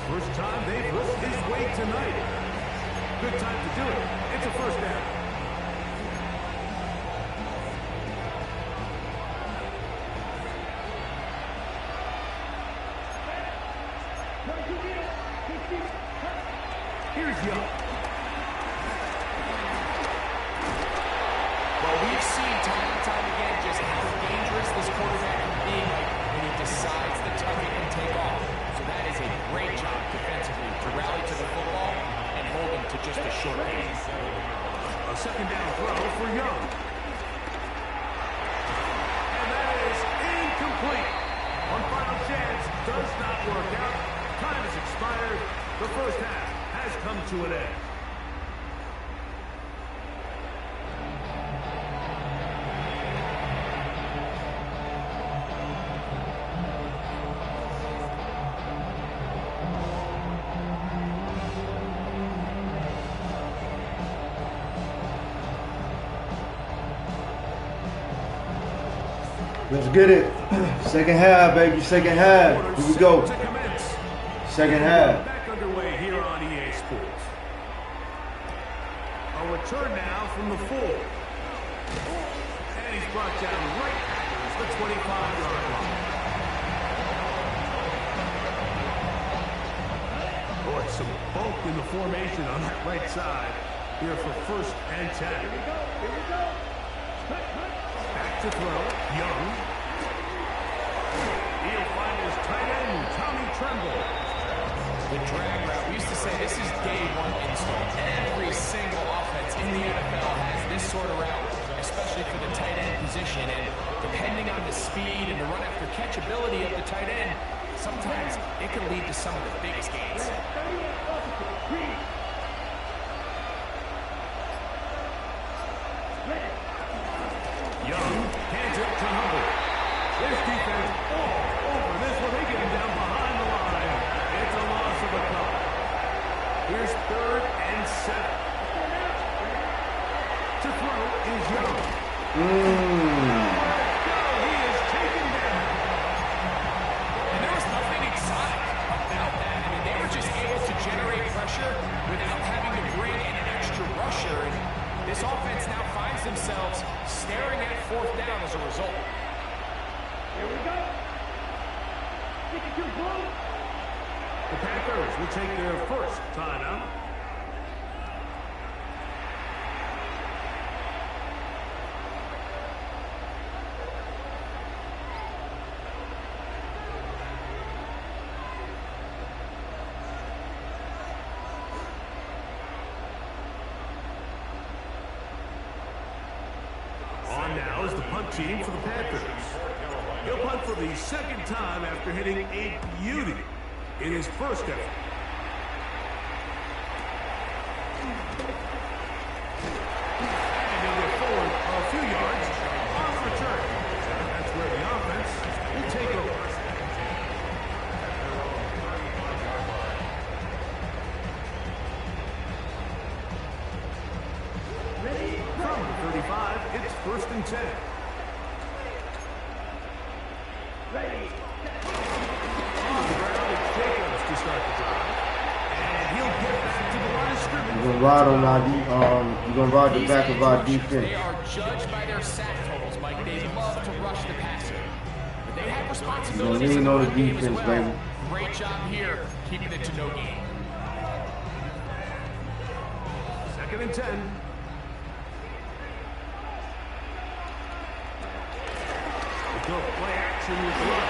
First time they've lift his weight tonight. Good time to do it. It's a 1st down. Here's Young. Well, we've seen time and time again just how dangerous this quarterback can be when he decides to tuck it and take off. So that is a great job defensively to rally to the football and hold him to just a short gain. A 2nd down throw for Young. And that is incomplete. One final chance does not work out. Time has expired. The 1st half has come to an end. Let's get it. 2nd half, baby. 2nd half. Here we go. 2nd half. Back underway here on EA Sports. A return now from the 4. And he's brought down right at the 25-yard line. Boy, some bulk in the formation on that right side here for 1st and 10. Here we go. Back to throw. Young. He'll find his tight end, Tommy Tremble. The drag route, we used to say this is day 1 install. Every single offense in the NFL has this sort of route, especially for the tight end position. And depending on the speed and the run after catch ability of the tight end, sometimes it can lead to some of the biggest gains. Young hands it to Hubbard. This defense all over this one. They get him down behind the line. It's a loss of a couple. Here's 3rd and 7. To throw is Young. He is taken down. And there was nothing exotic about that. I mean, they were just able to generate pressure without having to bring in an extra rusher. And this offense now finds themselves staring at 4th down as a result. Here we go. The Packers will take their 1st timeout. On now is the punt team for the Panthers. He'll punt for the 2nd time after hitting a beauty in his 1st effort. And he'll get forward a few yards on the return. That's where the offense will take over. 25. It's 1st and 10. Ready. On the ground, it's Jacobs to start the drive. And he'll get back to the line of scrimmage. You're gonna ride on our you're gonna ride the back of our defense. They are judged by their sack totals, Mike. They love to rush the passer. But they have responsibilities in the run game as well. Baby. Great job here, keeping it to no gain. 2nd and 10. Go play action with Luck.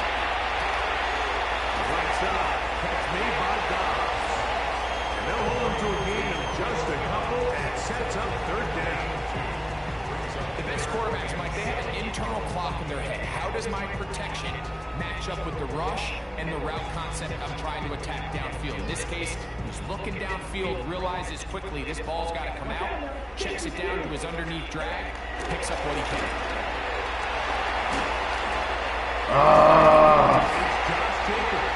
Right side, catch made by Dobbs. And they'll hold him to a gain of just a couple and sets up 3rd down. The best quarterbacks, Mike, they have an internal clock in their head. How does my protection match up with the rush and the route concept I'm trying to attack downfield? In this case, he's looking downfield, realizes quickly this ball's got to come out, checks it down to his underneath drag, picks up what he can. It's Josh Jacobs.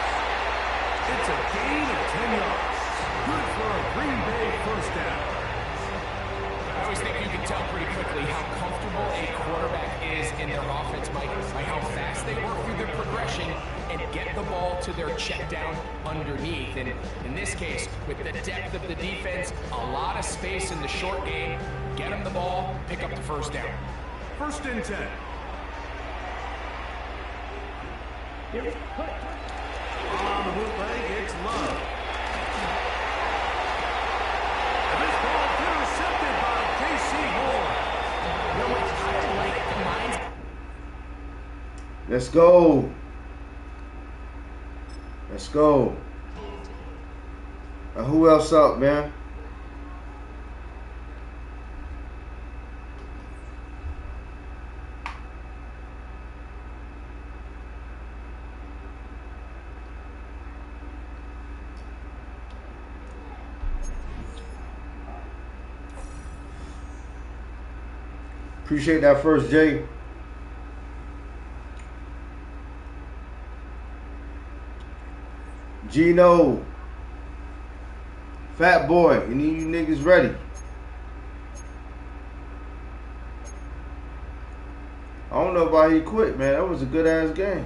It's a gain of 10 yards. Good for a Green Bay 1st down. I always think you can tell pretty quickly how comfortable a quarterback is in their offense, Mike, by how fast they work through their progression and get the ball to their check down underneath. And in this case, with the depth of the defense, a lot of space in the short game, get them the ball, pick up the 1st down. 1st and 10. Here we go. On the bootleg, it's Love. And this ball intercepted by K.C. Moore. You know what? I like the minds. Let's go. Let's go. Who else up, man? Appreciate that first, Jay. Gino. Fat boy. You need you niggas ready. I don't know why he quit, man. That was a good ass game.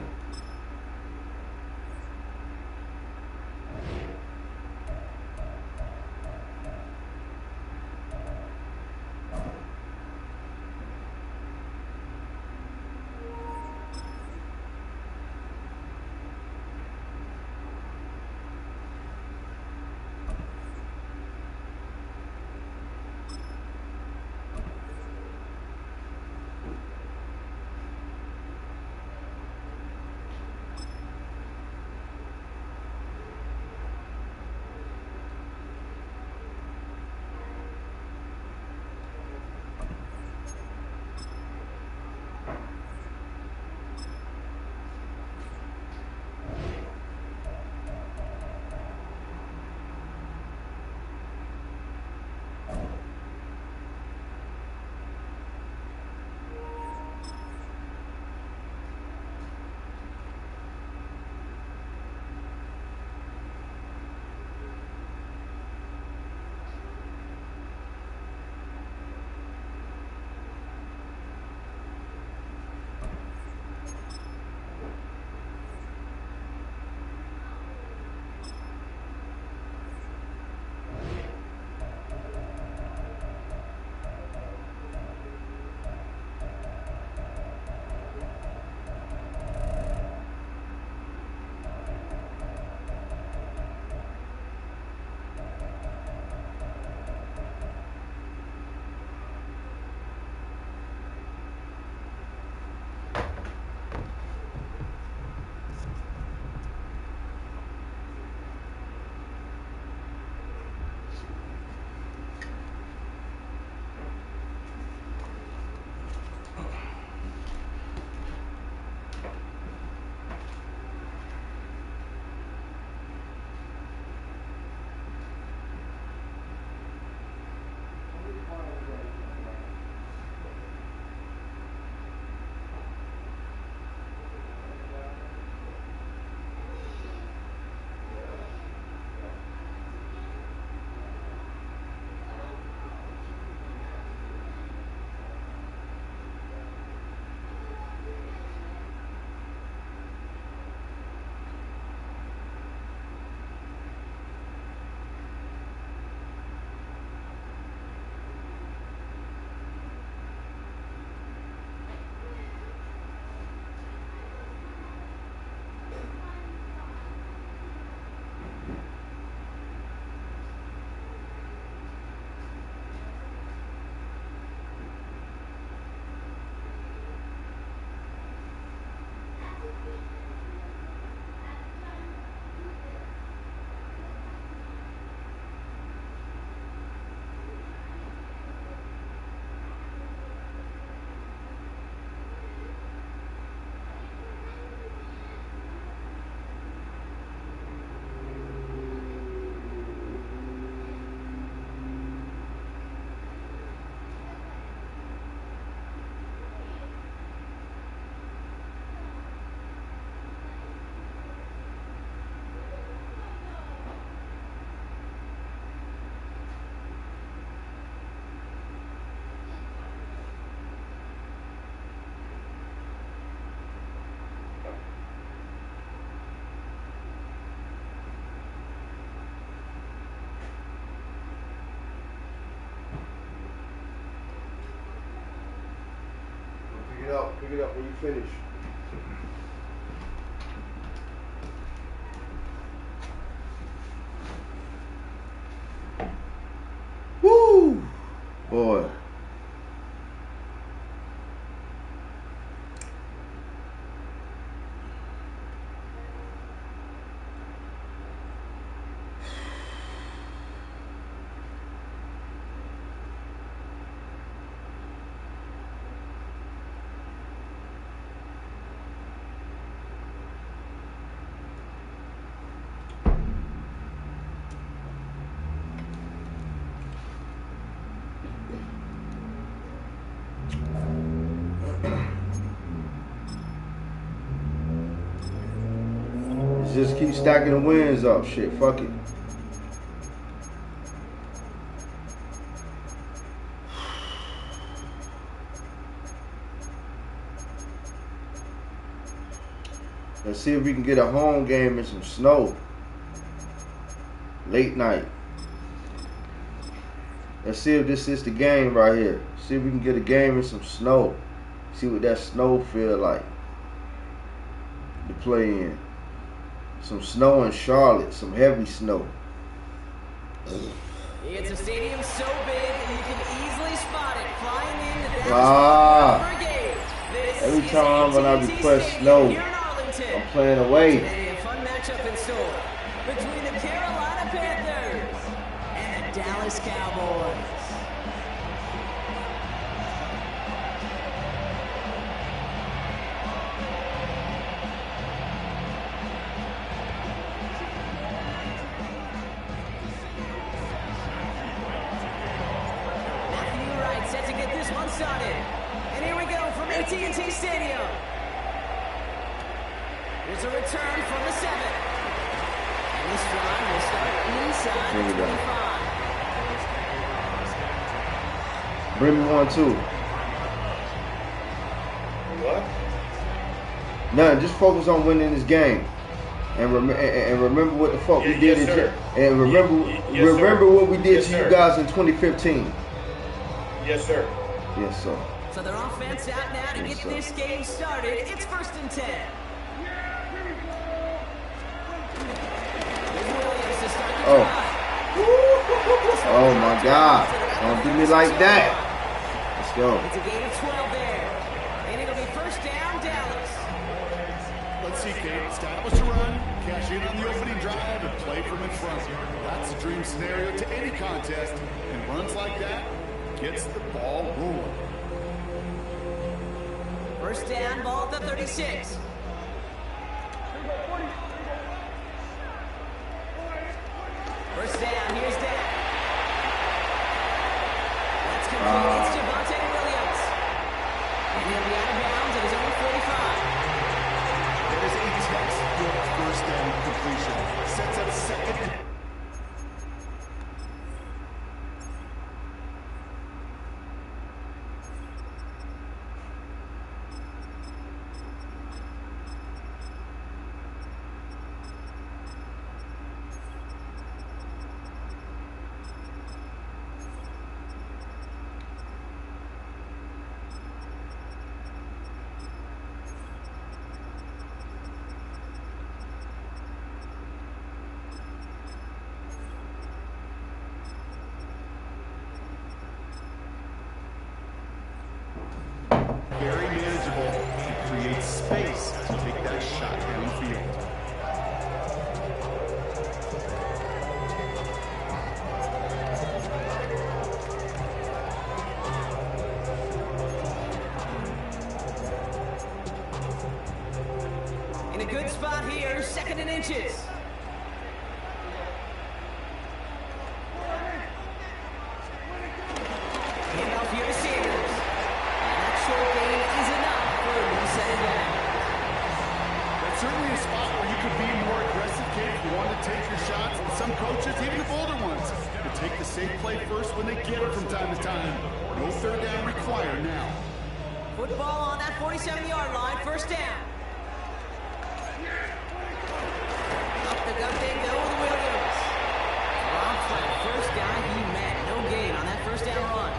up. Pick it up when you finish. Woo! Boy. Just keep stacking the wins up. Shit, fuck it. Let's see if we can get a home game in some snow. Late night. Let's see if this is the game right here. See if we can get a game in some snow. See what that snow feel like to play in. Some snow in Charlotte, some heavy snow. It's a stadium so big and you can easily spot it flying in the Dallas Brigade. Every time when I request snow, I'm playing away. Today, a fun matchup in store between the Carolina Panthers and the Dallas Cowboys. Set to get this one started. And here we go from AT&T Stadium. There's a return from the 7. And this drive will start inside the 25. Bring me one too. What? Nothing. Just focus on winning this game, and remember what the fuck we did. And remember what we did to you guys in 2015. Yes, sir. Yes, sir. So their offense out now to get this game started. It's 1st and 10. Oh. Oh my God. Don't do me like that. Let's go. It's a gain of 12 there. And it'll be 1st down, Dallas. Let's see, Kate. Establish a run, cash in on the opening drive, and play from in front. That's a dream scenario to any contest. And runs like that gets the ball rolling. 1st down, ball at the 36. First down, here's Dan. That's complete. It's Javonte Williams. And he'll be out of bounds at his own 45. That is a textbook 1st down completion. Sets up 2nd. Very manageable. It creates space to take that shot downfield. In a good spot here, 2nd and inches. Handoff here to Sanders. That short gain is enough for a reset down. That's certainly a spot where you could be more aggressive, Kate, if you want to take your shots. And some coaches, even the older ones, will take the safe play first when they get it from time to time. No 3rd down required now. Football on that 47-yard line, 1st down. Up the gut they go with Williams. Rob flat, 1st guy he met. No gain on that 1st down run.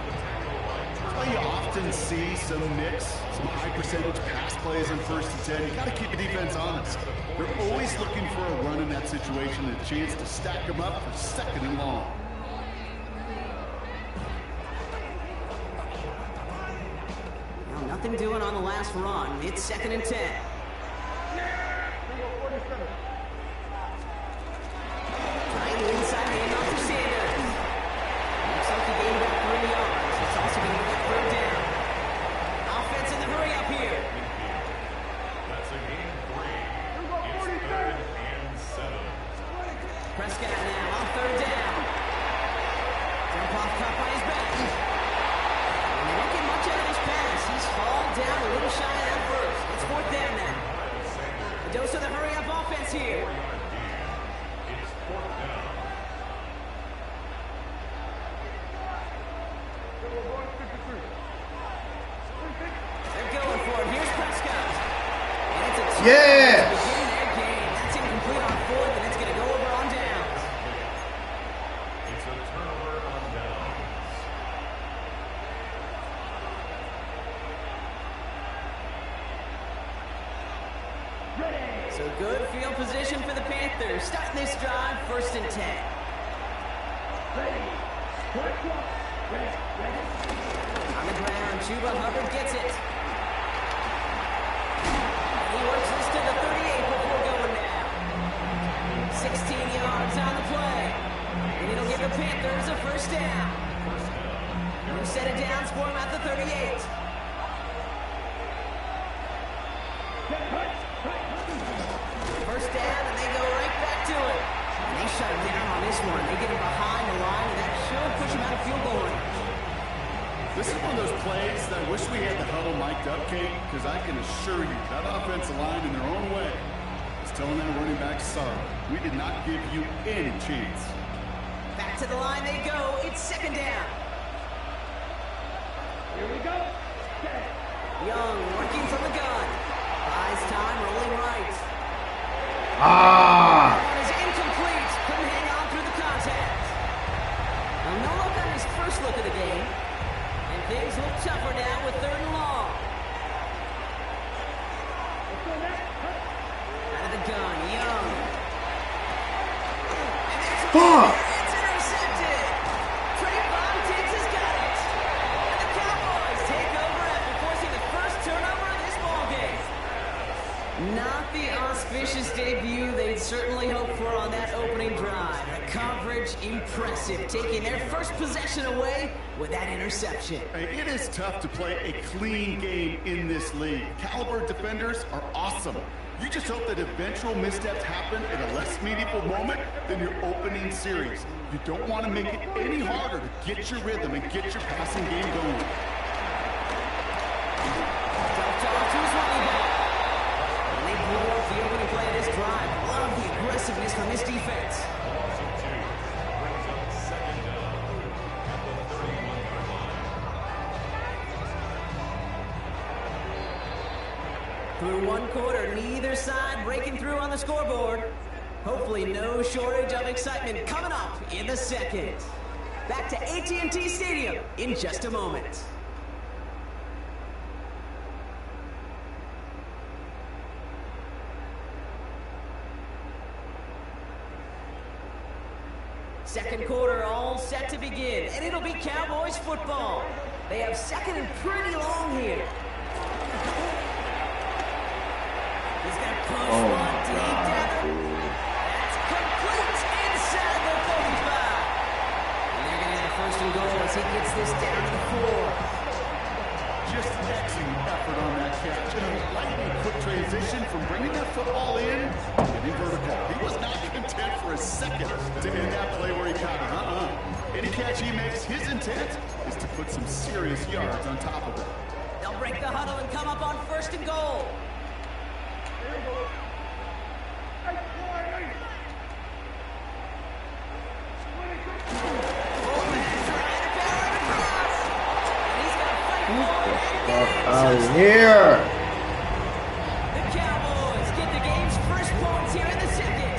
That's why you often often see some mix, some high percentage pass plays on 1st and 10. You got to keep the defense honest. They're always looking for a run in that situation, a chance to stack them up for 2nd and long. Well, nothing doing on the last run. It's 2nd and 10. Trying to inside the end off to Sanders. Looks like he gained about 3 yards. It's also going to get 3rd down. Offense in the hurry up here. That's a game 3. It's 3rd and 7. Prescott now on 3rd down. Jump off cut by his back. And they don't get much out of his pass. He's fallen down a little shy of that first. It's 4th down now. A dose of the hurry up offense here. It's 4th down. They're going for it. Here's Prescott. And it's a Yes! beginning their game. That's incomplete on 4th, and it's going to go over on downs. It's a turnover on downs. So good field position for the Panthers. Starting this drive, 1st and 10. On the ground, Chuba Hubbard gets it. He works this to the 38 before going down. 16 yards on the play. And it'll give the Panthers a 1st down. New set of downs for him at the 38. First down, and they go right back to it. And they shut him down on this one. They get him behind the line, and that should push him out of field goal range. This is one of those plays that I wish we had the huddle mic'd up, Kate, because I can assure you that offensive line in their own way is telling that running back, sorry, we did not give you any chance. Back to the line they go. It's 2nd down. Here we go. Young working from the gun. Buys time, rolling right. Ah! That one is incomplete. Couldn't hang on through the contact. Now, no look on his first look of the game. And things look tougher now with 3rd and long. Out of the gun, Young. Fuck! It's intercepted. Trayvon Diggs has got it. And the Cowboys take over after forcing the first turnover of this ballgame. Not the auspicious debut they'd certainly hoped for on that opening drive. The coverage impressive, taking their first possession away with that interception. Hey, it is tough to play a clean game in this league. Caliber defenders are awesome. You just hope that eventual missteps happen in a less meaningful moment than your opening series. You don't want to make it any harder to get your rhythm and get your passing game going. Dumped off to his running back. And they blow up the opening play of this drive. Love the aggressiveness from this defense. Brings up 2nd down at the 31-yard line. Through 1 quarter, neither side breaking through on the scoreboard. Hopefully no shortage of excitement coming up in the 2nd. Back to AT&T Stadium in just a moment. Second quarter all set to begin, and it'll be Cowboys football. They have 2nd and pretty long here. He's going to push one deep down. That's complete inside the 35. And they're going to have a 1st and goal as he gets this down to the 4. Just excellent effort on that catch. And a lightning quick transition from bringing that football in and getting vertical. He was not content for a second to end that play where he got it. Any catch he makes, his intent is to put some serious yards on top of it. They'll break the huddle and come up on 1st and goal. Out of here! The Cowboys get the game's first points here in the 2nd.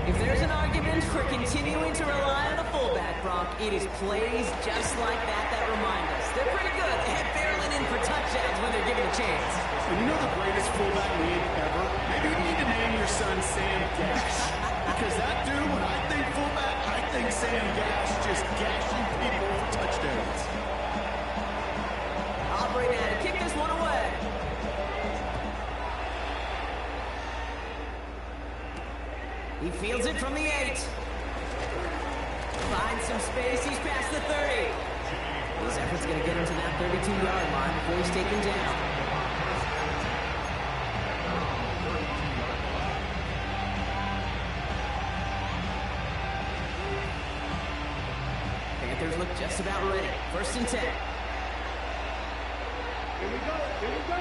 If there's an argument for continuing to rely on a fullback, Brock, It is plays just like that that remind us. They're pretty good at barreling in for touchdowns when they're given a chance. And you know the greatest fullback name ever? Maybe you need to name your son Sam Gash. Because that dude, when I think fullback, I think Sam Gash just gashing people for touchdowns. Aubrey now to kick this one away. He fields it from the 8. Finds some space, he's past the 30. This effort's going to get him to that 32-yard line before he's taken down. Panthers look just about ready. 1st and 10. Here we go. Here we go.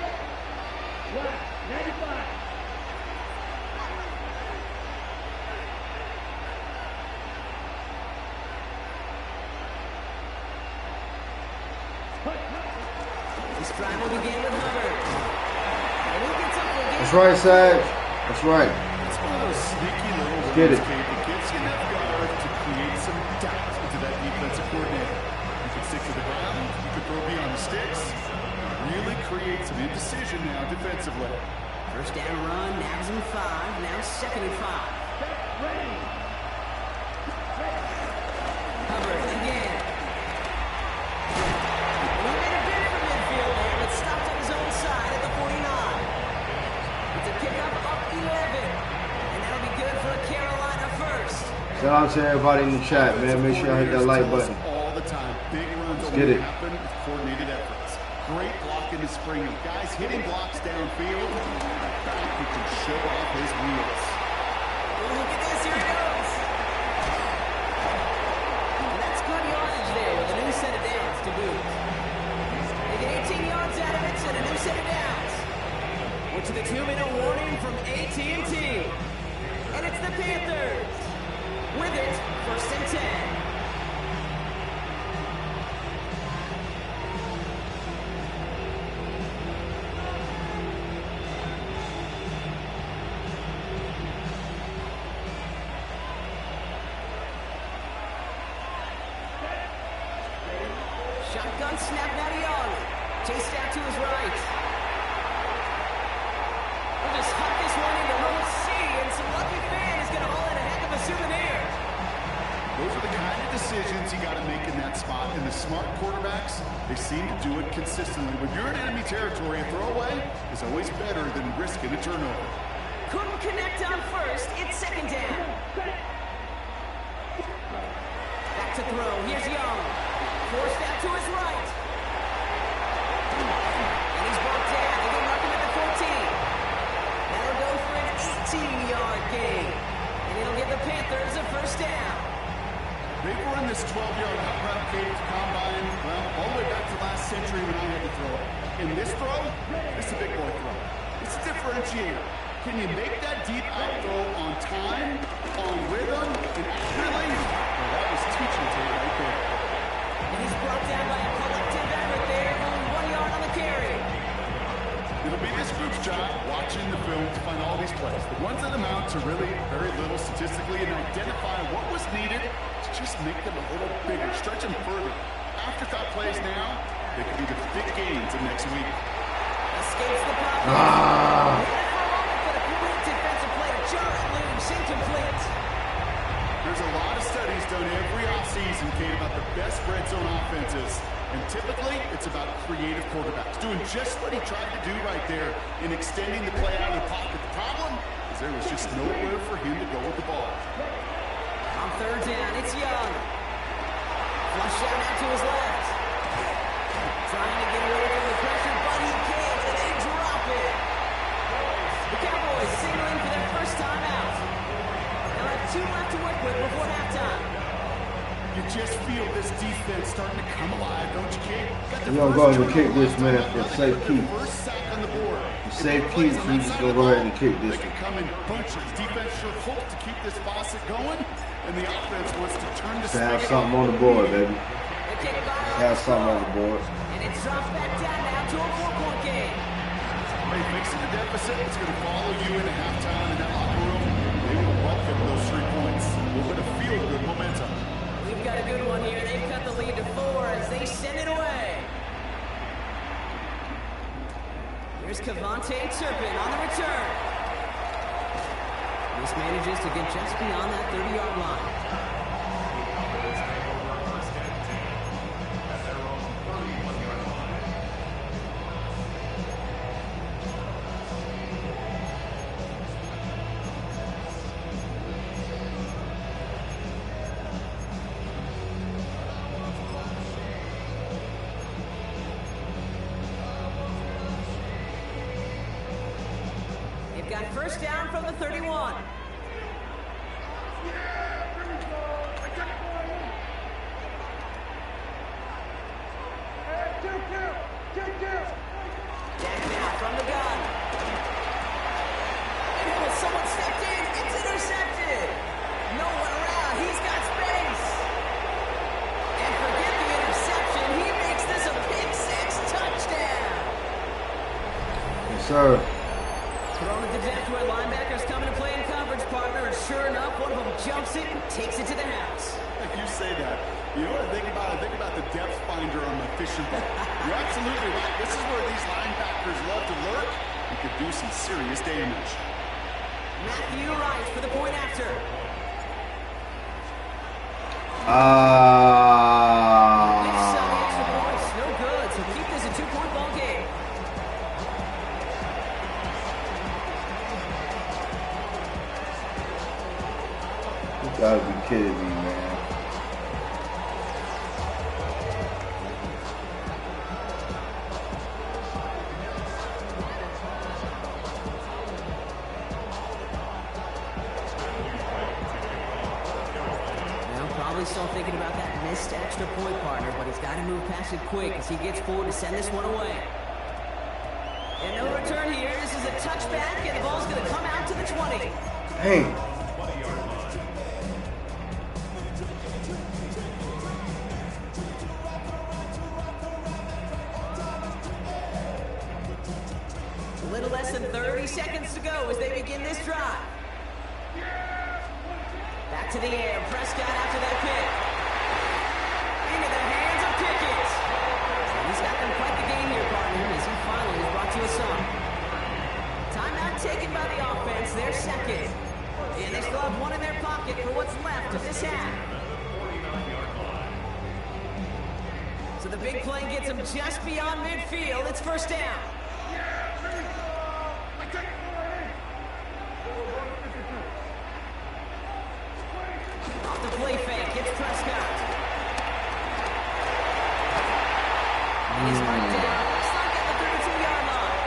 What? 95. This drive will begin with Hubbard. And he gets up again. That's right, Sage. That's right. It's one of those sneaky little Let's get it. that gives you enough guard to create some doubt into that defensive coordinator. You can stick to the ground, you can throw beyond the sticks, really create some indecision now defensively. 1st down run, nabs him 5, now 2nd and 5. Ready. Hubbard again. And he made a bid for midfield there, but stopped on his own side at the 49. It's a pickup up 11. And that'll be good for a Carolina first. Shout out to everybody in the chat, man. Make sure I hit that like button. All the time. Big runs Let's only get it. happen with coordinated efforts. Great block in the spring. Guys hitting blocks downfield. Back who can show off his wheels. Look at this, here it goes. And that's good yardage there with a new set of downs to boot. They get 18 yards out of it and a new set of downs. Went to the 2-minute warning from AT&T. And it's the Panthers. With it, 1st and 10. Shotgun snap now to Young. Chased out to his right. We'll just huck this one into row C, and some lucky fan is going to haul in a heck of a souvenir. Those are the kind of decisions you got to make in that spot. And the smart quarterbacks, they seem to do it consistently. When you're in enemy territory, a throwaway is always better than risking a turnover. Couldn't connect on 1st. It's 2nd down. Back to throw. Here's Young. Forced out to his right. And he's brought down. They get marking at the 14. That'll go for an 18-yard gain. And it'll give the Panthers a 1st down. They've run this 12-yard hot route cage combine, well, all the way back to last century when I had to throw it. In this throw, it's a big boy throw. It's a differentiator. Can you make that deep out throw on time, on rhythm, and accurately? Well, that was teaching tape right there. And he's brought down by a collective effort there, only 1 yard on the carry. It'll be this group's job watching the film to find all these plays. The ones that amount to really very little statistically and identify what was needed to just make them a little bigger, stretch them further. Afterthought plays now, they could be the big gains of next week. Escapes the pocket. But a great defensive play to Jarrett loose, incomplete. There's a lot of studies done every offseason, Kate, about the best red zone offenses. And typically, it's about creative quarterbacks doing just what he tried to do right there in extending the play out of the pocket. The problem is there was just nowhere for him to go with the ball. On 3rd down, it's Young. Flush out out to his left. Trying to get away from the pressure, but he can't, and they drop it. The Cowboys signaling for their 1st time out. They'll have 2 left to work with before halftime. You just feel this defense starting to come alive, don't you, Kate? We're going to go ahead and kick this, man, for safe keeps. First sack on the board. For safe keeps, we just going to go ahead and kick this. They can come in bunches. Defense should hope to keep this faucet going, and the offense wants to turn the To have something on the board, baby. Have something on the board. And it's dropped back down now to a 4-point game. Hey, facing the deficit, it's going to follow you into halftime in that locker room. They will welcome those 3 points. A little bit of feel-good momentum. We've they've got a good one here. They've cut the lead to 4 as they send it away. Here's Iceup84 on the return. This manages to get just beyond that 30-yard line. They've got first down from the 31. Jack now from the gun. And when someone stepped in, it's intercepted. No one around. He's got space. And forget the interception. He makes this a pick-6 touchdown. Yes, sir. Throwing it to death where linebackers coming to play in coverage, partner. And sure enough, one of them jumps it and takes it to the house. You say that. You know what I think about? I think about the depth finder on my fishing boat. You're absolutely right. This is where these linebackers love to lurk and could do some serious damage. Matthew Wright for the point after. Gets some extra points. No good. So keep this a 2-point ball game. You gotta be kidding me, man. Probably still thinking about that missed extra point, partner, but he's got to move past it quick as he gets forward to send this one away. And no return here. This is a touchback, and the ball's going to come out to the 20. Dang. A little less than 30 seconds to go as they begin this drive. Back to the air. Prescott after that pick. Into the hands of Pickett. And he's got them quite the game here, partner, as he finally is brought to a stop. Timeout taken by the offense. Their second. And they still have one in their pocket for what's left of this half. So the big play gets them just beyond midfield. It's first down. Off the play fake, it's Prescott. And he's marked down. Looks like at the 32-yard line.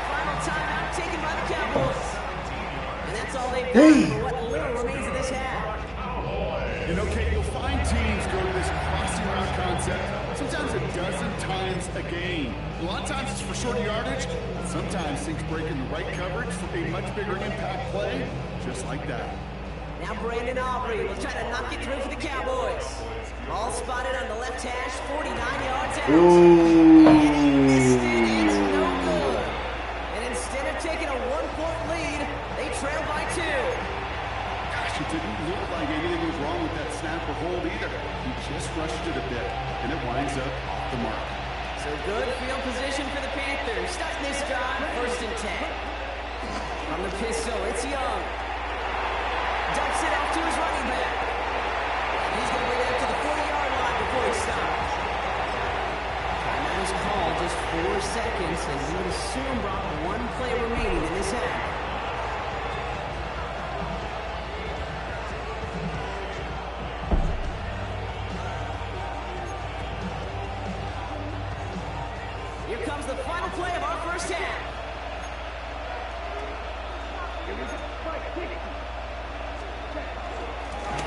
Final timeout taken by the Cowboys. And that's all they've got for what little remains of this half. You know, Kate, you'll find teams go to this crossing route concept sometimes a dozen times a game. A lot of times it's for shorter yardage. Sometimes things break in the right coverage for a much bigger impact play, just like that. Now Brandon Aubrey will try to knock it through for the Cowboys. Ball spotted on the left hash, 49 yards out. Ooh. And he missed it. It's no good. And instead of taking a 1-point lead, they trail by 2. Gosh, it didn't look like anything was wrong with that snap or hold either. He just rushed it a bit, and it winds up off the mark. So good field position for the Panthers. Starting this drive, 1st and 10. From the pistol, it's Young. Dumps it out to his running back. He's going to bring it up to the 40-yard line before he stops. Timeout is called just 4 seconds, and we would assume Brock 1 play remaining in this half. Here comes the final play of our first half.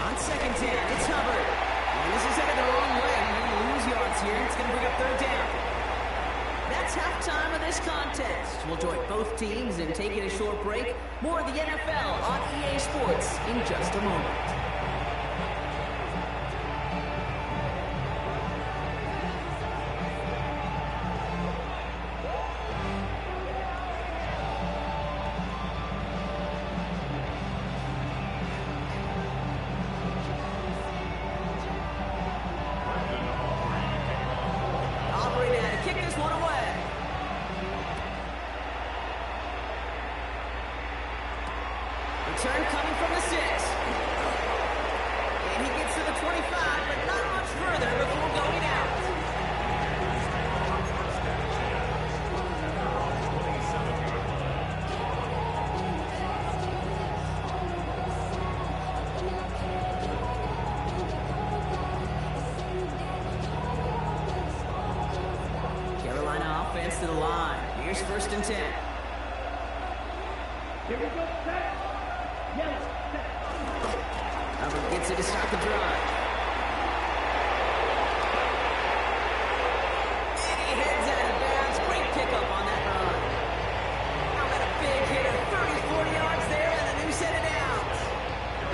On 2nd down, it's Hubbard. And this is headed the wrong way. He's going to lose yards here. It's going to bring up 3rd down. That's halftime of this contest. We'll join both teams in taking a short break. More of the NFL on EA Sports in just a moment. to the line. Here's 1st and 10. Here we go, set. Yellow, set. Hubbard gets it to start the drive. And he heads out of bounds. Great pickup on that run. How about a big hit? 30, 40 yards there and a new set of downs.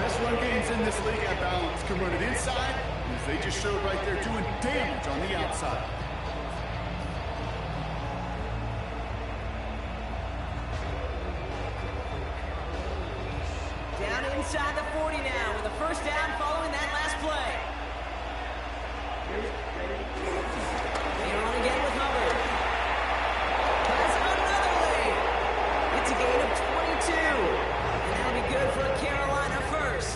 Best run games in this league at balance can run it inside, as they just showed right there, doing damage on the outside. Down inside the 40 now with a 1st down following that last play. They're on again with Hubbard. Has another lead. It's a gain of 22. And that'll be good for a Carolina 1st.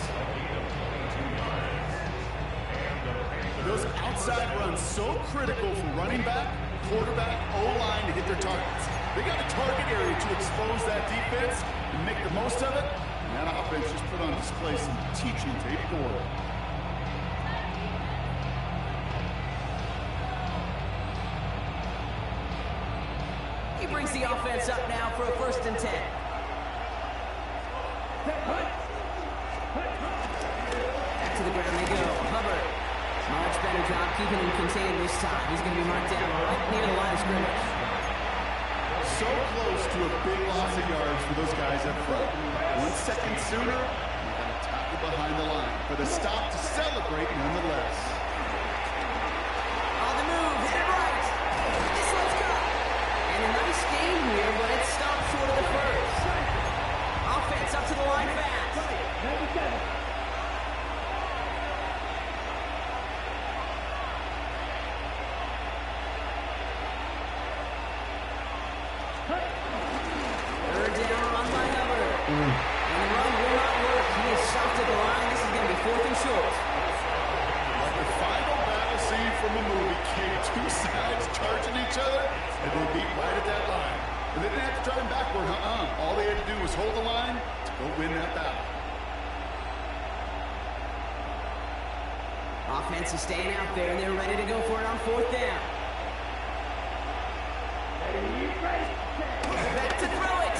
Those outside runs so critical for running back, quarterback, O-line to hit their targets. They got a target area to expose that defense and make the most of it. And that offense just put on display some teaching tape forward. He brings the offense up now for a 1st and 10. Back to the ground they go. Hubbard. Much better job keeping him contained this time. He's going to be marked down right near the line of scrimmage. So close to a big loss of yards for those guys up front. 1 second sooner, they got a tackle behind the line. But a stop to celebrate nonetheless. On the move, headed right. This one's cut. And a nice game here, but it stopped short of the 1st. Offense up to the line fast. 97. Third down run by Hubbard. And the run will not work. He is stopped at the line. This is going to be 4th and short. Like the final battle scene from a movie, came 2 sides charging each other, and they beat right at that line. And they didn't have to drive backward, All they had to do was hold the line to go win that battle. Offense is staying out there, and they're ready to go for it on 4th down. Back to throw it.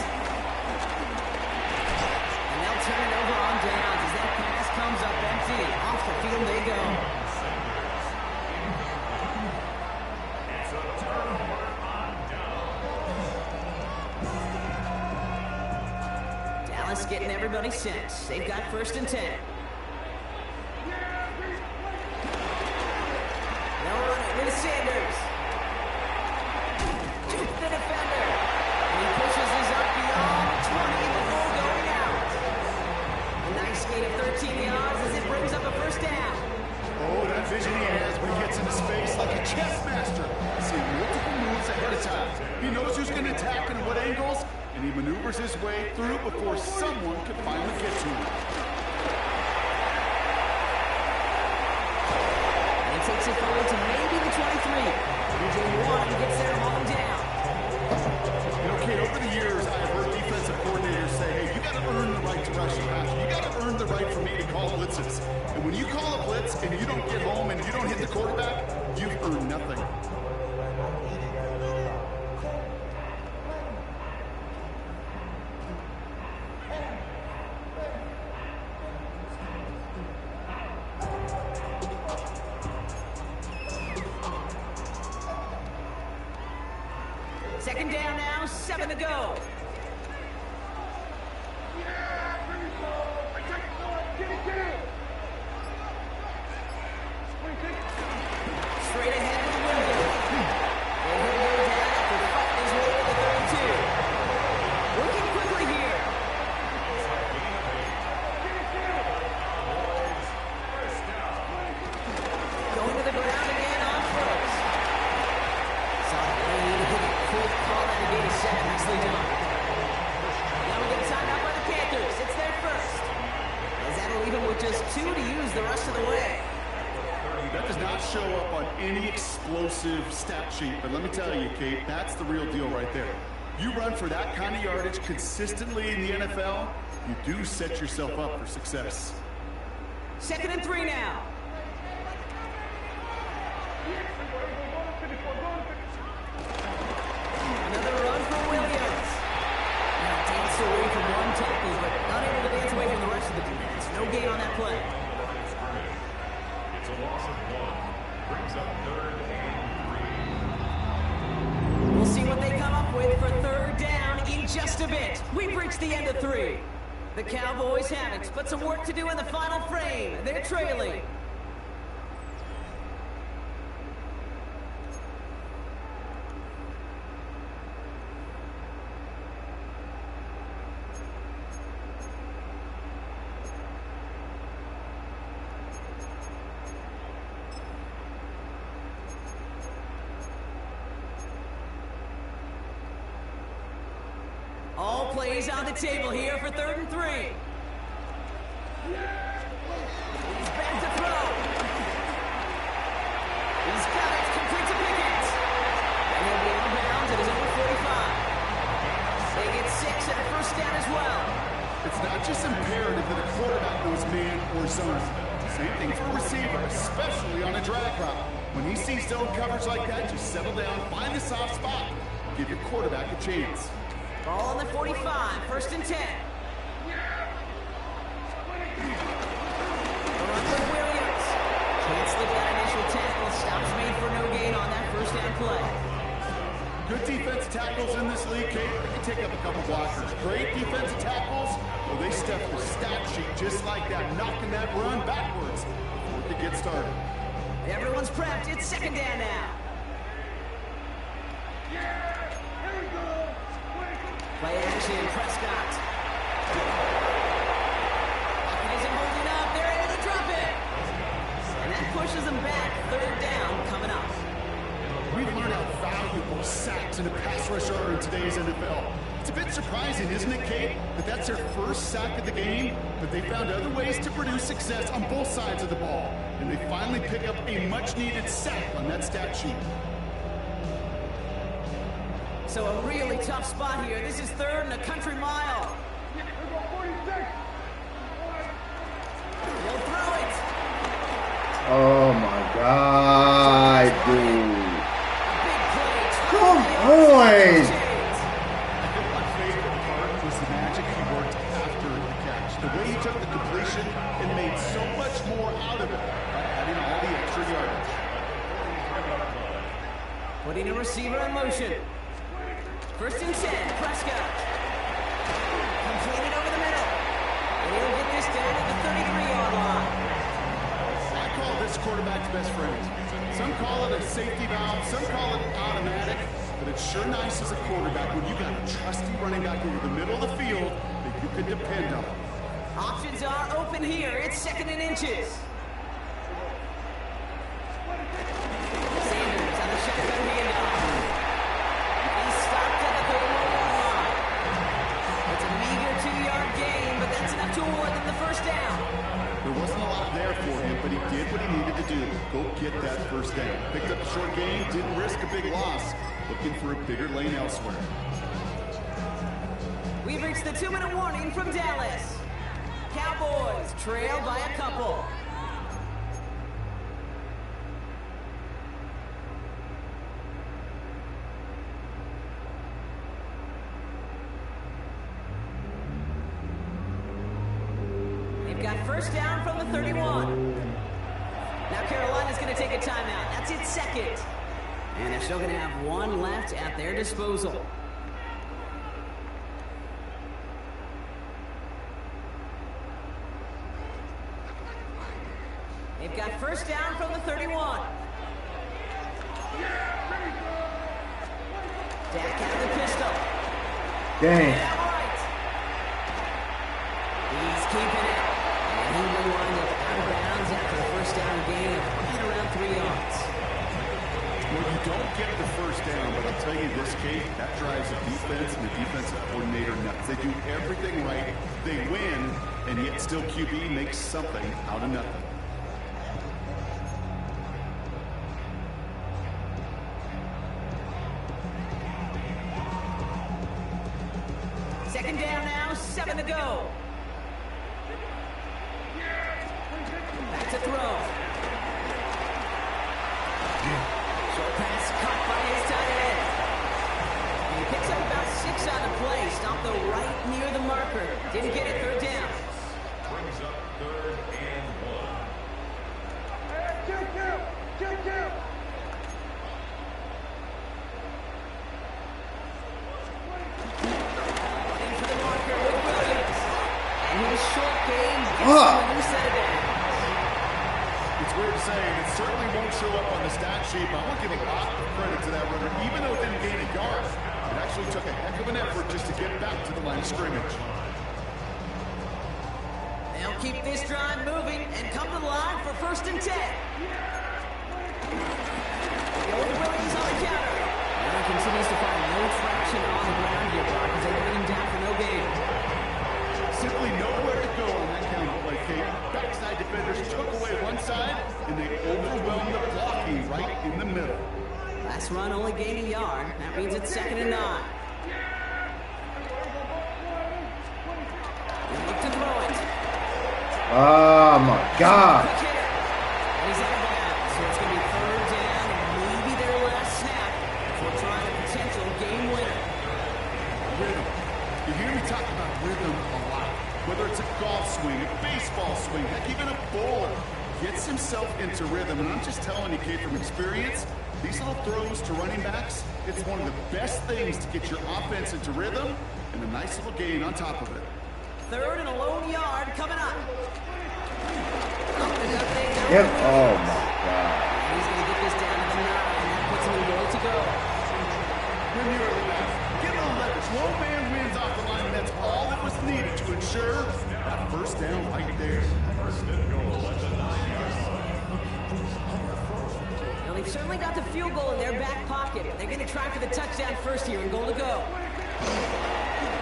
And they'll turn it over on downs as that pass comes up empty. Off the field they go. Dallas getting everybody set. They've got 1st and 10. They'll run it with Sanders. To the defender. And he pushes his up beyond 20 before going out. A nice gain of 13 yards as it brings up a 1st down. Oh, that vision he has when he gets into space like a chess master. Seeing multiple moves ahead of time. He knows who's going to attack and what angles, and he maneuvers his way through before someone can finally get to him. And he takes it forward to maybe the 23. Usually one gets there to haul him down. You know, Kate, over the years, I've heard defensive coordinators say, hey, you got to earn the right to rush the passer. You got to earn the right for me to call blitzes. And when you call a blitz and you don't get home and you don't hit the quarterback, you've earned nothing. Second down now, 7 to go. Straight ahead with the window. And he'll go down after fighting his way to the 32. Working quickly here. Going to the ground again on 1st. Solid lead, hit it quick, call that a gain of 7. Nicely done. Now we get timed up by the Panthers. It's their 1st. As that'll leave him with just 2 to use the rest of the way. That does not show up on any explosive stat sheet, but let me tell you, Kate, that's the real deal right there. You run for that kind of yardage consistently in the NFL, you do set yourself up for success. 2nd and 3 now. Another run for Williams. Now danced away from one tackle, but not able to dance away from the rest of the defense. No gain on that play. It's a loss of 1. Brings up 3rd and 3. We'll see what they come up with for 3rd down in just a bit. We've reached the end of 3. The Cowboys have it, but some work to do in the final frame. They're trailing. All plays on the table here for 3rd and 3. He's back to throw. He's got it, complete to Pickens. And he'll be out of bounds at his own 45. They get 6 and a 1st down as well. It's not just imperative that a quarterback knows man or zone. Same thing for a receiver, especially on a drag route. When he sees zone coverage like that, just settle down, find the soft spot. Give your quarterback a chance. Ball on the 45, 1st and 10. Run with Williams. Can't slip that initial tackle. Stops made for no gain on that 1st down play. Good defensive tackles in this league, Kate. They can take up a couple blockers. Great defensive tackles, well, they step the stat sheet just like that, knocking that run backwards before it could get started. Everyone's prepped. It's 2nd down now. Play action, Prescott. Pocket isn't holding up. They're able to drop it. And that pushes them back. 3rd down coming up. We've learned how valuable sacks and a pass rush are in today's NFL. It's a bit surprising, isn't it, Kate, that that's their 1st sack of the game, but they found other ways to produce success on both sides of the ball. And they finally pick up a much-needed sack on that stat sheet. So a really tough spot here. This is 3rd and a country mile. They'll throw it. Oh my God, dude. Big play. Come on. I think my favorite part was the magic he worked after the catch. The way he took the completion and made so much more out of it by adding all the extra yardage. Putting a receiver in motion. 1st and 10, Prescott. Completed over the middle. And he'll get this down at the 33-yard line. I call this quarterback's best friend. Some call it a safety valve, some call it automatic, but it's sure nice as a quarterback when you got a trusty running back over the middle of the field that you can depend on. Options are open here. It's 2nd and inches. Sanders on the shotgun handoff. He's stopped at the 31-yard line. It's a meager 2-yard gain, but that's enough to award them the 1st down. There wasn't a lot there for him, but he did what he needed to do. Go get that 1st down. Picked up a short gain, didn't risk a big loss. Looking for a bigger lane elsewhere. We've reached the 2-minute warning from Dallas. Cowboys trail by a couple. They've got 1st down from the 31. Now Carolina's going to take a timeout. That's its 2nd. And they're still going to have 1 left at their disposal. They've got 1st down from the 31. Dak out the pistol. Dang. Yeah, right. He's keeping it. And he will wind up out of bounds after the 1st down gain of right around 3 yards. Well, you don't get the 1st down, but I'll tell you this, Kate, that drives the defense and the defensive coordinator nuts. They do everything right. They win, and yet still QB makes something out of nothing. Second down now, 7 to go. Back to throw. Short pass caught by his tight end. And he though, right near the marker. Didn't get it, third down. Brings up 3rd and 1. Into the marker with Williams. And his short game gets him a new set of downs. It's weird saying it certainly won't show up on the stat sheet, but I want to give a lot of credit to that runner. Even though it didn't gain a yard, it actually took a heck of an effort just to get back to the line of scrimmage. They'll keep this drive moving and come to the line for 1st and 10. Go with Williams on the counter. And he continues to find no traction on the ground here, Brock, as they bring him down for no gain. Simply nowhere to go on that count play, Kate. Backside defenders took away one side, and they overwhelmed the blocking right in the middle. Last run only gained a yard. That means it's 2nd and 9. They look to throw it. Oh my God. Quick hitter. And he's out of bounds, so it's going to be 3rd down and maybe their last snap before trying a potential game winner. Rhythm. You hear me talk about rhythm a lot. Whether it's a golf swing, a baseball swing, heck, even a bowler gets himself into rhythm. And I'm just telling you, kid, from experience, these little throws to running backs, it's one of the best things to get your offense into rhythm and a nice little gain on top of it. 3rd and a lone yard coming up. Up and up they go. Yep. Oh my God. He's going to get this down to the 9, and that puts him in goal to go. When you're a left, get on leverage. Low man wins off the line, and that's all that was needed to ensure that 1st down right there. 1st and goal at the 9-yard line. Now, they've certainly got the field goal in their back pocket. They're going to try for the touchdown first here and goal to go.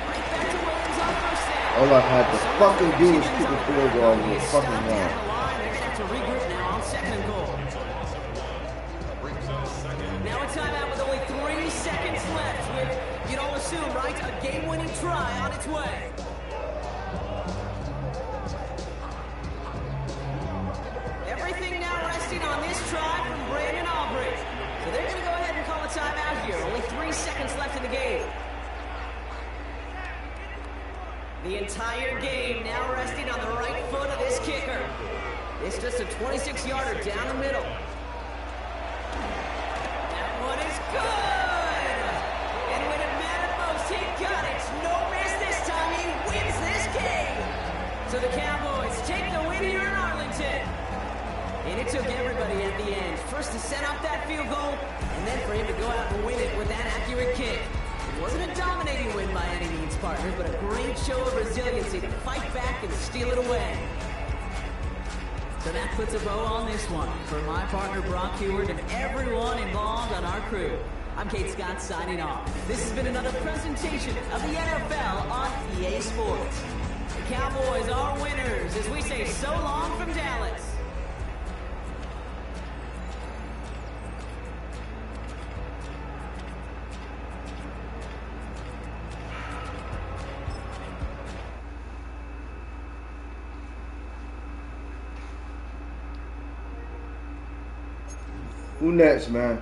Right back to Williams on 1st down. All I had to fucking do was kick a field goal and get fucking Down the wrong. line. They're going to have to regroup now on 2nd and goal. Now a timeout with only 3 seconds left with, you'd all assume, right, a game-winning try on its way. Everything now resting on this try from Brandon Aubrey. So they're going to go ahead and call a timeout here. Only 3 seconds left in the game. The entire game now resting on the right foot of this kicker. It's just a 26-yarder down the middle. That one is good! And when it mattered most, he got it. No miss this time. He wins this game. So the Cowboys take the win here in Arlington. And it took everybody at the end. First to set up that field goal, and then for him to go out and win it with that accurate kick. It wasn't a dominating win by any means, partner, but a great show of resiliency to fight back and steal it away. So that puts a bow on this one. For my partner, Brock Heward, and everyone involved on our crew, I'm Kate Scott signing off. This has been another presentation of the NFL on EA Sports. The Cowboys are winners as we say so long from Dallas. Who next, man?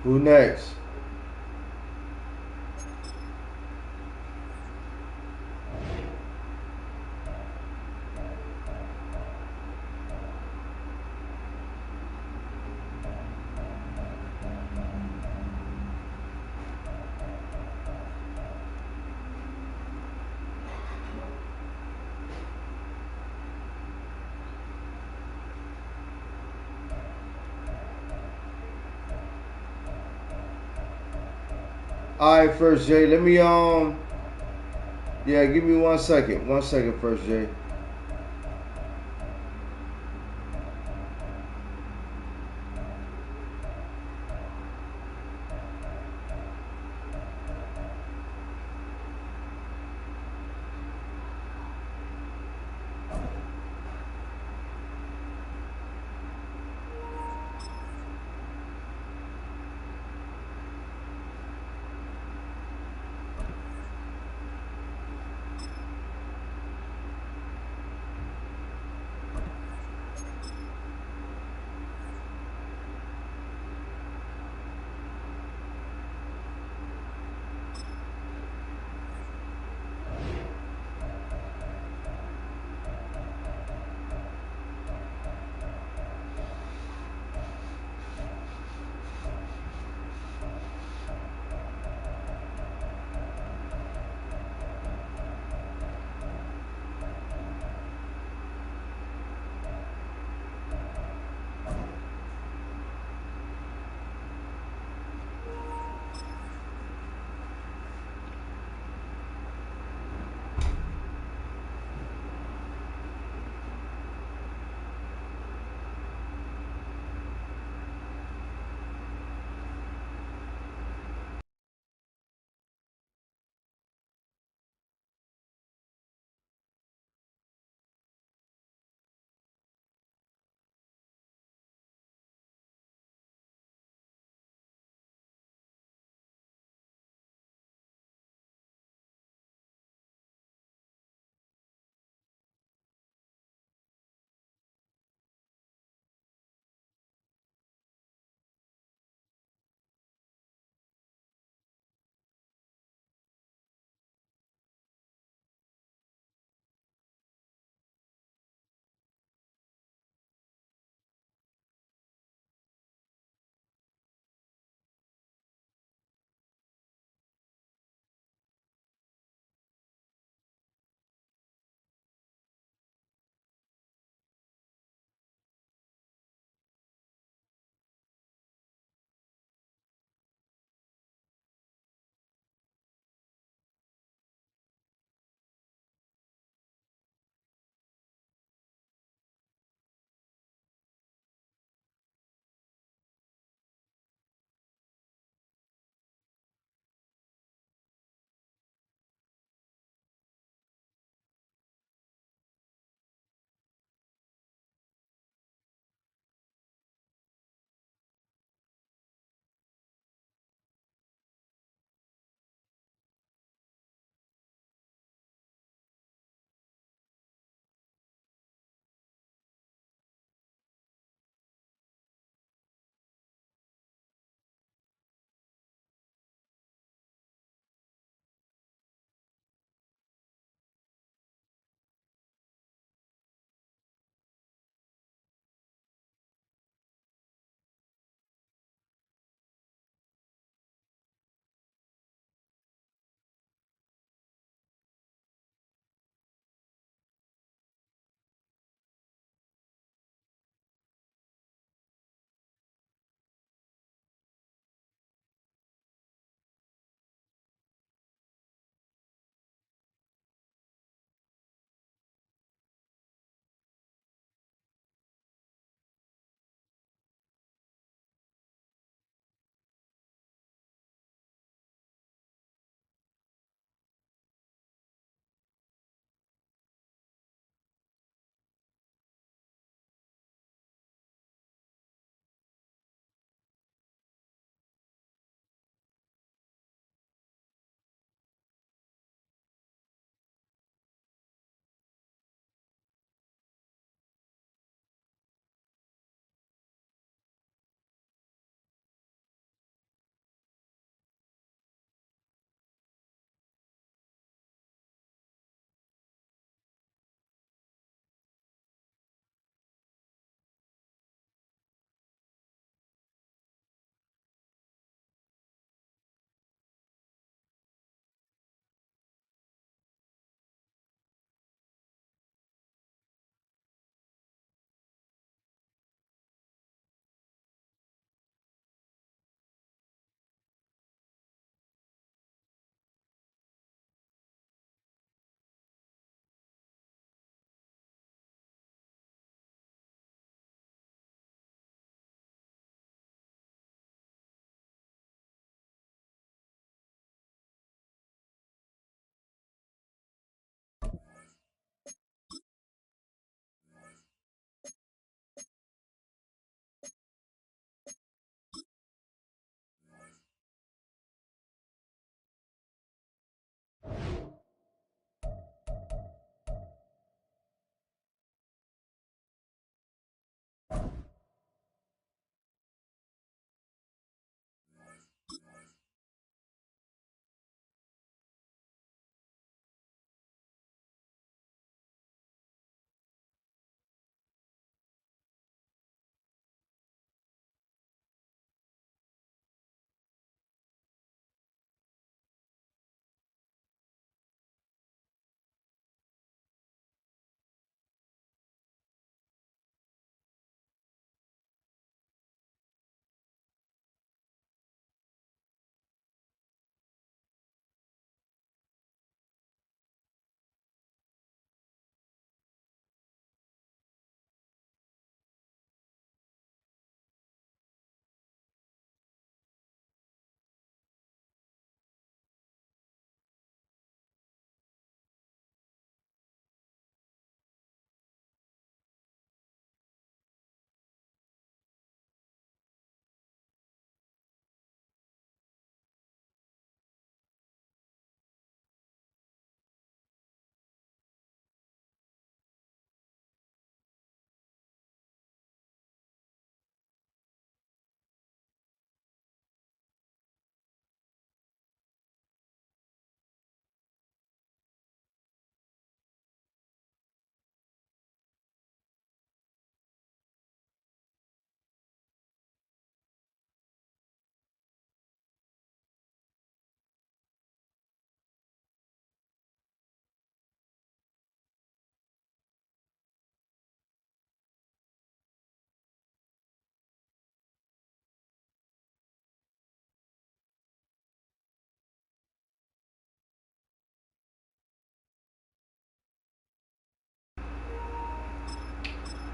Who next? Alright, First Jay, let me yeah, give me 1 second. 1 second, First Jay.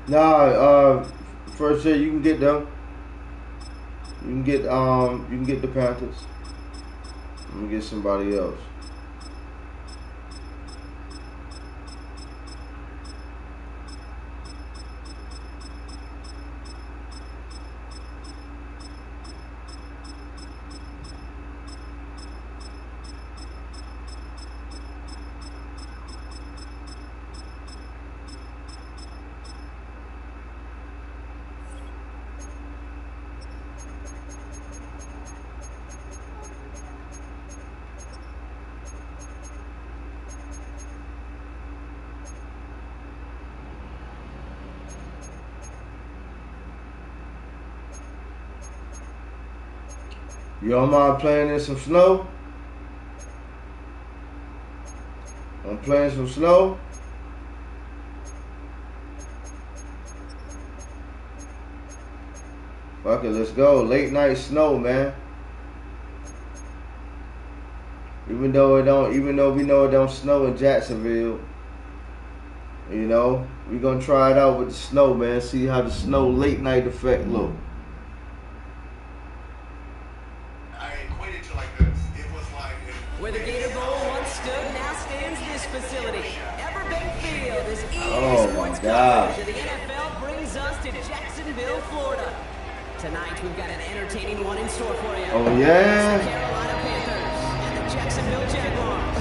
Nah, first year you can get them. You can get the Panthers. I'm gonna get somebody else. You don't mind playing in some snow? I'm playing some snow. Fuck it, let's go. Late night snow, man. Even though we know it don't snow in Jacksonville, you know, we gonna try it out with the snow, man. See how the snow late night effect look. Where the Gator Bowl once stood, now stands this facility. Everbank Field is Oh my God. The NFL brings us to Jacksonville, Florida. Tonight we've got an entertaining one in store for you. Oh yeah. The Carolina Panthers and the Jacksonville Jaguars.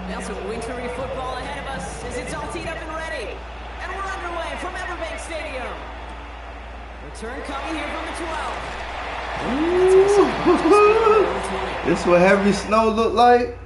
Now some wintry football ahead of us as it's all teed up and ready. And we're underway from Everbank Stadium. Return coming here from the 12. This what heavy snow look like?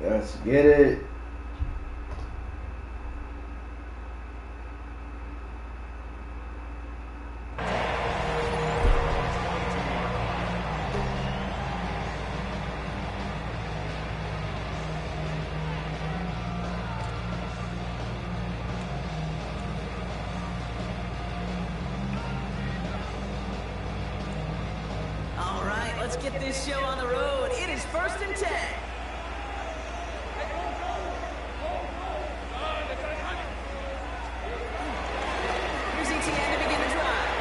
Let's get it. All right, let's get this show on the road. It is 1st and 10. Here's ETN to begin the drive.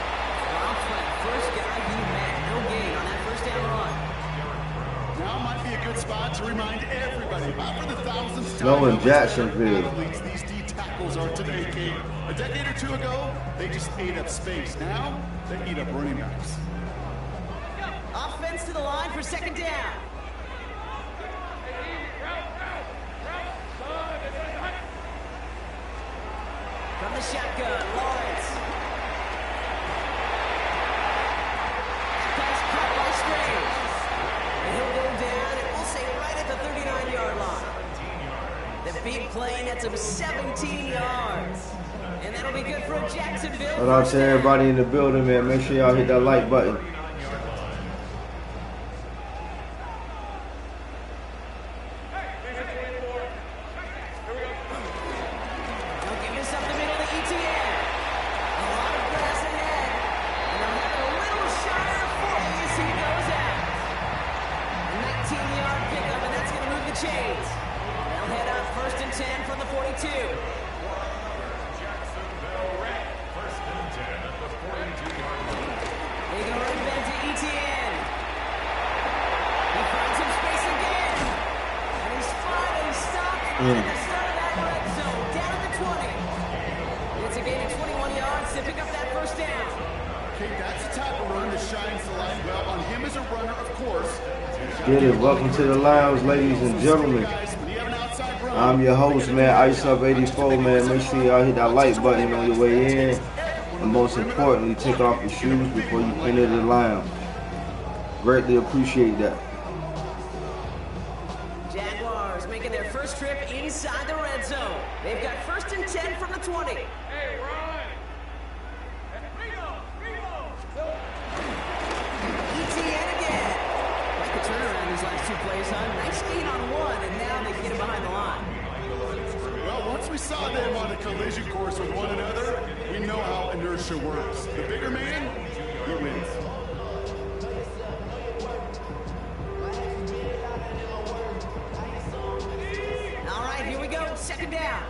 Off for that first guy he met. No gain on that first down run. Now might be a good spot to remind everybody about for the thousandth time. Snow in Jacksonville. Athletes these D tackles are today, Kate. A decade or two ago, they just ate up space. Now they eat up running backs. Offense to the line for 2nd down. From the shotgun, Lawrence. Pass caught by Strange. And he'll go down, and we'll say right at the 39-yard line. The big play nets him 17 yards. And that'll be good for a Jacksonville. Shout out to everybody in the building, man. Make sure y'all hit that like button. Welcome to the lounge, ladies and gentlemen. I'm your host, man, Iceup84, man. Make sure y'all hit that like button on your way in. And most importantly, take off your shoes before you enter the lounge. Greatly appreciate that. Jaguars making their first trip inside the red zone. They've got 1st and 10 from the 20. Hey, Ron! Turnaround these last 2 plays, huh? Nice gain on 1, and now they get him behind the line. Well, once we saw them on a collision course with one another, we know how inertia works. The bigger man, he wins. All right, here we go. 2nd down.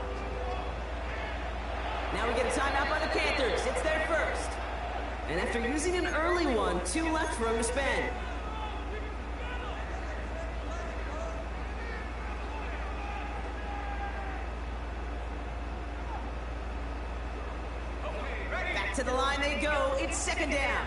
Now we get a timeout by the Panthers. It's their first. And after using an early one, 2 left for him to spend. To the line they go. It's 2nd down.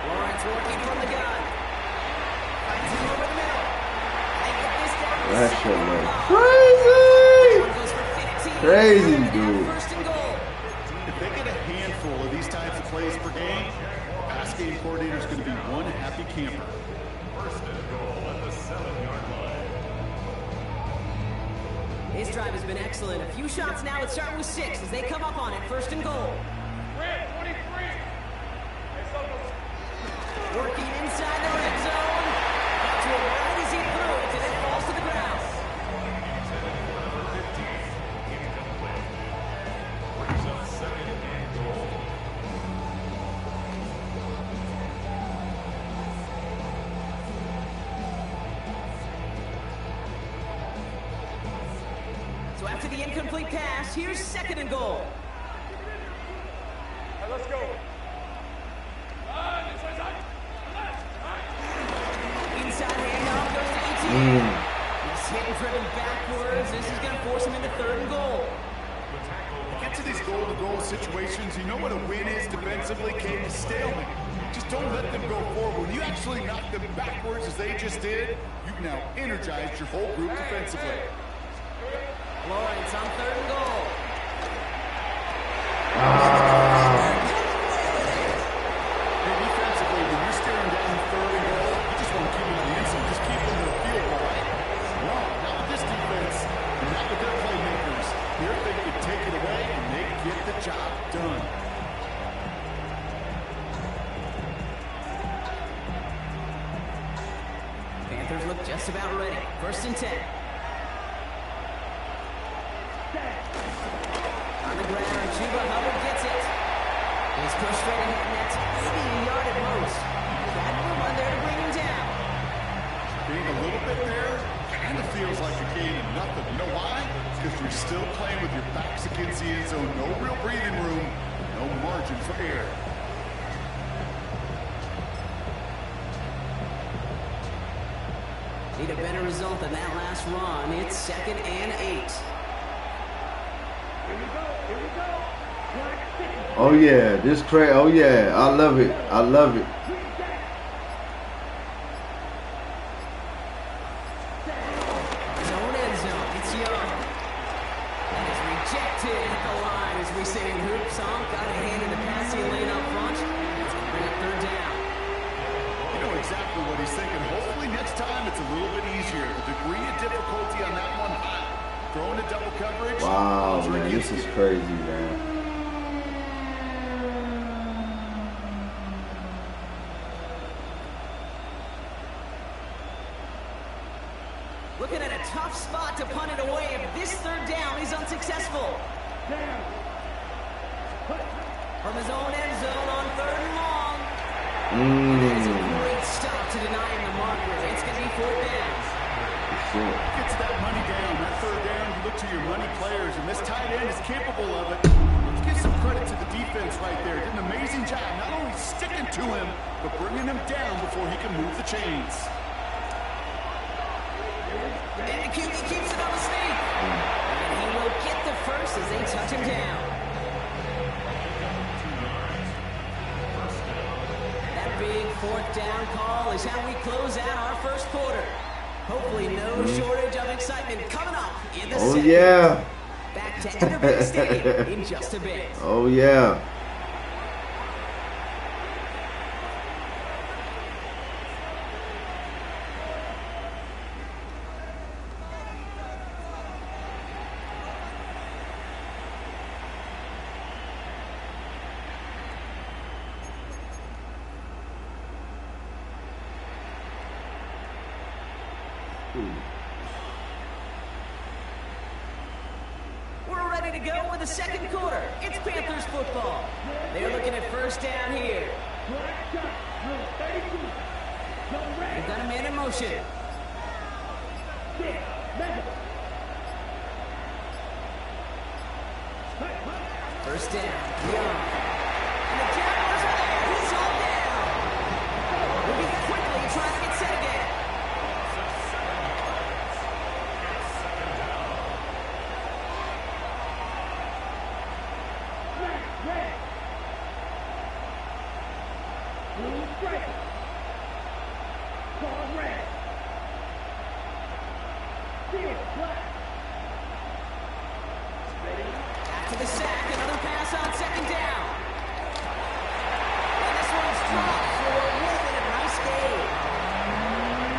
Lawrence working from the gun. Finds him over the middle. They get this down. That shit was crazy. Crazy, dude. 1st and goal. If they get a handful of these types of plays per game, pass game coordinator is going to be one happy camper. His drive has been excellent. A few shots now. It's starting with 6 as they come up on it. 1st and goal. Working inside the red zone. Got to him right as he threw it, and it falls to the ground. So after the incomplete pass, here's 2nd and goal. Let's go. Inside handoff goes to ETN. He's hit and driven backwards. This is going to force him into 3rd and goal. Get to these goal-to-goal situations. You know what a win is defensively? Came to stalemate. Just don't let them go forward. When you actually knock them backwards as they just did, you've now energized your whole group defensively. Lawrence on 3rd and goal. Hey, defensively, when you're staring down 3rd and goal, you just want to keep them on the inside. Just keep them in the field goal, right? Well, not with this defense, and not with their playmakers. Here they can take it away, and they get the job done. Panthers look just about ready. 1st and 10. On the ground, Chuba Hubbard gets it. He's pushed straight ahead, and that's maybe a yard at most. That will run there to bring him down. Being a little bit there kind of feels like a gain of nothing. You know why? Because you're still playing with your backs against the end zone. No real breathing room. No margin for error. Need a better result than that last run. It's 2nd and 8. Oh yeah, this crazy. Oh yeah, I love it. I love it. Zone end zone. It's Young. And it's rejected at the line as we say in hoop song. Got a hand in the passing lane up front. coverage. Wow, man, this is crazy, man. Looking at a tough spot to punt it away if this third down is unsuccessful. From his own end zone on 3rd and long. That is a great stop to deny him the marker. It's going to be 4th down. Get to that money down, that 3rd down, you look to your money players, and this tight end is capable of it. Let's give some credit to the defense right there. Did an amazing job, not only sticking to him, but bringing him down before he can move the chains. And the QB keeps it on the sneak. And he will get the first as they touch him down. That big 4th down call is how we close out our first quarter. Hopefully no shortage of excitement coming up in the second. Yeah. Back to Enterprise Stadium in just a bit. Oh, yeah. We're ready to go with the second quarter. It's Panthers football. They're looking at 1st down here. They've got a man in motion. First down, Young. And the Jaguars are there. He's all down. Moving quickly, trying to get set again. After the sack, another pass on 2nd down. And this one's dropped for what would have been a nice game.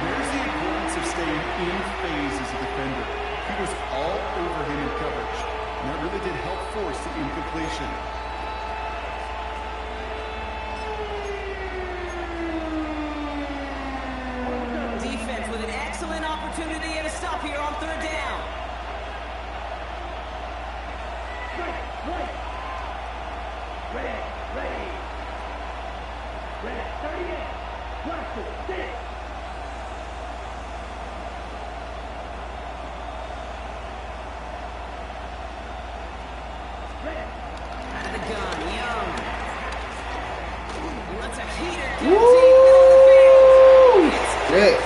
There's the importance of staying in phase as a defender. He was all over him in coverage, and that really did help force the incompletion. Defense with an excellent opportunity and a stop here on 3rd down. Out of the gun, Young. He lets a heater down deep middle of the field. Shit.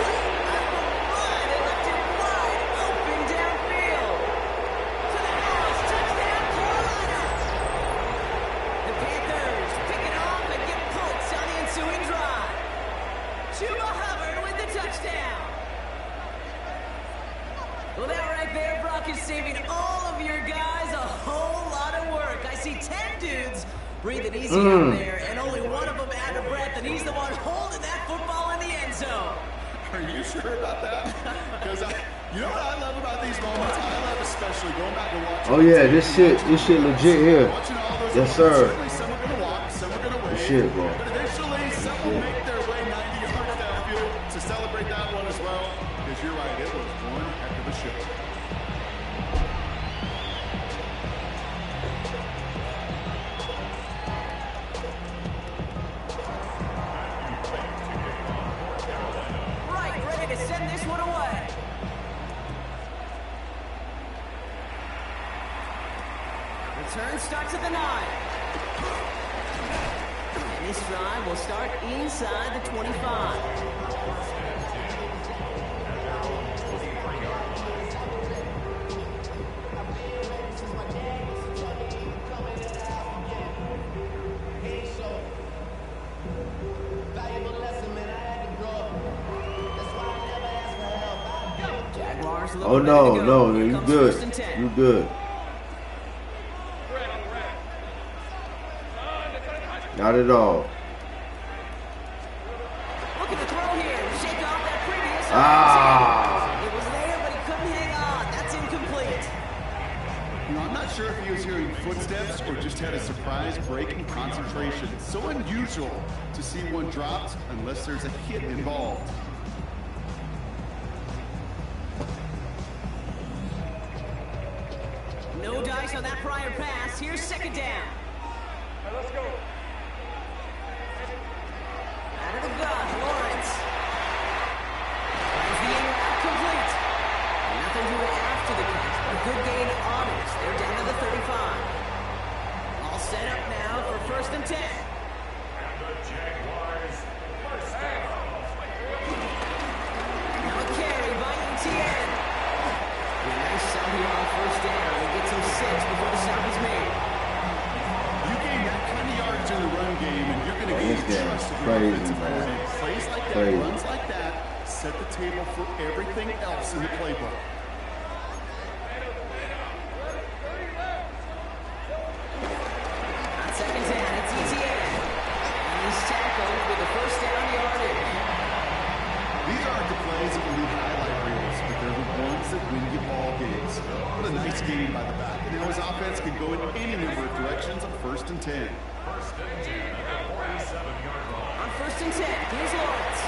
They left him wide open downfield. To the house, touchdown Carolina. The Panthers pick it off and get points on the ensuing drive. Chuba Hubbard with the touchdown. Well, that right there, Brock, is saving all of your guys a whole lot of work. I see 10 dudes breathing easy out there, and only one of them out of breath, and he's the one holding that football in the end zone. Are you sure about that? Because you know what I love about these moments? I love especially going back and watching. Oh, yeah, this shit legit here. Watching all those Yes, sir. Certainly some are going to walk, some are going to wave. Shit, bro. But eventually, some will make their way 90 yards downfield to celebrate that one as well. Because you're right, it was one heck of a show. Right, ready to send this one away. Return starts at the 9. And this drive will start inside the 25. Jaguars Oh, no, you good. You good. Not at all. Looking to throw here, shake off that previous. Ah! It was there, but he couldn't hang on. That's incomplete. hearing footsteps or just had a surprise break in concentration. It's so unusual to see one dropped unless there's a hit involved. No dice on that prior pass. Here's second down. Let's go. Out of the gun, Lawrence. Finds the in route complete. Nothing to it after the catch. A good gain on it. They're down to the 35. All set up now for first and 10. And the Jaguars first down. Now a carry by ETN. And a nice sub here on first down. He gets him 6 before the stop is made. You gain that kind of yards in the run game, and you're going to gain the trust of your offensive coordinator. Plays like that, runs like that, set the table for everything else in the playbook. On second down, it's ETN. And he's tackled with a first down yardage. These aren't the plays that will lead highlight reels, but they're the ones that win you ball games. What a nice game by the back. You know, his offense can go in any number of directions on first and 10. First and 10 at the 47-yard line. On first and 10, here's Lawrence.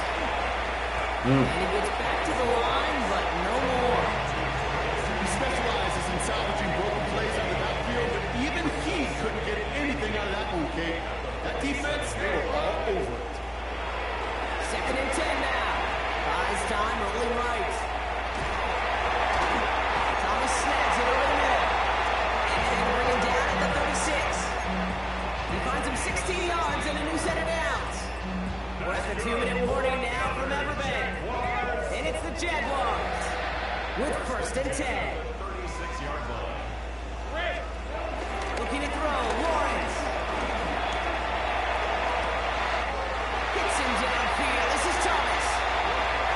And he gets back to the line, but no more. He specializes in salvaging broken plays on the backfield, but even he couldn't get anything out of that one, Kate. That defense, they were all over it. Second and 10 now. Buys time, rolling right. Thomas snags it over the middle. And they bring him down at the 36. He finds him 16 yards and a new set of downs. We're at the 2-minute warning now from Everbank. And it's the Jaguars with first and 10. 36-yard line. Looking to throw, Lawrence. Hits him downfield. This is Thomas.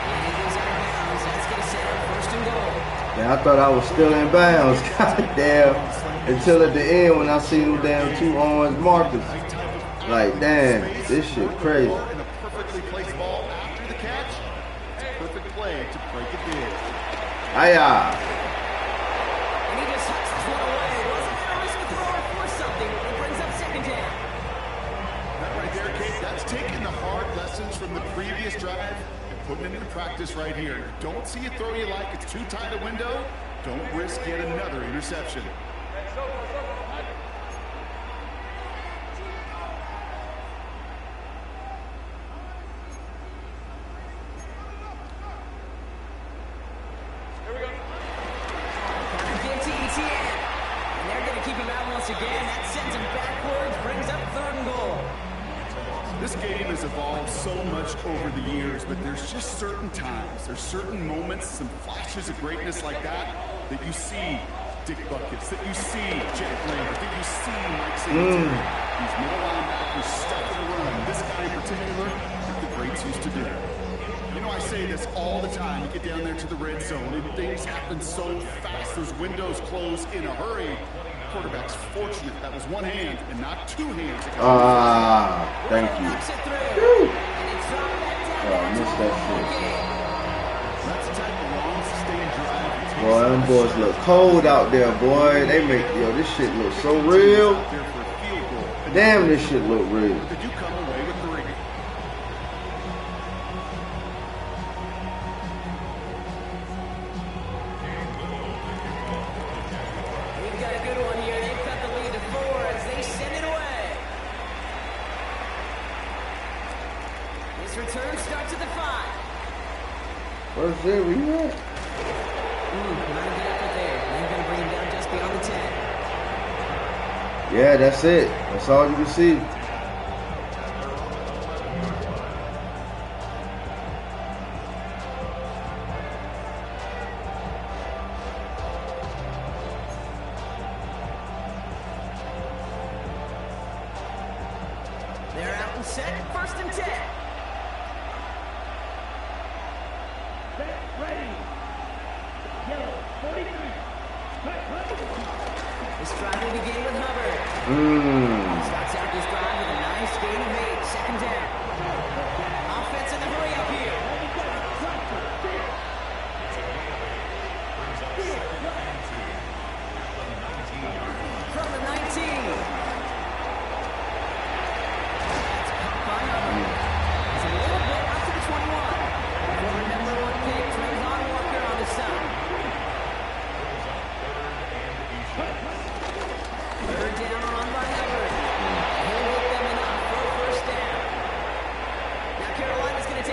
And he goes out of bounds. That's going to set up first and goal. Yeah, I thought I was still in bounds. Goddamn. Until at the end when I see them damn two orange markers. Like, damn, this shit crazy. And a perfectly placed ball after the catch. It's a perfect play to break it big. Hiya. And he just hucks this one away. Wasn't there a risk of throw or force something? It brings up second down. That right there, Kate, that's taking the hard lessons from the previous drive and putting it into practice right here. You don't see a throw you like, it's too tight a window. Don't risk yet another interception. Give to ETN. And they're going to keep him out once again. That sends him backwards, brings up third and goal. This game has evolved so much over the years, but there's just certain times, there's certain moments, some flashes of greatness like that you see Dick Buckets, that you see Jack Lambert, that you see Mike Singletary. These middle linebackers stuck in the run. This guy in particular, like the greats used to do. You know, I say this all the time. You get down there to the red zone, and things happen so fast. Those windows close in a hurry. Quarterback's fortunate that was one hand and not two hands. Thank you. Woo. Oh, I missed that shit. That's the type of long, sustained drive. Boy, them boys look cold out there, boy. They make, yo, this shit look so real. Damn, this shit look real. Did you come away with 3? We've got a good one here. They've cut the lead to 4 as they send it away. This return starts at the 5. First there, where you at? Not a good effort there. They're going to bring him down just beyond the 10. Yeah, that's it. That's all you can see. They're out and set. First and 10. Set, ready. Yellow, 43. This drive will begin with Hubbard. Starts out this drive with a nice gain of 8. Second down. Offense in the hurry up here. From the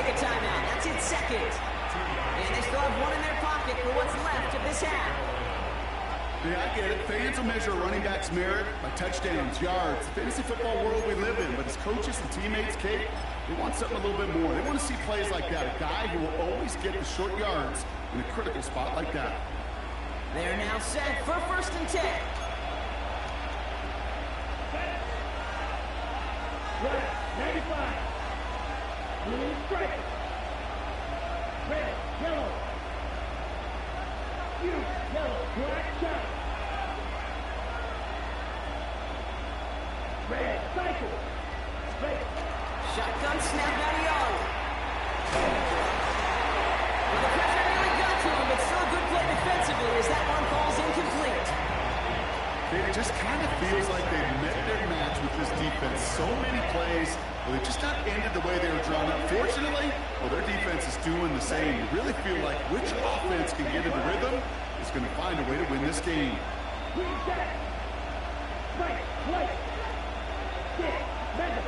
take a timeout. That's in second. And they still have one in their pocket for what's left of this half. Yeah, I get it. Fans will measure a running back's merit by touchdowns, yards, the fantasy football world we live in. But as coaches and teammates, Kate, they want something a little bit more. They want to see plays like that. A guy who will always get the short yards in a critical spot like that. They're now set for 1st and 10. Right, 95. Blue stripe. Red, yellow. You, yellow, black shot. Red, cycle. Straight. Shotgun snap out of Young. Well, the pressure nearly got to him, but still a good play defensively as that one falls incomplete. It just kind of feels like they've met their match with this defense. So many plays, well, they just not ended the way they were drawn up. Fortunately, well, their defense is doing the same. You really feel like which offense can get into rhythm is going to find a way to win this game. Green back. Right, right. Six, measure.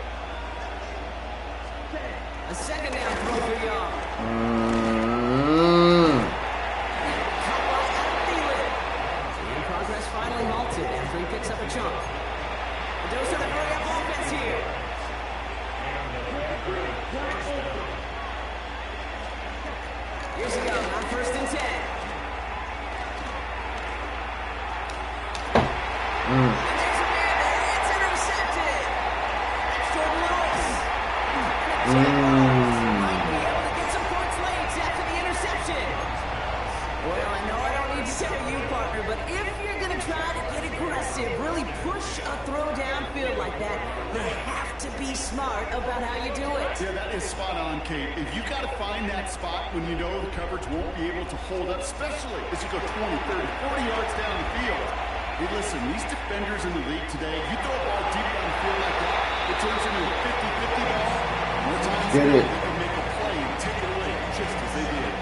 A second down throw for Young. Caught by Adam Thielen. And progress finally halted after he picks up a chunk. A dose of the hurry-up offense here. Here's Young on 1st and 10. And there's a man there. It's intercepted. That's Jordan Lewis. Might be able to get some points late after the interception. Well, I know I don't need to tell you, partner, but if you're going to try to get aggressive, really push a throw downfield like that, you have to be smart about how you do it. Yeah, that is spot on, Kate. If you got to find that spot when you know the coverage won't be able to hold up, especially as you go 20, 30, 40 yards down the field. Hey, listen, these defenders in the league today, you throw a ball deep down the field like that, it turns into a 50-50 ball. More times Get it. they can make a play and take it away just as they did.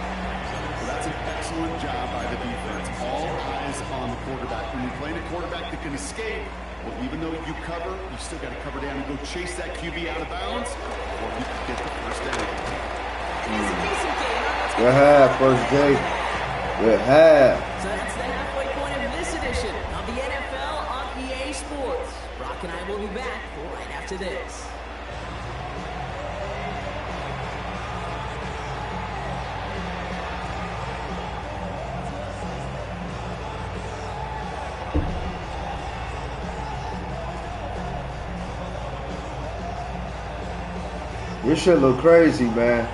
So that's an excellent job by the defense. All eyes on the quarterback. When you're playing a quarterback that can escape, well, even though you cover, you still got to cover down and go chase that QB out of bounds, or you can get the first down. It is a decent game. Good half, first day. Good half. So that's the halfway point of this edition of the NFL on EA Sports. Brock and I will be back right after this. This shit look crazy, man.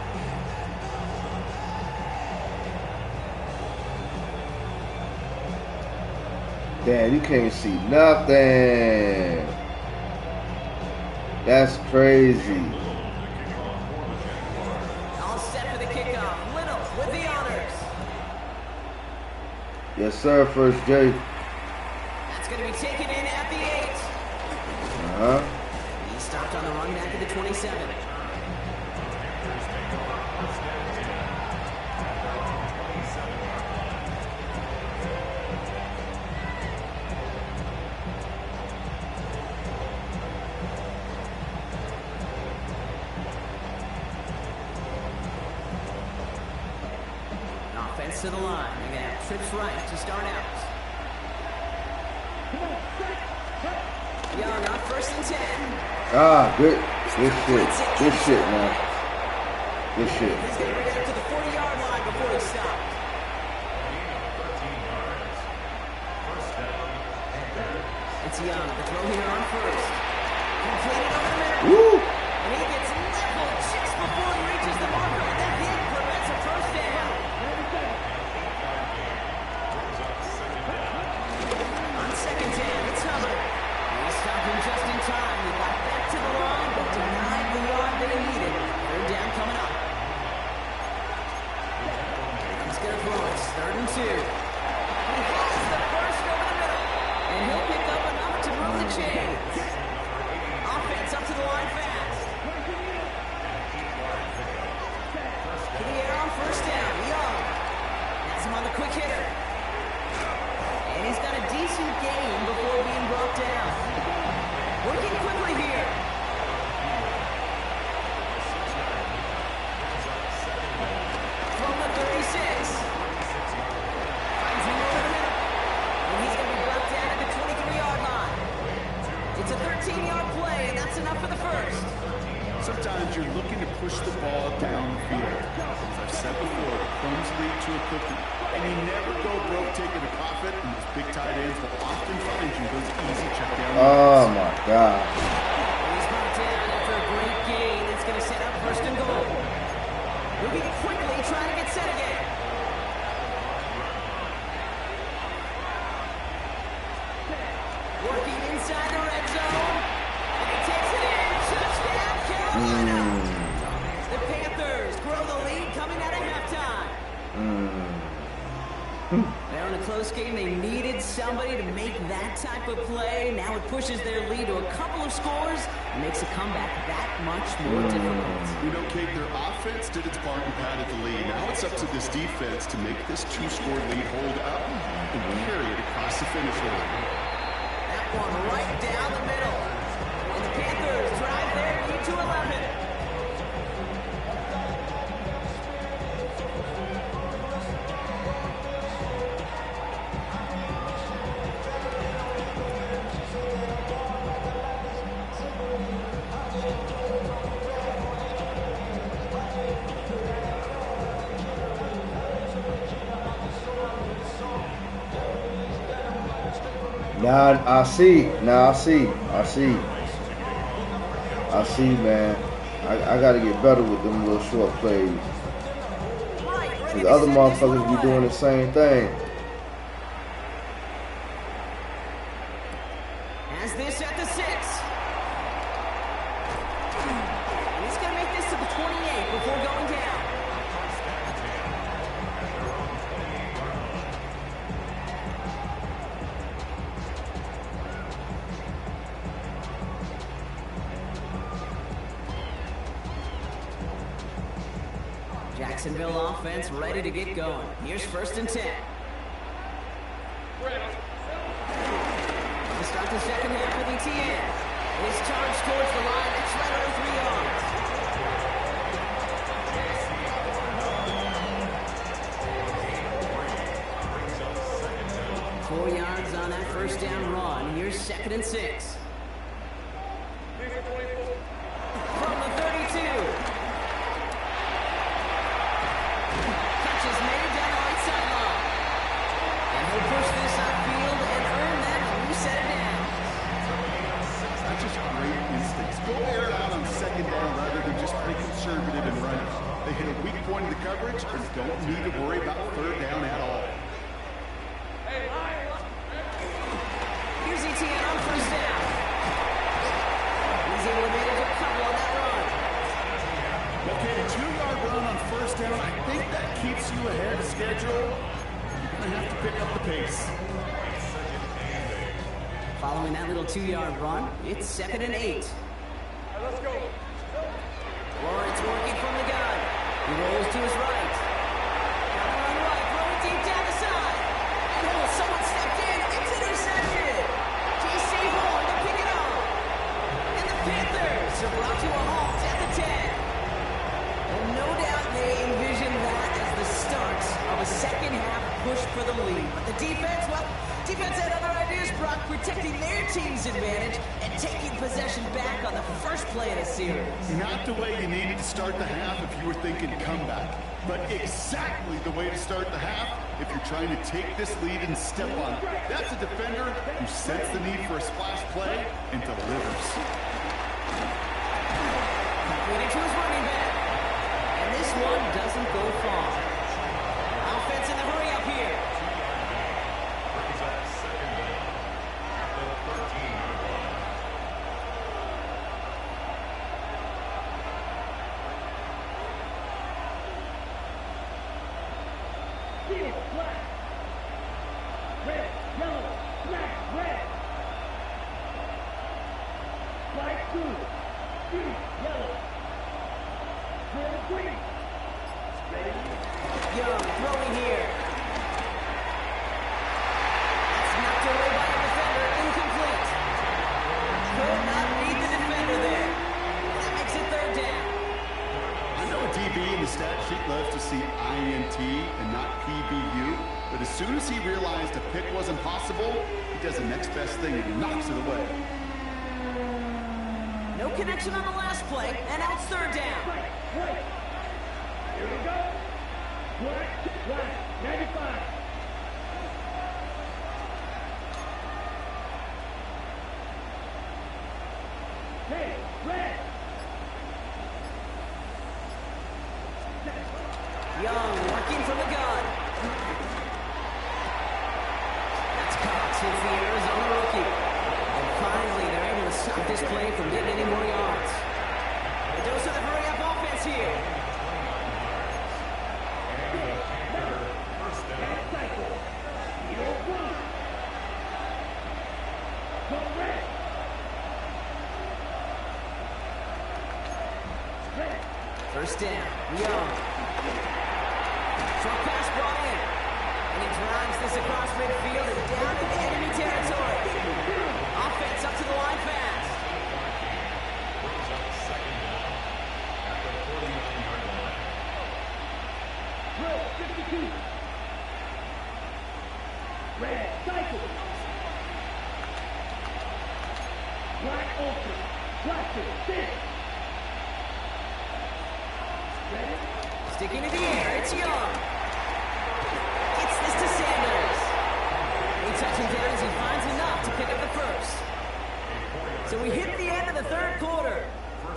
Damn, you can't see nothing. That's crazy. All set for the kickoff. Little with the honors. Yes, sir, first J. That's going to be taken in at the 8. He stopped on the run back at the 27. Offense to the line. They're going to have trips right to start out. Young on 1st and 10. Good shit, man. Good shit. He's going to bring it up to the 40-yard line before he stopped. It's Young. The throw here on 1st. Completed over the middle. Woo! And he gets leveled just before he reaches the marker. And that hit prevents a first down. On 2nd down, it's Hubbard. He stopped him just in time. He got back to the line, but denied the yard that he needed. 3rd down coming up. He's going to throw it. 3rd and 2. He hits the first over the middle. And he'll pick up enough to move the chains. Offense up to the line fast. To the air on 1st down. Young. Has him on the quick hitter. And he's got a decent game before being brought down. Working quickly here. ball down the field. As I've said before, crumbs lead to a cookie. And you never go broke taking a profit, and those big tight ends will often find you those easy check down. Oh my God. He's brought down after a great gain. It's going to set up first and goal. Moving quickly, trying to get set again. Working inside the red zone. And he takes it in. Touchdown, Carolina. The Panthers grow the lead coming out of halftime. Well, in a close game, they needed somebody to make that type of play. Now it pushes their lead to a couple of scores and makes a comeback that much more difficult. You know, Kate, their offense did its part and padded the lead. Now it's up to this defense to make this two-score lead hold up and carry it across the finish line. That one right down the middle. And the Panthers drive their lead to 11. Now I see, man. I gotta get better with them little short plays. The other motherfuckers be doing the same thing. As this at the 6. And he's gonna make this to the 28 before going down. Jacksonville offense ready to get going. Here's first and 10. To start the second half with ETN. His charge towards the line. It's right over 3 yards. 4 yards on that first down run. Here's second and 6. From the 32. Catches made down the right sideline. And he'll push this upfield and earn that reset down. That's just great instincts. Go air it out on second down rather than just play conservative and run it. They hit a weak point in the coverage and don't need to worry about third down at all. Here's ETN on first down. He's able to manage a couple on that run. Okay, a 2-yard run on first down. I think that keeps you ahead of schedule. You're going to have to pick up the pace. Following that little 2-yard run, it's second and 8. Let's go. Lawrence working from the gun. He rolls to his right. Run right, throwing deep down the side. And someone stepped in. It's intercepted. J.C. Horn to pick it up. And the Panthers are brought to a halt at the 10. And no doubt they envisioned that as the start of a second half push for the lead. But the defense, well, defense had other ideas, Brock, protecting their team's advantage and taking possession back on the first play of the series. Not the way you needed to start the half if you were thinking comeback, but exactly the way to start the half if you're trying to take this lead and step on it. That's a defender who senses the need for a splash play and delivers. Completed to his running back. And this one doesn't go far. Offense in the hurry up here. Field, black. Red, yellow, black, red. Black, blue. Green, yellow. Red, green. Ready? Young throwing here. That's knocked away by the defender. Incomplete. Could not beat the defender there. That makes it third down. I know a DB in the stat sheet loves to see INT and not PBU, but as soon as he realized a pick wasn't possible, he does the next best thing and knocks it away. No connection on the last play, and now it's third down. Right, right. Black, 95. Hey, red. Young working from the gun. That's Cox hits the Arizona rookie. And finally, they're able to stop this play from getting any more yards. A dose of the hurry-up offense here. First down, Young. Short pass brought in. And he drives this across midfield and down into enemy territory. Offense up to the line fast. Red, 52. Red, cycle. Black, ultra. Black, 6. Sticking to the air, it's Young. Gets this to Sanders. He touching down as he finds enough to pick up the first. So we hit the end of the third quarter.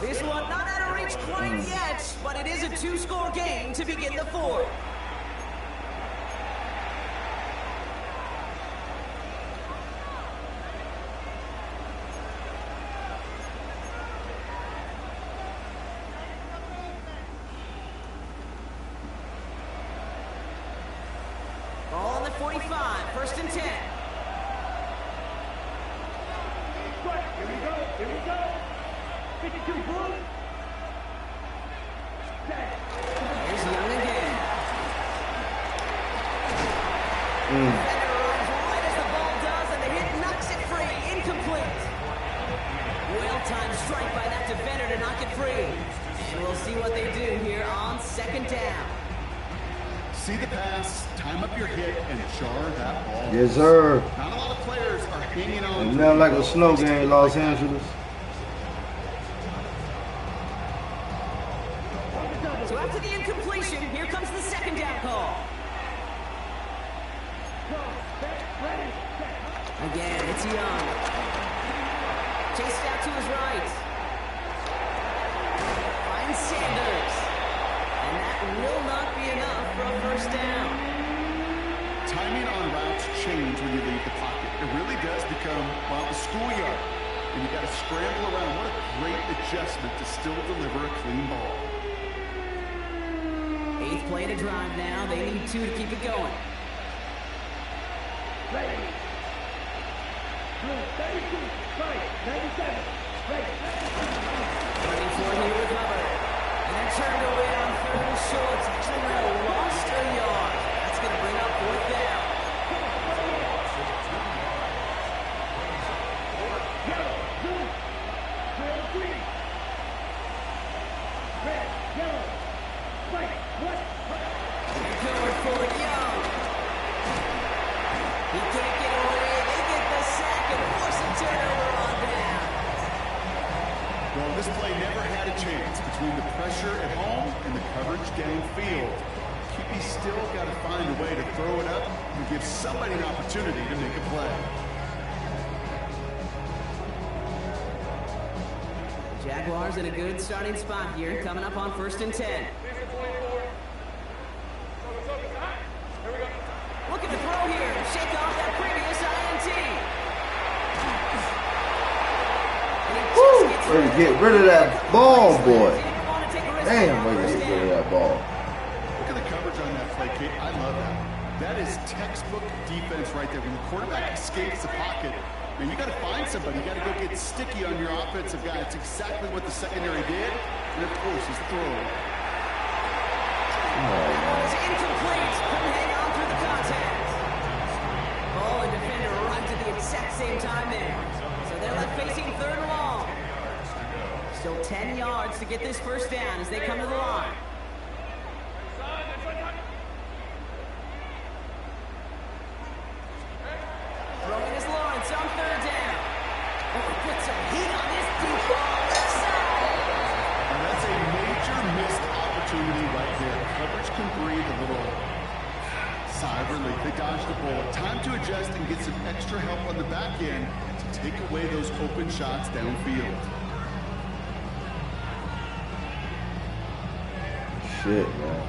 This one not out of reach quite yet, but it is a two-score game to begin the fourth. Ball on the 45, first and 10. Here we go. 52 blue. Here's Young again. Defender runs right as the ball does, and the hit knocks it free. Incomplete. Well-timed strike by that defender to knock it free. And we'll see what they do here on second down. See the pass, time up your hit, and jar that ball. Yes, sir. Not a lot of players are hanging on. It's not like a snow game in Los Angeles. So after the incompletion, here comes the second down call. Again, it's Young. Chased out to his right. Finds Sanders. And that will not be enough for a first down. Timing on routes change when you leave the pocket. It really does become, well, the schoolyard. And you got to scramble around. What a great adjustment to still deliver a clean ball. Eighth play to drive now. They need two to keep it going. Ready. Blue, 32. Right, 97. Ready. Running for it here with Hubbard. And then turned away on third and short. Terrell lost a yard. That's going to bring up fourth down. Yellow, blue, red, green. Red, yellow, white, what? Going for it, Young. He can't get away. They get the sack and force a turnover on down. Well, this play never had a chance between the pressure at home and the coverage downfield. QB still got to find a way to throw it up and give somebody an opportunity to make a play. Jaguars in a good starting spot here, coming up on first and 10. Looking to throw here, shake off that previous INT. Woo! Ready to get rid of that ball, boy. Damn, ready to get rid of that ball. Look at the coverage on that play, Kate. I love that. That is textbook defense right there. When the quarterback escapes the pocket, man, you got to find somebody. You got to go get sticky on your offensive guy. It's exactly what the secondary did. And of course, his throw. It's incomplete. Couldn't hang on through the contact. Ball and defender arrived at the exact same time there. So they're left facing third and long. Still 10 yards to get this first down as they come to the line. Throwing is Lawrence on third down. Oh, put some heat on this deep ball left side. And that's a major missed opportunity right there. coverage can breathe a little sigh of relief. They dodged the bullet. Time to adjust and get some extra help on the back end to take away those open shots downfield. Shit, man.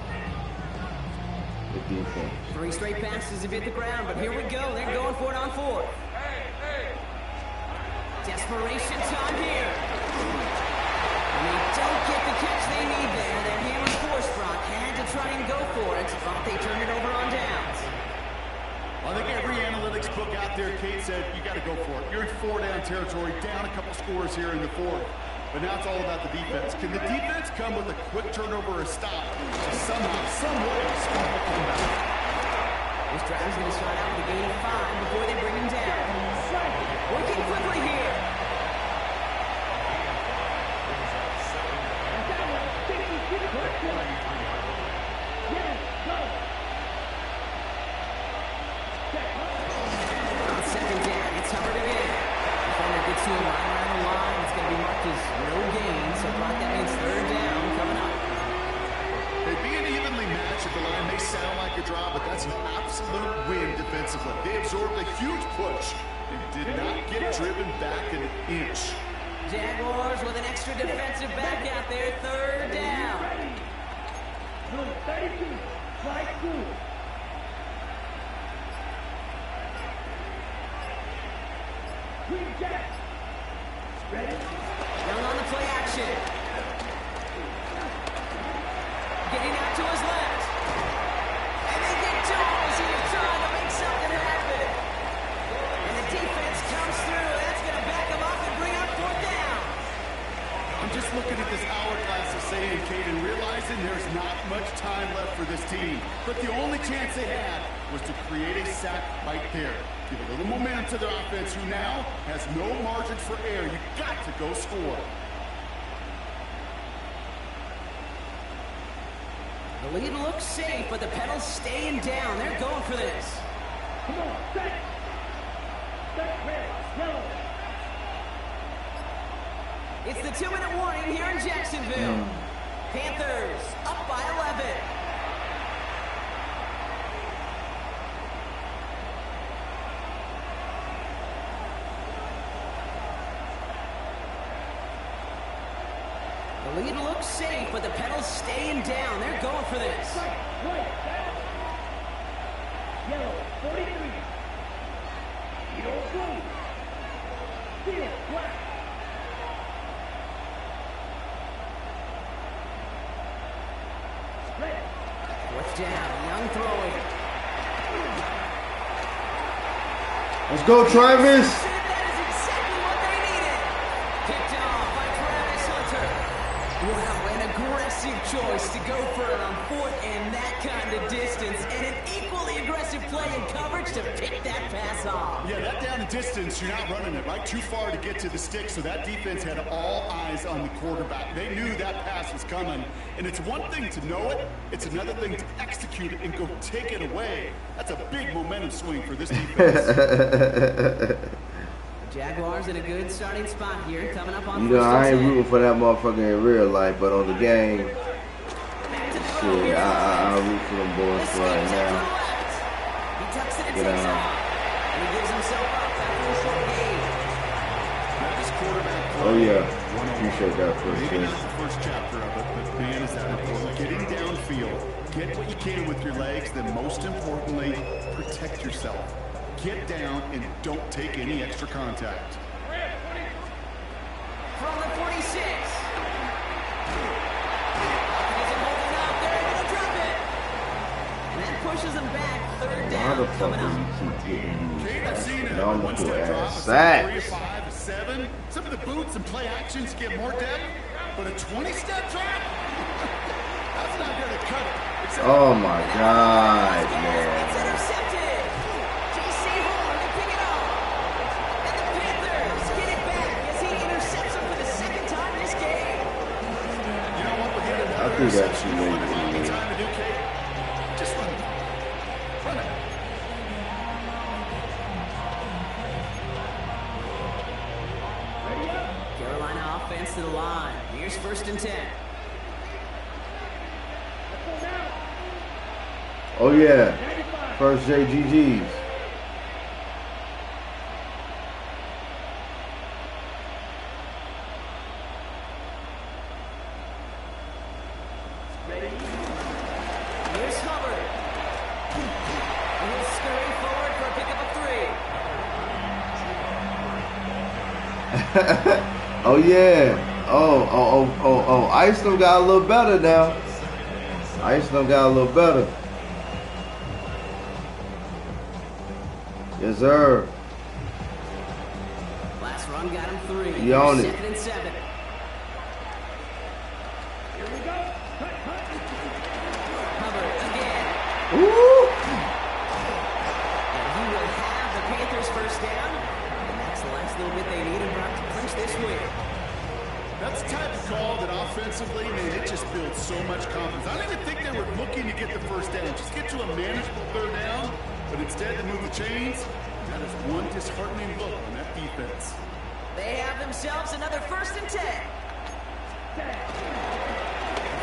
Good defense. 3 straight passes have hit the ground, but here we go. They're going for it on 4th. Desperation time here. And they don't get the catch they need there. That hammer force Brock had to try and go for it, but they turned it over on downs. I think every analytics book out there, Kate said, you got to go for it. You're in 4-down territory, down a couple scores here in the 4th. But now it's all about the defense. Can the defense come with a quick turnover or a stop to somehow, some way, spark a comeback? This drive's going to start out with a gain of 5 before they bring him down. Working quickly here. On 2nd down, it's Hubbard again. Defender gets to him right around the line. It's going to be marked as no gain. So Brock, that means 3rd down coming up. They're being evenly matched at the line. May sound like a draw, but that's an absolute win defensively. They absorbed a huge push and did not get driven back an inch. Jaguars with an extra defensive back out there. 3rd down. Number 32, slide 2. Green Jack. Ready? Young on the play action. Getting out to his left. And they get to him as he was trying to make something happen. And the defense comes through. That's going to back him up and bring up 4th down. I'm just looking at this hourglass of saying, Kate, and realizing there's not much time left for this team. But the only chance they had was to create a sack right there. Give a little momentum to their offense, who now has no margin for error. You got to go score. The lead looks safe, but the pedal's staying down. They're going for this. Come on, set. Set, red, yellow. It's the 2-minute warning here in Jacksonville. Panthers up by 11. The lead looks safe, but the pedal's staying down. They're going for this. White, yellow, 43. Yellow, blue. Steel, black. Red. 4th down, Young throwing. Let's go, Travis. That is exactly what they needed. Picked off by Travis Hunter. Wow, an aggressive choice to go for it on 4th and that kind of distance. And an equally aggressive play in coverage to pick that pass off. Yeah, that down and distance, you're not running it right too far to get to the stick, so that defense had all eyes on the quarterback. They knew that pass was coming, and it's one thing to know it, it's another thing to execute it and go take it away. That's a big momentum swing for this defense. Jaguars in a good starting spot here, coming up on You know, 1st I and ain't 10. rooting for that motherfucker in real life, but on the game, shit, I root for them boys right now. He tucks it and Get takes out. off. And he gives himself up after a short game. That is quarterback play. Oh yeah, appreciate that first Maybe thing. not the first chapter of it, but man, is that important. Getting downfield, get what you can with your legs, then most importantly, protect yourself. Get down and don't take any extra contact. From the 46. Isn't holding up. They're able to drop it. And that pushes them back. 3rd How down the fuck coming do up. you keep getting Kate, I've seen these it. normal One-step drop, ass a 3, a sacks? 5, a 7. Some of the boots and play actions get more depth, but a 20-step drop? That's not going to cut it. Except Oh my god, It's man. intercepted. J.C. Horn to pick it up. And the Panthers get it back as he intercepts him for the 2nd time this game. You know what? We're getting I think that's too late What for the me. time to do, Kate? Just run it. Run it. Carolina offense to the line. Here's 1st and 10. Let's go now. Oh yeah. First JGGs. Here's Hubbard. And he'll scurry forward for a pickup of 3. Oh yeah. Oh. Ice done got a little better now. Ice done got a little better. Yes, sir. Last run got him 3. He on it. 2nd and 7. Here we go. Hubbard again. Woo! And he will have the Panthers first down. And that's the last little bit they need in Brock to clinch this win. That's the type of call that offensively, man, it just builds so much confidence. I don't even think they were looking to get the first down. Just get to a manageable 3rd down, but instead to move the chains. That is one disheartening look on that defense. They have themselves another 1st and 10.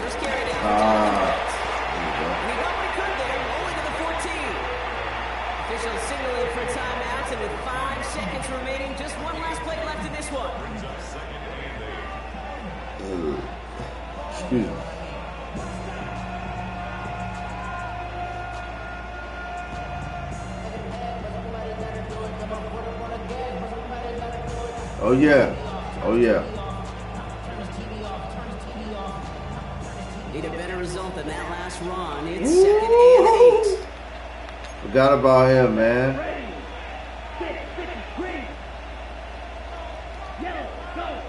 First carry down. And he got what he could there, only to the 14. Officials signaling for timeouts, and with 5 seconds remaining, just one last play left in this one. Excuse me. Oh yeah. Oh yeah. Need a better result than that last run. It's 2nd and 8. Forgot about him, man. Ready. 6, green. Yellow, go.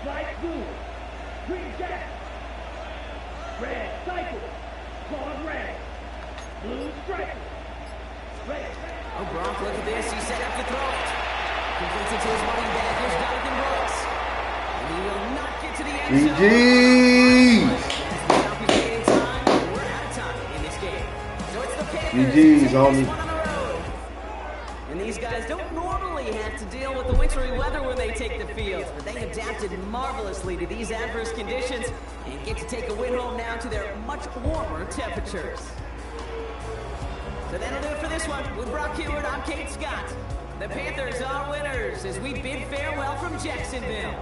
Light blue. Green jack. Red cycle. Clawed red. Blue striker. Red. Oh, Brock, look at this. He's set up to throw it. Completes it to his running back. Here's Jonathan Brooks. And he will not get to the end zone. GG's. We're out of time in this game. So it's the Panthers GG's, homie. on the road. And these guys don't normally have to deal with the wintry weather when they take the field, but they adapted marvelously to these adverse conditions and get to take a win home now to their much warmer temperatures. So that'll do it for this one. With Brock Heward, I'm Kate Scott. The Panthers are winners as we bid farewell from Jacksonville.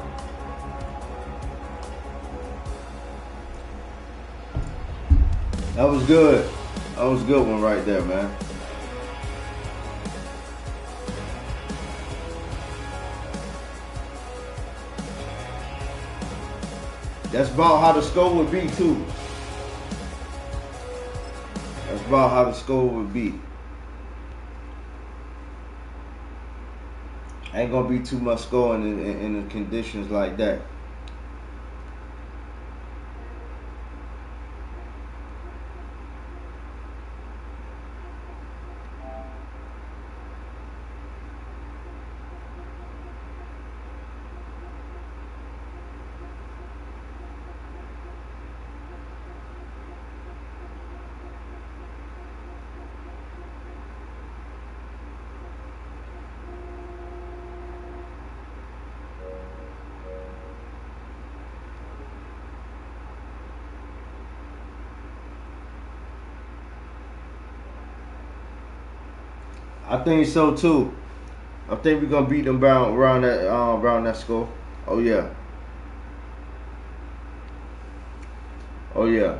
That was good. That was a good one right there, man. That's about how the score would be, too. That's about how the score would be. Ain't gonna be too much scoring in the conditions like that. I think so too. I think we're gonna beat them around that score. Oh yeah. Oh yeah.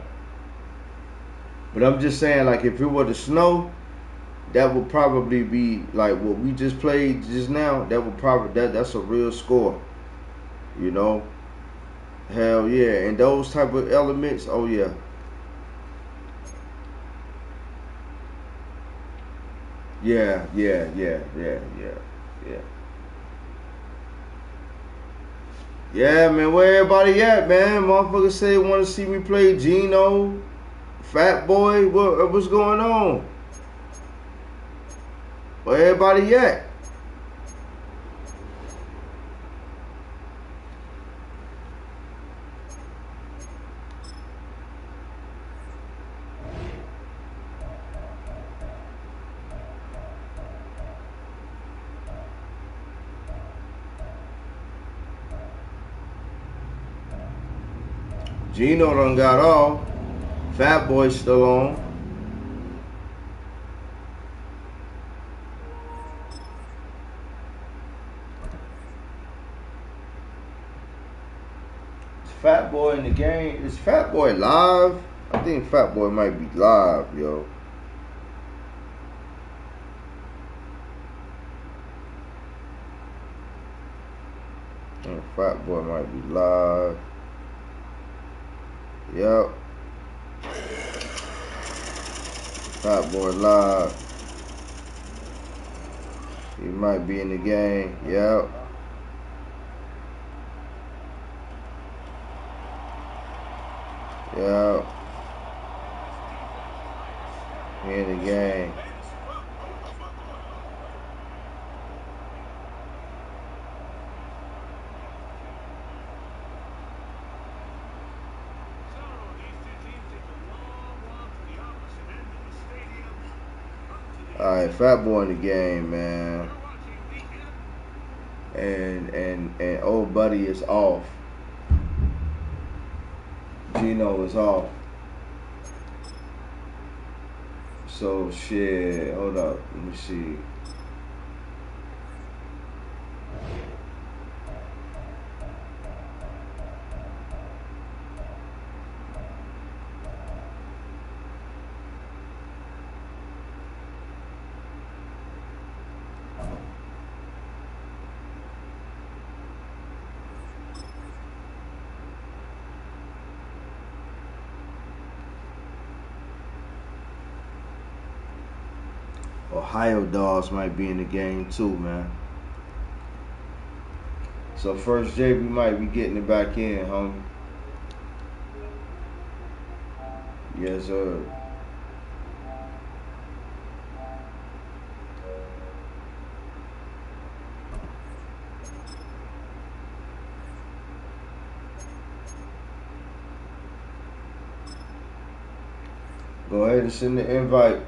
But I'm just saying, like, if it were to snow, that would probably be like what we just played just now. That would probably that's a real score. You know. Hell yeah. And those type of elements, oh yeah. Yeah. Yeah, man, where everybody at, man? Motherfuckers say want to see me play Gino, Fat Boy. What's going on? Where everybody at? Gino done got off. Fat Boy still on. Is Fat Boy in the game? Is Fat Boy live? I think Fat Boy might be live, yo. Fat Boy might be live. Yep. Fat Boy live. He might be in the game. Yep. Yep. He in the game. Alright, Fat Boy in the game, man. And old buddy is off. Gino is off. So shit, hold up, let me see. Ohio Dogs might be in the game too, man. So first JB might be getting it back in, homie. Yes, sir. Go ahead and send the invite.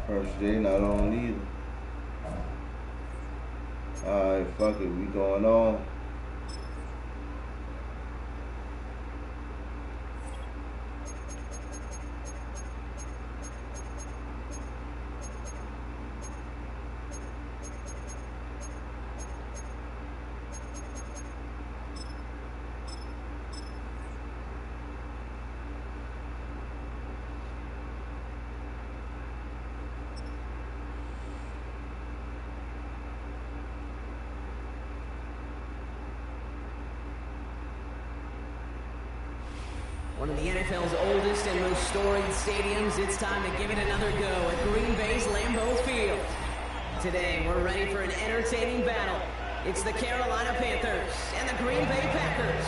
First day not on either. Alright, fuck it, we going on. One of the NFL's oldest and most storied stadiums, it's time to give it another go at Green Bay's Lambeau Field. Today, we're ready for an entertaining battle. It's the Carolina Panthers and the Green Bay Packers.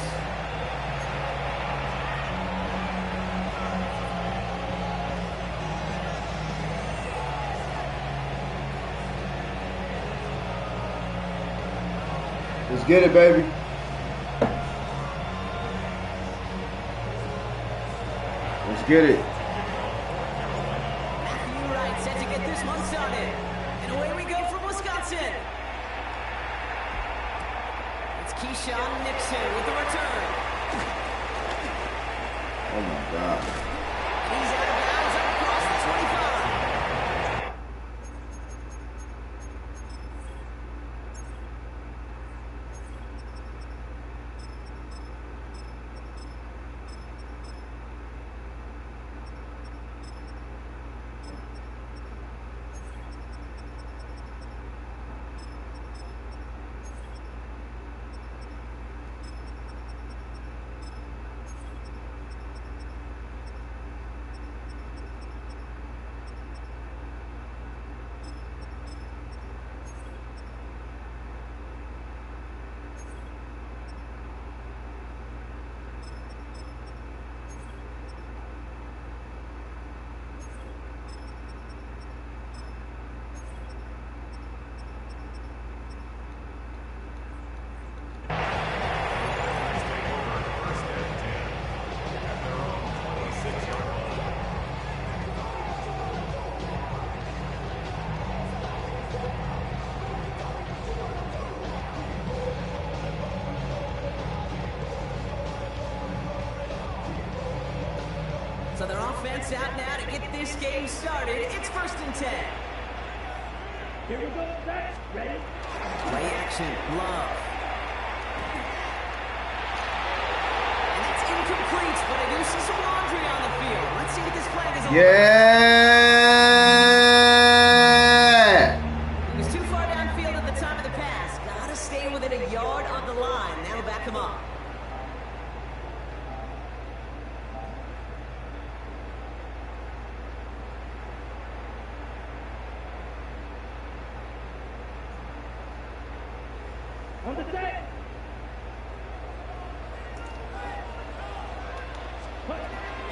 Let's get it, baby. Let's get it. Matthew Wright set to get this one started. And away we go from Wisconsin. It's Keyshawn Nixon with the return. Oh my God. He's out of bounds up across the 25. So their offense out now to get this game started. It's 1st and 10. Here we go, set, ready? Play action, Love. And that's incomplete, but I do see some laundry on the field. Let's see what this flag is all Yeah! He was too far downfield at the time of the pass. Gotta stay within a yard of the line. That'll back him up. On the set.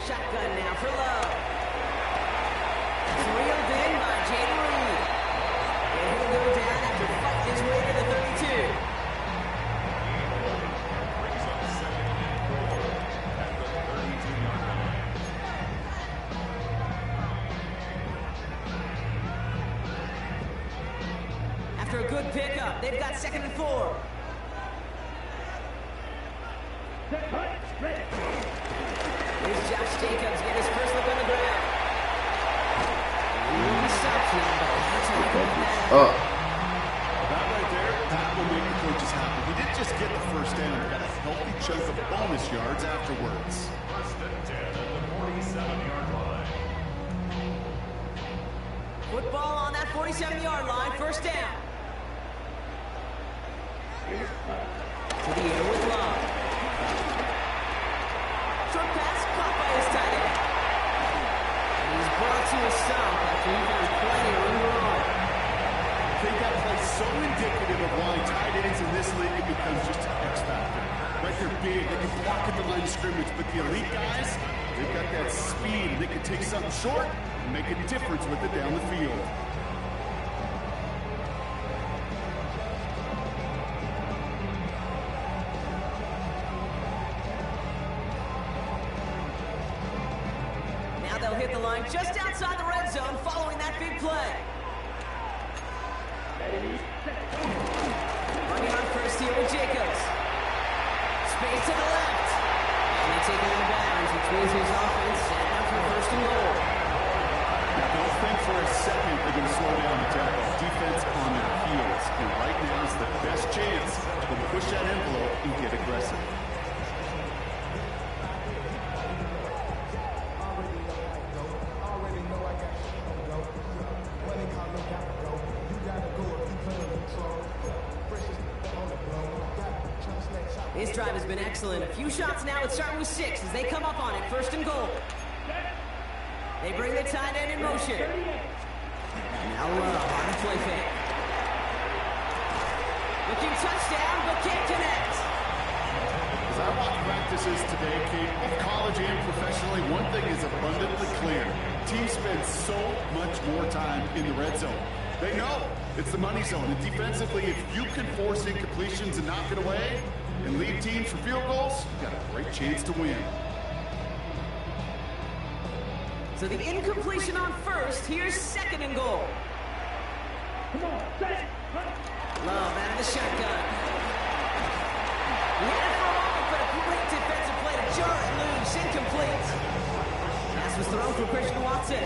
Shotgun now for Love. It's reeled in by Jaden Reed. And he'll go down after fighting his way to the 32. After a good pickup, they've got 2nd and 4. Set, ready. Here's Josh Jacobs get his first look on the ground. He stops him, but that's a good man. That right there, that will make the coaches happy. He didn't just get the first down, he got a healthy chunk of bonus yards afterwards. 1st and 10 at the 47-yard line. Football on that 47-yard line, 1st down. To the air with Love. Short pass caught by his tight end. And he's brought to a stop after he found plenty of room to roll. I think that play's so indicative of why tight ends in this league it becomes just an X factor. Right, they're big, they can block at the line of scrimmage, but the elite guys, they've got that speed, and they can take something short and make a difference with it down the field. Now they'll hit the line just outside the red zone following that big play. Running on first here with Jacobs. Space to the left. And they take it in bounds, which means his offense setting up for 1st and goal. Now, don't think for a second they're going to slow down the tackle. Defense on their heels. And right now is the best chance to push that envelope and get aggressive. This drive has been excellent. A few shots now. It's starting with 6 as they come up on it. 1st and goal. They bring the tight end in motion. Now Love on the play fake. Looking touchdown, but can't connect. As I watch practices today, Kate, both college and professionally, one thing is abundantly clear. Teams spend so much more time in the red zone. They know it's the money zone. And defensively, if you can force incompletions and knock it away and lead teams for field goals, you've got a great chance to win. So the incompletion on 1st. Here's 2nd and goal. Come on, set, Love out of the shotgun. He had it for a moment, but a great defensive play to jar it loose. Incomplete. Pass was thrown for Christian Watson.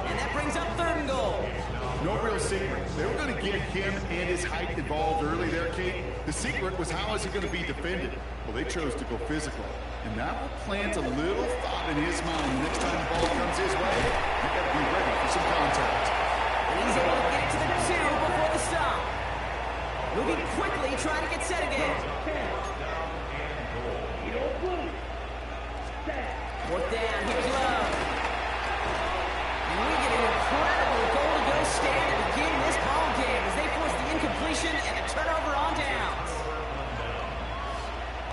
And that brings up 3rd and goal. No real secret. They were going to get him and his height involved early there, Kate. The secret was how is he going to be defended? Well, they chose to go physical. And that will plant a little thought in his mind the next time the ball comes his way. You got to be ready for some contact. And he's able to get it to the 2 before the stop. Moving quickly, trying to get set again. 4th down, here's Love. And we get an incredible goal-to-go stand to begin this ball game as they force the incompletion and a turnover on downs.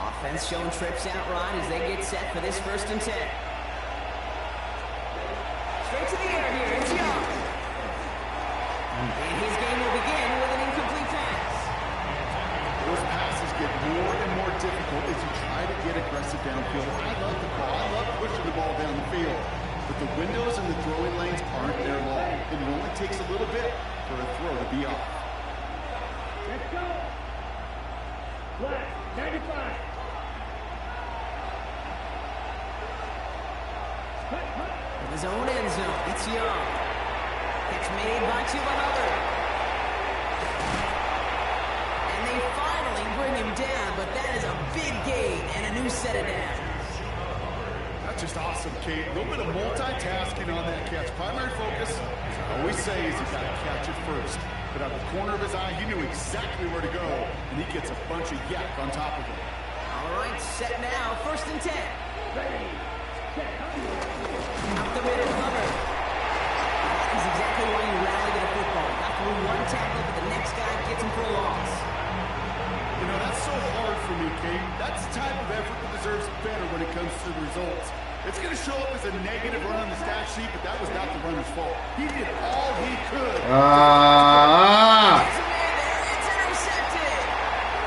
Offense showing trips out right as they get set for this 1st and 10. Straight to the air here, it's Young. And his game will begin with an incomplete pass. Those passes get more and more difficult as you try to get aggressive downfield. I love the ball. I love pushing the ball down the field. But the windows and the throwing lanes aren't there long. It only takes a little bit for a throw to be off. let's go. Black, 95. Cut. his own end zone. It's Young. Catch made by Chuba Hubbard. And they finally bring him down, but that is a big gain and a new set of downs. That's just awesome, Kate. A little bit of multitasking on that catch. Primary focus, as I always say, is he's got to catch it first. But out of the corner of his eye, he knew exactly where to go, and he gets a bunch of yak on top of it. All right, set now, 1st and 10. Out the middle, Hubbard. That is exactly why you rally to the football. Got through one tackle, but the next guy gets him for a loss. You know, that's so hard for me, Kate. That's the type of effort that deserves better when it comes to the results. It's going to show up as a negative run on the stat sheet, but that was not the runner's fault. He did all he could. It's intercepted.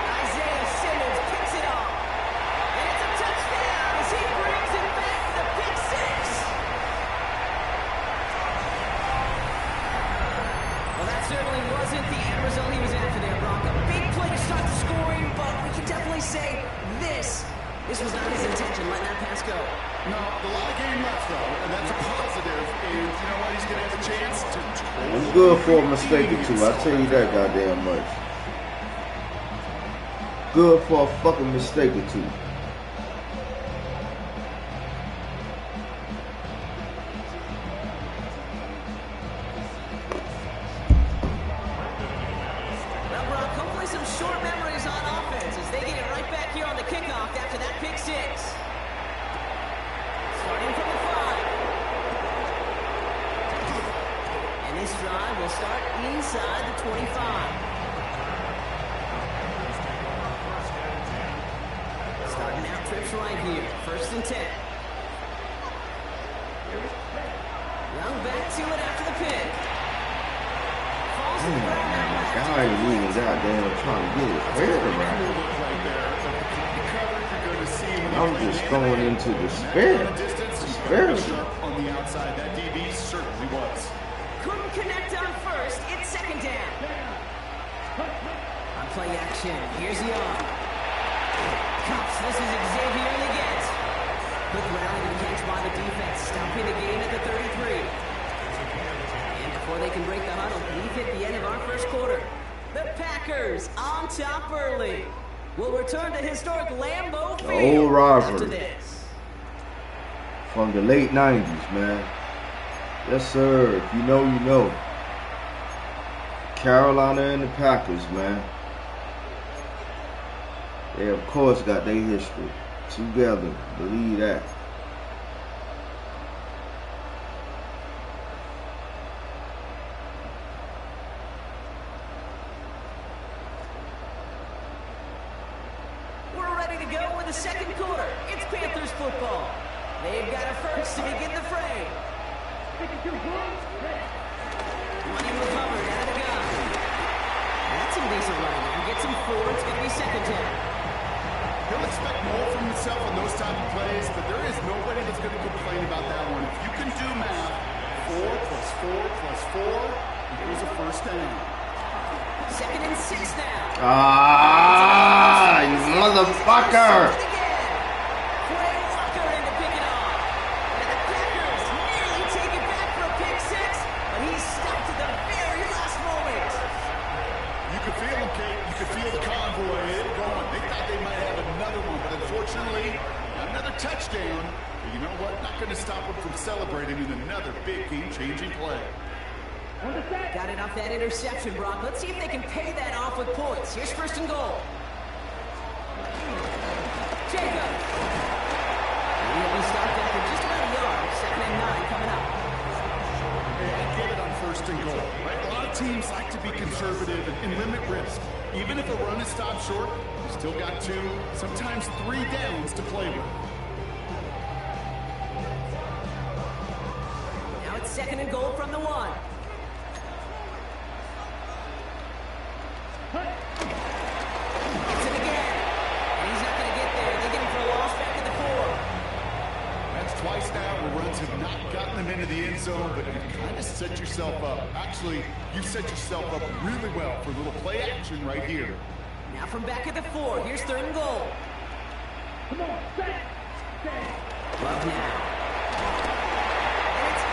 Iceup84 picks it off. And it's a touchdown as he brings it back to the pick six. Well, that certainly wasn't the end result he was after there, Brock. A big play to start the scoring, but we can definitely say this was not his intention, letting that pass go. No, a lot of game left, though, and that's a positive. And you know what? He's going to have a chance to... It's good for a mistake or two. I'll tell you that goddamn much. Good for a fucking mistake or two. Well, Brock, hopefully some short memories on offense as they get it right back here on the kickoff after that pick six. Starting from the 5. And this drive will start inside the 25. Starting out trips right here. 1st and 10. Young back to it after the pick. Falls to the ground. I ain't even goddamn trying to get his hair around. I'm just going into despair. On the outside, that DB certainly was. Couldn't connect on 1st. It's 2nd down. On play action, here's Young. Cups, this is Xavier again. Quick rally to catch by the defense, stopping the game at the 33. And before they can break the huddle, we've hit the end of our 1st quarter. The Packers on top early. We'll return to historic Lambeau Field old rivalry after this. From the late 90s, man. Yes, sir. If you know, you know. Carolina and the Packers, man. They, of course, got their history together. Believe that. We're ready to go with the 2nd quarter. It's Panthers football. They've got a first to begin the fray. Running with Hubbard out of the gun. That's some decent running. He gets him 4. It's going to be 2nd down. He'll expect more from himself on those type of plays, but there is nobody that's going to complain about that one. If you can do math, 4 plus 4 plus 4 equals a 1st down. 2nd and 6 now. You motherfucker! Touchdown. But you know what? Not going to stop him from celebrating in another big game-changing play. Got it off that interception, Brock. Let's see if they can pay that off with points. Here's 1st and goal. Jacob. He'll be stopped after just about a yard. 2nd and 9 coming up. I get it on 1st and goal. Right? A lot of teams like to be conservative and limit risk. Even if a run is stopped short, you still got 2, sometimes 3 downs to play with. 2nd and goal from the 1. Gets it again. And he's not going to get there. They get him for a loss back at the 4. That's twice now where runs have not gotten them into the end zone, but you kind of set yourself up. Actually, you set yourself up really well for a little play action right here. Now from back at the 4. Here's 3rd and goal. Come on, set. Love now. And it's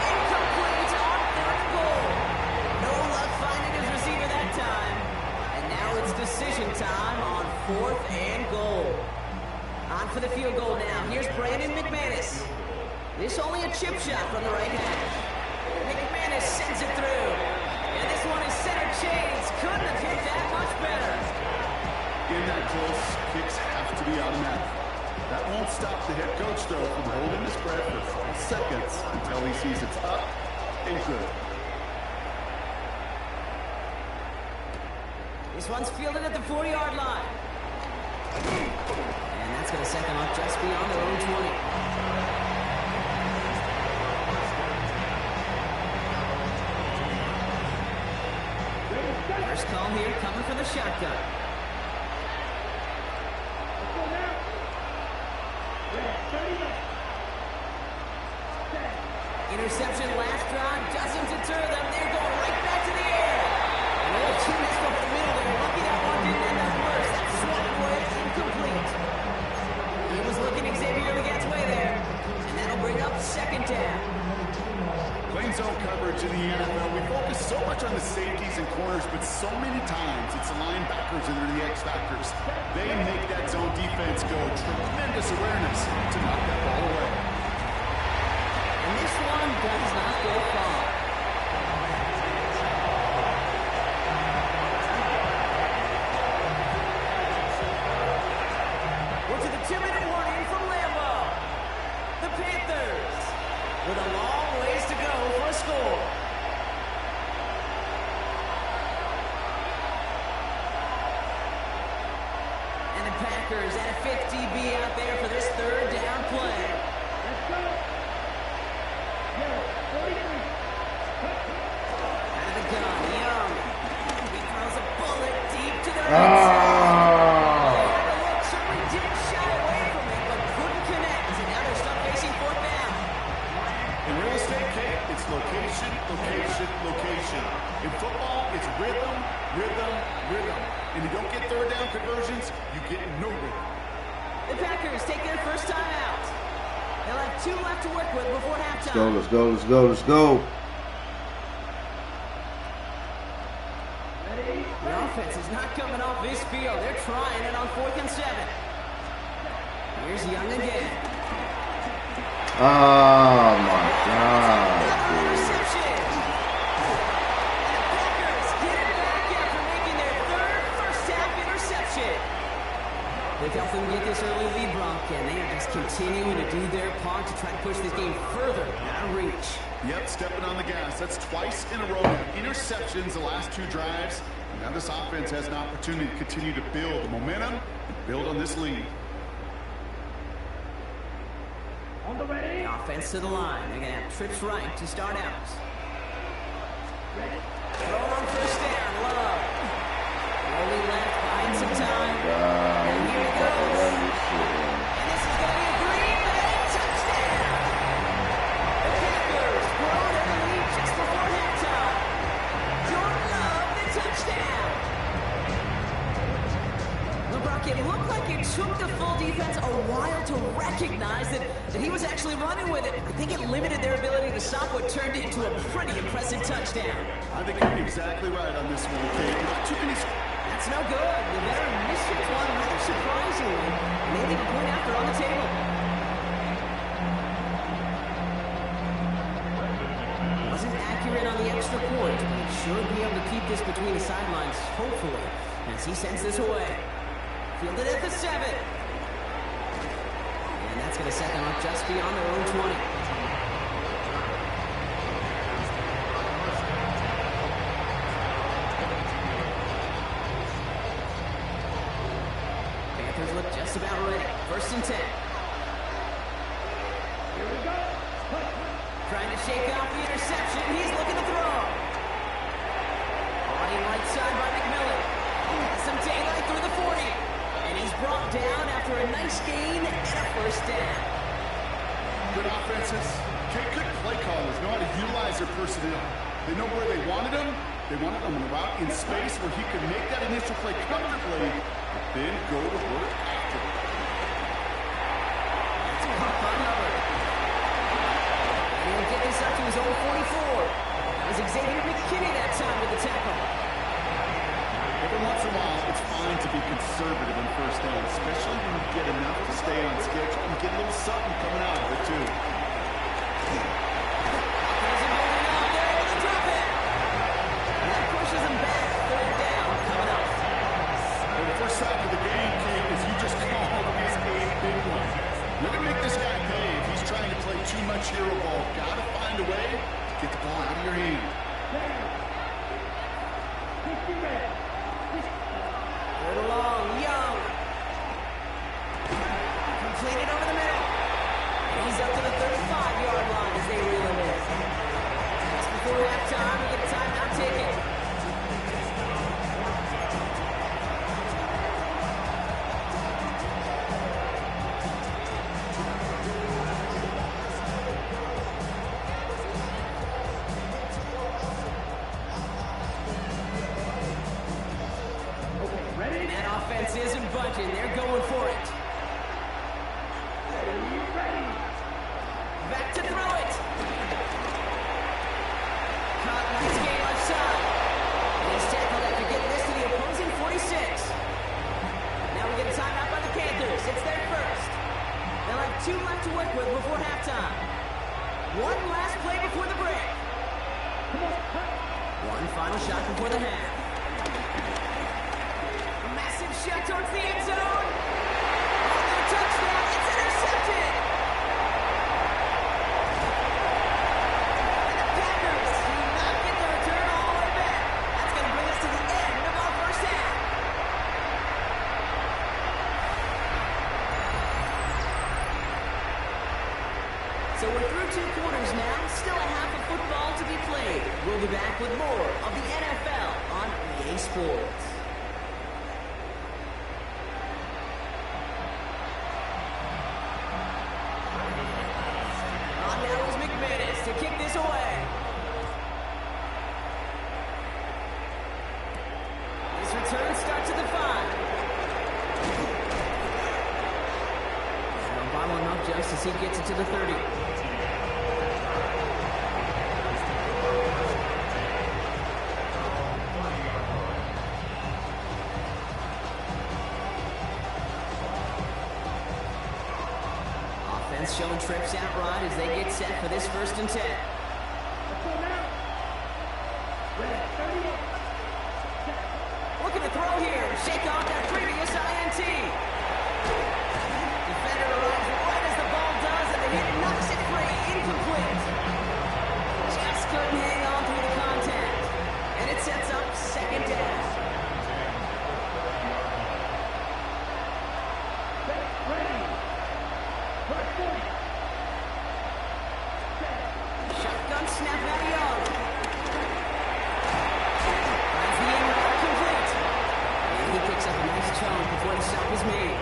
time on 4th and goal. On for the field goal now. Here's Brandon McManus. This only a chip shot from the right hash. McManus sends it through. And this one is center chains. Couldn't have hit that much better. In that close, kicks have to be automatic. That won't stop the head coach, though, from holding his breath for 5 seconds until he sees it's up and good. This one's fielded at the 40-yard line. And that's going to set them up just beyond their own 20. First call here coming from the shotgun. Interception last drive doesn't deter them. They're going right back to the air. And all two missed over the middle there. Lucky that one didn't end up worse. That swung away incomplete. He was looking Xavier Legat's way there. And that'll bring up second down. Playing zone coverage in the NFL, we focus so much on the safeties and corners, but so many times it's the linebackers that are the X factors. They make that zone defense go. Tremendous awareness to knock that ball away. And this one does not go far. We're to the 2-minute warning from Lambeau. The Panthers with a long ways to go for a score. And the Packers at a 50-B out there for this third down play. Let's go. Yellow, 43. Out of the gun, Young. He throws a bullet deep to the right side. The look certainly did shy away from it, but couldn't connect. And now they're stuck facing 4th down. In real estate, Kate, it's location, location, location. In football, it's rhythm, rhythm, rhythm. And you don't get third down conversions, you get no rhythm. The Packers take their first time out. They'll have 2 left to work with before halftime. Let's go, let's go, let's go. The offense is not coming off this field. They're trying it on 4th and 7. Here's Young again. Oh my God, Another dude. interception. And the Packers get it back after making their 3rd first-half interception. They've helped them get this early lead, Brock, and they are just continuing to do their part to try to push this game further out of reach. Yep, stepping on the gas. That's twice in a row now. Interceptions the last 2 drives. Now this offense has an opportunity to continue to build the momentum and build on this lead. On the ready. The offense to the line. They're going to have trips right to start out. Throw on first down. Love. Rolling left, buying some time. And here he goes. And this is going to be a Green Bay touchdown. The Packers grow their lead just before halftime. Jordan Love, the touchdown. Well, Brock, it looked like it took the full defense a while to recognize that he was actually running with it. I think it limited their ability to stop what turned into a pretty impressive touchdown. I think you're exactly right on this one, Kate. Not too many. That's no good. The veteran missed it one rather surprisingly. And they leave a point after on the table. Wasn't accurate on the extra point, but he should be able to keep this between the sidelines, hopefully, as he sends this away. Fielded at the 7. And that's going to set them up just beyond their own 20. Panthers look just about ready. 1st and 10. Here we go. Trying to shake off the interception. He's looking to throw. Running right side by McMillan. Some daylight through the 40. And he's brought down after a nice gain and a first down. Good offenses. Good play callers know how to utilize their personnel. They know where they wanted him. They wanted him on the route in space where he could make that initial play comfortably, but then go to work after. That's a pump by Hubbard. And he'll get this up to his own 44. That was Xavier McKinney that time with the tackle. The every once in a while, it's fine to be conservative on first down, especially when you get enough to stay on schedule and get a little something coming out of it, too. First half of the game, Kate, as you just called, is a big one. You're going to make this guy pay if he's trying to play too much hero ball. Got to find a way to get the ball out of your hand. Third along, Young. Completed over the middle. He's up to the 35-yard line as they reel him in. Just before halftime, we get a timeout ticket. Isn't budging. They're going for it. Back to throw it. Caught nice game left side. He's tackled after getting this to the opposing 46. Now we get a timeout by the Panthers. It's their first. They'll have 2 left to work with before halftime. One last play before the break. One final shot before the half. Shot towards the end zone. No touchdown. It's intercepted. And the Packers do not get the return all the way back. That's going to bring us to the end of our first half. So we're through 2 quarters now. Still a half of football to be played. We'll be back with more of the NFL on EA Sports. To kick this away. This return starts at the 5. Obama enough just as he gets it to the 30. Showing trips out right as they get set for this 1st and 10. Looking to throw here. Shake off that previous INT. Defender arrives right as the ball does, and the hit knocks it free. Incomplete. Just couldn't hang on through the contact. And it sets up 2nd down. Shotgun snap out of Young. Finds the aim route complete. And he picks up a nice chunk before the stop is made.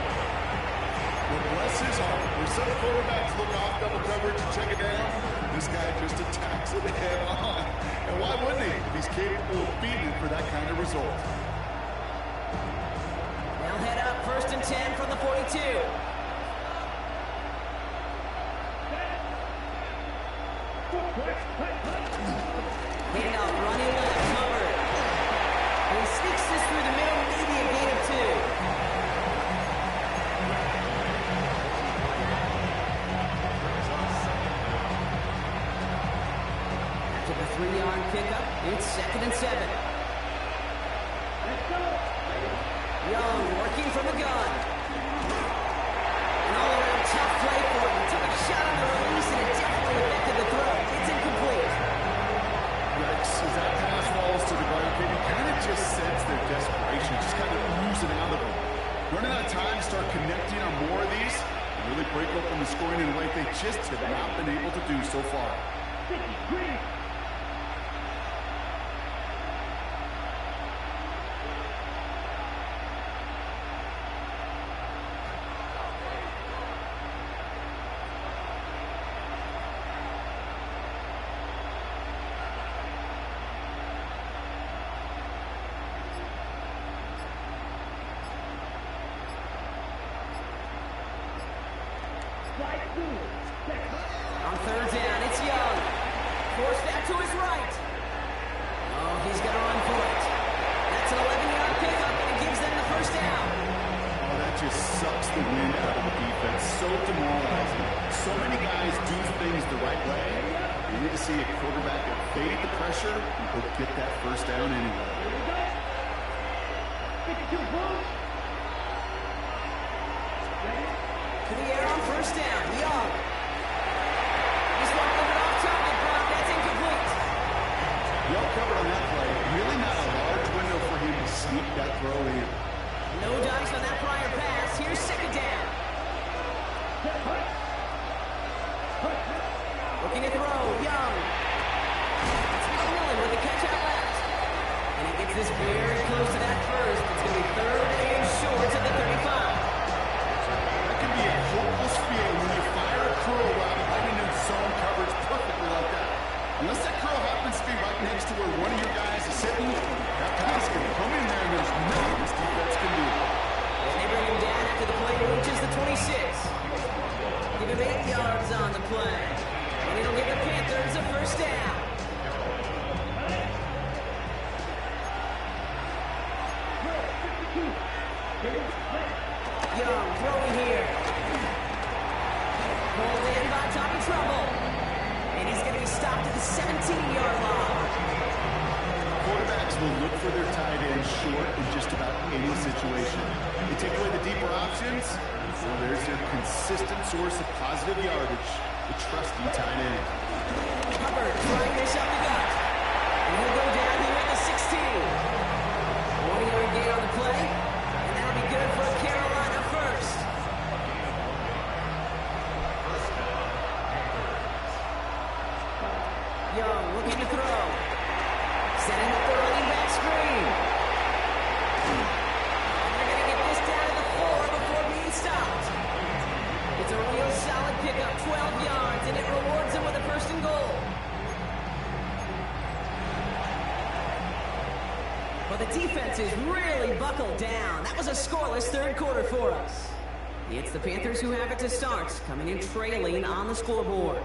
Well, bless his heart. Where some quarterbacks look off double coverage and check it down, this guy just attacks it head on. And why wouldn't he if he's capable of beating it for that kind of result? They'll head up 1st and 10 from the 42. Handoff running left, covered. And he sneaks this through the middle, maybe a gain of 2. After the 3-yard pickup, it's 2nd and 7. Young working from the gun. An all-around tough play for him. Took a shot on the release and it definitely affected the throw. It's incomplete. Rex, as that pass falls to the ground, he kind of just sense their desperation, just kind of oozing out of them. Running out of time to start connecting on more of these, and really break open the scoring in a way they just have not been able to do so far. On 3rd down, it's Young. Forced that to his right. Oh, he's going to run for it. That's an 11-yard pickup. just sucks the wind out of the defense. So demoralizing. So many guys do things the right way. You need to see a quarterback evade the pressure and go get that first down anyway. Here we go. 52 points. To the air on first down. Young. He's one a little bit off target, Brock. That's incomplete. Well covered on that play. Really not a large window for him to sneak that throw in. No dice on that prior pass. Here's second down. Looking to throw. Young. Willing with the catch out left. And he gets this very close to that first. It's going to be third and short to the 35. That can be a hopeless feeling when you fire a curl route right into zone coverage perfectly like that. Unless that curl happens to be right next to where one of your guys is sitting, that pass can come in there and there's nothing this defense can do. And they bring him down after the play reaches the 26. Give him 8 yards on the play. And it'll give the Panthers a first down. Young throwing here. Pulled in by Tommy Trouble. And he's going to be stopped at the 17-yard line. Quarterbacks will look for their tight end short in just about any situation. They take away the deeper options, well, there's their consistent source of positive yardage, the trusty tight end. Hubbard trying this up the gut. And he'll go down here at the 16. 1-yard gain on the play. And that'll be good for a Carolina first. Young looking to throw. Setting up the running back screen. And they're going to get this down to the 4 before being stopped. It's a real solid pickup, 12 yards, and it rewards him with a first and goal. Well, the defense is really buckled down. That was a scoreless third quarter for us. It's the Panthers who have it to start, coming in trailing on the scoreboard.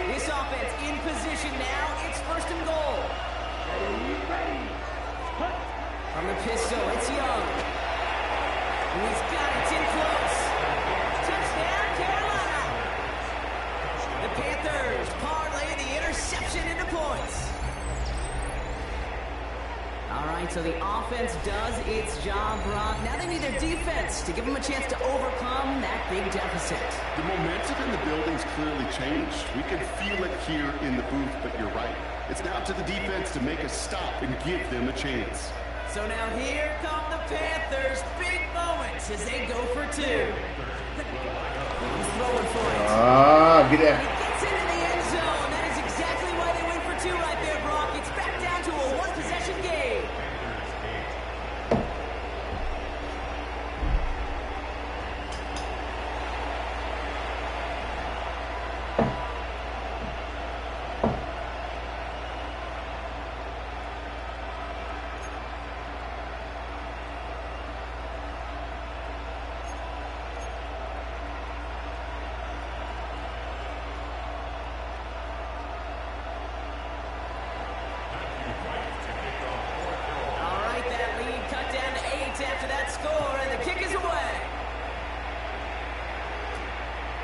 This offense in position now. It's first and goal. From the pistol, it's Young. And he's got it. It's in close. Touchdown, Carolina. The Panthers parlay the interception into points. All right, so the offense does its job, Brock. Now they need their defense to give them a chance to overcome that big deficit. The momentum in the building's clearly changed. We can feel it here in the booth, but you're right. It's now up to the defense to make a stop and give them a chance. So now here come the Panthers. Big moments as they go for 2. He's throwing for it. Get that. He gets into the end zone. That is exactly why they went for 2 right there, Brock. It's back down to a one-possession game. After that score, and the kick is away.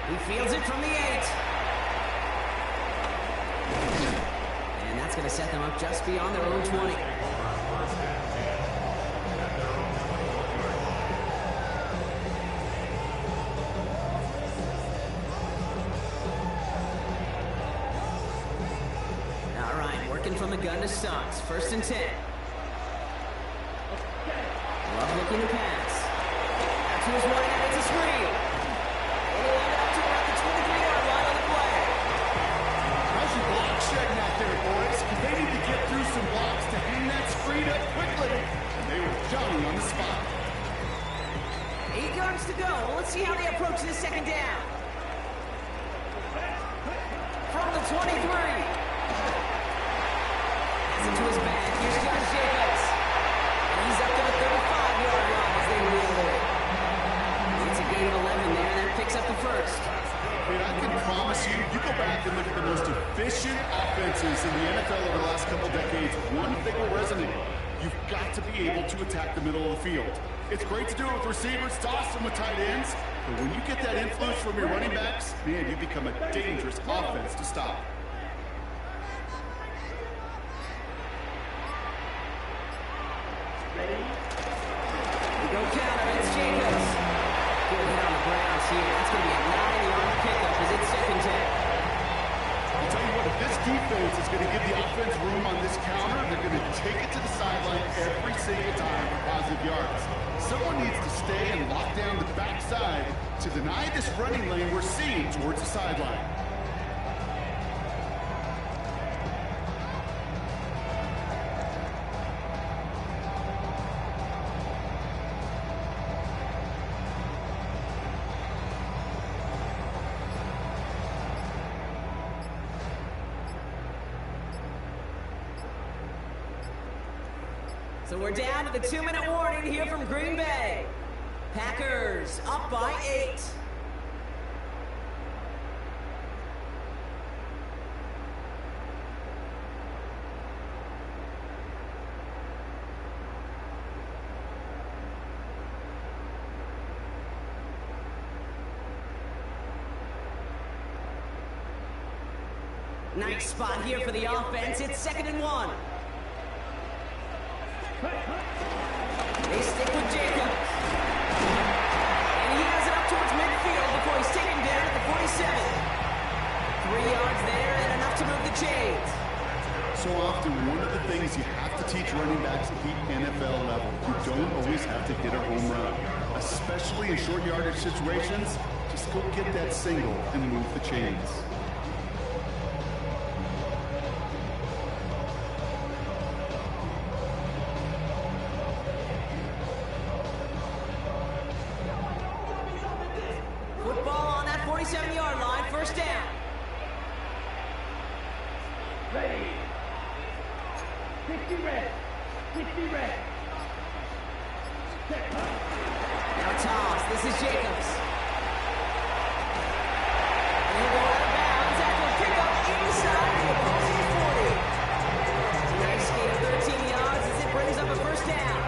He fields it from the 8. And that's going to set them up just beyond their own 20. All right, working from the gun to start. First and 10. Love looking to pass. Out to his right, and it's a screen. He'll end up to about the 23-yard line on the play. How's your block shedding out there, boys? Because they need to get through some blocks to hang that screen up quickly. And they were Johnny on the spot. 8 yards to go. Well, let's see how they approach this second down. From the 23. Pass it to his back. Here's Josh Jacobs. He's up to the 35-yard line as they wheel it. It's a gain of 11 there, and that picks up the first. I can promise you, you go back and look at the most efficient efficient offenses in the NFL over the last couple decades, one thing will resonate. You've got to be able to attack the middle of the field. It's great to do it with receivers, toss them with tight ends, but when you get that influence from your running backs, man, you become a dangerous offense to stop. We go counter, it's Jacobs. Good hit on the grounds here. That's going to be a 9-yard pickup as it's second down. I'll tell you what, if this defense is going to give the offense room on this counter, they're going to take it to the sideline every single time for positive yards. Someone needs to stay and lock down the backside to deny this running lane we're seeing towards the sideline. So we're down to the 2-minute warning here from Green Bay. Packers up by 8. Nice spot here for the offense. It's 2nd and 1. They stick with Jacobs. And he has it up towards midfield before he's taken down at the 47. 3 yards there and enough to move the chains. So often, one of the things you have to teach running backs at the NFL level, you don't always have to hit a home run. Especially in short yardage situations, just go get that single and move the chains. Football on that 47-yard line, first down. Ready. 60 red. 60 red. Now toss. This is Jacobs. And he'll go out of bounds after a pickup inside the opposing 40. Nice gain of 13 yards as it brings up a first down.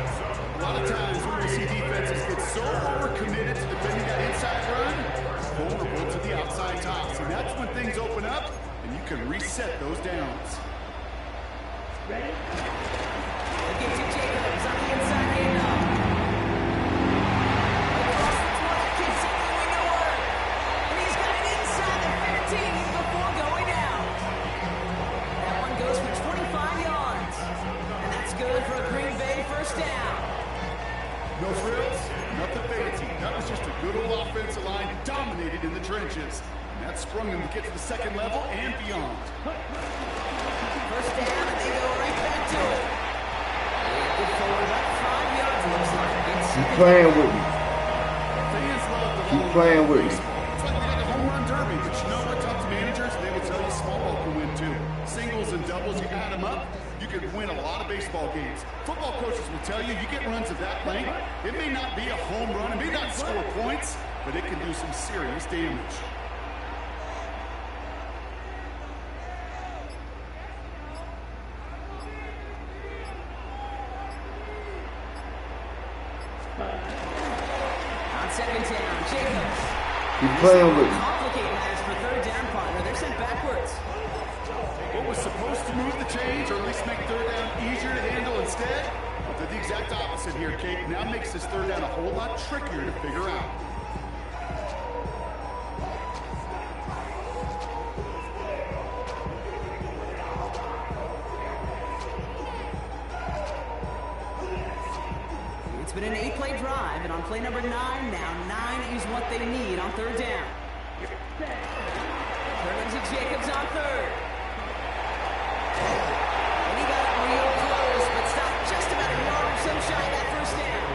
A lot of times when we see defenses get so overcommitted to defending that inside run, vulnerable to the outside toss. And that's when things open up and you can reset those downs. Ready. They'll get to Jacobs on the inside handoff. Across the 20, continuing to work. And he's got it inside the 15 before going out. That one goes for 25 yards. And that's good for a Green Bay first down. No frills, nothing fancy. That was just a good old offensive line dominated in the trenches. And that sprung them to get to the second level and beyond. First down, and they go right back to it. And good forward, about 5 yards, looks like. Keep playing with me. Fans love the Keep playing with me. It's like they got the home run derby, but you know what? Talk to managers, they will tell you small ball can win too. Singles and doubles, you add them up, you can win a lot of baseball games. Football coaches will tell you, you get runs of that length, it may not be a home run, it may not score points, but it can do some serious damage. On second down, Jacobs. Keep playing with me. Complicate matters for third down, partner. They're sent backwards. What was supposed to move the chains, or at least make third down easier to handle instead, did the exact opposite here, Kate. Now makes this third down a whole lot trickier to figure out. It's been an 8-play drive, and on play number 9 now, 9 is what they need on third down. Turning to Jacobs on third. And he got it real close, but stopped just about a yard or so shy of that first down.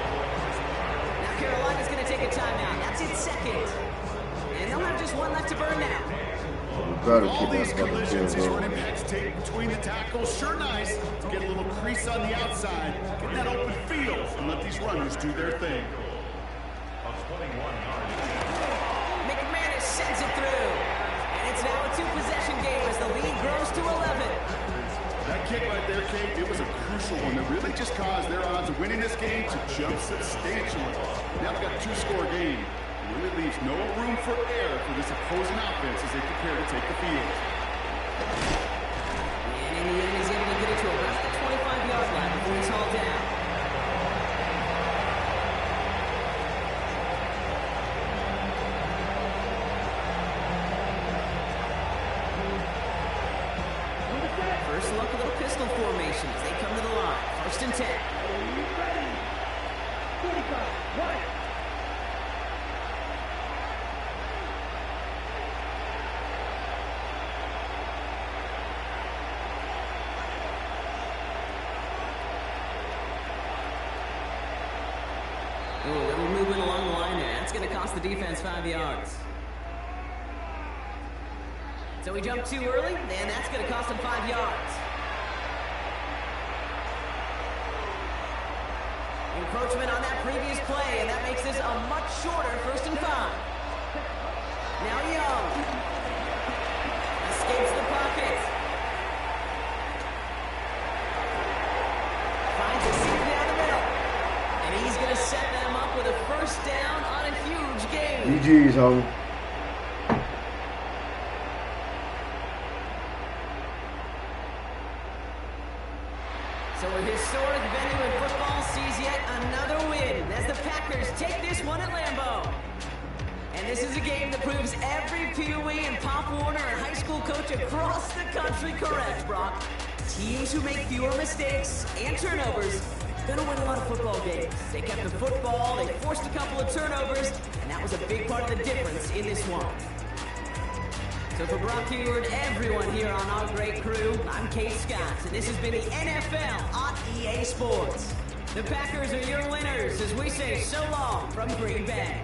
Now Carolina's going to take a timeout. That's its second. And they'll have just one left to burn now. All these collisions these running backs take between the tackles, sure nice to get a little crease on the outside, get that open field, and let these runners do their thing. McManus sends it through. And it's now a two-possession game as the lead grows to 11. That kick right there, Kate, it was a crucial one that really just caused their odds of winning this game to jump substantially. Now they've got a two-score game. It really leaves no room for error for this opposing offense as they prepare to take the field. And in the end, he's able to get it to about the 25-yard line before he's hauled down. First look, a little pistol formation as they come to the line. 1st and 10. Ready. 45. Right. Ooh, a little movement along the line there. That's going to cost the defense 5 yards. So we jumped too early, and that's going to cost him 5 yards. Encroachment on that previous play, and that makes this a much shorter 1st and 5. Now Young. Escapes the pocket. Finds a seam down the middle. And he's going to set them up with a 1st down on a huge game. GG's, homie. So a historic venue in football sees yet another win as the Packers take this one at Lambeau. And this is a game that proves every Pee Wee and Pop Warner and high school coach across the country correct, Brock. Teams who make fewer mistakes and turnovers gonna win a lot of football games. They kept the football, they forced a couple of turnovers, and that was a big part of the difference in this one. So for Brock Hayward, everyone here on our great crew, I'm Kate Scott, and this has been the NFL on EA Sports. The Packers are your winners as we say so long from Green Bay.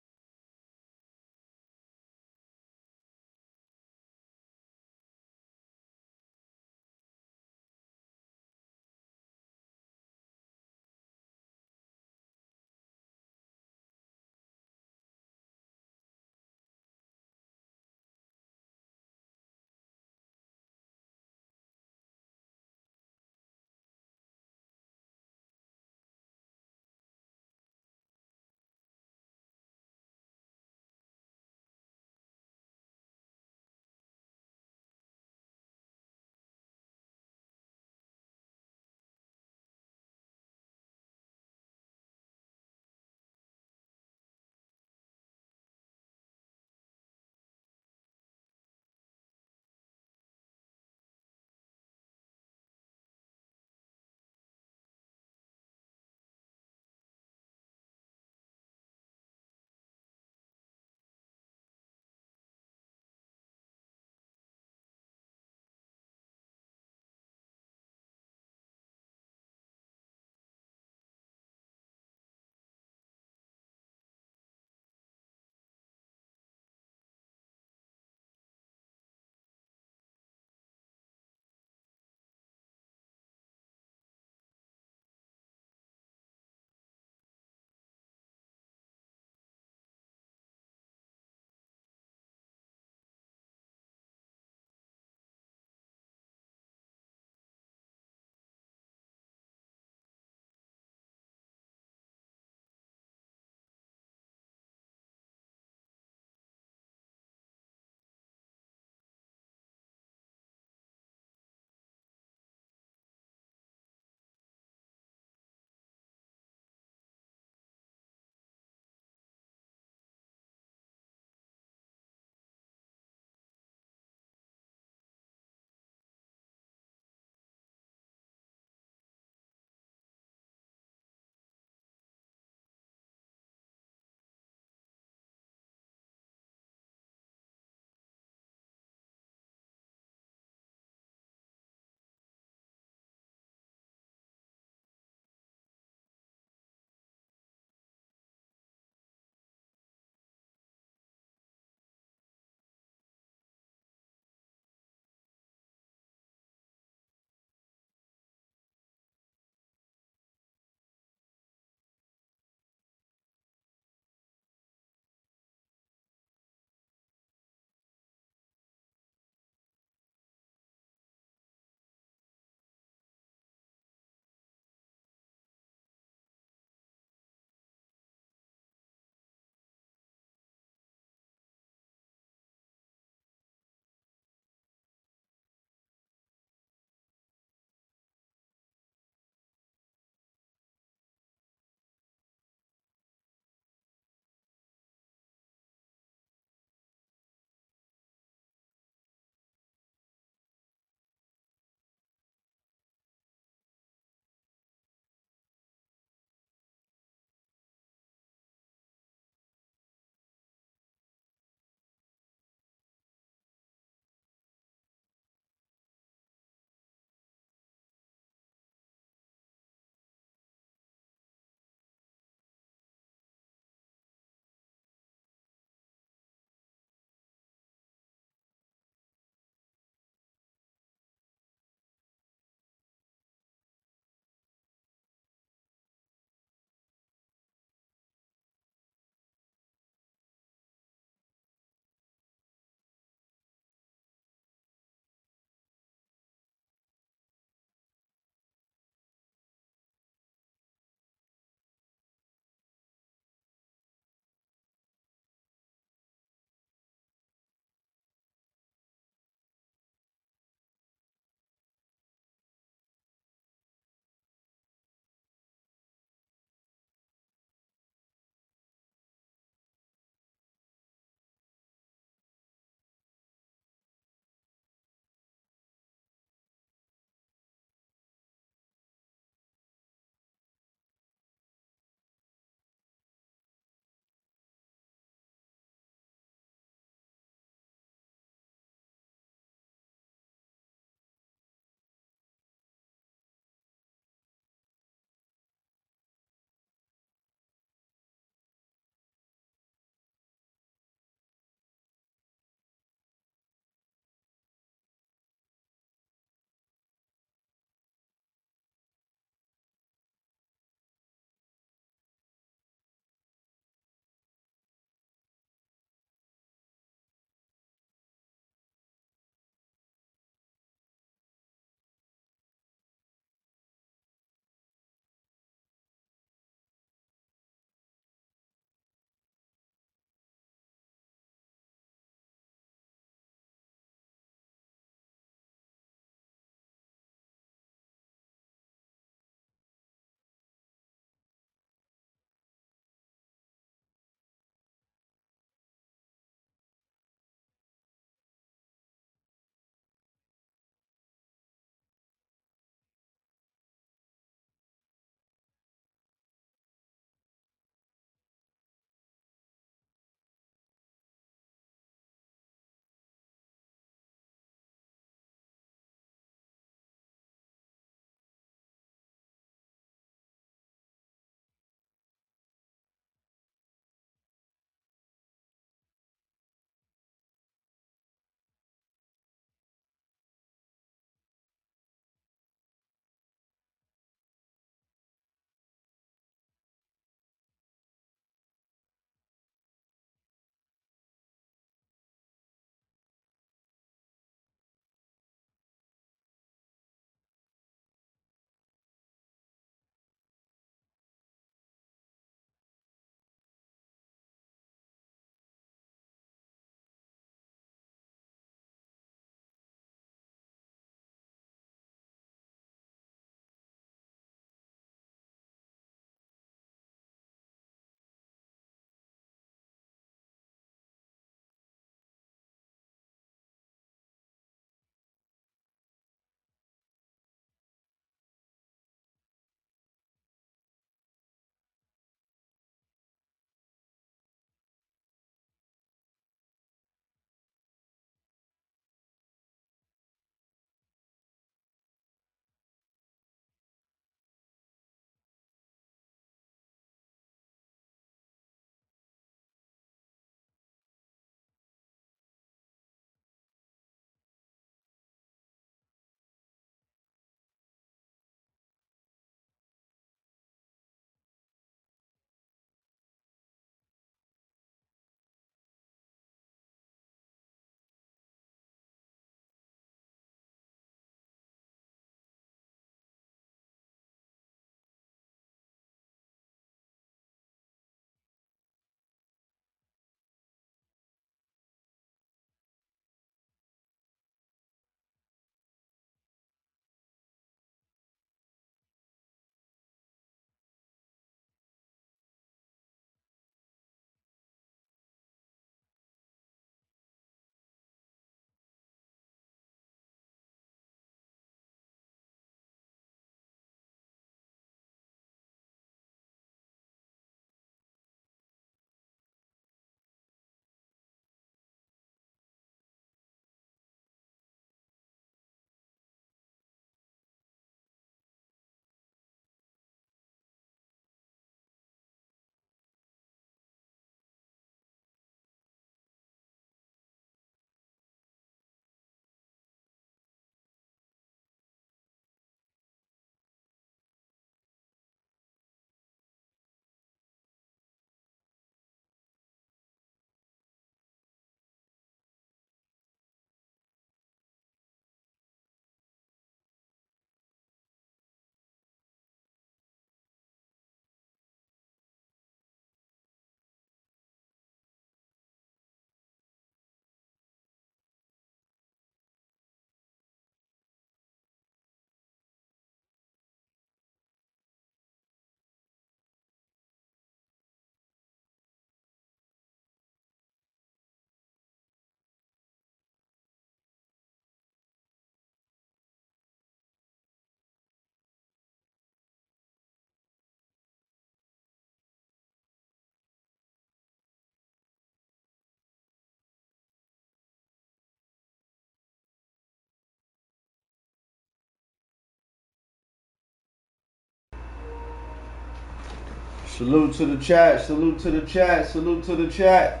Salute to the chat. Salute to the chat. Salute to the chat.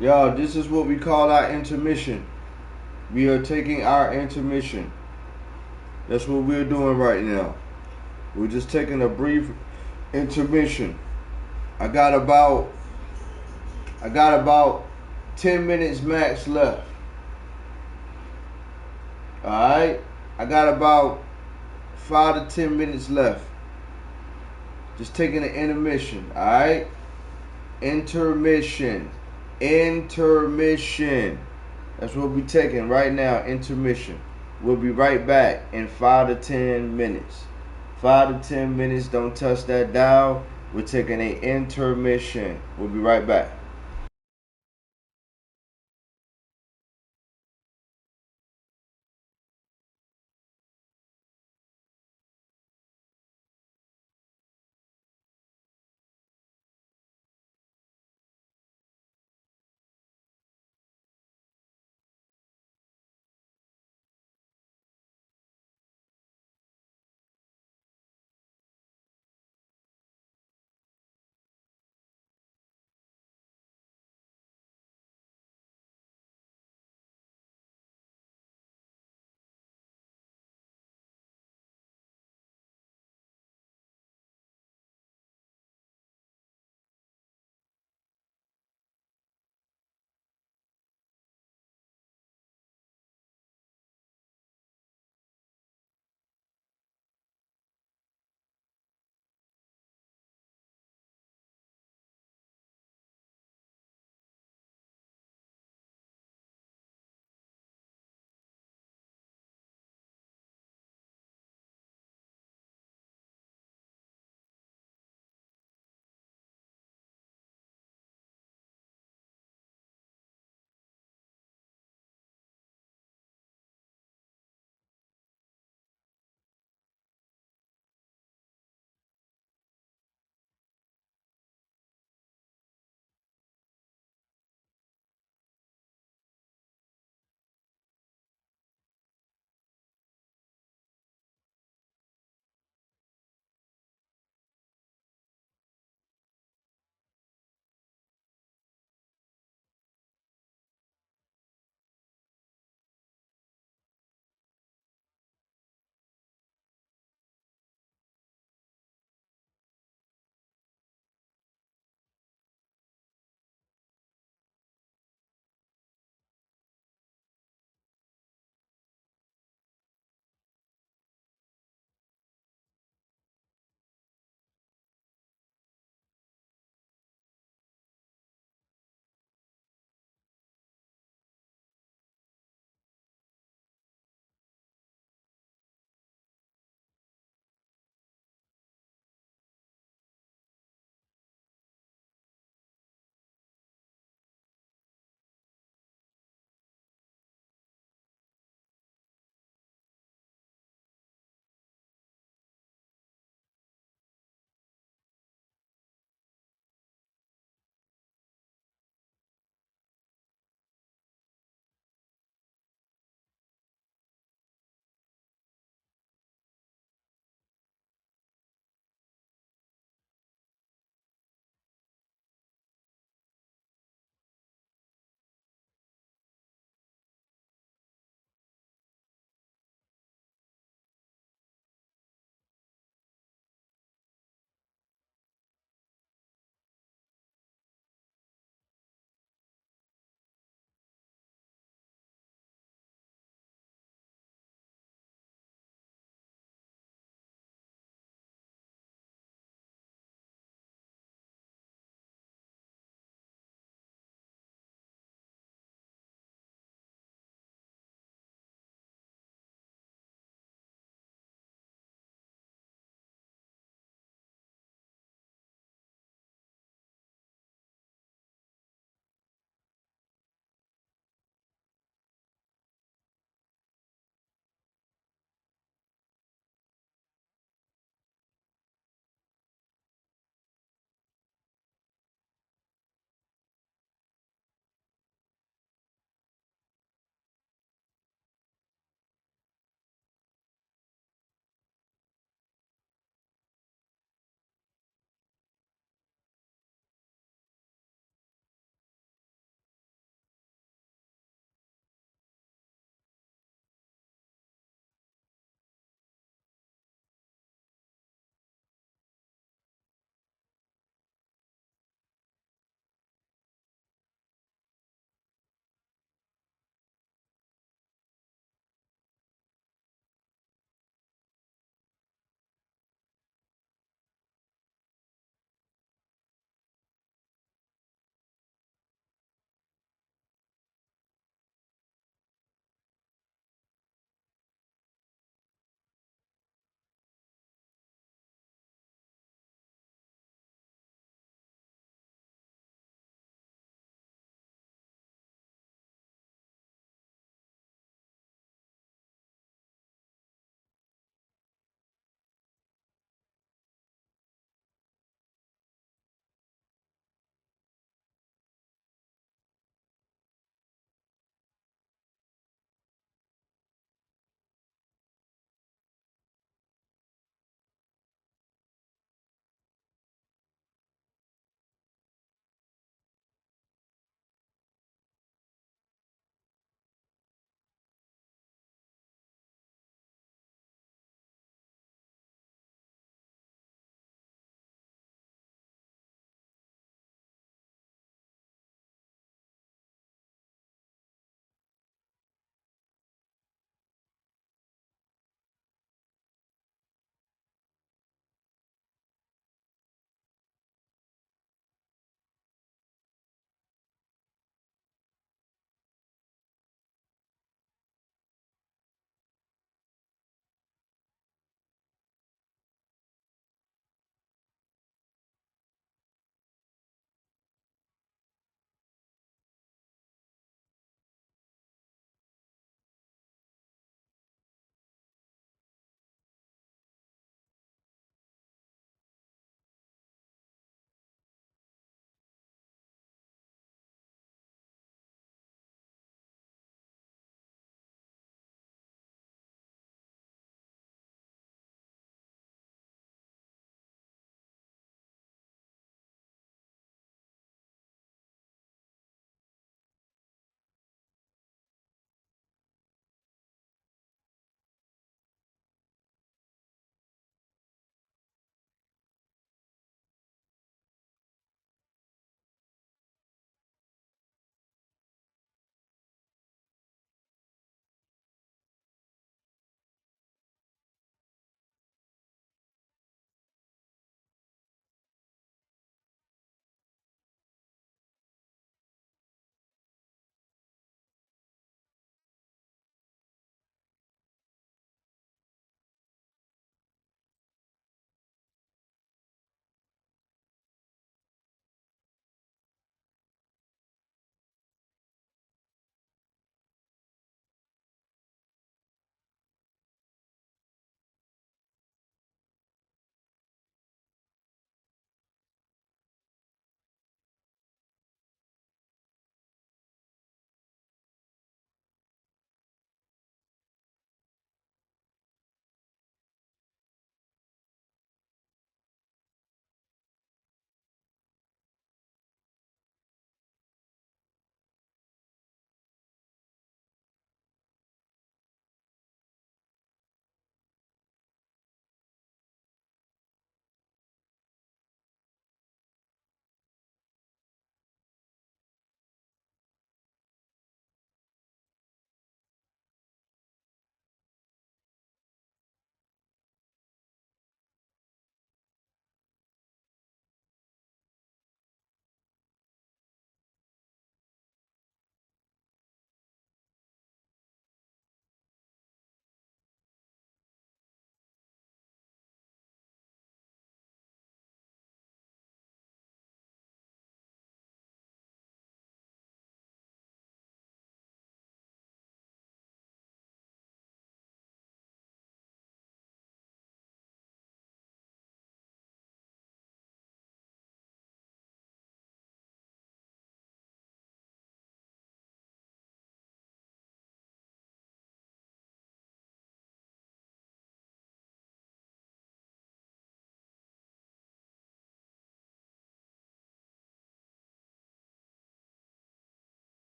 Y'all, this is what we call our intermission. We are taking our intermission. That's what we're doing right now. We're just taking a brief intermission. I got about 10 minutes max left. Alright? I got about 5 to 10 minutes left. Just taking an intermission. Alright? Intermission. Intermission. That's what we're taking right now. Intermission. We'll be right back in 5 to 10 minutes. 5 to 10 minutes. Don't touch that dial. We're taking an intermission. We'll be right back.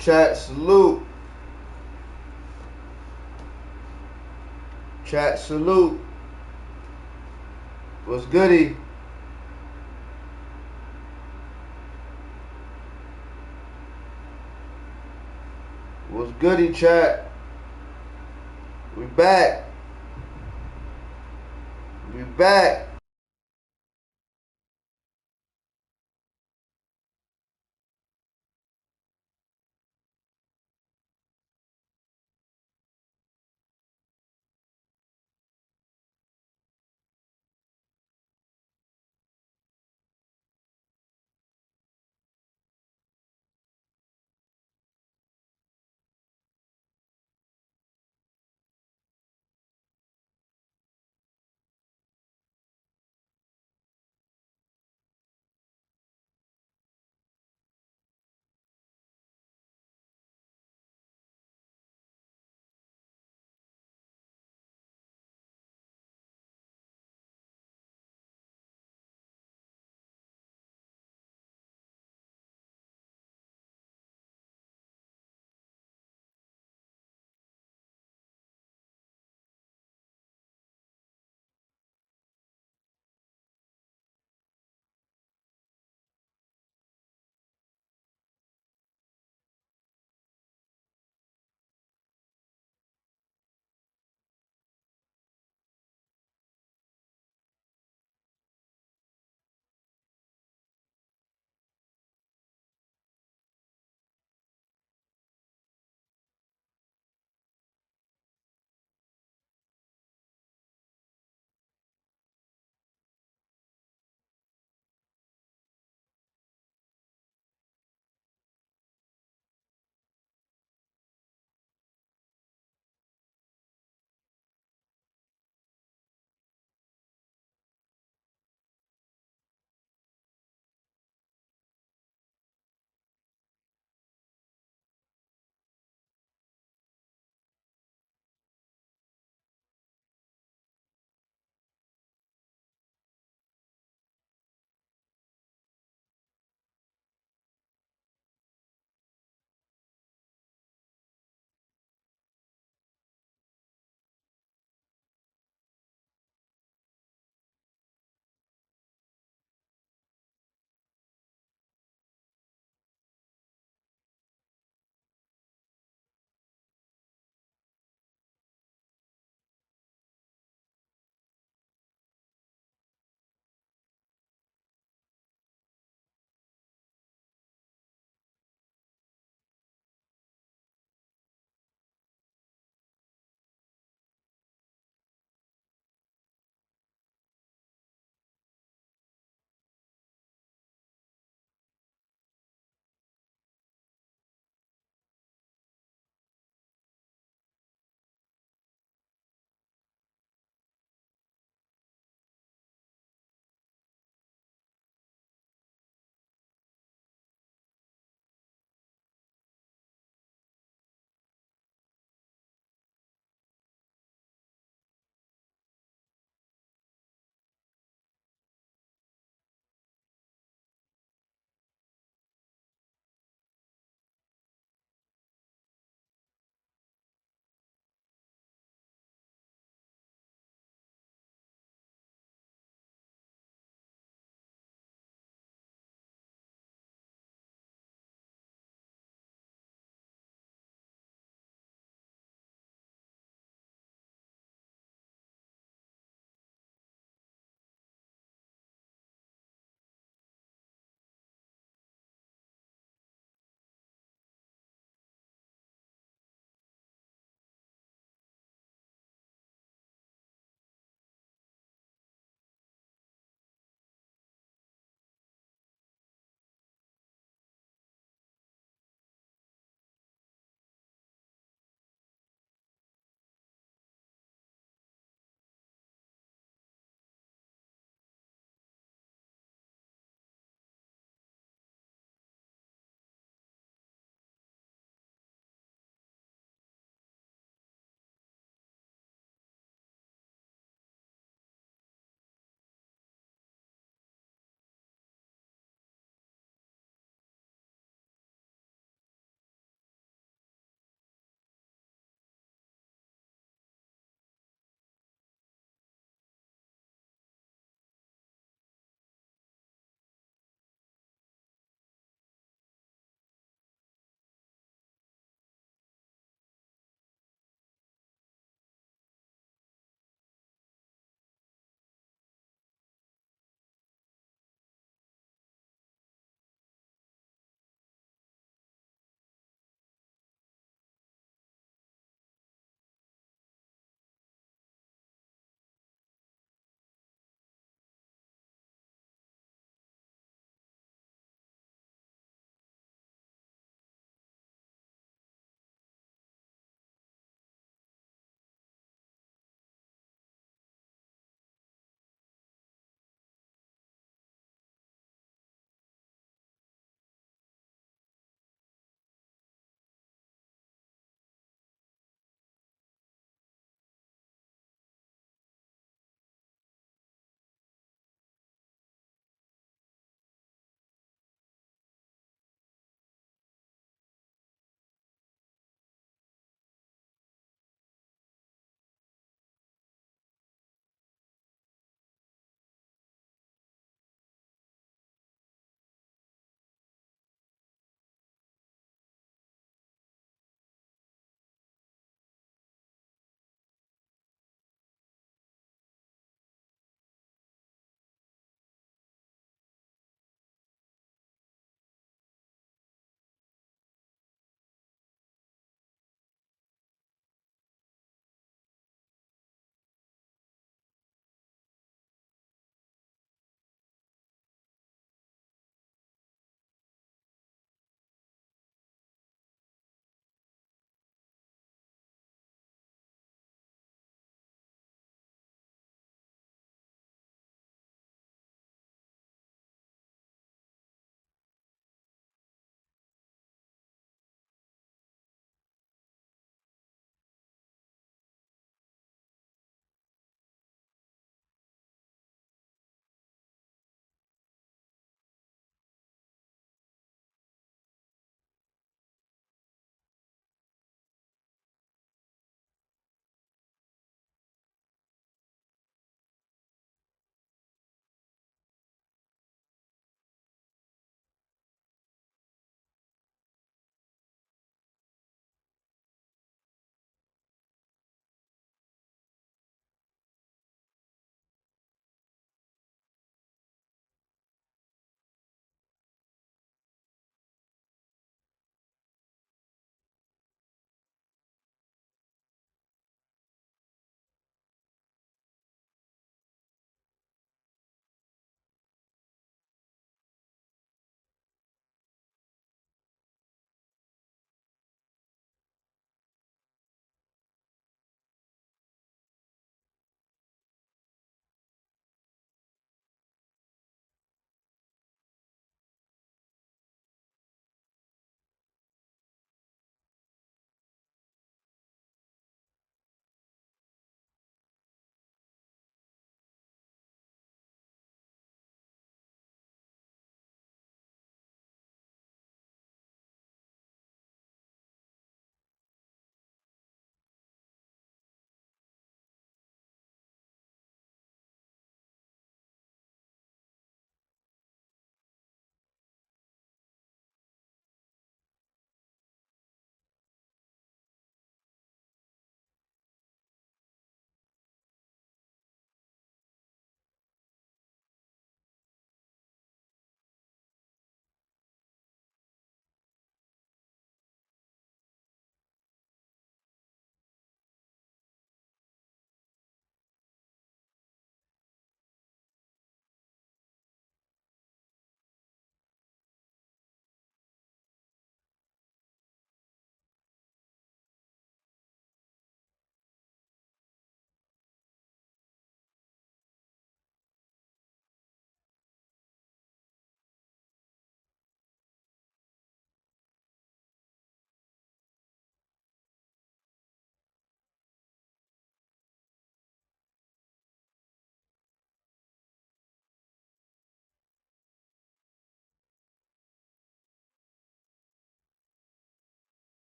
Chat salute. Chat salute. What's goody? What's goody, chat? We back. We back.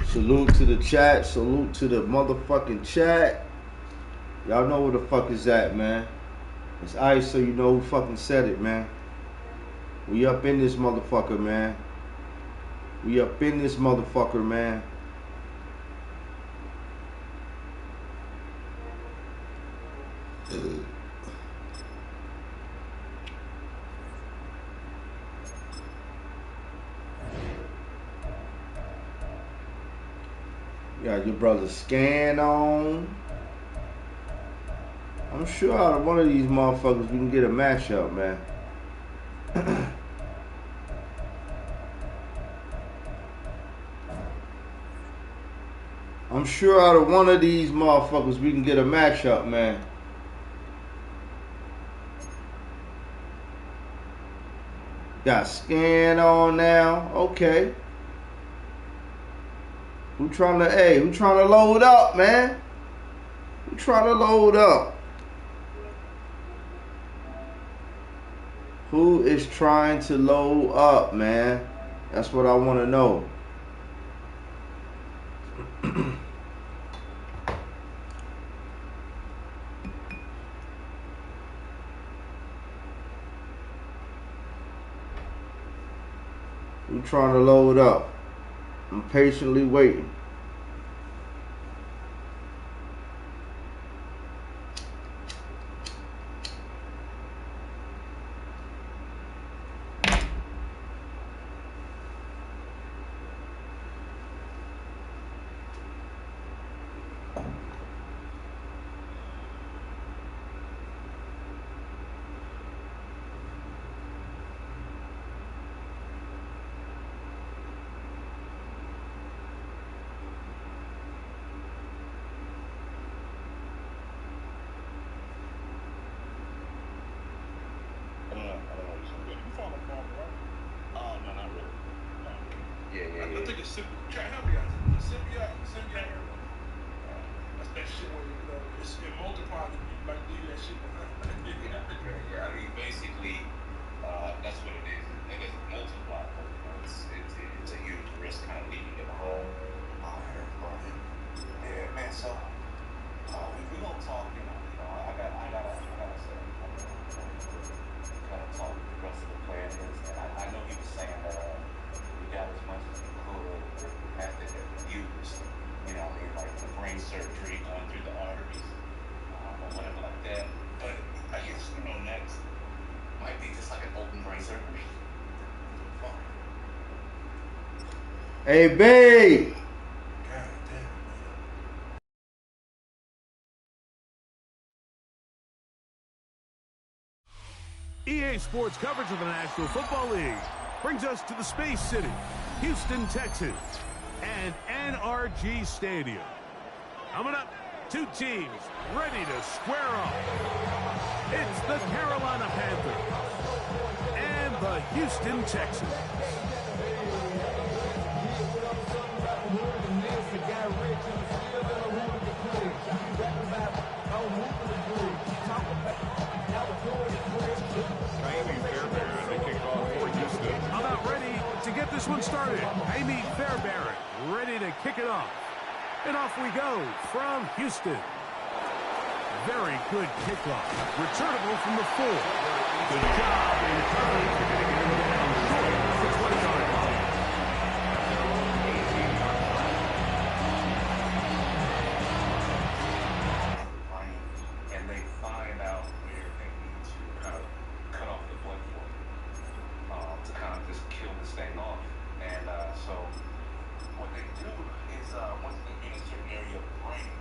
Salute to the chat. Salute to the motherfucking chat. Y'all know where the fuck is at, man. It's Ice, so you know who fucking said it, man. We up in this motherfucker, man. We up in this motherfucker, man. You got your brother Scan on. I'm sure out of one of these motherfuckers we can get a matchup, man. I'm sure out of one of these motherfuckers we can get a matchup, man. Got Scan on now. Okay. Who trying to load up, man? Who trying to load up? Who is trying to load up, man? That's what I want to know. Who trying to load up? I'm patiently waiting. I think it's simple. Try to help me out. Simple area. That's that shit where it multiplies and you like leave that shit behind. Yeah. I mean, basically, that's what it is. It doesn't multiply, but it's a huge risk kind of leaving it behind. Yeah, man. So we gonna talk. I gotta say, kind of talk the rest of the players, and I know he was saying that we got as much as we could with the method that we used. You know what I mean, like the brain surgery going through the arteries, or whatever like that. But I guess next might be just like an open brain surgery. Hey, babe. EA Sports coverage of the National Football League brings us to the Space City, Houston, Texas, and NRG Stadium. Coming up, two teams ready to square off. It's the Carolina Panthers and the Houston Texans. About ready to get this one started. Amy Fairbairn ready to kick it off. And off we go from Houston. Very good kickoff. Returnable from the 4. Good job in coverage. You're going to get him down short of the 20-yard line. And they find out where they need to kind of cut off the blood flow to kind of just kill this thing off. And so what they do is once they get a certain area of the brain,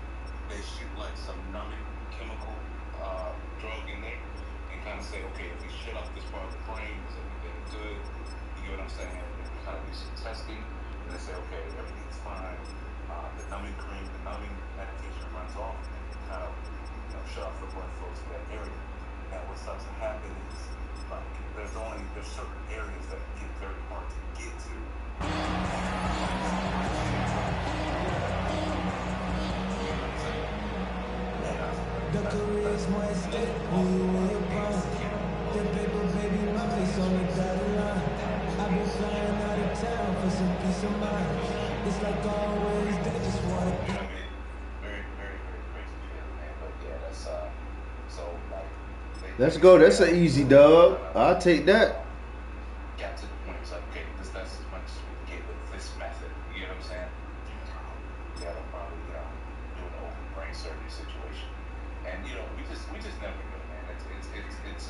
they shoot like some numbing chemical drug in there and kind of say, okay, if we shut off this part of the brain, is everything good? You get what I'm saying? And we kind of do some testing, and they say, okay, everything's fine. The numbing cream, the numbing medication runs off, and you kind of shut off the blood flow to that area. Now, what starts to happen is like there's certain areas that get very hard to get to. The career's more at stake when you in your prime. The paper, baby, my face on the dotted line. I've been flying out of town for some peace of mind. It's like always, they just wanna You know what I mean? Very, very, very crazy feeling, man. But yeah, that's so like. Let's go. That's an easy dub. I'll take that. Got to the point. It's like, okay, that's as much as we can get with this method. You know what I'm saying? Yeah, they'll probably do an open brain surgery situation. And you know, we just never know, man. It's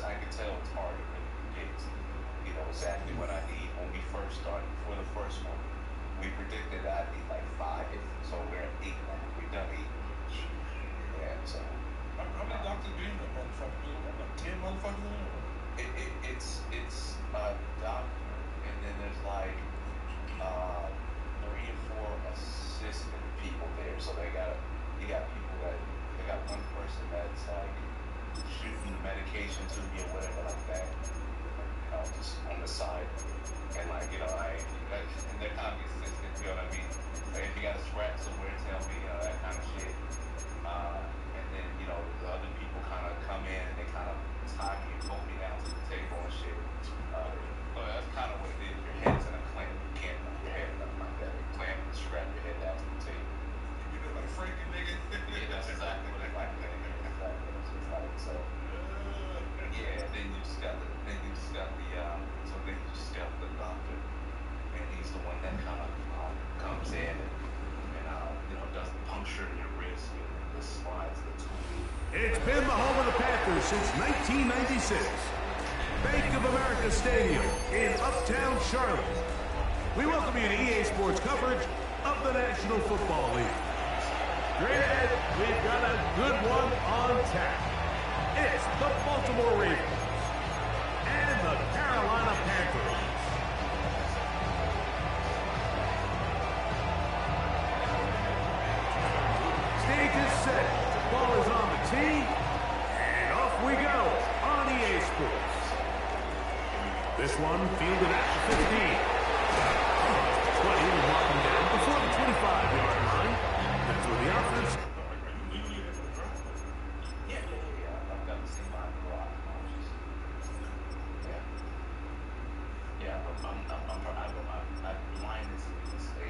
I can tell it's hard to really predict. You know exactly what I need. When we first started for the first one, we predicted that I'd need like 5. So we're at 8 now. We've done 8. Yeah, so. How many doctors be in that motherfucker? Like 10 motherfuckers in there? It's a doctor, and then there's like 3 or 4 assistant people there. So you got people that they got one person that's like shooting medication to me or whatever like that, you know, just on the side, and like and they're kind of consistent. You know what I mean? Like if you got a scratch somewhere, tell me, you know, that kind of shit. And then the other people kind of come in and they kind of tie me and pull me down to the table and shit. But that's kind of what it is. Your head's in a clamp. You can't move your head nothing like that. You clamp and strap your head down to the table. You look like Frankie, nigga. Yeah, that's exactly what it's like. Exactly what it's like. So yeah, then you just got the doctor, and he's the one that kind of comes in and does the puncture in your wrist and the slides the tool. It's been the home of the Panthers since 1996. Bank of America Stadium in Uptown Charlotte. We welcome you to EA Sports coverage of the National Football League. Straight ahead, we've got a good one on tap. It's the Baltimore Ravens and the Carolina Panthers. Stage is set. The ball is on the tee. And off we go on EA Sports. This one fielded at the 15. 20 will mark him down before the 25-yard line. That's where the offense. I've got the same line for a lot of coaches. Yeah, but I'm blinded to this a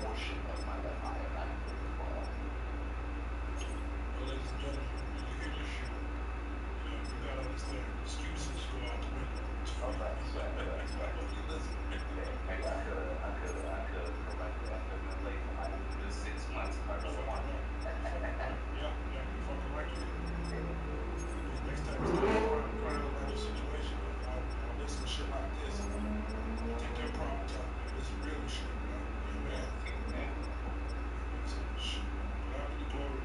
portion of my left eye, and I have to the ball. Well, ladies and gentlemen, when you hear this shit, you gotta understand, excuses go out the window. Oh, that's right. Listen. Maybe I could correct that. I could have been late for like just 6 months. I really wanted it. Yeah, you fucking right. Next time it's crying about your situation, I'll listen to shit like this. Take that problem time. This is real shit, man. Shit. God be the glory,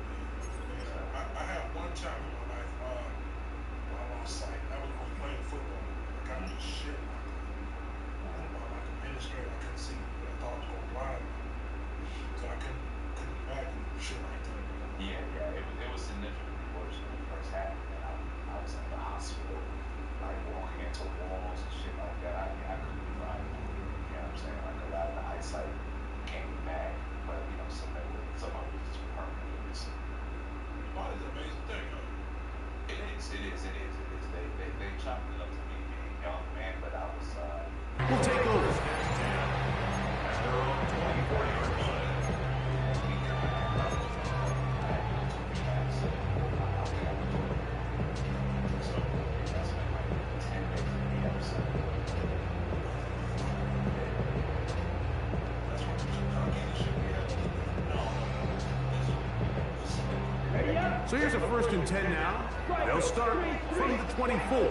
man. I had one time in my life where I lost sight. I was playing football. I got this shit like a administrator. I couldn't see. I thought I was going blind. So I couldn't imagine shit like that. Yeah, it was significantly worse when it first happened. And I was in the hospital, like walking into walls and shit like that. I couldn't drive. You know what I'm saying? Like a lot of the eyesight came back, but some of it was just permanently missing. Body's an amazing thing, huh? It is. They chopped it up to me being young, man, but I was. We'll take over. So here's a 1st and 10 now. They'll start from the 24.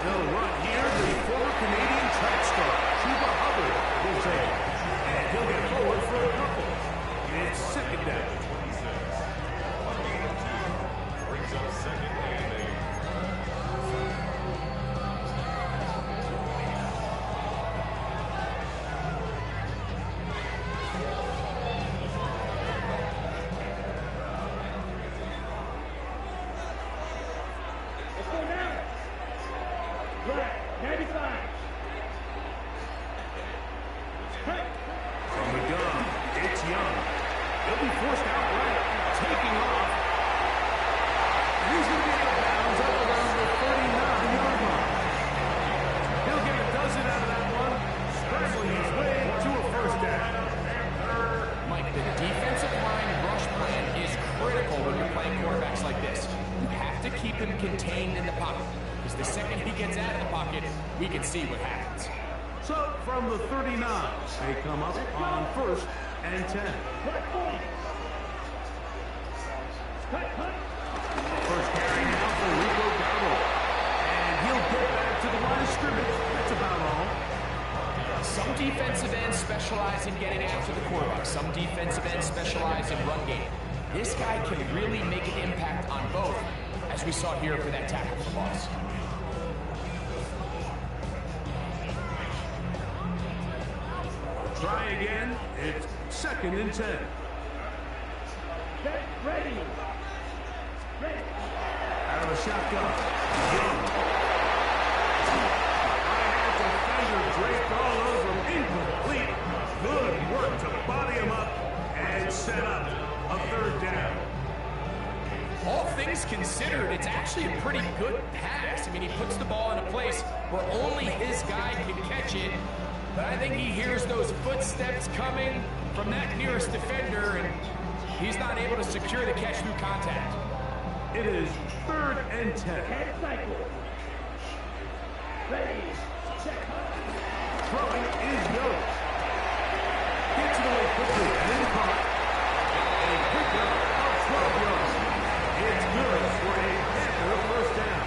They'll run here. The former Canadian track star, Chuba Hubbard, will take it. And he'll get forward for a couple. It's 2nd down. Brings up 2nd and 8. Let's go now. Right, 95. From the gun, it's Young. He'll be forced out right, taking off. He's going to be out of bounds up around the 39-yard line. He'll get a dozen out of that contained in the pocket. Because the second he gets out of the pocket, we can see what happens. So from the 39, they come up on 1st and 10. First carry now for Rico Dowdle. And he'll get back to the line of scrimmage. That's about all. Some defensive ends specialize in getting after the quarterback. Some defensive ends specialize in run game. This guy can really make an impact on both, as we saw here for that tackle for loss. Try again. It's 2nd and 10. Get ready. Ready. Out of the shotgun. Right-hand defender draped all over him. Incomplete. Good work to body him up and set up a 3rd down. All things considered, it's actually a pretty good pass. I mean, he puts the ball in a place where only his guy can catch it. But I think he hears those footsteps coming from that nearest defender, and he's not able to secure the catch through contact. It is 3rd and 10. Head cycle. Ready. Check. Throwing is Young. Gets it away quickly and in the pocket. A pickup of 12 yards. It's good for a Panther 1st down.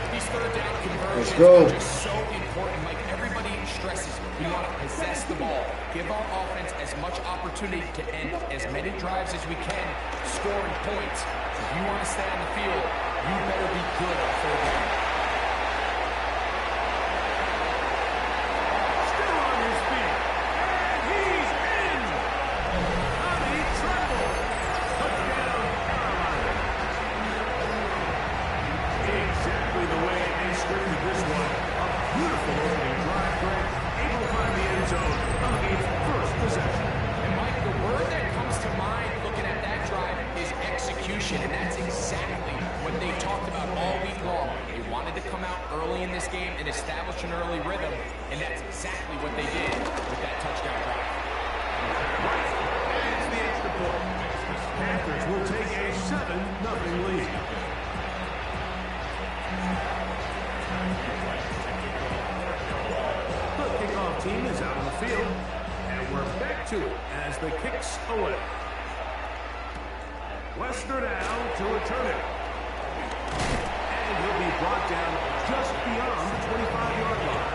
These 3rd down conversions Let's go. are just so important. Like everybody stresses, we want to possess the ball, give our offense as much opportunity to end as many drives as we can, scoring points. If you want to stay on the field, you better be good on 3rd down. Still on his feet. And he's in. Tommy Tremble. Touchdown, Carolina. Exactly the way they scripted this one. A beautiful opening drive, Greg. Able to find the end zone on its 1st possession. And Mike, the word that comes to mind looking at that drive is execution, and that's exactly what they talked about all week long. They wanted to come out early in this game and establish an early rhythm, and that's exactly what they did with that touchdown drive. It's the extra point. Panthers will take a 7-0 lead. The kickoff team is out on the field, and we're back to it as the kick's away. Wester now to return it. And he'll be brought down just beyond the 25-yard line.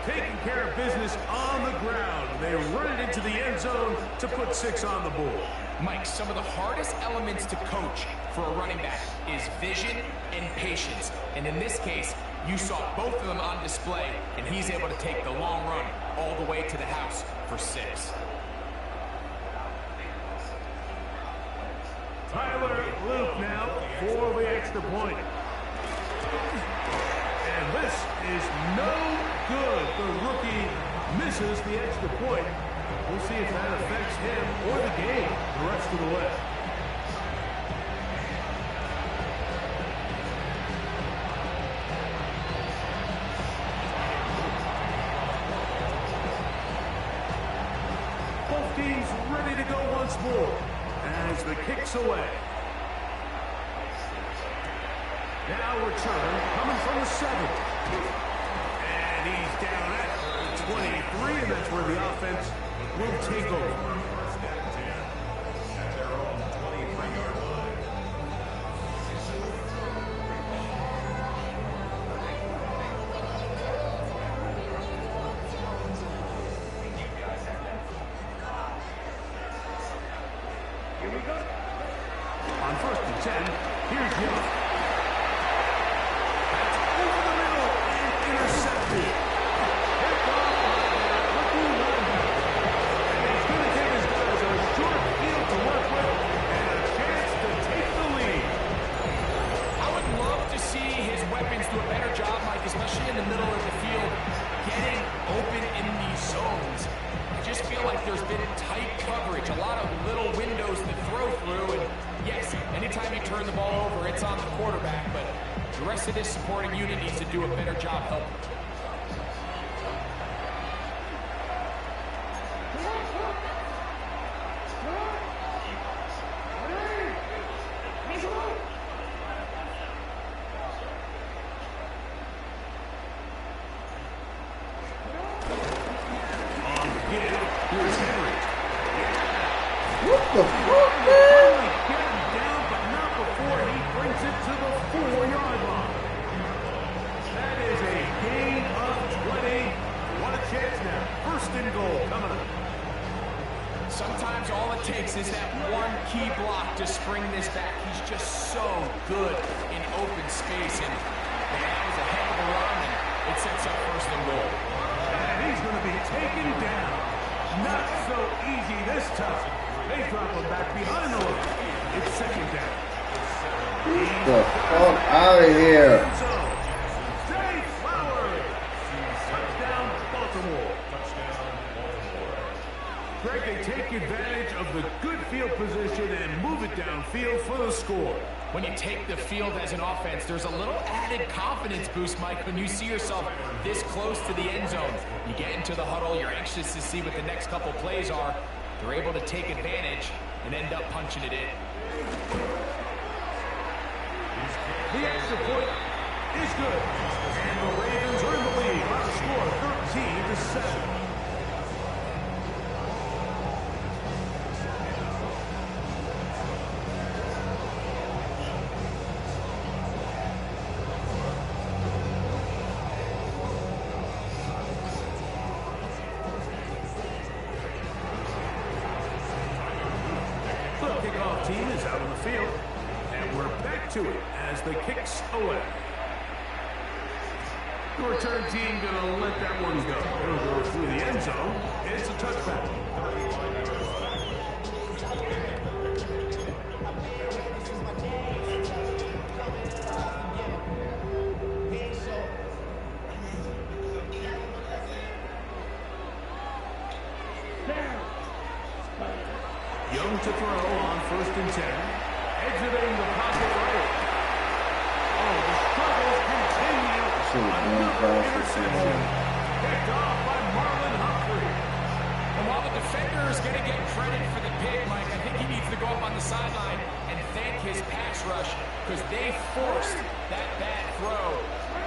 Taking care of business on the ground. They run it into the end zone to put 6 on the board. Mike, some of the hardest elements to coach for a running back is vision and patience. And in this case, you saw both of them on display, and he's able to take the long run all the way to the house for 6. Tyler Luke now for the extra point. And this is no good. The rookie misses the extra point. We'll see if that affects him or the game the rest of the way. Both teams ready to go once more as the kick's away. Now return coming from the 7. And he's down at the 23, and that's where the offense will take over. On 1st and 10, here's Young. That's over the middle and intercepted. Picked off by their rookie linebacker. And he's going to give his guys a short field to work with and a chance to take the lead. I would love to see his weapons do a better job, Mike, especially in the middle of the field, getting open in these zones. I just feel like there's been tight coverage, a lot of little windows to throw through, and yes, anytime you turn the ball over, it's on the quarterback, but the rest of this supporting unit needs to do a better job helping. What the fuck, man? Get him down, but not before he brings it to the 4-yard line. That is a gain of 20. What a chance now. 1st and goal coming up. Sometimes all it takes is that one key block to spring this back. He's just so good in open space, and man, that was a heck of a run, and it sets up 1st and goal. And he's going to be taken down. Not so easy this time. They drop him back behind the line. It's 2nd down. Get the fuck out of here. Zay Flowers. Touchdown, Baltimore. Greg, they take advantage of the good field position and move it downfield for the score. When you take the field as an offense, there's a little added confidence boost, Mike, when you see yourself this close to the end zone. You get into the huddle, you're anxious to see what the next couple plays are. They're able to take advantage and end up punching it in. The extra point is good. And the Ravens are in the lead by the score 13-7. The kickoff team is out on the field, and we're back to it as the kicks away. The return team gonna let that one go. It'll go through the end zone. It's a touchback. Young to throw on 1st and 10. Exiting the pocket right. Oh, the struggles continue. Another interception. Picked off by Marlon Humphrey. And while the defender is going to get credit for the pick, Mike, I think he needs to go up on the sideline and thank his pass rush because they forced that bad throw.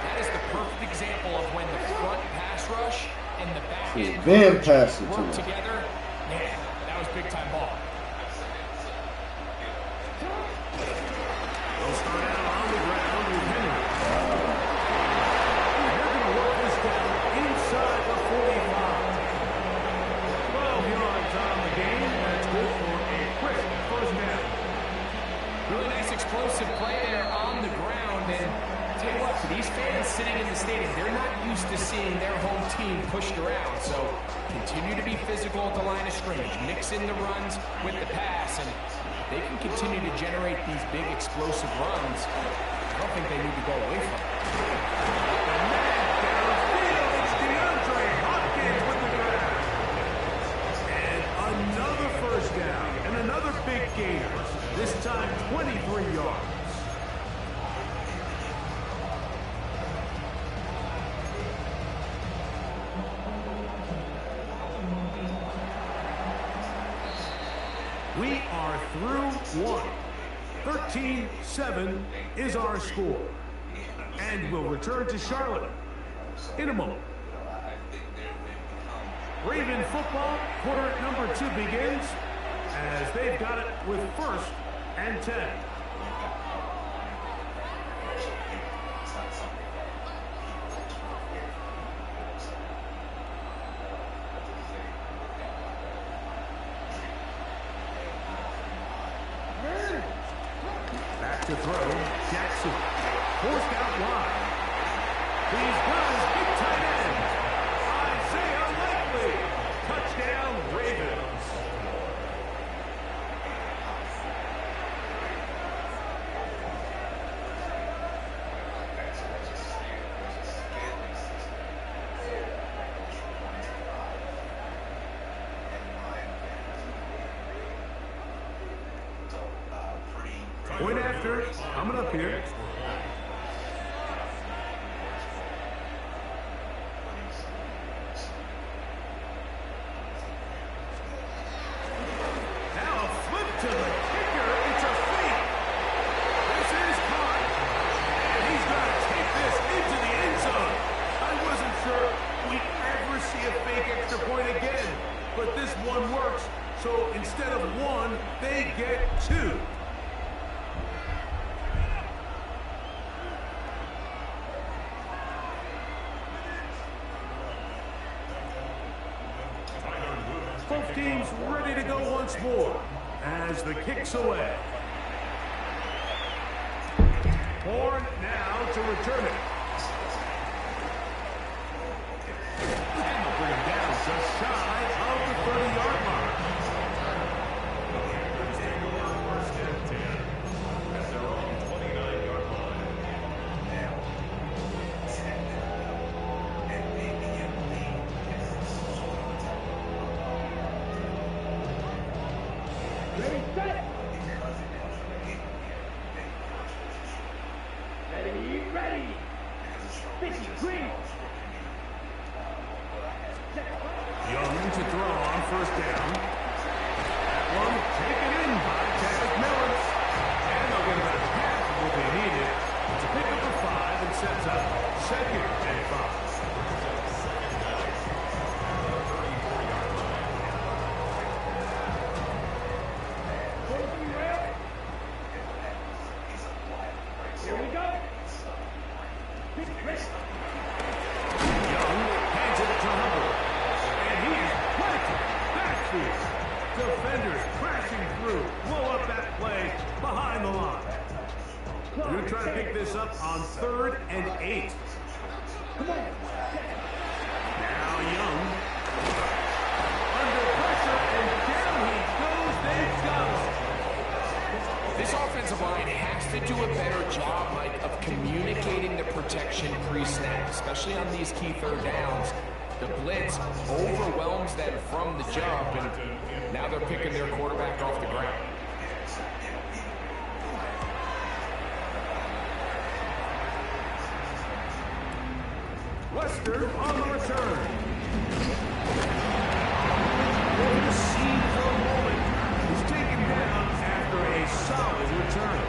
That is the perfect example of when the front pass rush and the back end work together. Man, that was big-time ball. They'll start out on the ground with Henry. And they're going to work this down inside the 45. 12 yards on the game. That's good for a quick 1st down. Really nice explosive play there on the ground. And I'll tell you what, for these fans sitting in the stadium, they're not used to seeing their home team pushed around. So continue to be physical at the line of scrimmage. Mix in the runs with the pass. And they can continue to generate these big explosive runs. I don't think they need to go away from it. And then downfield, it's DeAndre Hopkins with the grab. And another 1st down and another big gainer. This time 23 yards. We are through one. 13-7 is our score. And we'll return to Charlotte in a moment. Raven football, quarter number 2 begins as they've got it with 1st and 10. to throw, Jackson. Forced out wide. He's got his big tight end. Iceup84. Touchdown, Ravens. Point after, coming up here. Now a flip to the kicker. It's a fake. This is caught. And he's going to take this into the end zone. I wasn't sure we'd ever see a fake extra point again. But this one works. So instead of one, they get two. Both teams ready to go once more as the kick's away. Horn now to return it. And they'll bring him down just shy of the 30-yard line. At their own 29-yard line. Ready, set. Ready. 53. Young to throw on first down. That one taken in by Chad Miller. And they'll get about half of what they needed to pick up a 5 and sets up second and 5. Here we go. Young hands it to Hubbard. And he is planted backfield. Defenders crashing through. Blow up that play behind the line. They're going to try to pick this up on 3rd and 8. Now Young. Under pressure, and down he goes. They've got him. This offensive line has to do a better job, Mike, of communicating the protection pre-snap, especially on these key third downs. The blitz overwhelms them from the jump, and now they're picking their quarterback off the ground. Western on the return. Over the scene for a moment. He's taken down after a solid return.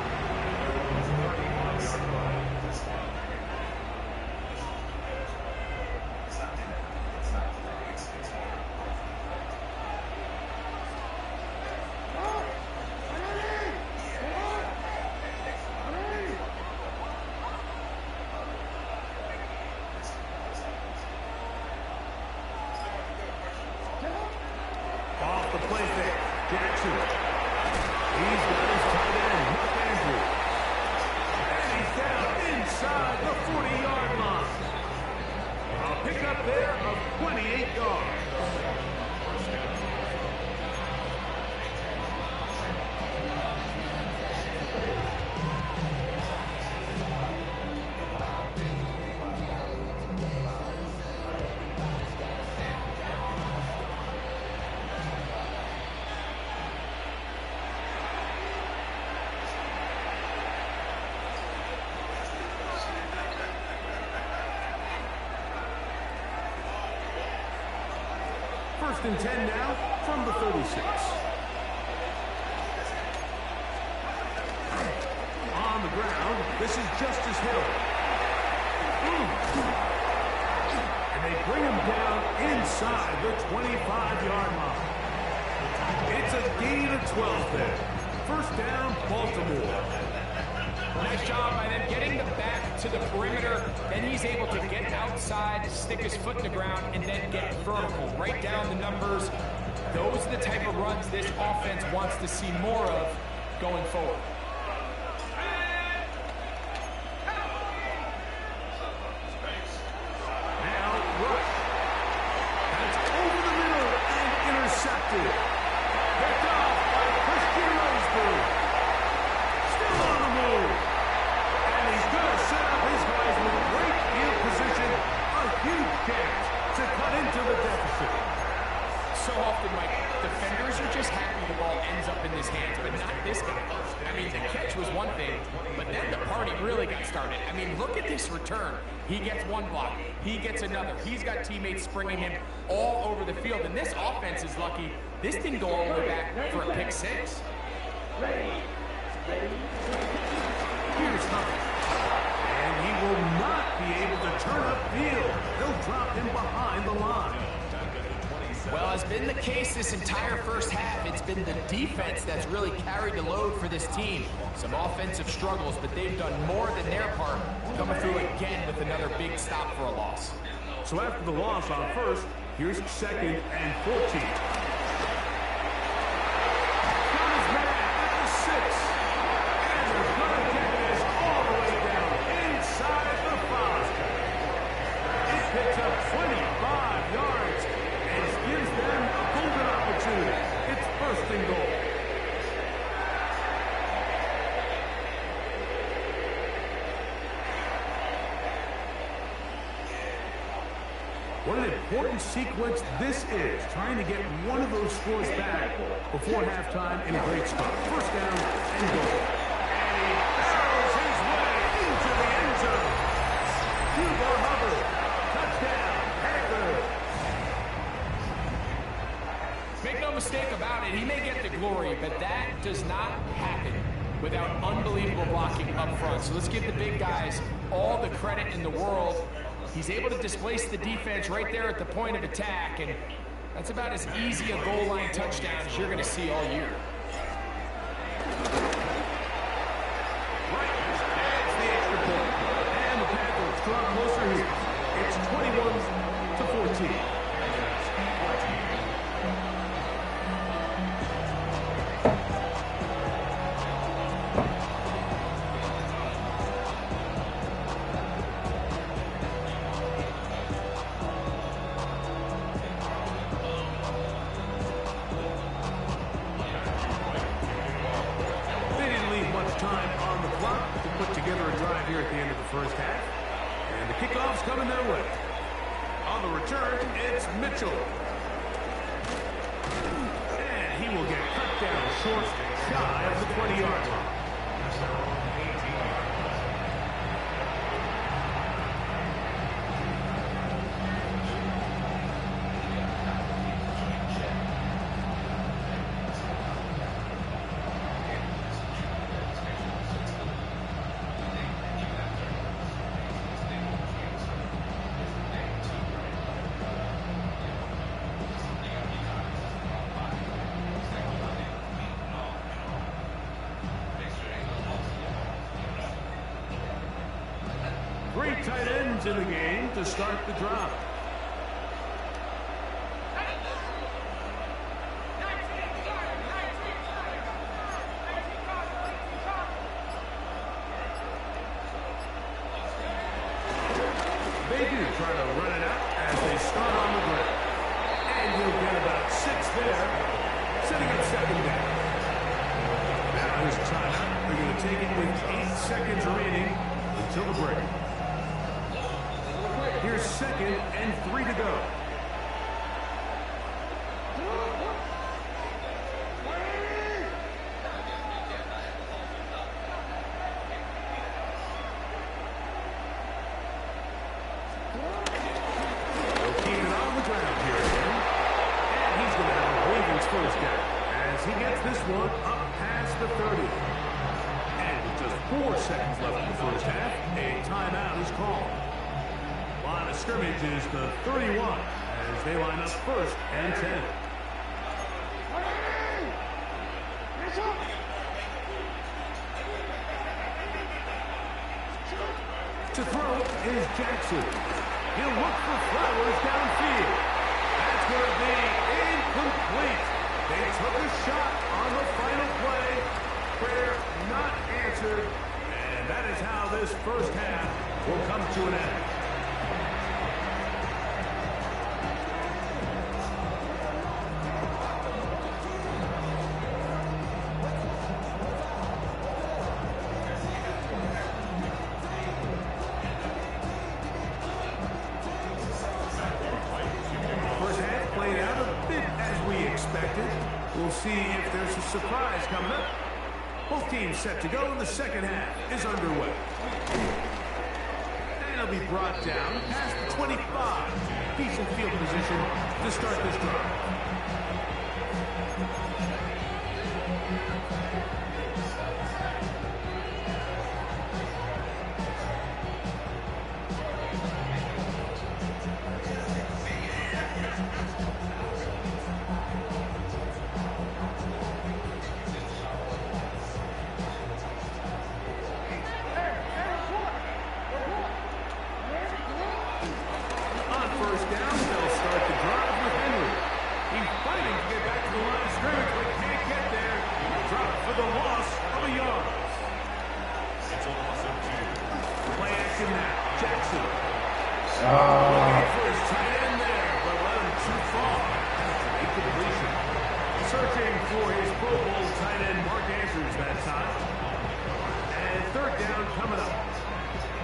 Off the play fake, Jackson. He's got his tight end, Mark Andrews. And he's down inside the 40-yard line. A pickup there of 28 yards. First and 10 now from the 36. On the ground, this is Justice Hill. And they bring him down inside the 25-yard line. It's a gain of 12 there. First down, Baltimore. Nice job by them getting the back to the perimeter. Then he's able to get outside, stick his foot in the ground, and then get vertical. Right down the numbers. Those are the type of runs this offense wants to see more of going forward. was one thing, but then the party really got started. I mean, look at this return. He gets one block, he gets another. He's got teammates springing him all over the field, and this offense is lucky. This didn't go all the way back for a pick six. Here's Hunt. And he will not be able to turn upfield. They'll drop him behind the line. Well, as been the case this entire first half, it's been the defense that's really carried the load for this team. Some offensive struggles, but they've done more than their part, coming through again with another big stop for a loss. So after the loss on first, here's 2nd and 14. What an important sequence this is, trying to get one of those scores back before halftime in a great spot. First down and goal. And he barrels his way into the end zone. Cuba Hubbard, touchdown, Panthers. Make no mistake about it, he may get the glory, but that does not happen without unbelievable blocking up front. So let's give the big guys all the credit in the world. He's able to displace the defense right there at the point of attack, and that's about as easy a goal line touchdown as you're going to see all year. Right, adds the extra point, and the Panthers draw closer here. It's 21-14. First half, and the kickoff's coming their way. On the return, it's Mitchell. And he will get cut down short, shy of the 20-yard line. Three tight ends in the game to start the drive. They do try to run it out as they start on the ground. And he'll get about 6 there, sitting at 2nd down. Now his timeout. They're going to take it with 8 seconds remaining until the break. Here's 2nd and 3 to go. They'll keep it on the ground here again. And he's going to have a Ravens first down as he gets this one up past the 30. And with just 4 seconds left in the first half, a timeout is called. Line of scrimmage is the 31 as they line up 1st and 10. To throw is Jackson. He'll look for Flowers downfield. That's going to be incomplete. They took a shot on the final play. Prayer not answered. And that is how this first half will come to an end. We'll see if there's a surprise coming up. Both teams set to go, and the second half is underway. And he'll be brought down past the 25. Decent field position to start this drive.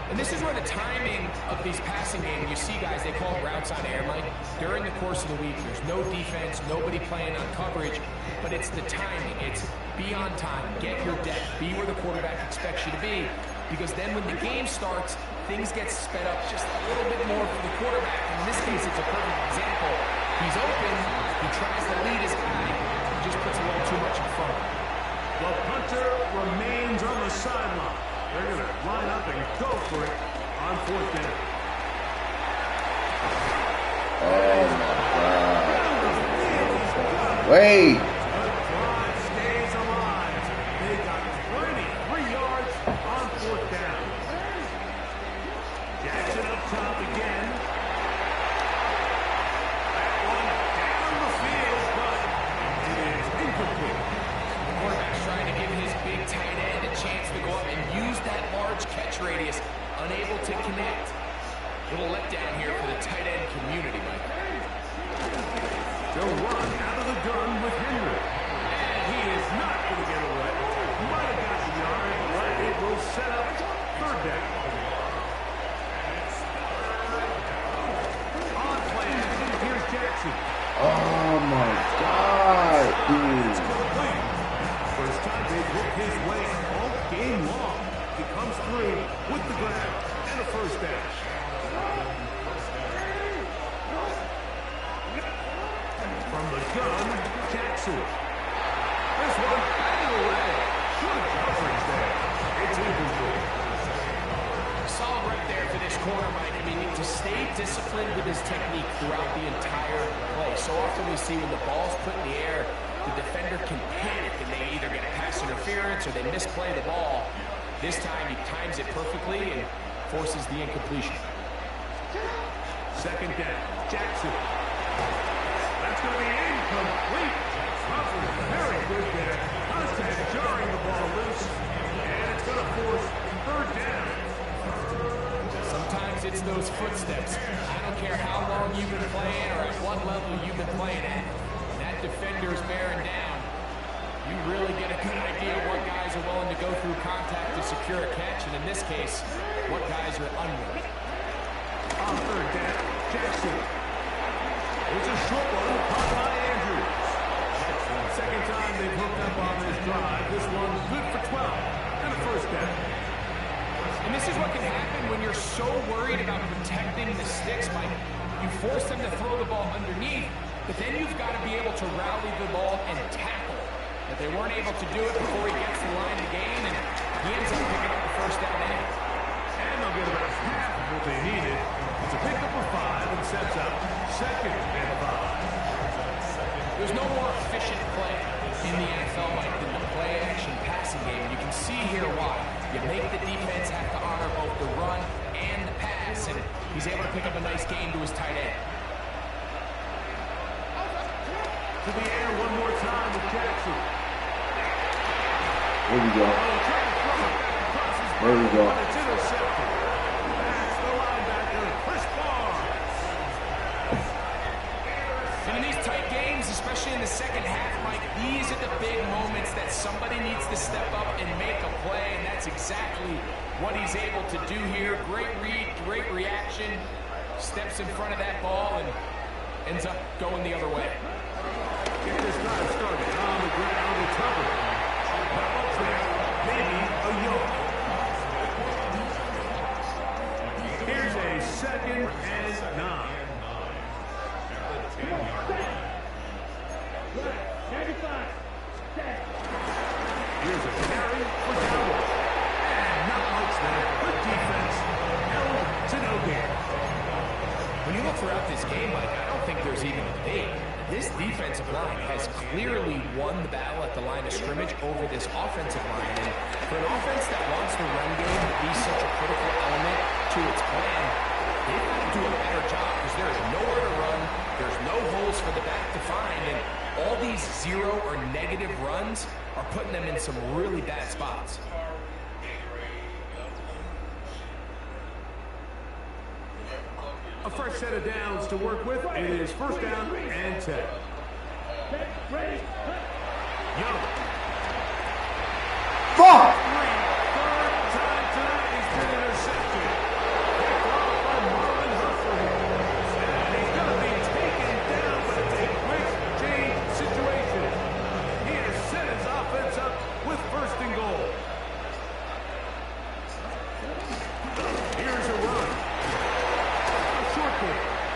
And this is where the timing of these passing games, you see guys, they call it routes on air, Mike. During the course of the week, there's no defense, nobody playing on coverage, but it's the timing. It's be on time, get your depth, be where the quarterback expects you to be, because then when the game starts, things get sped up just a little bit more for the quarterback. In this case, it's a perfect example. He's open, he tries to lead his guy, he just puts a little too much in front of him. The punter remains on the sideline. They're going to line up and go for it on fourth down. Oh, my God. Wait. The drive stays alive. They got plenty. 3 yards on fourth down. Jackson up top again. That one down the field, but it is incomplete. The quarterback's trying to give his big tight end a chance to go up and use that large catch radius, unable to connect. Little letdown here for the tight end community, Mike. They'll run out of the gun with Henry. And he is not going to get away. Might have got the yard, but it will set up third down. On play action, here's Jackson. Oh, my God, dude. First time they've worked his way all game long. He comes through with the grab and a first down. From the gun, Jackson. This one batted away. Good coverage there. It's incomplete. Solid right there for this corner, Mike. I mean, to stay disciplined with his technique throughout the entire play. So often we see when the ball's put in the air, the defender can panic and they either get a pass interference or they misplay the ball. This time he times it perfectly and forces the incompletion. Second down, Jackson. That's going to be incomplete. Coverage very good there. Contact jarring the ball loose. And it's going to force third down. Sometimes it's those footsteps. I don't care how long you've been playing or at what level you've been playing at. That defender's bearing down. You really get a good idea of what guys are willing to go through contact to secure a catch, and in this case, what guys are unwilling. On third down, Jackson. It's a short one caught by Andrews. Second time they've hooked up on this drive. This one good for 12 and a first down. And this is what can happen when you're so worried about protecting the sticks, Mike. You force them to throw the ball underneath, but then you've got to be able to rally the ball and tackle. But they weren't able to do it before he gets the line to gain, and he ends up picking up the first down anyway. And they'll get about half of what they needed. It's a pickup of 5 and sets up second and 5. There's no more efficient play in the NFL, Mike, than the play-action passing game. You can see here why. You make the defense have to honor both the run and the pass, and he's able to pick up a nice game to his tight end. To the air one more time with Jackson. There we go. There we go. It's intercepted. That's the linebacker, Chris Barnes. And in these tight games, especially in the second half, Mike, these are the big moments that somebody needs to step up and make a play, and that's exactly what he's able to do here. Great read, great reaction, steps in front of that ball and ends up going the other way. Get this drive started on the ground, recovered. Up there. maybe a yard. Here's a 2nd and 9. Come on, set. Right, 95. Set. Here's a carry for Dowell. And not much there. Good defense. Held to no gain. When you look throughout this game, Mike, I don't think there's even a debate. This defensive line has clearly won the battle at the line of scrimmage over this offensive line. And for an offense that wants the run game to be such a critical element to its plan, they've got to do a better job because there's nowhere to run, there's no holes for the back to find, and all these 0 or negative runs are putting them in some really bad spots. A fresh set of downs to work with. It is 1st down and 10. Set. Ready. Young. Fuck! Third time tonight he's been intercepted. Picked off by Marlon Humphrey. And he's going to be taken down, but it's a quick change situation. He has set his offense up with 1st and goal. Here's a run.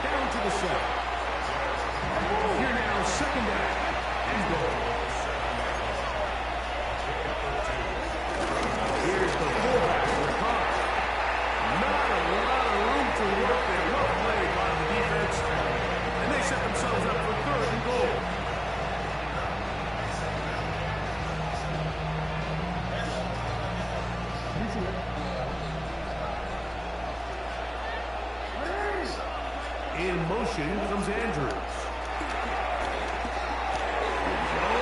Down to the 7. Here now, 2nd down and goal. Here's the fullback for the Cars. Not a lot of room to work there. Well played by the defense. And they set themselves up for 3rd and goal. In motion comes Andrews. Oh,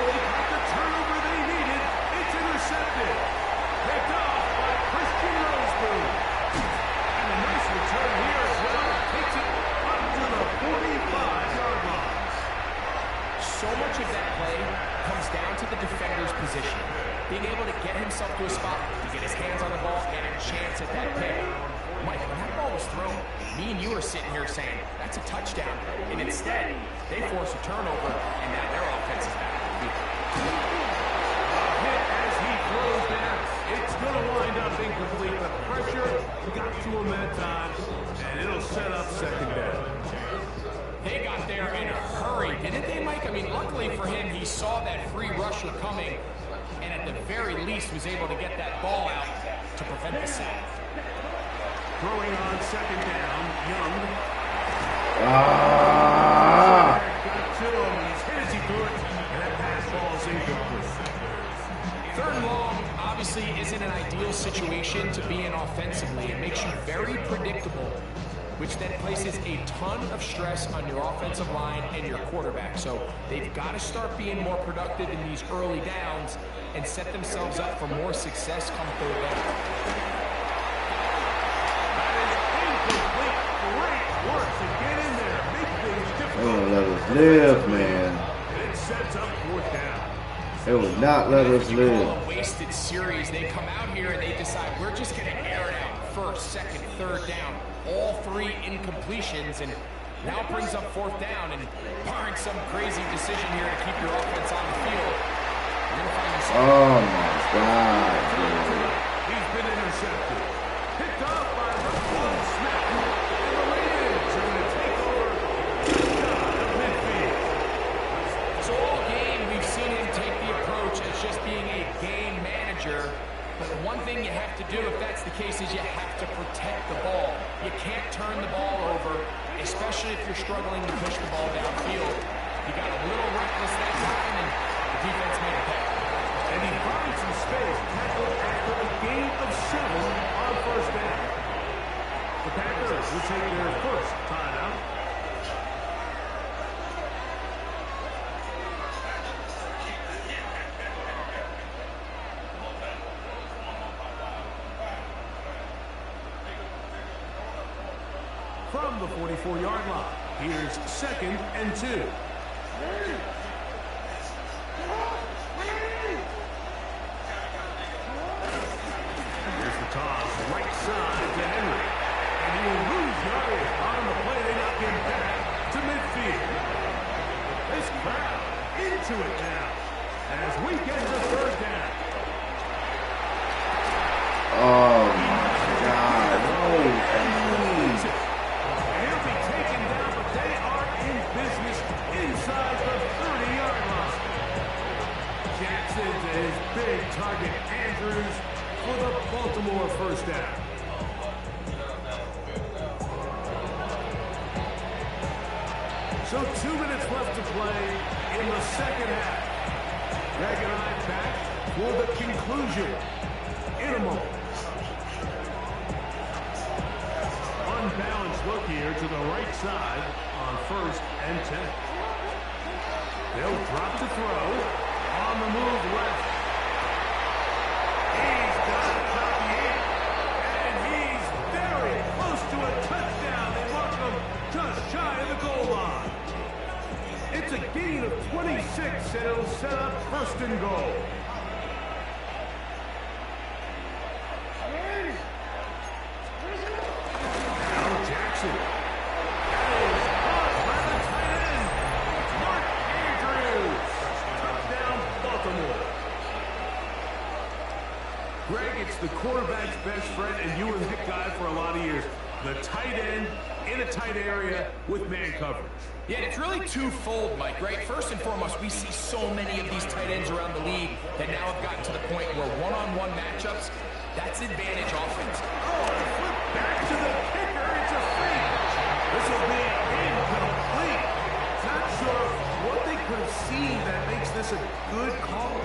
they got the turnover they needed. It's intercepted. Picked off by Christian Roseburg. And a nice return here as well. Takes it up to the 45-yard line. So much of that play comes down to the defender's position. Being able to get himself to a spot, to get his hands on the ball, and a chance at that pick. Mike, when that ball was thrown, me and you were sitting here saying, that's a touchdown. And instead, they force a turnover, and now their offense is back on the field. Hit as he throws down. It's going to wind up incomplete. The pressure got to him that time, and it'll set up 2nd down. They got there in a hurry, didn't they, Mike? I mean, luckily for him, he saw that free rusher coming, and at the very least was able to get that ball out to prevent the sack. Throwing on 2nd down, Young. Got to him. He's hit as he threw it, and that pass ball's incomplete. 3rd and long obviously isn't an ideal situation to be in offensively. It makes you very predictable, which then places a ton of stress on your offensive line and your quarterback. So they've got to start being more productive in these early downs and set themselves up for more success come 3rd down. Work to get in there, make things difficult. They won't let us live, man. It sets up 4th down. They will not let us You call live. a wasted series. They come out here and they decide we're just going to air it out 1st, 2nd, 3rd down. All 3 incompletions, and now it brings up 4th down. And barring some crazy decision here to keep your offense on the field, you're going to find yourself. Oh my God, dude. He's been intercepted. Picked off by Russell Smith. So all game, we've seen him take the approach as just being a game manager. But one thing you have to do, if that's the case, is you have to protect the ball. You can't turn the ball over, especially if you're struggling to push the ball downfield. He got a little reckless that time, and the defense made a pay. And he finds some space, tackled after a gain of 7 on 1st down. The Packers will take their 1st timeout. From the 44-yard line, here's 2nd and 2. Here's the toss, right side to Henry. And he will lose yardage on the play. They knock him back to midfield. This crowd into it now as we get to 3rd down. big target Andrews for the Baltimore first down. So 2 minutes left to play in the second half. Greg and I back for the conclusion in a moment. Unbalanced look here to the right side on 1st and 10. They'll drop to throw. On the move left. He's got it about the 8. And he's very close to a touchdown. They mark him just shy of the goal line. It's a gain of 26, and it'll set up 1st and goal. Now Jackson. That is caught by the tight end, Mark Andrews. Touchdown, Baltimore. Greg, it's the quarterback's best friend, and you were that guy for a lot of years. The tight end in a tight area with man coverage. Yeah, it's really twofold, Mike, right? First and foremost, we see so many of these tight ends around the league that now have gotten to the point where one-on-one matchups, that's advantage offense. Oh, flip back to the kicker. It's a fake. This will be incomplete. Not sure what they could have seen that makes this a good call.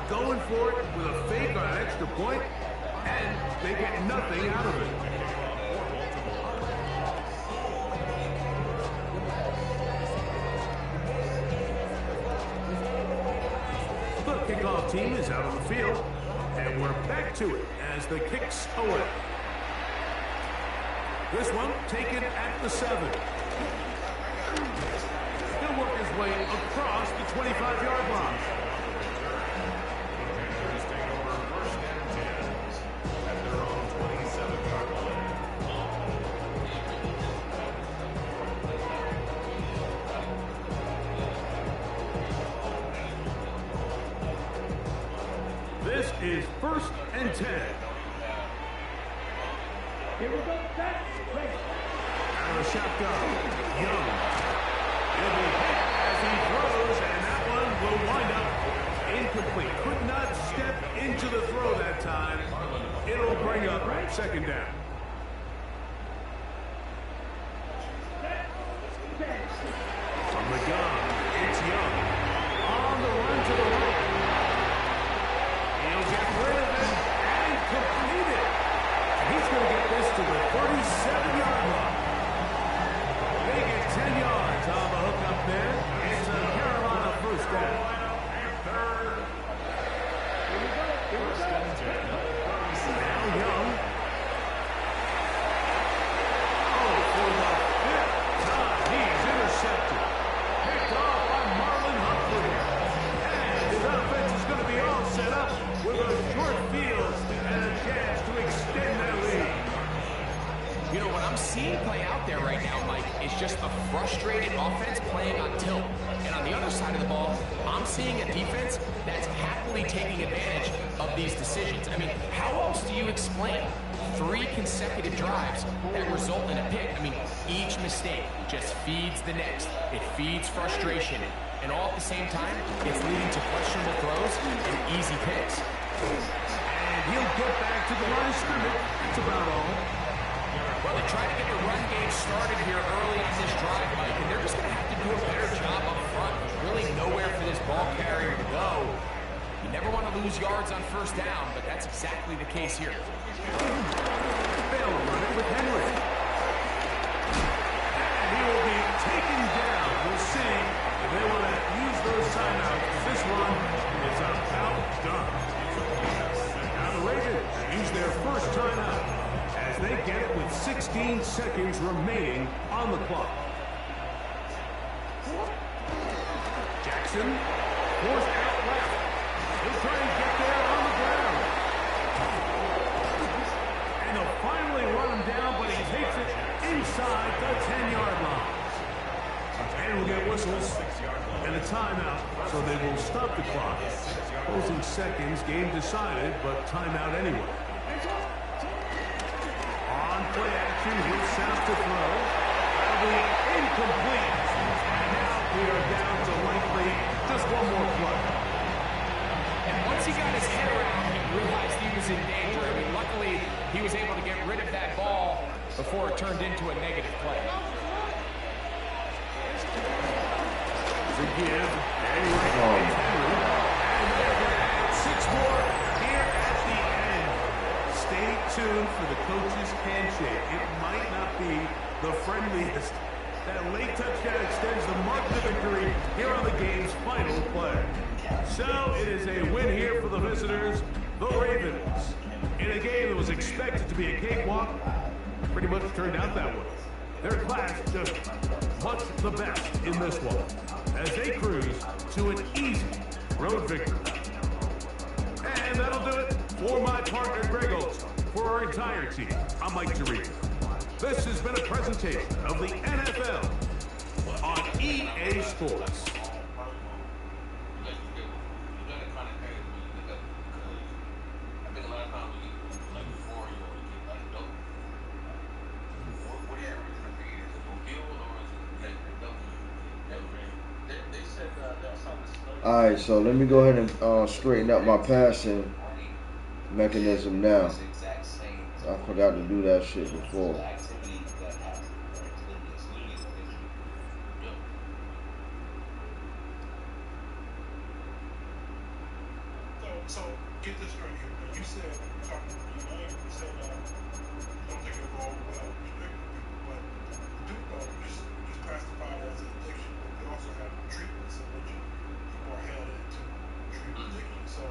Going for it with a fake on an extra point, and they get nothing out of it. Kickoff team is out on the field, and we're back to it as the kicks away. This one taken at the 7. He'll work his way across the 25-yard line. This is 1st and 10. Here we go. That's great. Out of the shotgun. Young. He'll be hit as he throws, and that one will wind up incomplete. Could not step into the throw that time. It'll bring up 2nd down. From the gun, it's Young. On the run to the right. He'll get rid of it and complete it. And he's going to get this to the 37-yard line. They get 10 yards on the hook up there. It's a Carolina first down. Now Young. Oh, for the 5th time, he's intercepted. Picked off by Marlon Humphrey. And his offense is going to be all set up with a short field and a chance to extend that lead. You know, what I'm seeing play out there right now, Mike, is just a frustrated offense playing on tilt. And on the other side of the ball, I'm seeing a defense that's happily taking advantage of these decisions. I mean, how else do you explain 3 consecutive drives that result in a pick? I mean, each mistake just feeds the next. It feeds frustration. And all at the same time, it's leading to questionable throws and easy picks. And he'll get back to the line of scrimmage. That's about all. Well, they try to get the run game started here early on this drive, Mike, and they're just going to have to do a better job up front. There's really nowhere for this ball carrier to go. You never want to lose yards on 1st down, but that's exactly the case here. They'll run it with Henry. And he will be taken down. We'll see if they want to use those timeouts. This one is about done. Now the Ravens use their first timeout as they get it with 16 seconds remaining on the clock. Jackson forced out left. He'll try and get there on the ground. And they'll finally run him down, but he takes it inside the 10-yard line. And we'll get whistles and a timeout, so they will stop the clock. Closing seconds, game decided, but timeout anyway. On play action, he'll set up to throw. That'll be incomplete. And now we are down to likely just one more play. And once once he got his head around, he realized he was in danger. I mean, luckily, he was able to get rid of that ball before it turned into a negative play. To give, and right and they're going to add 6 more here at the end. Stay tuned for the coach's handshake. It might not be the friendliest. That late touchdown extends the mark of victory here on the game's final play. So it is a win here for the visitors, the Ravens. In a game that was expected to be a cakewalk, pretty much turned out that way. Their class just much the best in this one, as they cruise to an easy road victory. And that'll do it for my partner, Greg Olson. For our entire team, I'm Mike Tirico. This has been a presentation of the NFL on EA Sports. Alright, so let me go ahead and straighten up my passing mechanism now. I forgot to do that shit before. So get this straight here. You said, talking to you said, don't think it'll go over well with restricting people, but Duke just classified as an addiction, but they also have treatments in which people are held into treat addiction. So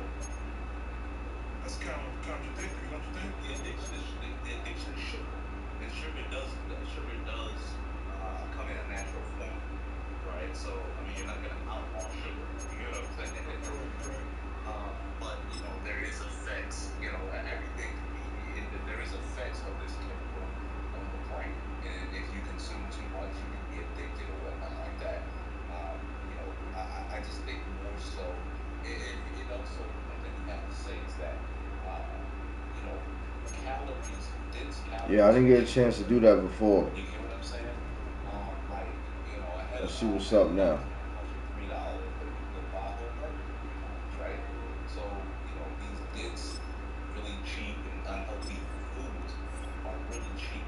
that's kind of contradictory, don't you think? The addiction is sugar. And sugar does come in a natural form, right? So, I mean, you're not going to outlaw sugar. You know what I'm saying? Correct. But, you know, there is effects, you know, everything can be, there is effects of this chemical on the brain. And if you consume too much, you can be addicted or whatnot like that. You know, I just think more so, it also, one thing you have to say is that, you know, calories, dense calories. Yeah, I didn't get a chance to do that before. You get what I'm saying? Like, you know, I had Let's see what's up now. $3 right? So, you know, these dense, really cheap and unhealthy foods are really cheap.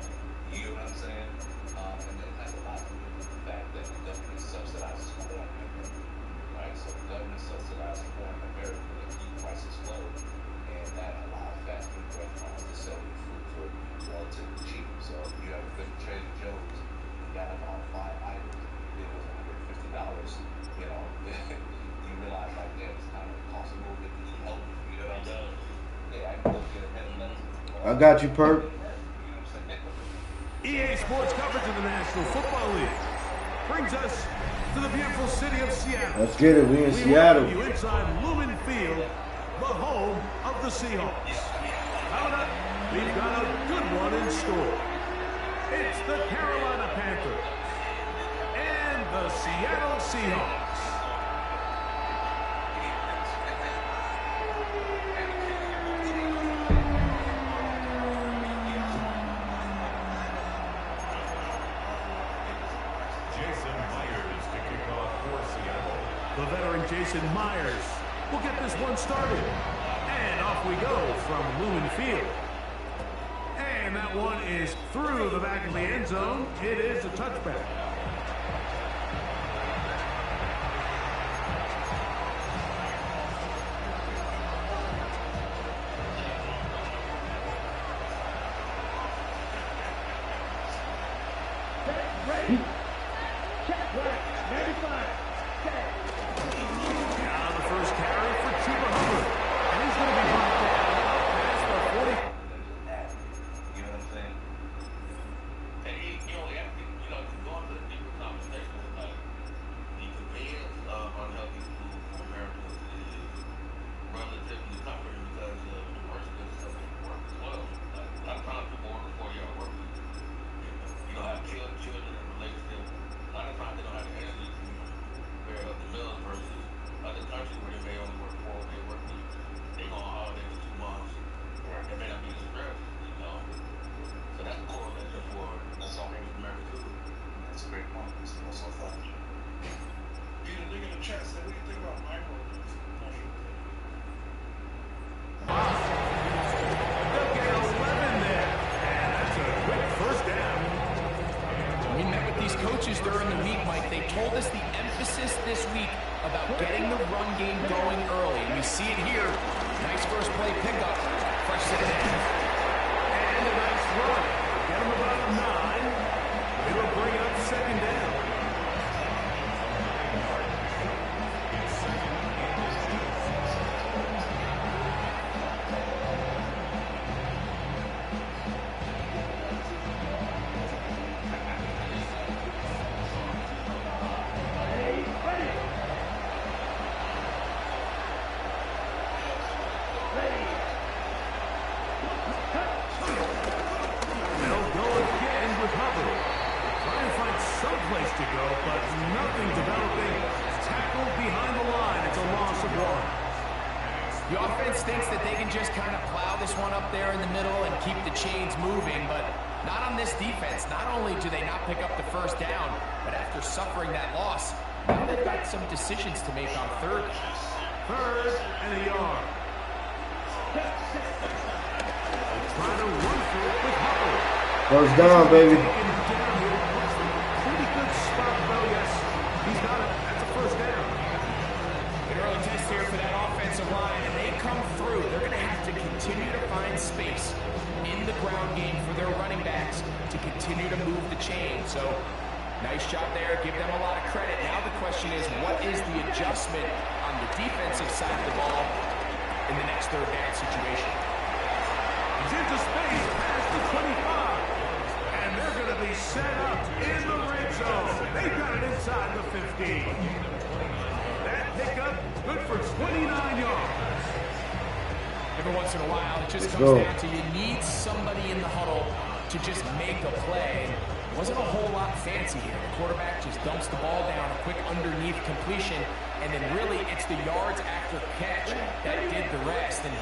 You know what I'm saying? And it has a lot to do with the fact that the government subsidizes corn, right? So the government subsidizes corn in America to keep prices low, and that allows fast food restaurants to sell you food for relatively cheap. So if you have a good Trader Joe's, you got about 5 items, it was $150, you know, you realize like that it's kind of cost a little bit to eat healthy. You know what I'm saying? Yeah, I can go get a head of lettuce. I got you, Perk. EA Sports coverage of the National Football League brings us to the beautiful city of Seattle. Let's get it. We in Seattle. We welcome you inside Lumen Field, the home of the Seahawks. Coming up, we've got a good one in store. It's the Carolina Panthers and the Seattle Seahawks. The veteran Jason Myers will get this one started. And off we go from Lumen Field. And that one is through the back of the end zone. It is a touchback. Ready? Check right. 95. Check. Now the first carry for Chuba Hubbard. And he's going to be brought down past the 40. You know what I'm saying? And you know, going to the deeper conversation, like the convenience of unhealthy food in America is relatively comforting because the diversity of stuff in work as well. Like a lot of times people work a 40-hour work week. You know, have children and relationships. coaches during the week, Mike, they told us the emphasis this week about getting the run game going early. And we see it here. Nice first play pickup. Fresh set of hands. And a nice run. Get him about 9. It'll bring up second down. The offense thinks that they can just kind of plow this one up there in the middle and keep the chains moving, but not on this defense. Not only do they not pick up the first down, but after suffering that loss, now they've got some decisions to make on third. Third and a yard. Trying to run for it with Hubbard. First down, baby. Pretty good spot, though, yes. He's got it. That's a first down. An early test here for that offensive line, and they come through. They're going to have to continue to find space in the ground game for their running backs to continue to move the chain. So, nice job there. Give them a lot of credit. Now the question is, what is the adjustment on the defensive side of the ball in the next third down situation? He's into space past the 25. And they're going to be set up in the red zone. They've got it inside the 15. That pickup, good for 29 yards. Every once in a while, it just comes down to you need somebody in the huddle to just make a play. It wasn't a whole lot fancy here. The quarterback just dumps the ball down, a quick underneath completion, and then really it's the yards after catch that did the rest. And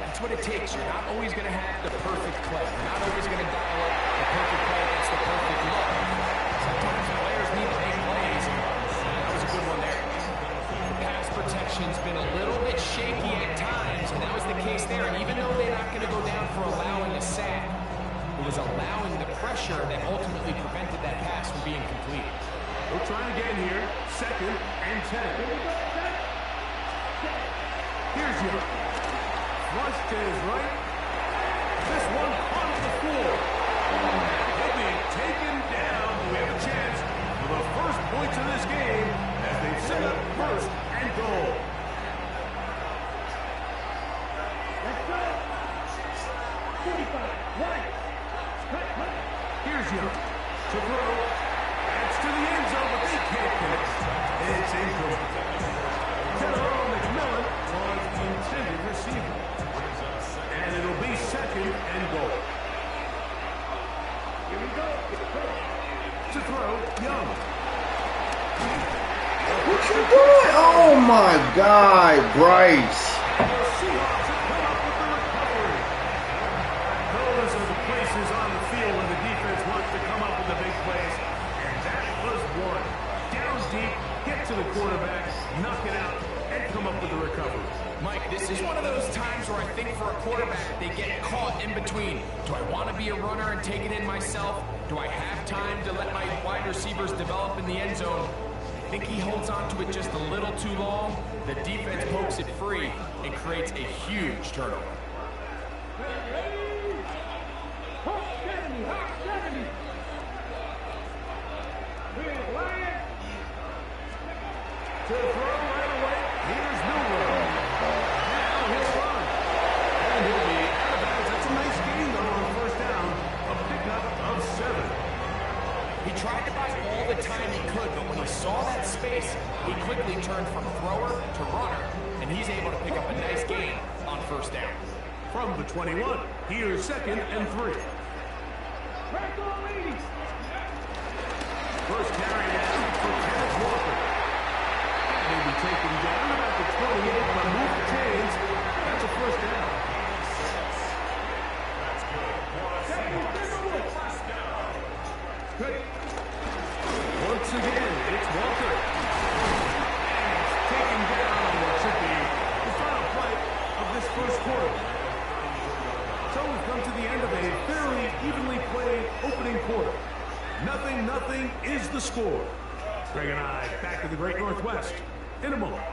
that's what it takes. You're not always going to have the perfect play. You're not always going to dial up the perfect play against the perfect look. Sometimes players need to make plays, and that was a good one there. Pass protection's been a little bit shaky at times, and that was the case there. And even though they're not going to go down for allowing a sack, it was allowing the pressure that ultimately prevented that pass from being complete. We'll try again here. Second and 10. Here's your flush to his right. This one on the floor. He'll be taken down. We have a chance for the first points of this game as they set up first and goal. Let's go. 45. Right. Here's Young to throw. That's to the end zone, but they can't connect. It's incomplete. Terrell McMillan was the intended receiver. And it'll be second and goal. Here we go. To throw, Young. What you doing? Oh my God, Bryce. The Seahawks have come up with the recovery. Those are the places on the field when the defense wants to come up with the big plays. And that was one. Down deep, get to the quarterback, knock it out, and come up with the recovery. Mike, this is one of those times where I think for a quarterback, they get caught in between. Do I want to be a runner and take it in myself? Do I have time to let my wide receivers develop in the end zone? I think he holds on to it just a little too long. The defense pokes it free and creates a huge turnover. To throw right away, here's Miller. Now he'll run. And he'll be out of bounds. That's a nice gain, though, on first down. A pickup of 7. He tried to buy all the time he could, but when he saw that space, he quickly turned from thrower to runner, and he's able to pick up a nice gain on first down. From the 21, here's second and 3. First carry now for Kenneth Walker. And he'll be taken down about the 28, but move the chains. That's a first down. Good. Once again, it's Walker. And it's taken down on what should be the final play of this first quarter. So we've come to the end of a fairly evenly played opening quarter. 0-0 is the score. Greg and I back to the Great Northwest in a moment.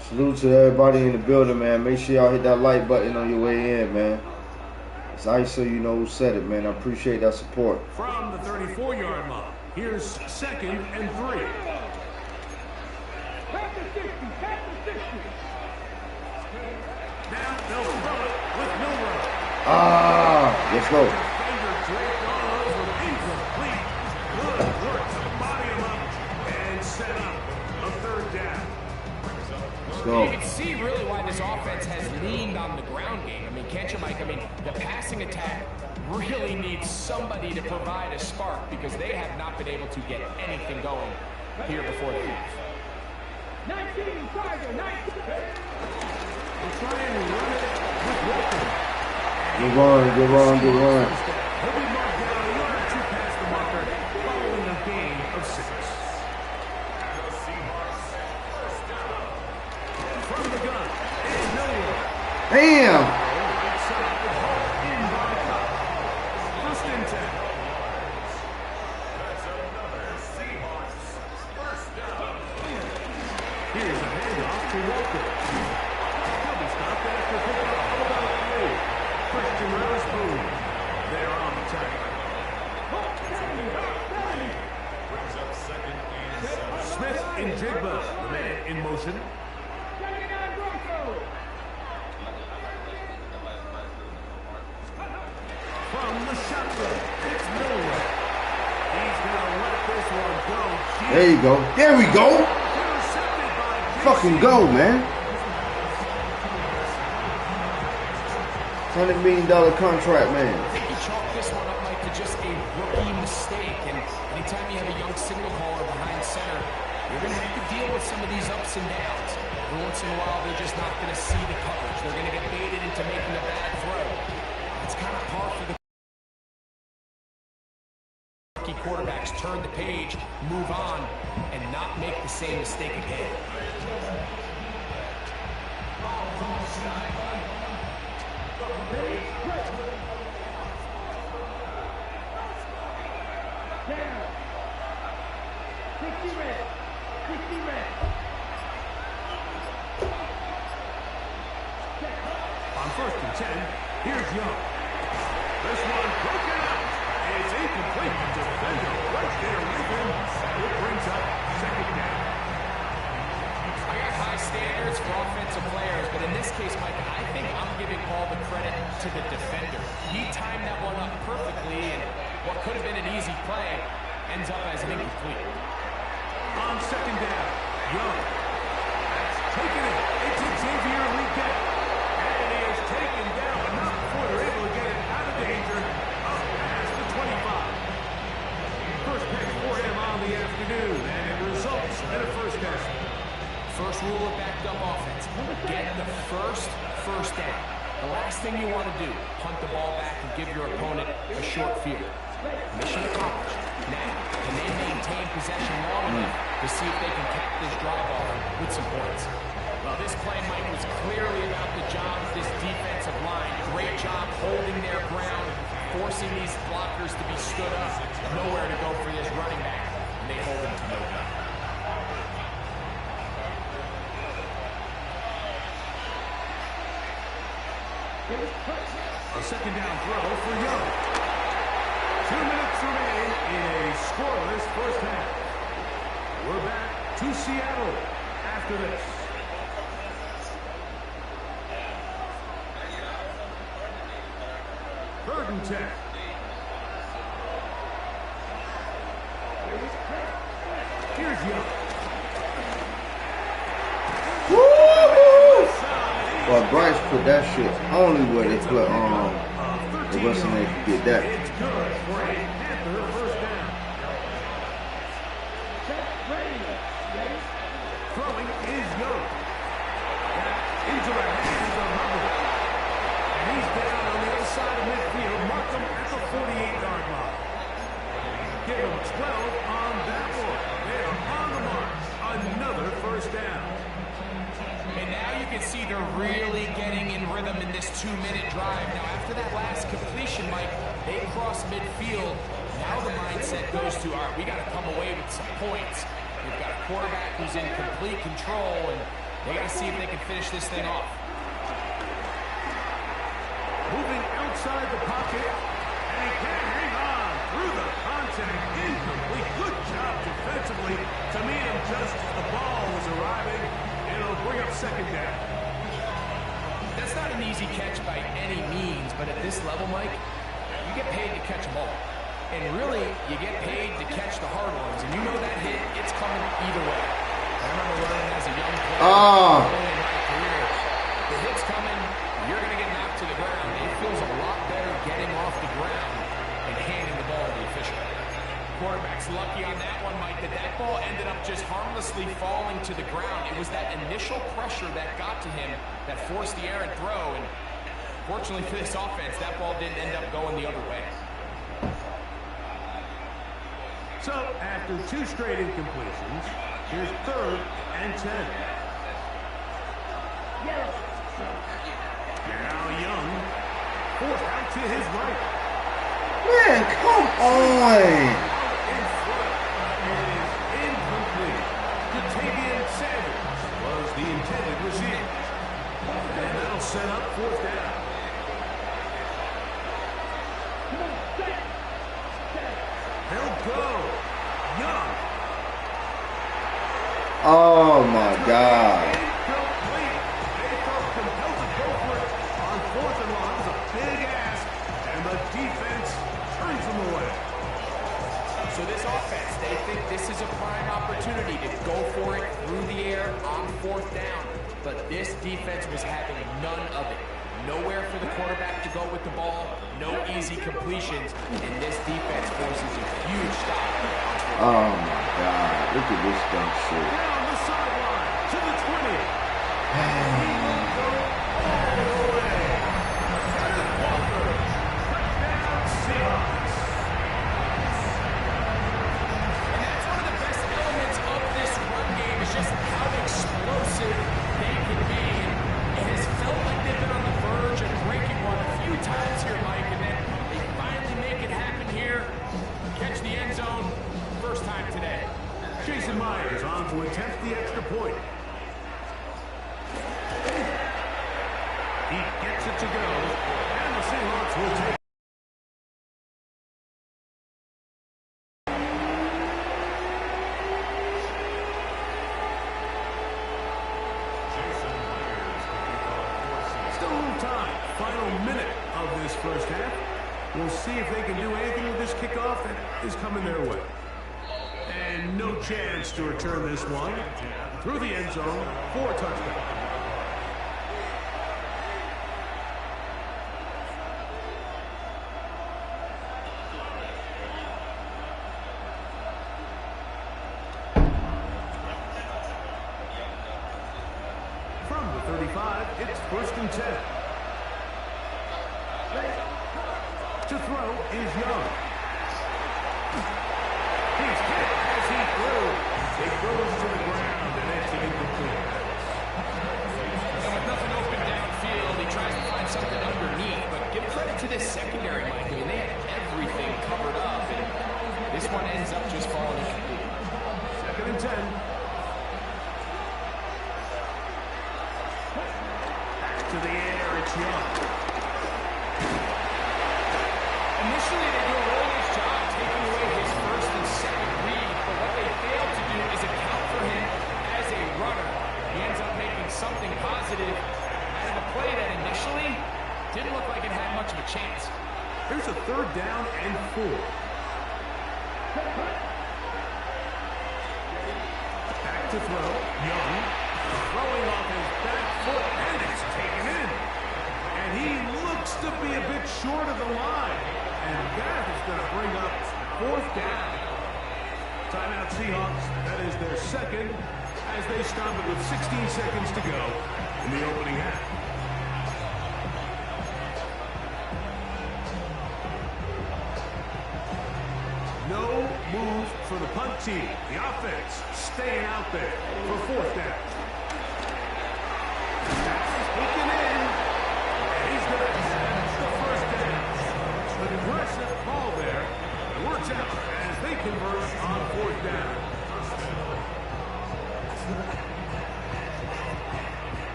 Salute to everybody in the building, man. Make sure y'all hit that like button on your way in, man. It's Ice, so you know who said it, man. I appreciate that support. From the 34-yard line, here's 2nd and 3. Now they'll throw it with no run. Let's go. Defender draped all over, incomplete. Good work to body him up and set up a 3rd down. You can see really why this offense has leaned on the ground game. I mean, can't you, Mike? I mean, the passing attack really needs somebody to provide a spark because they have not been able to get anything going here before the half. 19, Tiger, 19. We're trying to run it with Walker. Good run. He'll be marked down a yard or 2 past the marker following a gain of 6. From the gun, it's Miller. Damn. First and 10. Here's a handoff to Walker. He'll be stopped after pickup of about 3. Christian Witherspoon there on the tackle. Brings up 2nd and 7. Smith and Jigba, the man in motion. From the shotgun, it's Miller. He's going to let this one go. There you go. There we go. Fucking go, man. $100 million contract, man. I think you chalk this one up, Mike, to just a rookie mistake. And anytime you have a young signal caller behind center, you're going to have to deal with some of these ups and downs. Every once in a while, they're just not going to see the coverage. They're going to get baited into making a bad throw. It's kind of par for the rookie quarterbacks. Turn the page, move on, and not make the same mistake again. On 1st and 10, here's Young. This one broken out. It's incomplete. Defender right there with him. It brings up 2nd down. I got high standards for offensive players, but in this case, Mike, I think I'm giving all the credit to the defender. He timed that one up perfectly, and what could have been an easy play ends up as an incomplete. On 2nd down, Young. Taking it. It's Xavier Leggett. And he is taken down, but not before they're able to get it out of danger. Up past the 25. First pick for him on the afternoon, and it results in a 1st down. First rule of backed up offense, get the first down. The last thing you want to do, punt the ball back and give your opponent a short field. Mission accomplished. Now, can they maintain possession long enough to see if they can cap this drive off with some points? Well, this play, Mike, was clearly about the job of this defensive line. Great job holding their ground, forcing these blockers to be stood up. Nowhere to go for this running back, and they hold him to no good. A 2nd down throw for Young. 2 minutes remain in a scoreless 1st half. We're back to Seattle after this. Third and 10. Here's Young. Well, Bryce put that shit only where they put the Western they could get that. It's good for a Panther 1st down. Throwing is Young. Into the hands of Hubbard. And he's down on the other side of midfield. Mark him at the 48-yard line. Give him 12 on that one. They are on the mark. Another 1st down. And now you can see they're really getting in rhythm in this 2-minute drive. Now, after that last completion, Mike, they cross midfield. Now the mindset goes to, all right, we got to come away with some points. We've got a quarterback who's in complete control, and they got to see if they can finish this thing off. Moving outside the pocket, and he can't hang on through the contact. Incomplete. Good job defensively to meet him just as the ball was arriving, and it'll bring up second down. That's not an easy catch by any means, but at this level, Mike, you get paid to catch them all. And really, you get paid to catch the hard ones. And you know that hit, it's coming either way. I remember learning as a young player, early in my career, the hit's coming, you're going to get knocked to the ground. It feels a lot better getting off the ground and handing the ball to the official. Quarterback's lucky on that one, Mike, that ball ended up just harmlessly falling to the ground. It was that initial pressure that got to him that forced the errant throw. And fortunately for this offense, that ball didn't end up going the other way. So, after 2 straight incompletions, here's 3rd and 10. Now Young, forced out to his right. Man, come on! In front, it is incomplete. Jatavian Sanders was the intended receiver. And that'll set up 4th down. They'll go. Young. Oh my God. Incomplete. They felt compelled to go for it on 4th and long. It was a big ask, and the defense turns them away. So this offense, they think this is a prime opportunity to go for it through the air on 4th down. But this defense was having none of it. Nowhere for the quarterback to go with the ball, no easy completions, and this defense forces a huge stop. Oh my God, look at this dumb shit. Down the sideline to the 20. He will go all the way. Kenneth Walker, touchdown Seahawks. And that's one of the best elements of this run game is just how explosive they can be. It has felt like they've been on the verge of breaking one a few times here, Mike, and then they finally make it happen here. Catch the end zone, first time today. Jason Myers on to attempt the extra point. He gets it to go, and the Seahawks will take. Still a little time. Final minute of this first half. We'll see if they can do anything with this kickoff that is coming their way. And no chance to return this one through the end zone for a touchdown. From the 35, it's 1st and 10. To throw is Young. He's hit as he threw. It goes to the ground, and it's an incomplete. And with nothing open downfield, he tries to find something underneath. But give credit to this secondary, Mike. I mean, they had everything covered up, and this one ends up just falling incomplete. 2nd and 10. Back to the air, it's Young. Initially, they do a really nice job taking away his 1st and 2nd read, but what they fail to do is account for him as a runner. He ends up making something positive out of a play that initially didn't look like it had much of a chance. Here's a 3rd down and 4. Back to throw. Young throwing off his back foot, and it's taken in. And he looks to be a bit short of the line. And that is going to bring up 4th down. Timeout Seahawks. That is their 2nd as they stop it with 16 seconds to go in the opening half. No move for the punt team. The offense staying out there for 4th down. Taken in.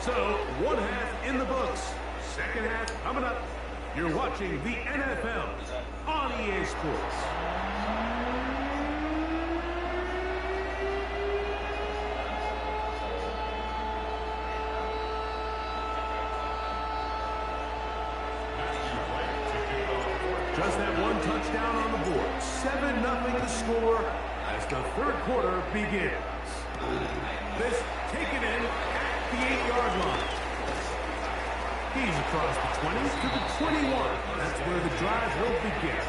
So, one half in the books. Second half coming up. You're watching the NFL on EA Sports. Just that one touchdown on the board. 7-0 the score as the third quarter begins. This taken in at the 8-yard line. He's across the 20 to the 21. That's where the drive will begin.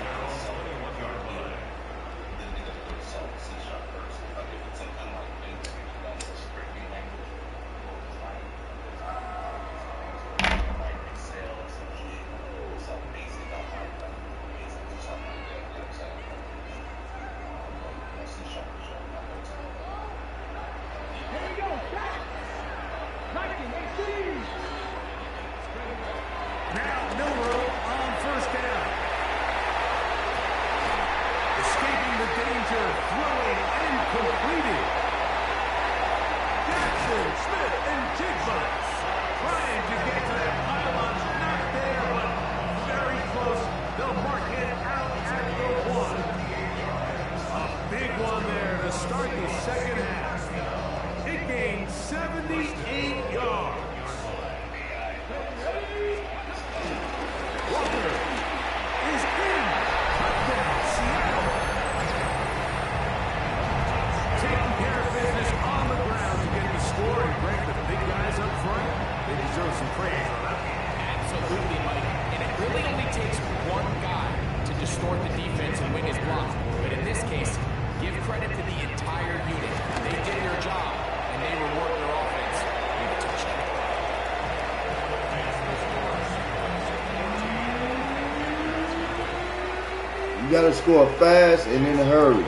You gotta score fast and in a hurry.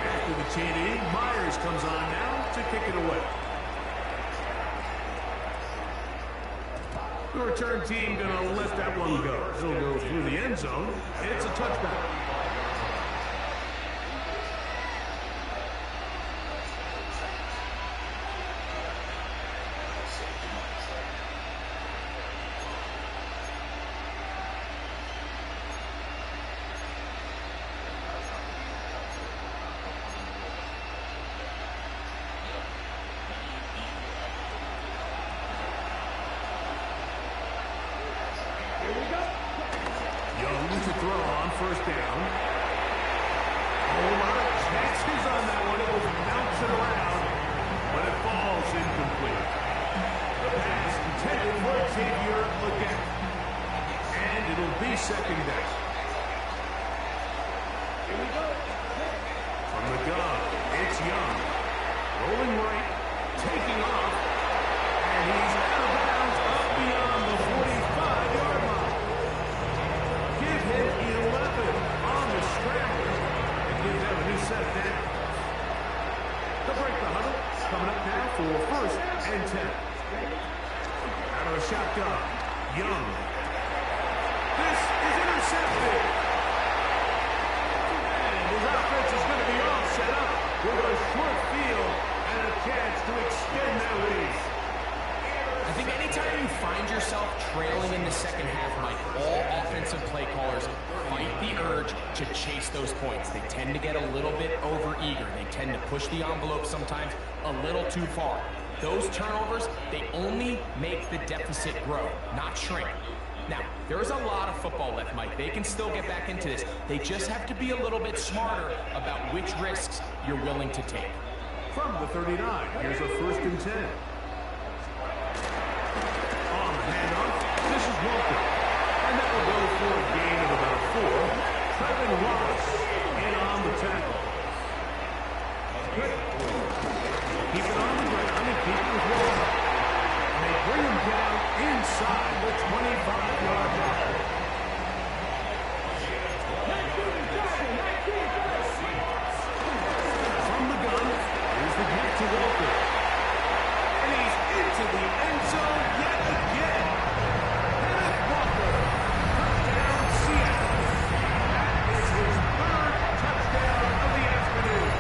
After the TD, Myers comes on now to kick it away. The return team gonna let that one go. It'll go through the end zone. It's a touchdown. First down. A whole lot of chances on that one. It was bouncing around, but it falls incomplete. The pass intended for Xavier again. And it'll be second down. Here we go. From the gun, it's Young. Rolling right, taking off, and he's out of bounds up beyond the 45-yard line. Give him 11 on the scramble and give them a new set down. They'll break the huddle. Coming up now for first and 10. Out of the shotgun, Young. This is intercepted. And his offense is going to be all set up with a short field and a chance to extend their lead. I think anytime you find yourself trailing in the second half, Mike, all offensive play callers fight the urge to chase those points. They tend to get a little bit over-eager. They tend to push the envelope sometimes a little too far. Those turnovers, they only make the deficit grow, not shrink. Now, there's a lot of football left, Mike. They can still get back into this. They just have to be a little bit smarter about which risks you're willing to take. From the 39, here's a first and 10. On the handoff, this is Walker. And that will go for a gain of about 4. Trevin Wallace in on the tackle. Keep it on the ground and keep it with Walker. And they bring him down inside the 25-yard line. From the gun, here's the gift to Walker. And he's into the end zone yet again. Kenneth Walker, touchdown Seattle. That is his third touchdown of the afternoon.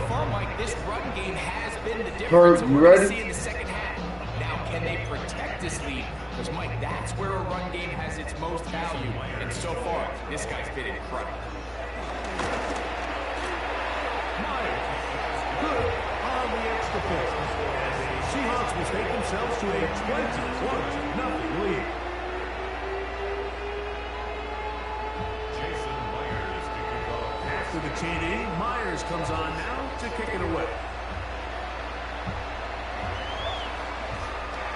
far, Mike, this run game has been the Kurt, difference that you we're going to ready? see in the second half. Now, can they protect this lead? Because, Mike, that's where a run game has its most value. And so far, this guy's been incredible. Myers, good on the extra point. And the Seahawks will take themselves to a 21-0 lead. Jason Myers to kick off. After the TD, Myers comes on now to kick it away.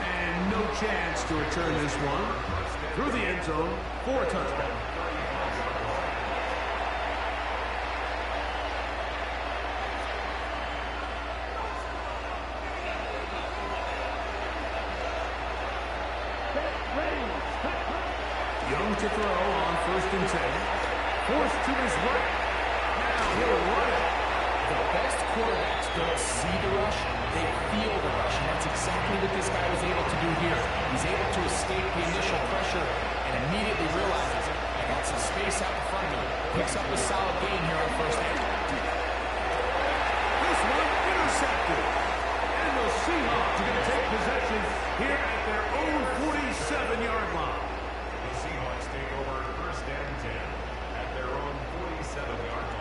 And no chance to return this one through the end zone for a touchdown. Young to throw on 1st and 10. Forced to his right. Now he'll run it. The best quarterbacks don't see the rush, they feel the rush. And that's exactly what this guy was able to do here. He's able to escape the initial pressure and immediately realizes I got some space out in front of me. Picks up a solid gain here on 1st down. This one intercepted. And the Seahawks are going to take possession here at their own 47-yard line. The Seahawks take over 1st and 10 at their own 47-yard line.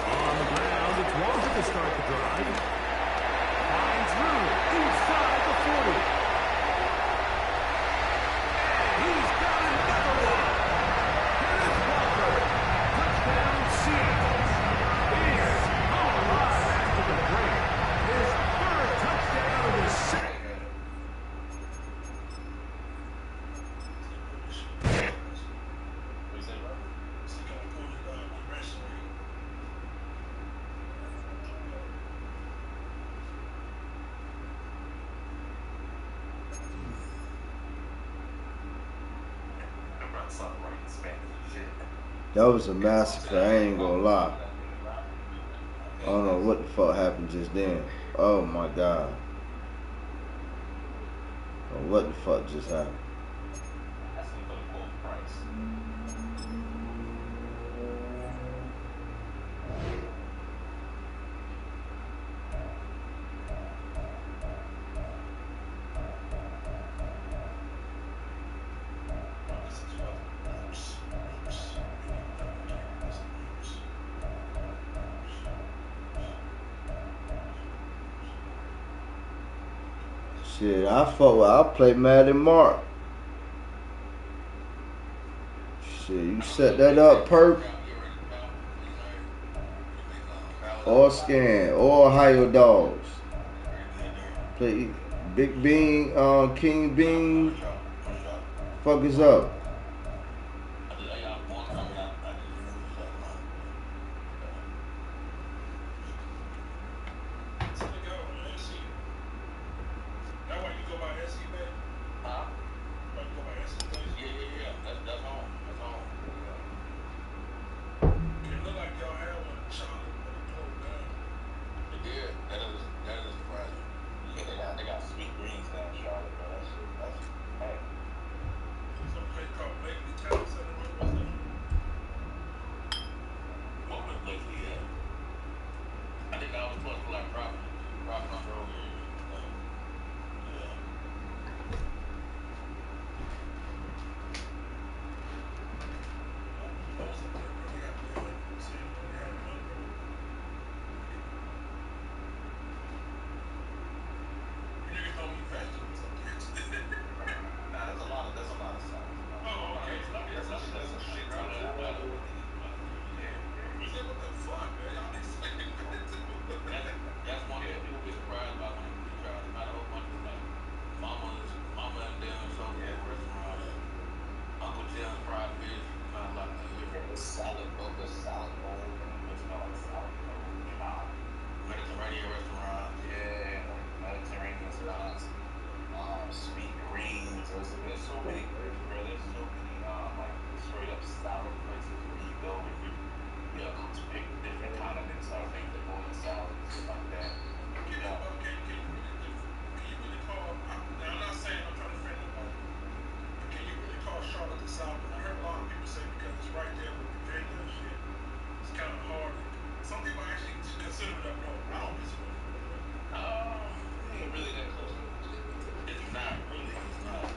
On the ground, it's Walker to start the drive. Finds room inside the 40. And he's got another one. Here's Walker. Touchdown, Seahawks. He's alive after the break. His 3rd touchdown of the season. That was a massacre, I ain't gonna lie. I don't know what the fuck happened just then. Oh my god. Oh, what the fuck just happened? Shit, I play Madden Mark. Shit, you set that up, perp. Or Scan, or Ohio Dogs. Play Big Bean, King Bean. Fuck is up. it's kind of hard. Some people actually consider it up north. I don't disagree. It ain't really that close. It's not really. It's not.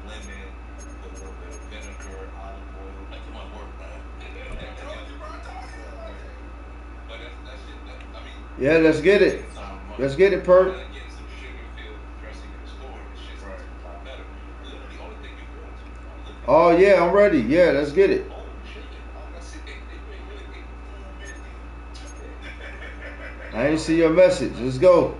lemon, put a little bit of vinegar, olive oil. Make it work, man. But that shit, I mean. Yeah, let's get it. Let's get it, Perk. Getting some sugar-filled dressing in the store, this shit's a lot better. Literally, only thing you do is Oh yeah, I'm ready. Yeah, let's get it. I ain't see your message. Let's go.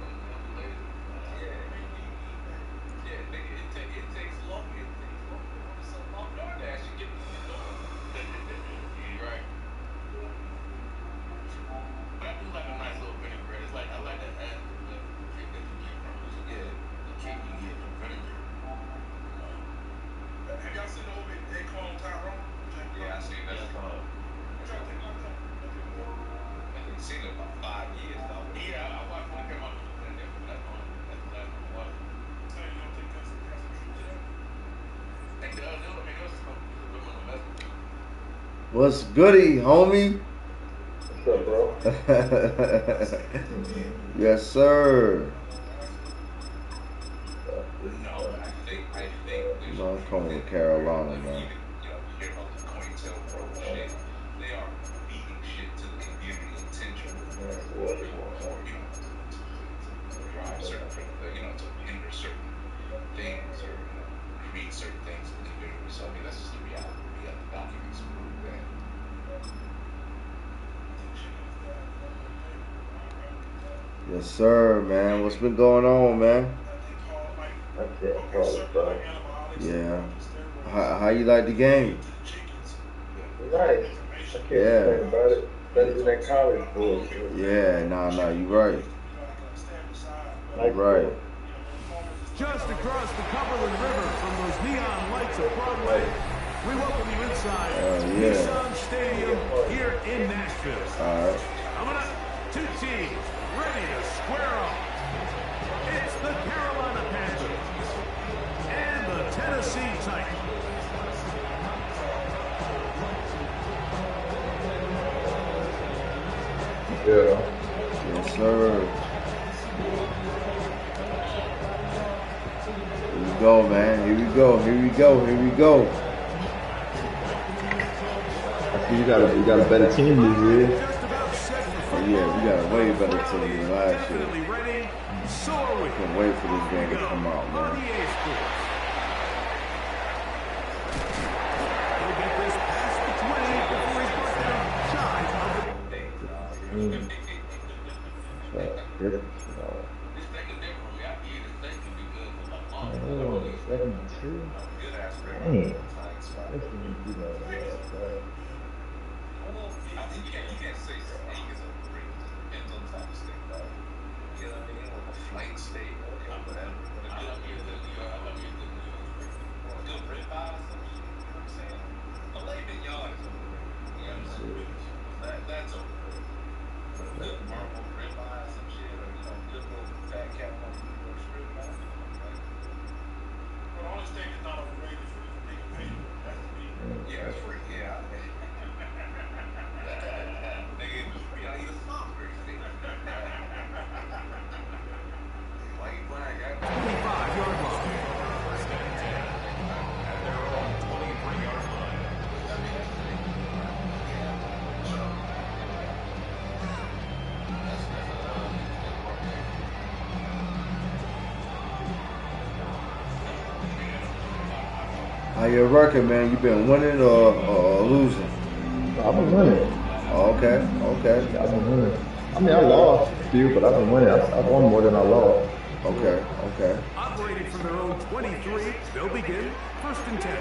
What's goody, homie? What's up, bro? Yes, sir. No, I'm coming with Carolina, man. Yes, sir, man. What's been going on, man? Yeah. How you like the game? Nice. I can't complain about it. Better than that college bullshit. Yeah, nah, you right. Nice right. Just across the Cumberland River from those neon lights of Broadway, we welcome you inside Nissan Stadium here in Nashville. All right. Coming up, two teams ready to square off. It's the Carolina Panthers and the Tennessee Titans. Yeah. Yes, sir. Here we go, man. Here we go. Here we go. Here we go. I see you got a better team this year. Oh yeah, we got a way better team than last year. Can't wait for this game to come out, man. Second and 2. Dang. How your record, man? You been winning or losing? I've been winning. Oh, okay. I've been winning. I mean, I lost a few, but I've been winning. I've won more than I lost. Okay. Operating from their own 23, they'll begin 1st and 10.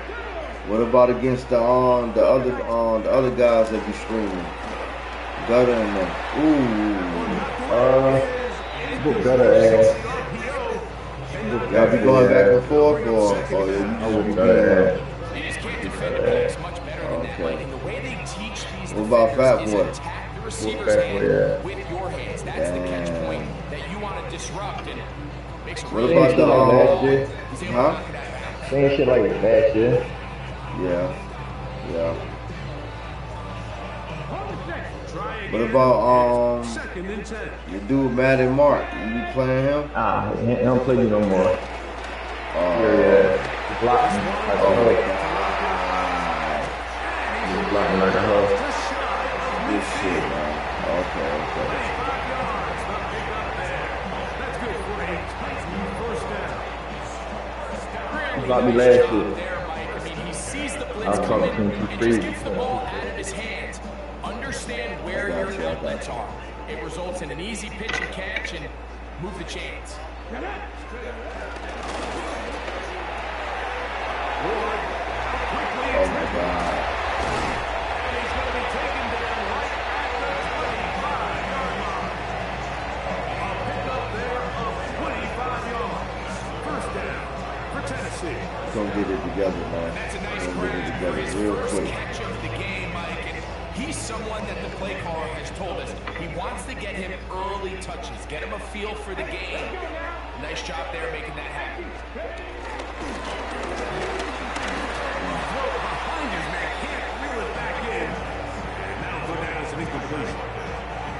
What about against the other guys that be screaming? Gutter and them. Book Gutter ass. Y'all be going back and forth, or you just be being You just can't defend a pass much better than that. Like, and the way they teach these What about Fat defenders is Boy? attack the receiver's hand with your hands. That's the catch point that you want to disrupt and makes it What really about the last year? huh? Same shit like last year. Yeah. What about your dude Madden Mark? You be playing him? He don't play you no more. Block me like a hoe. You block me like a hoe. Good shit, man. Okay. You blocked me last year. He sees the I blitz was coming talking and to just gets the ball out of his hands. Understand where your outlets are. It results in an easy pitch and catch and move the chains. Oh my God. And he's going to be taken down right at the 25-yard line. A pickup there of 25 yards. First down for Tennessee. Gonna get it together, man. That's a nice Gonna get it grab for together his real first quick. catch of the game, Mike. And he's someone that the play caller has told us he wants to get him early touches, get him a feel for the game. Nice job there making that happen. Behind his man, can't reel it back in. And that'll go down as an incompletion.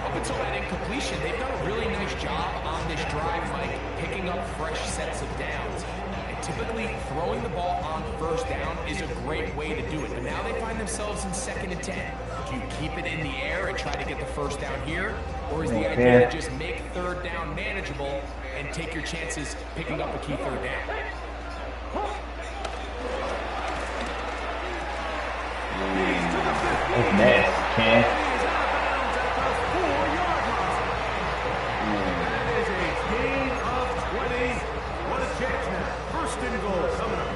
Up until that incompletion, they've done a really nice job on this drive, Mike, picking up fresh sets of downs. And typically, throwing the ball on first down is a great way to do it. But now they find themselves in 2nd and 10. Do you keep it in the air and try to get the first down here? Or is the idea to just make 3rd down manageable and take your chances picking up a key 3rd down? That's nasty, Cam. That is a gain of 20. What a chance now. 1st and goal coming up.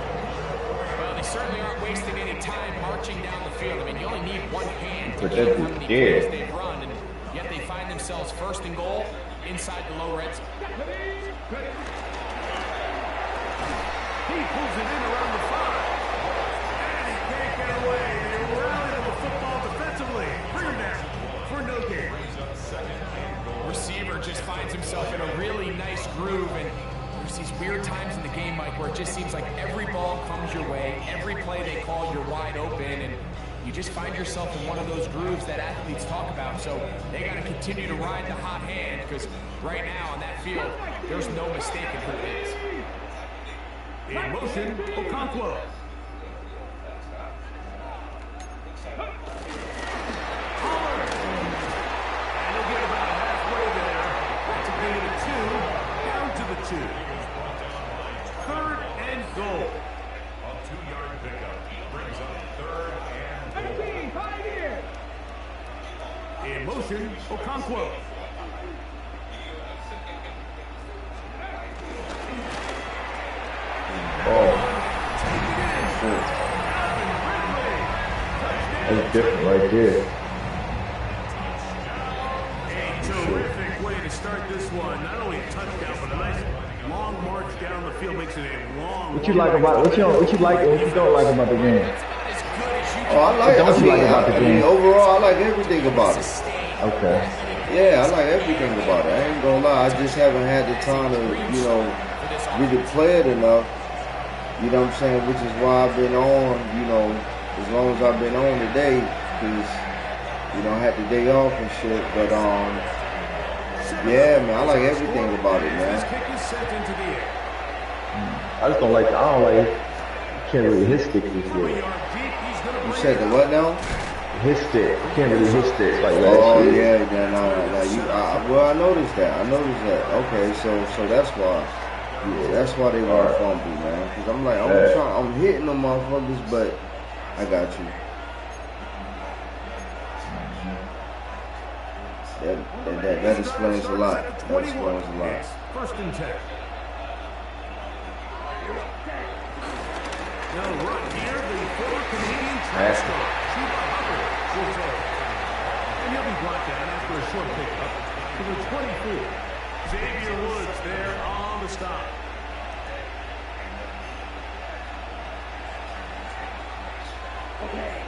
Well, they certainly aren't wasting any time marching down the field. I mean, you only need one hand to But count that's how many scared. plays they've run, and yet they find themselves 1st and goal inside the low red zone. He pulls it in around the 5. And he can't get away. They rally the football defensively. Bring him down for no gain. Receiver just finds himself in a really nice groove, and there's these weird times in the game, Mike, where it just seems like every ball comes your way, every play they call, you're wide open, and you just find yourself in one of those grooves that athletes talk about. So they got to continue to ride the hot hand, because right now on that field, there's no mistaking who it is. In motion, Okonkwo. And he'll get about halfway there. That's a gain of 2. Down to the 2. 3rd and goal. A 2-yard pickup brings up 3rd and goal. In motion, Okonkwo. That's different right there. A terrific way to start this one. Not only a touchdown, but a nice long march down the field makes it a long. What you like about what you like and what you don't like about the game? Oh, I like. What don't you like about the game? Overall, I like everything about it. Okay. Yeah, I like everything about it. I ain't gonna lie. I just haven't had the time to, really play it enough. You know what I'm saying? Which is why I've been on, as long as I've been on today, because, I had the day off and shit. But, yeah, man, I like everything about it, man. I just don't like you can't really hit stick this way. You said the what now? Hit stick. You can't really hit stick like that. Oh, yeah, no. Well, I noticed that. Okay, so that's why. Yeah, that's why they want to fumble, man. Because I'm like, I'm hitting them motherfuckers, but I got you. That explains a lot. That explains a lot. 1st and 10. Now right here, the former Canadian transfer, Chuba Hubbard, will take. And he'll be brought down after a short pickup to the 24. Xavier Woods there on the stop.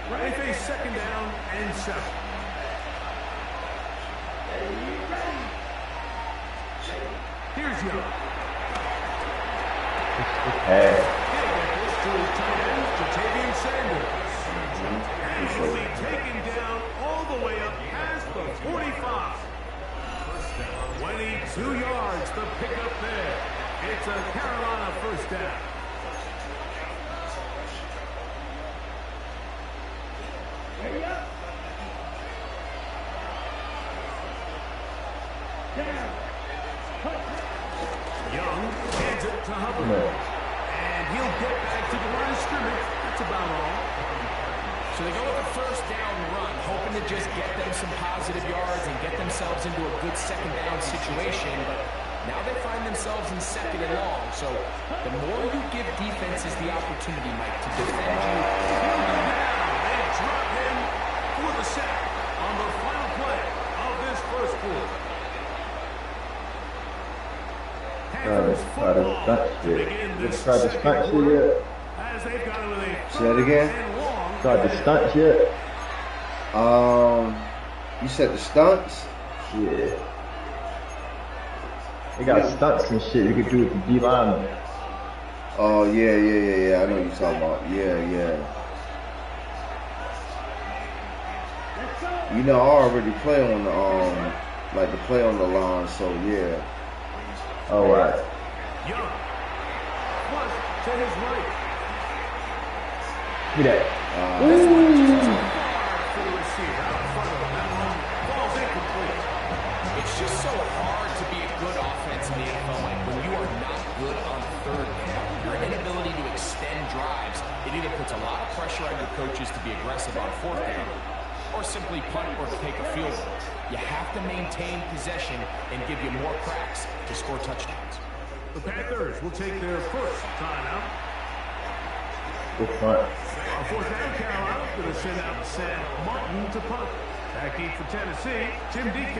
They face 2nd down and 7. Here's Young. Jatavian Sanders. And he'll be taken down all the way up past the 45. 22 yards to pick up there. It's a Carolina 1st down. Young hands it to Hubbard. And he'll get back to the line of scrimmage. That's about all. So they go with a first down run, hoping to just get them some positive yards and get themselves into a good second down situation. But now they find themselves in second and long. So the more you give defenses the opportunity, Mike, to defend you. They drop him for the sack on the final play of this first quarter. Try to stunt yet. As they've got it with a Say it again. Tried to stunt yet. You said the stunts? Yeah. They got stunts and shit you could do with the D lineman. Oh yeah. I know what you're talking about. Yeah. You know, I already play on the like to play on the line, so yeah. All right. Young. Plus to his right. Look at that. It's just so hard to be a good offense in the NFL, Mike, when you are not good on third down. Your inability to extend drives, it either puts a lot of pressure on your coaches to be aggressive on fourth down, or simply punt or take a field goal. You have to maintain possession and give you more cracks to score touchdowns. The Panthers will take their first timeout. Good punt. On fourth down, Carolina going to send out Sam Martin to punt. Back deep for Tennessee, Tim DK.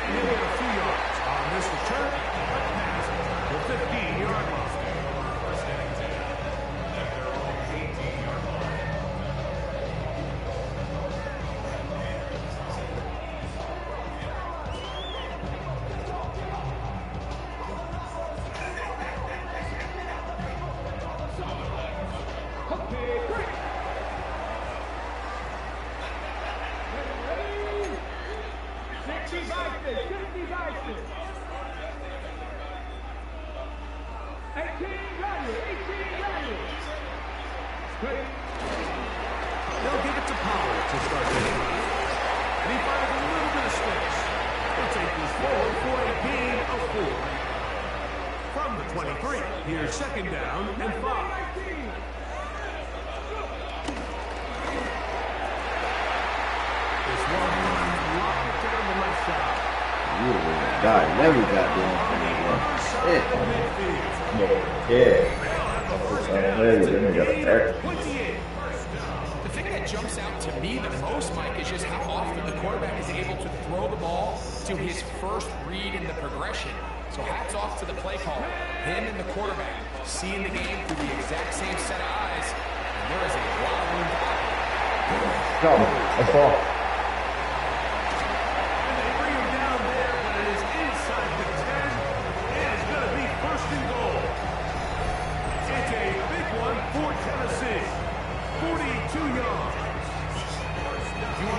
And they get a few yards on this return. The 15-yard line. They'll give it to Powell to start the game. And he finds a little bit of space. They'll take this forward for a gain of 4. From the 23, here's second down and 5. This one locked it down the left side. God, never got The thing that jumps out to me the most, Mike, is just how often the quarterback is able to throw the ball to his first read in the progression. So hats off to the play caller. Him and the quarterback seeing the game through the exact same set of eyes. And there is a lot of room to operate. That's all.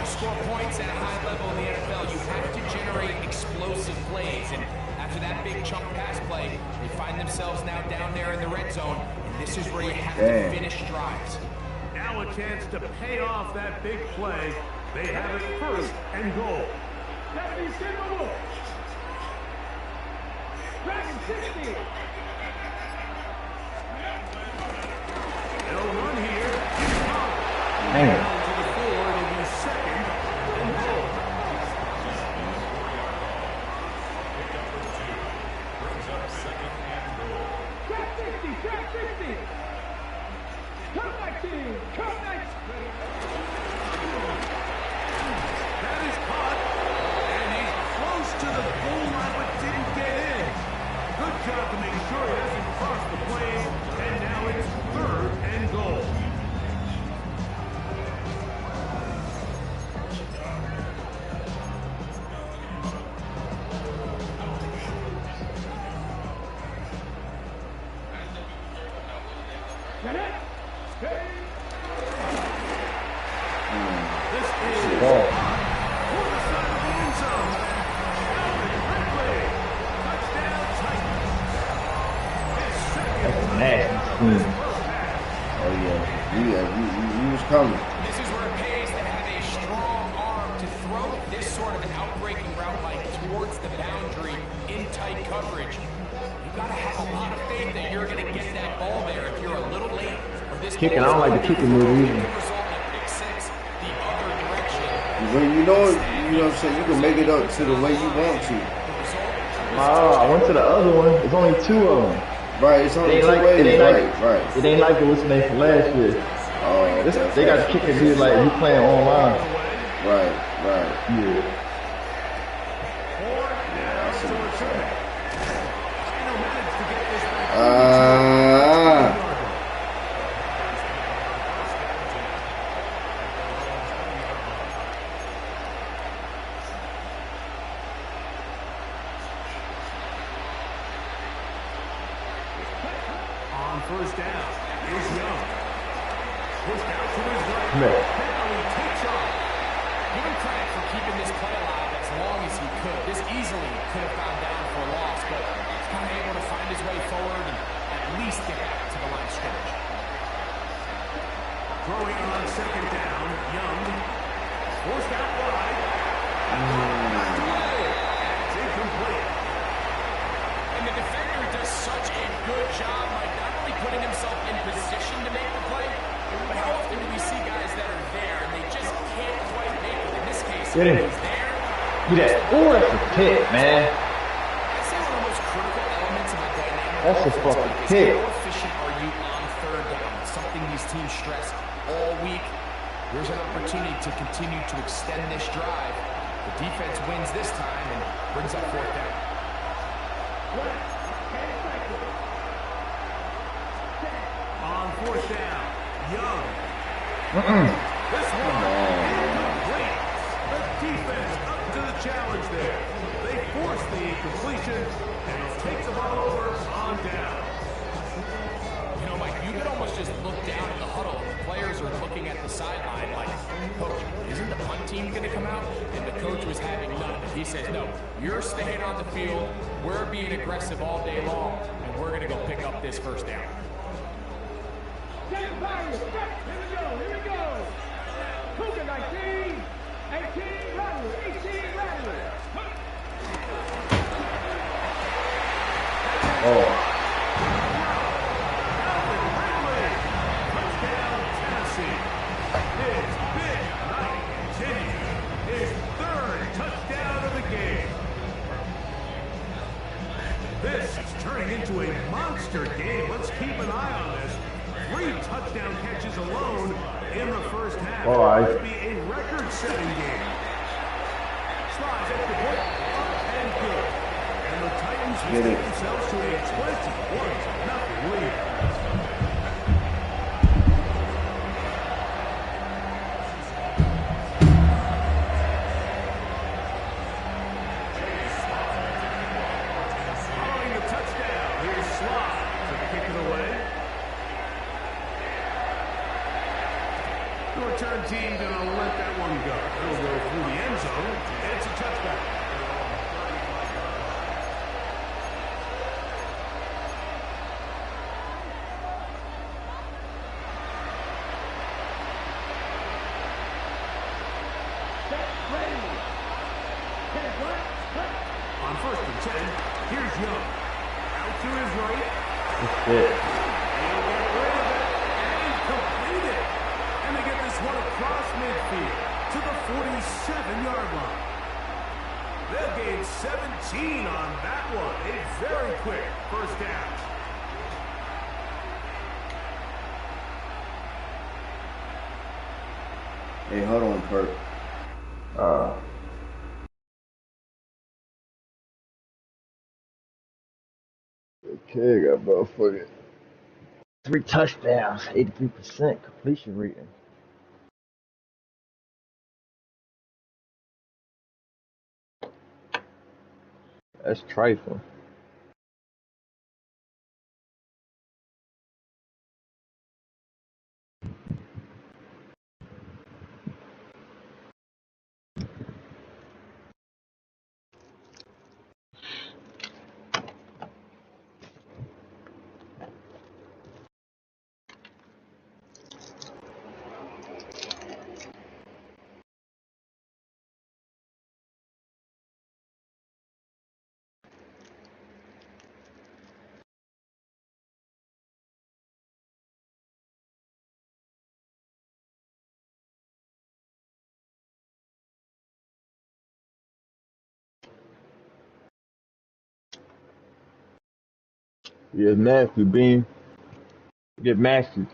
Score points at a high level in the NFL, you have to generate explosive plays. And after that big chunk pass play, they find themselves now down there in the red zone. And this is where you have to finish drives. Now a chance to pay off that big play. They have it first and goal. Deputy Silverwood. Dragon 60. They'll run here. Damn. That is caught, and he's close to the goal line, but didn't get in. Good job to make sure he doesn't cross the plane, and now it's third and goal. Oh yeah. You was coming. This is where it pays to have a strong arm to throw this sort of an outbreaking route like towards the boundary in tight coverage. You gotta have a lot of faith that you're gonna get that ball there. If you're a little late, or this kicking, I don't like the kicking move either. When you know what I'm saying, you can make it up to the way you want to. I went to the other one. It's only 2 of them. Right, it's only 2 ways. Right. It ain't like it was the name from last year. Oh, they got the kicker here like you playing online. Right. Yeah. I see what you're saying. On first down is Young. Pushed out to his right. Now he takes off. Give him credit for keeping this play alive as long as he could. This easily could have gone down for a loss, but he's kind of able to find his way forward and at least get back to the line of scrimmage. Throwing on second down, Young. Forced out wide. It's incomplete. And the defender does such a good job, like not only putting himself in position to make the play, but how often do we see guys that are there and they just can't quite make it? In this case, he's there. That's a pick, man. I'd say one of the most critical elements of a dynamic That's a fucking pick. How efficient are you on third down? It's something these teams stress all week. There's an opportunity to continue to extend this drive. The defense wins this time and brings up fourth down. On fourth down, Young. This one incomplete. The defense up to the challenge there. They force the incompletion, and he'll take the ball over on down. You know, Mike, you could almost just look down at the huddle. The players are looking at the sideline like, Coach, isn't the punt team going to come out? And the coach was having none of it. He says, no, you're staying on the field. We're being aggressive all day long, and we're going to go pick up this first down. Here we go. Cougar 19, 18, Rattler, 18, Rattler. Touchdown, Tennessee. His big night continues. His third touchdown of the game. This is turning into a monster game. Let's keep an eye on this. 3 touchdown catches alone in the first half. It could be a record-setting game. Slides up the point, up and good. And the Titans will take themselves to a 21-0 lead. Following the touchdown, here's Slide to kick it away. The return team gonna let that one go. It'll go through the end zone. It's a touchback. On first and 10, here's Young. Out to his right. That's it. He'll get rid of it and complete it. And they get this one across midfield to the 47-yard line. They'll gain 17 on that one. A very quick first down. Hey, hold on, Perk. Okay, got motherfucking 3 touchdowns, 83% completion rating. That's trifling. Yeah, nasty, Bean. Get nasty.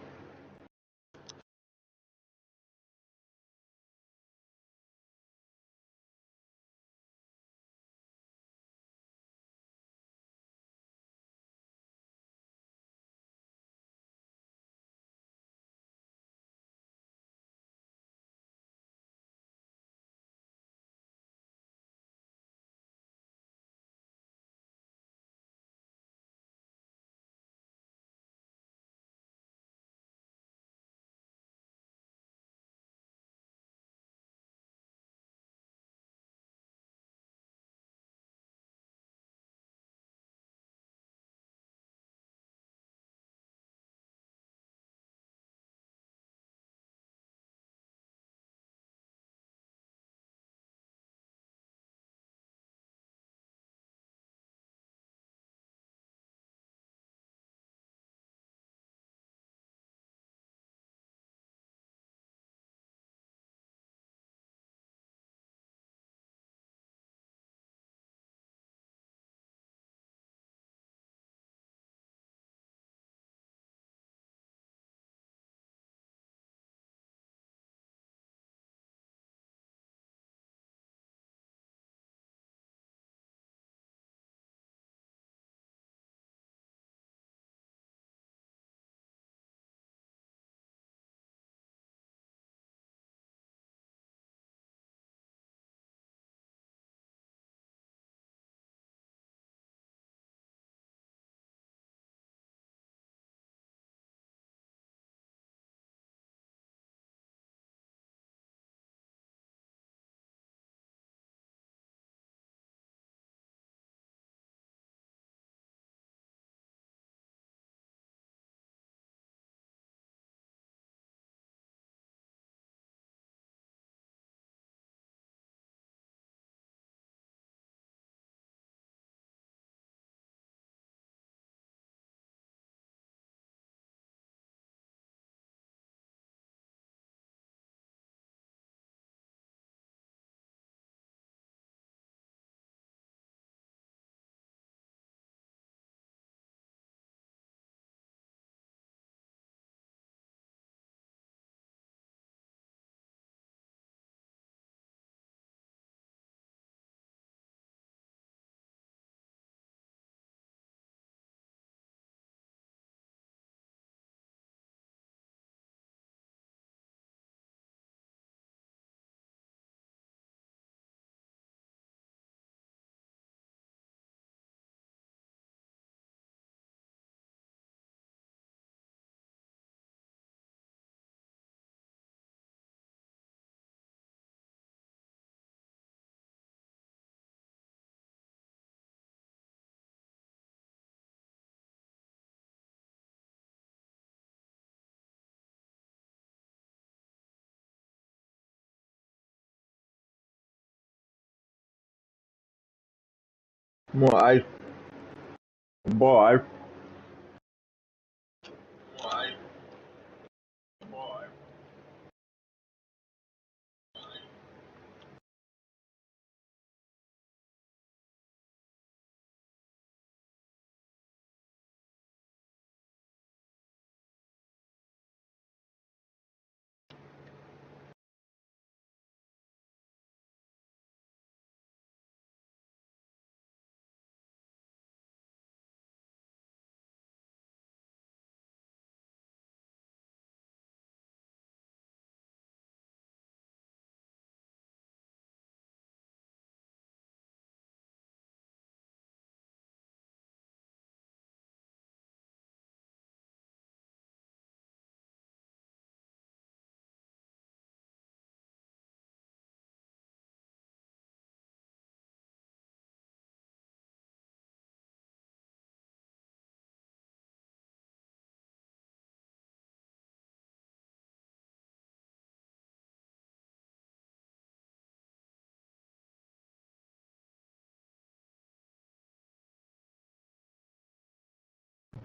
More ice. Ball ice.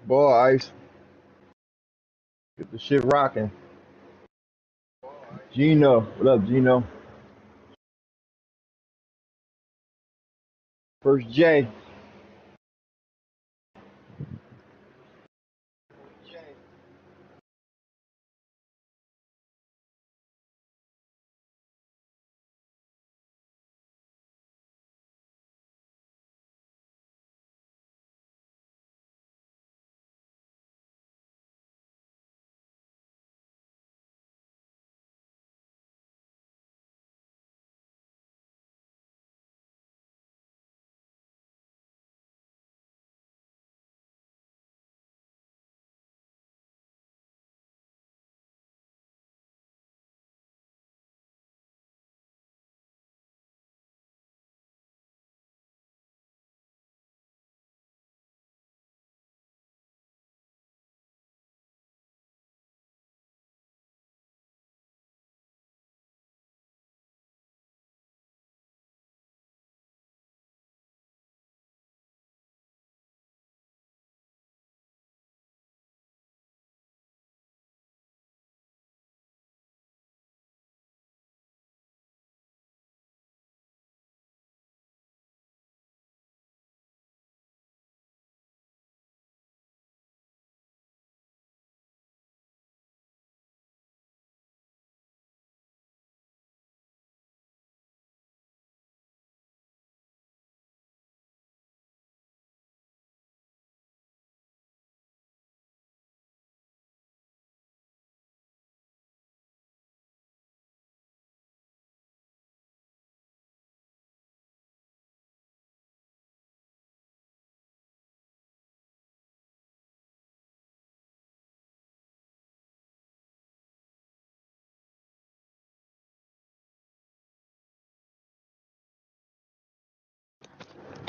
Ball ice. Get the shit rocking. Gino. What up, Gino? First J.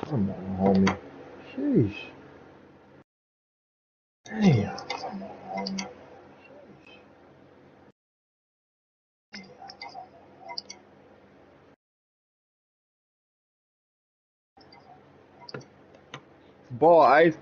Come on, homie. Sheesh. Damn. Come on, homie. Ball ice.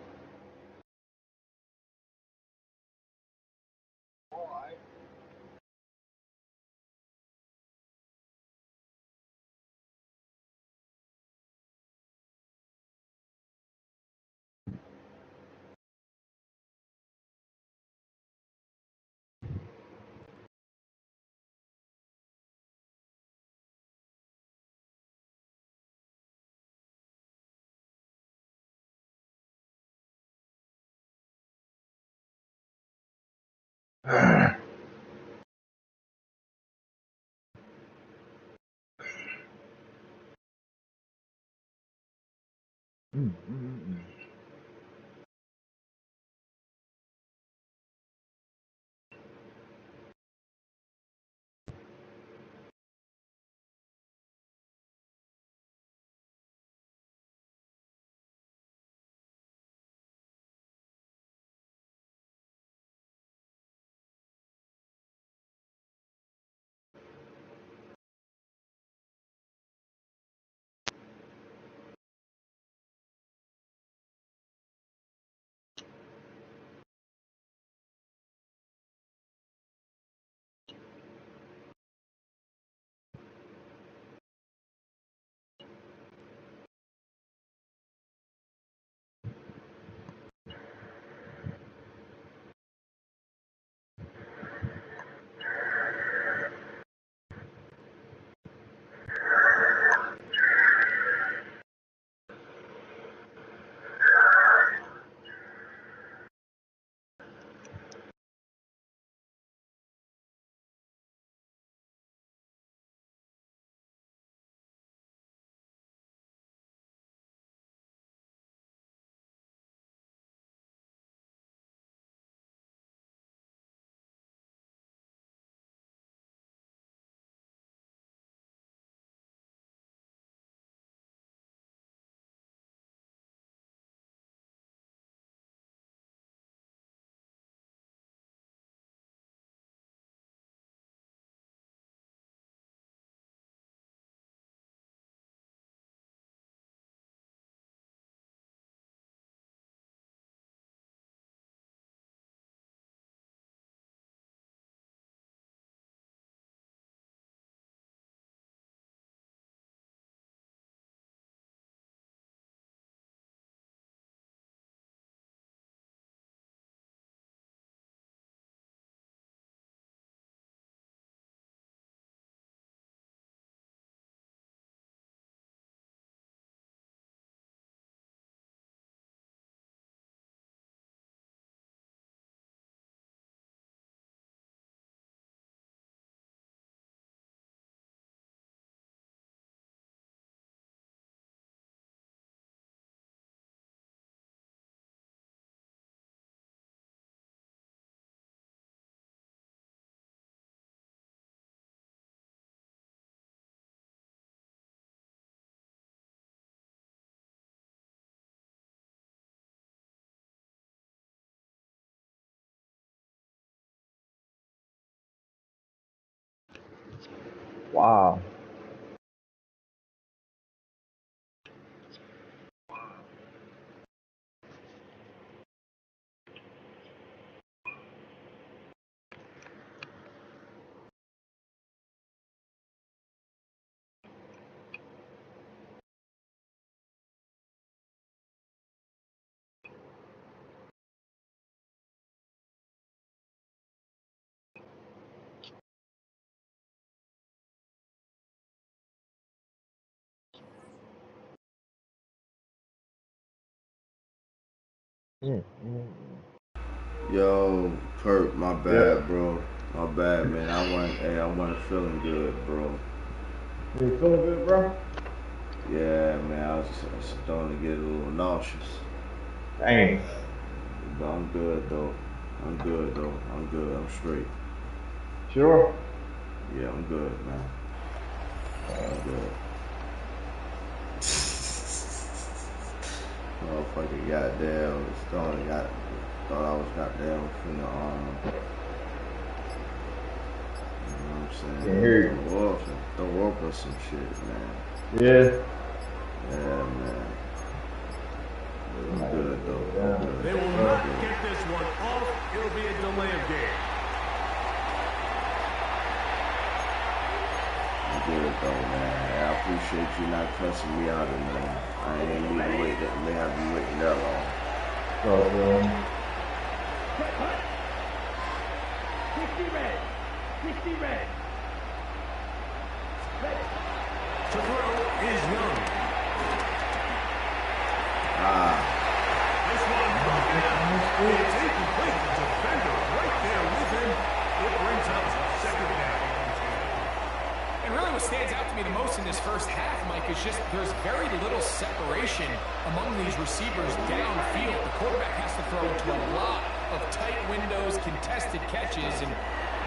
Wow. Yo, Perk, my Yeah. bad, bro. My bad, man. I wasn't feeling good, bro. You feeling good, bro? Yeah, man. I was starting to get a little nauseous. Dang. But I'm good, though. I'm good, though. I'm good. I'm straight. Sure? Yeah, I'm good, man. I'm good. Motherfucker goddamn thought I was goddamn finna you know what I'm saying? Can't hear you. Throw up or some shit, man. Yeah. Yeah, man. It's good though. They will not get this one off. It'll be a delay of game. Good though, man. I appreciate you not cussing me out enough. I ain't need to wait that may have you waiting that long. Oh, 60 red. 60 red. To throw is Young. This one broken out. It's incomplete. The defender right there with him. It brings up second down. And really what stands out to me the most in this first half, Mike, is just there's very little separation among these receivers downfield. The quarterback has to throw into a lot of tight windows, contested catches, and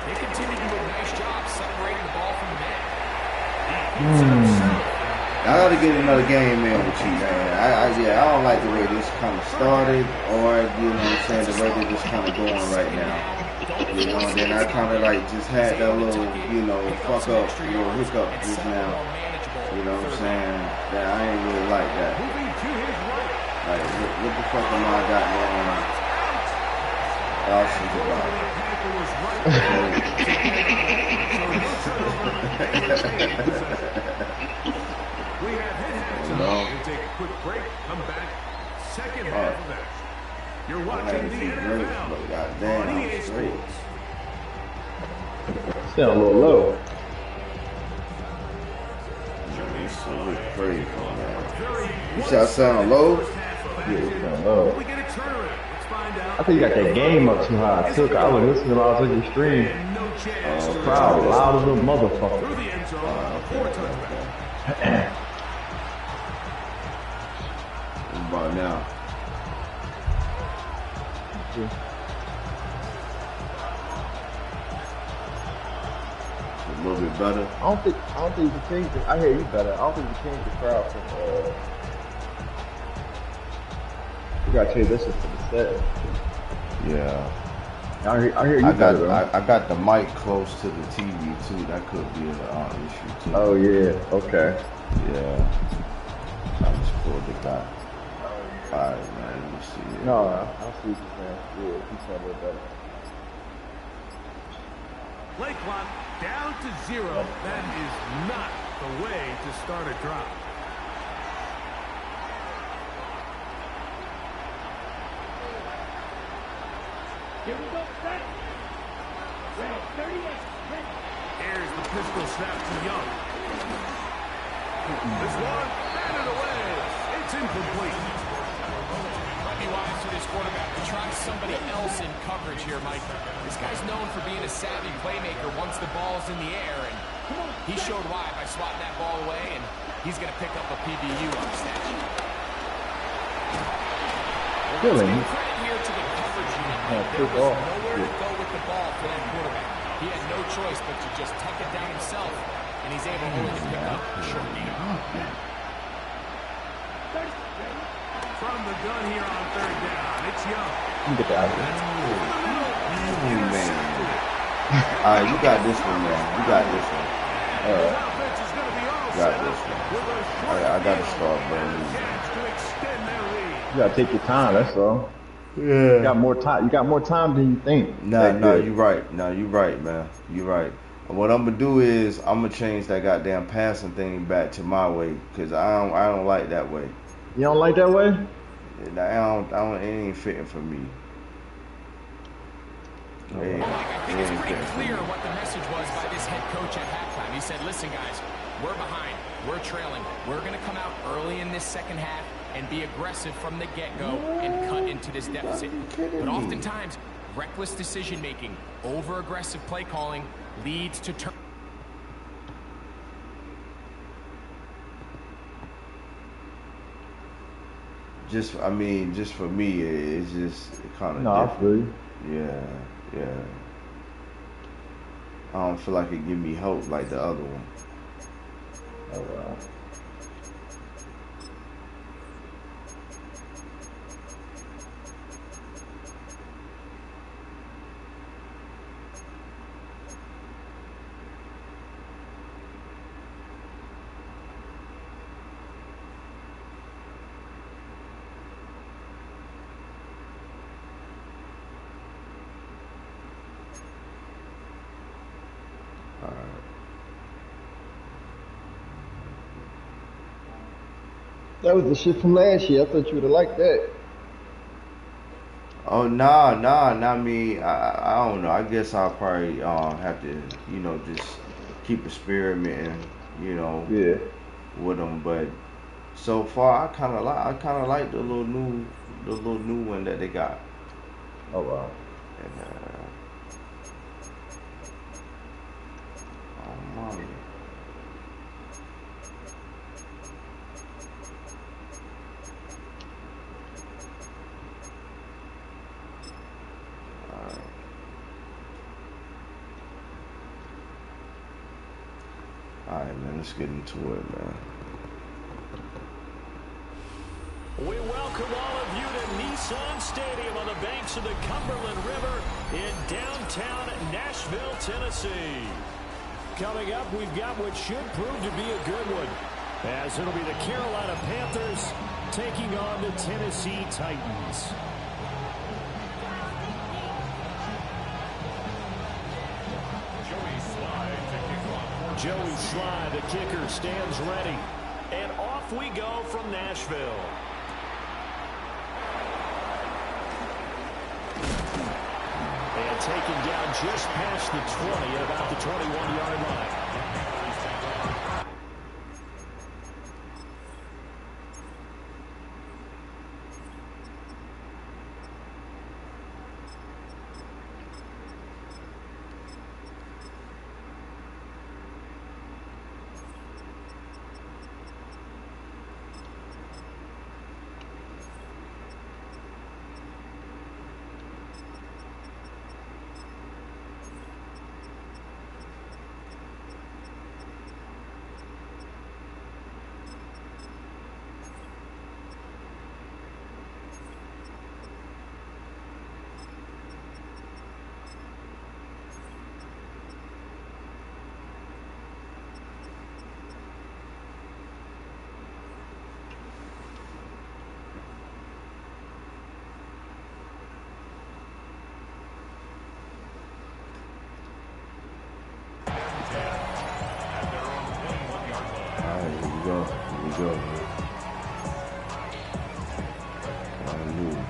they continue to do a nice job separating the ball from the man. I gotta get another game in with you, man. I don't like the way this kind of started, or you know what I'm saying, the way that it's kind of going right now. You know, and then I kind of like just had that little, you know, fuck up, little hiccup just now. You know what I'm saying? That I ain't really like that. Like, what the fuck am I got going on? Awesome about We have hit halftime. We'll take a quick break. Come back. Second half of action. You're watching the NFL on EA Sports. Sound a little low. Crazy, man. You said I sound low? Yeah, it sound low. I think you got that game up too high. I was listening while I was on your stream. Crowd loud as a motherfucker. What about now? A little bit better. I don't think you can change it. I hear you better. I don't think you can change the crowd from you gotta change this from the set. Yeah. I hear you better. I got the mic close to the TV too. That could be an issue too. Oh yeah. Okay. Yeah. I just pulled it back. Alright, man. Let me see it. No, I see what you're saying. Yeah, you sound a little better. Play clock down to 0. That is not the way to start a drive. Here we go, set. Red, 38. Here's the pistol snap to Young. This one, batted away. It's incomplete. Might be wise for this quarterback to try somebody else in coverage here, Mike. This guy's known for being a savvy playmaker once the ball's in the air, and he showed why by swatting that ball away, and he's going to pick up a PBU on the snatch. Killing. Credit here to the coverage unit. There was nowhere to go with the ball for that quarterback. He had no choice but to just tuck it down himself, and he's able only to pick up a short gain. From the gun here on third down, it's Young. You get that out of Man. Alright, you got this one, man. You got this one. Got this one. I gotta start burning. You gotta take your time, that's all. Yeah. You got more time. You got more time than you think. No, you're right. No, you're right, man. You're right. What I'm gonna do is I'm gonna change that goddamn passing thing back to my way, cause I don't like that way. You don't like that way? It ain't fitting for me. I think it's pretty clear what the message was by this head coach at halftime. He said, listen, guys, we're behind. We're trailing. We're going to come out early in this second half and be aggressive from the get-go and cut into this deficit. But oftentimes, reckless decision-making, over-aggressive play calling leads to turn. Just for me, it's just kind of no, different. Yeah. I don't feel like it give me hope like the other one. Oh wow. Alright. That was the shit from last year. I thought you would have liked that. Oh nah, not me. I don't know. I guess I'll probably have to, just keep experimenting, Yeah. with them. But so far, I kind of like the little new one that they got. Oh wow. And oh my. Alright, man, let's get into it, man. We welcome all of you to Nissan Stadium on the banks of the Cumberland River in downtown Nashville, Tennessee. Coming up, we've got what should prove to be a good one, as it'll be the Carolina Panthers taking on the Tennessee Titans. Joey Slye, the kicker, stands ready. And off we go from Nashville. And taken down just past the 20 at about the 21-yard line.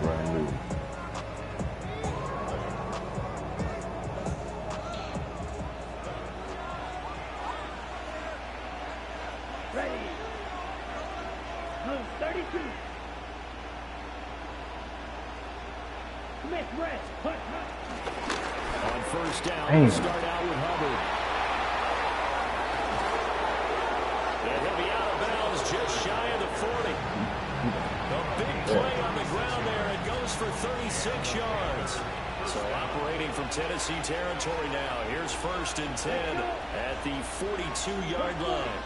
Brand new. Ready. Blue 32. Smith rest. Hunt. On first down, we start out with Hubbard. And he'll be out of bounds just shy of the 40. A big play on the ground there. It goes for 36 yards. So operating from Tennessee territory now. Here's 1st and 10 at the 42-yard line.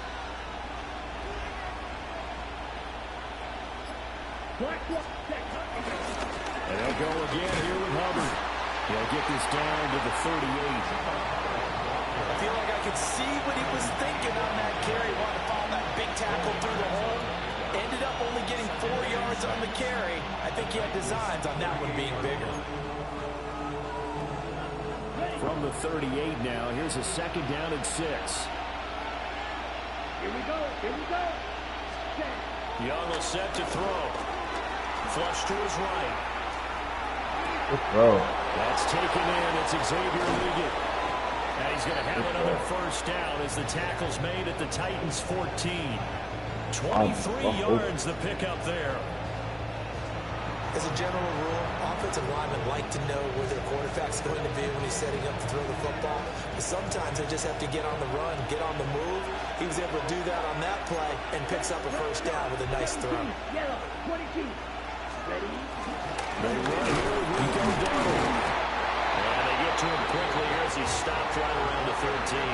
And they'll go again here with Hubbard. He'll get this down to the 38. I feel like I could see what he was thinking on that carry. Wanted to follow that big tackle through the hole. Ended up only getting 4 yards on the carry. I think he had designs on that one being bigger. From the 38 now, here's a 2nd down and 6. Here we go. Young will set to throw. Flush to his right. Good throw. That's taken in. It's Xavier Liggett. And he's going to have another 1st down as the tackle's made at the Titans' 14. 23 yards the pickup there. As a general rule, offensive linemen like to know where their quarterback's going to be when he's setting up to throw the football. But sometimes they just have to get on the run, get on the move. He was able to do that on that play and picks up a 1st down with a nice throw. Yellow, 22. Ready? They run here with Rico Dowdle. And they get to him quickly here as he stopped right around the 13.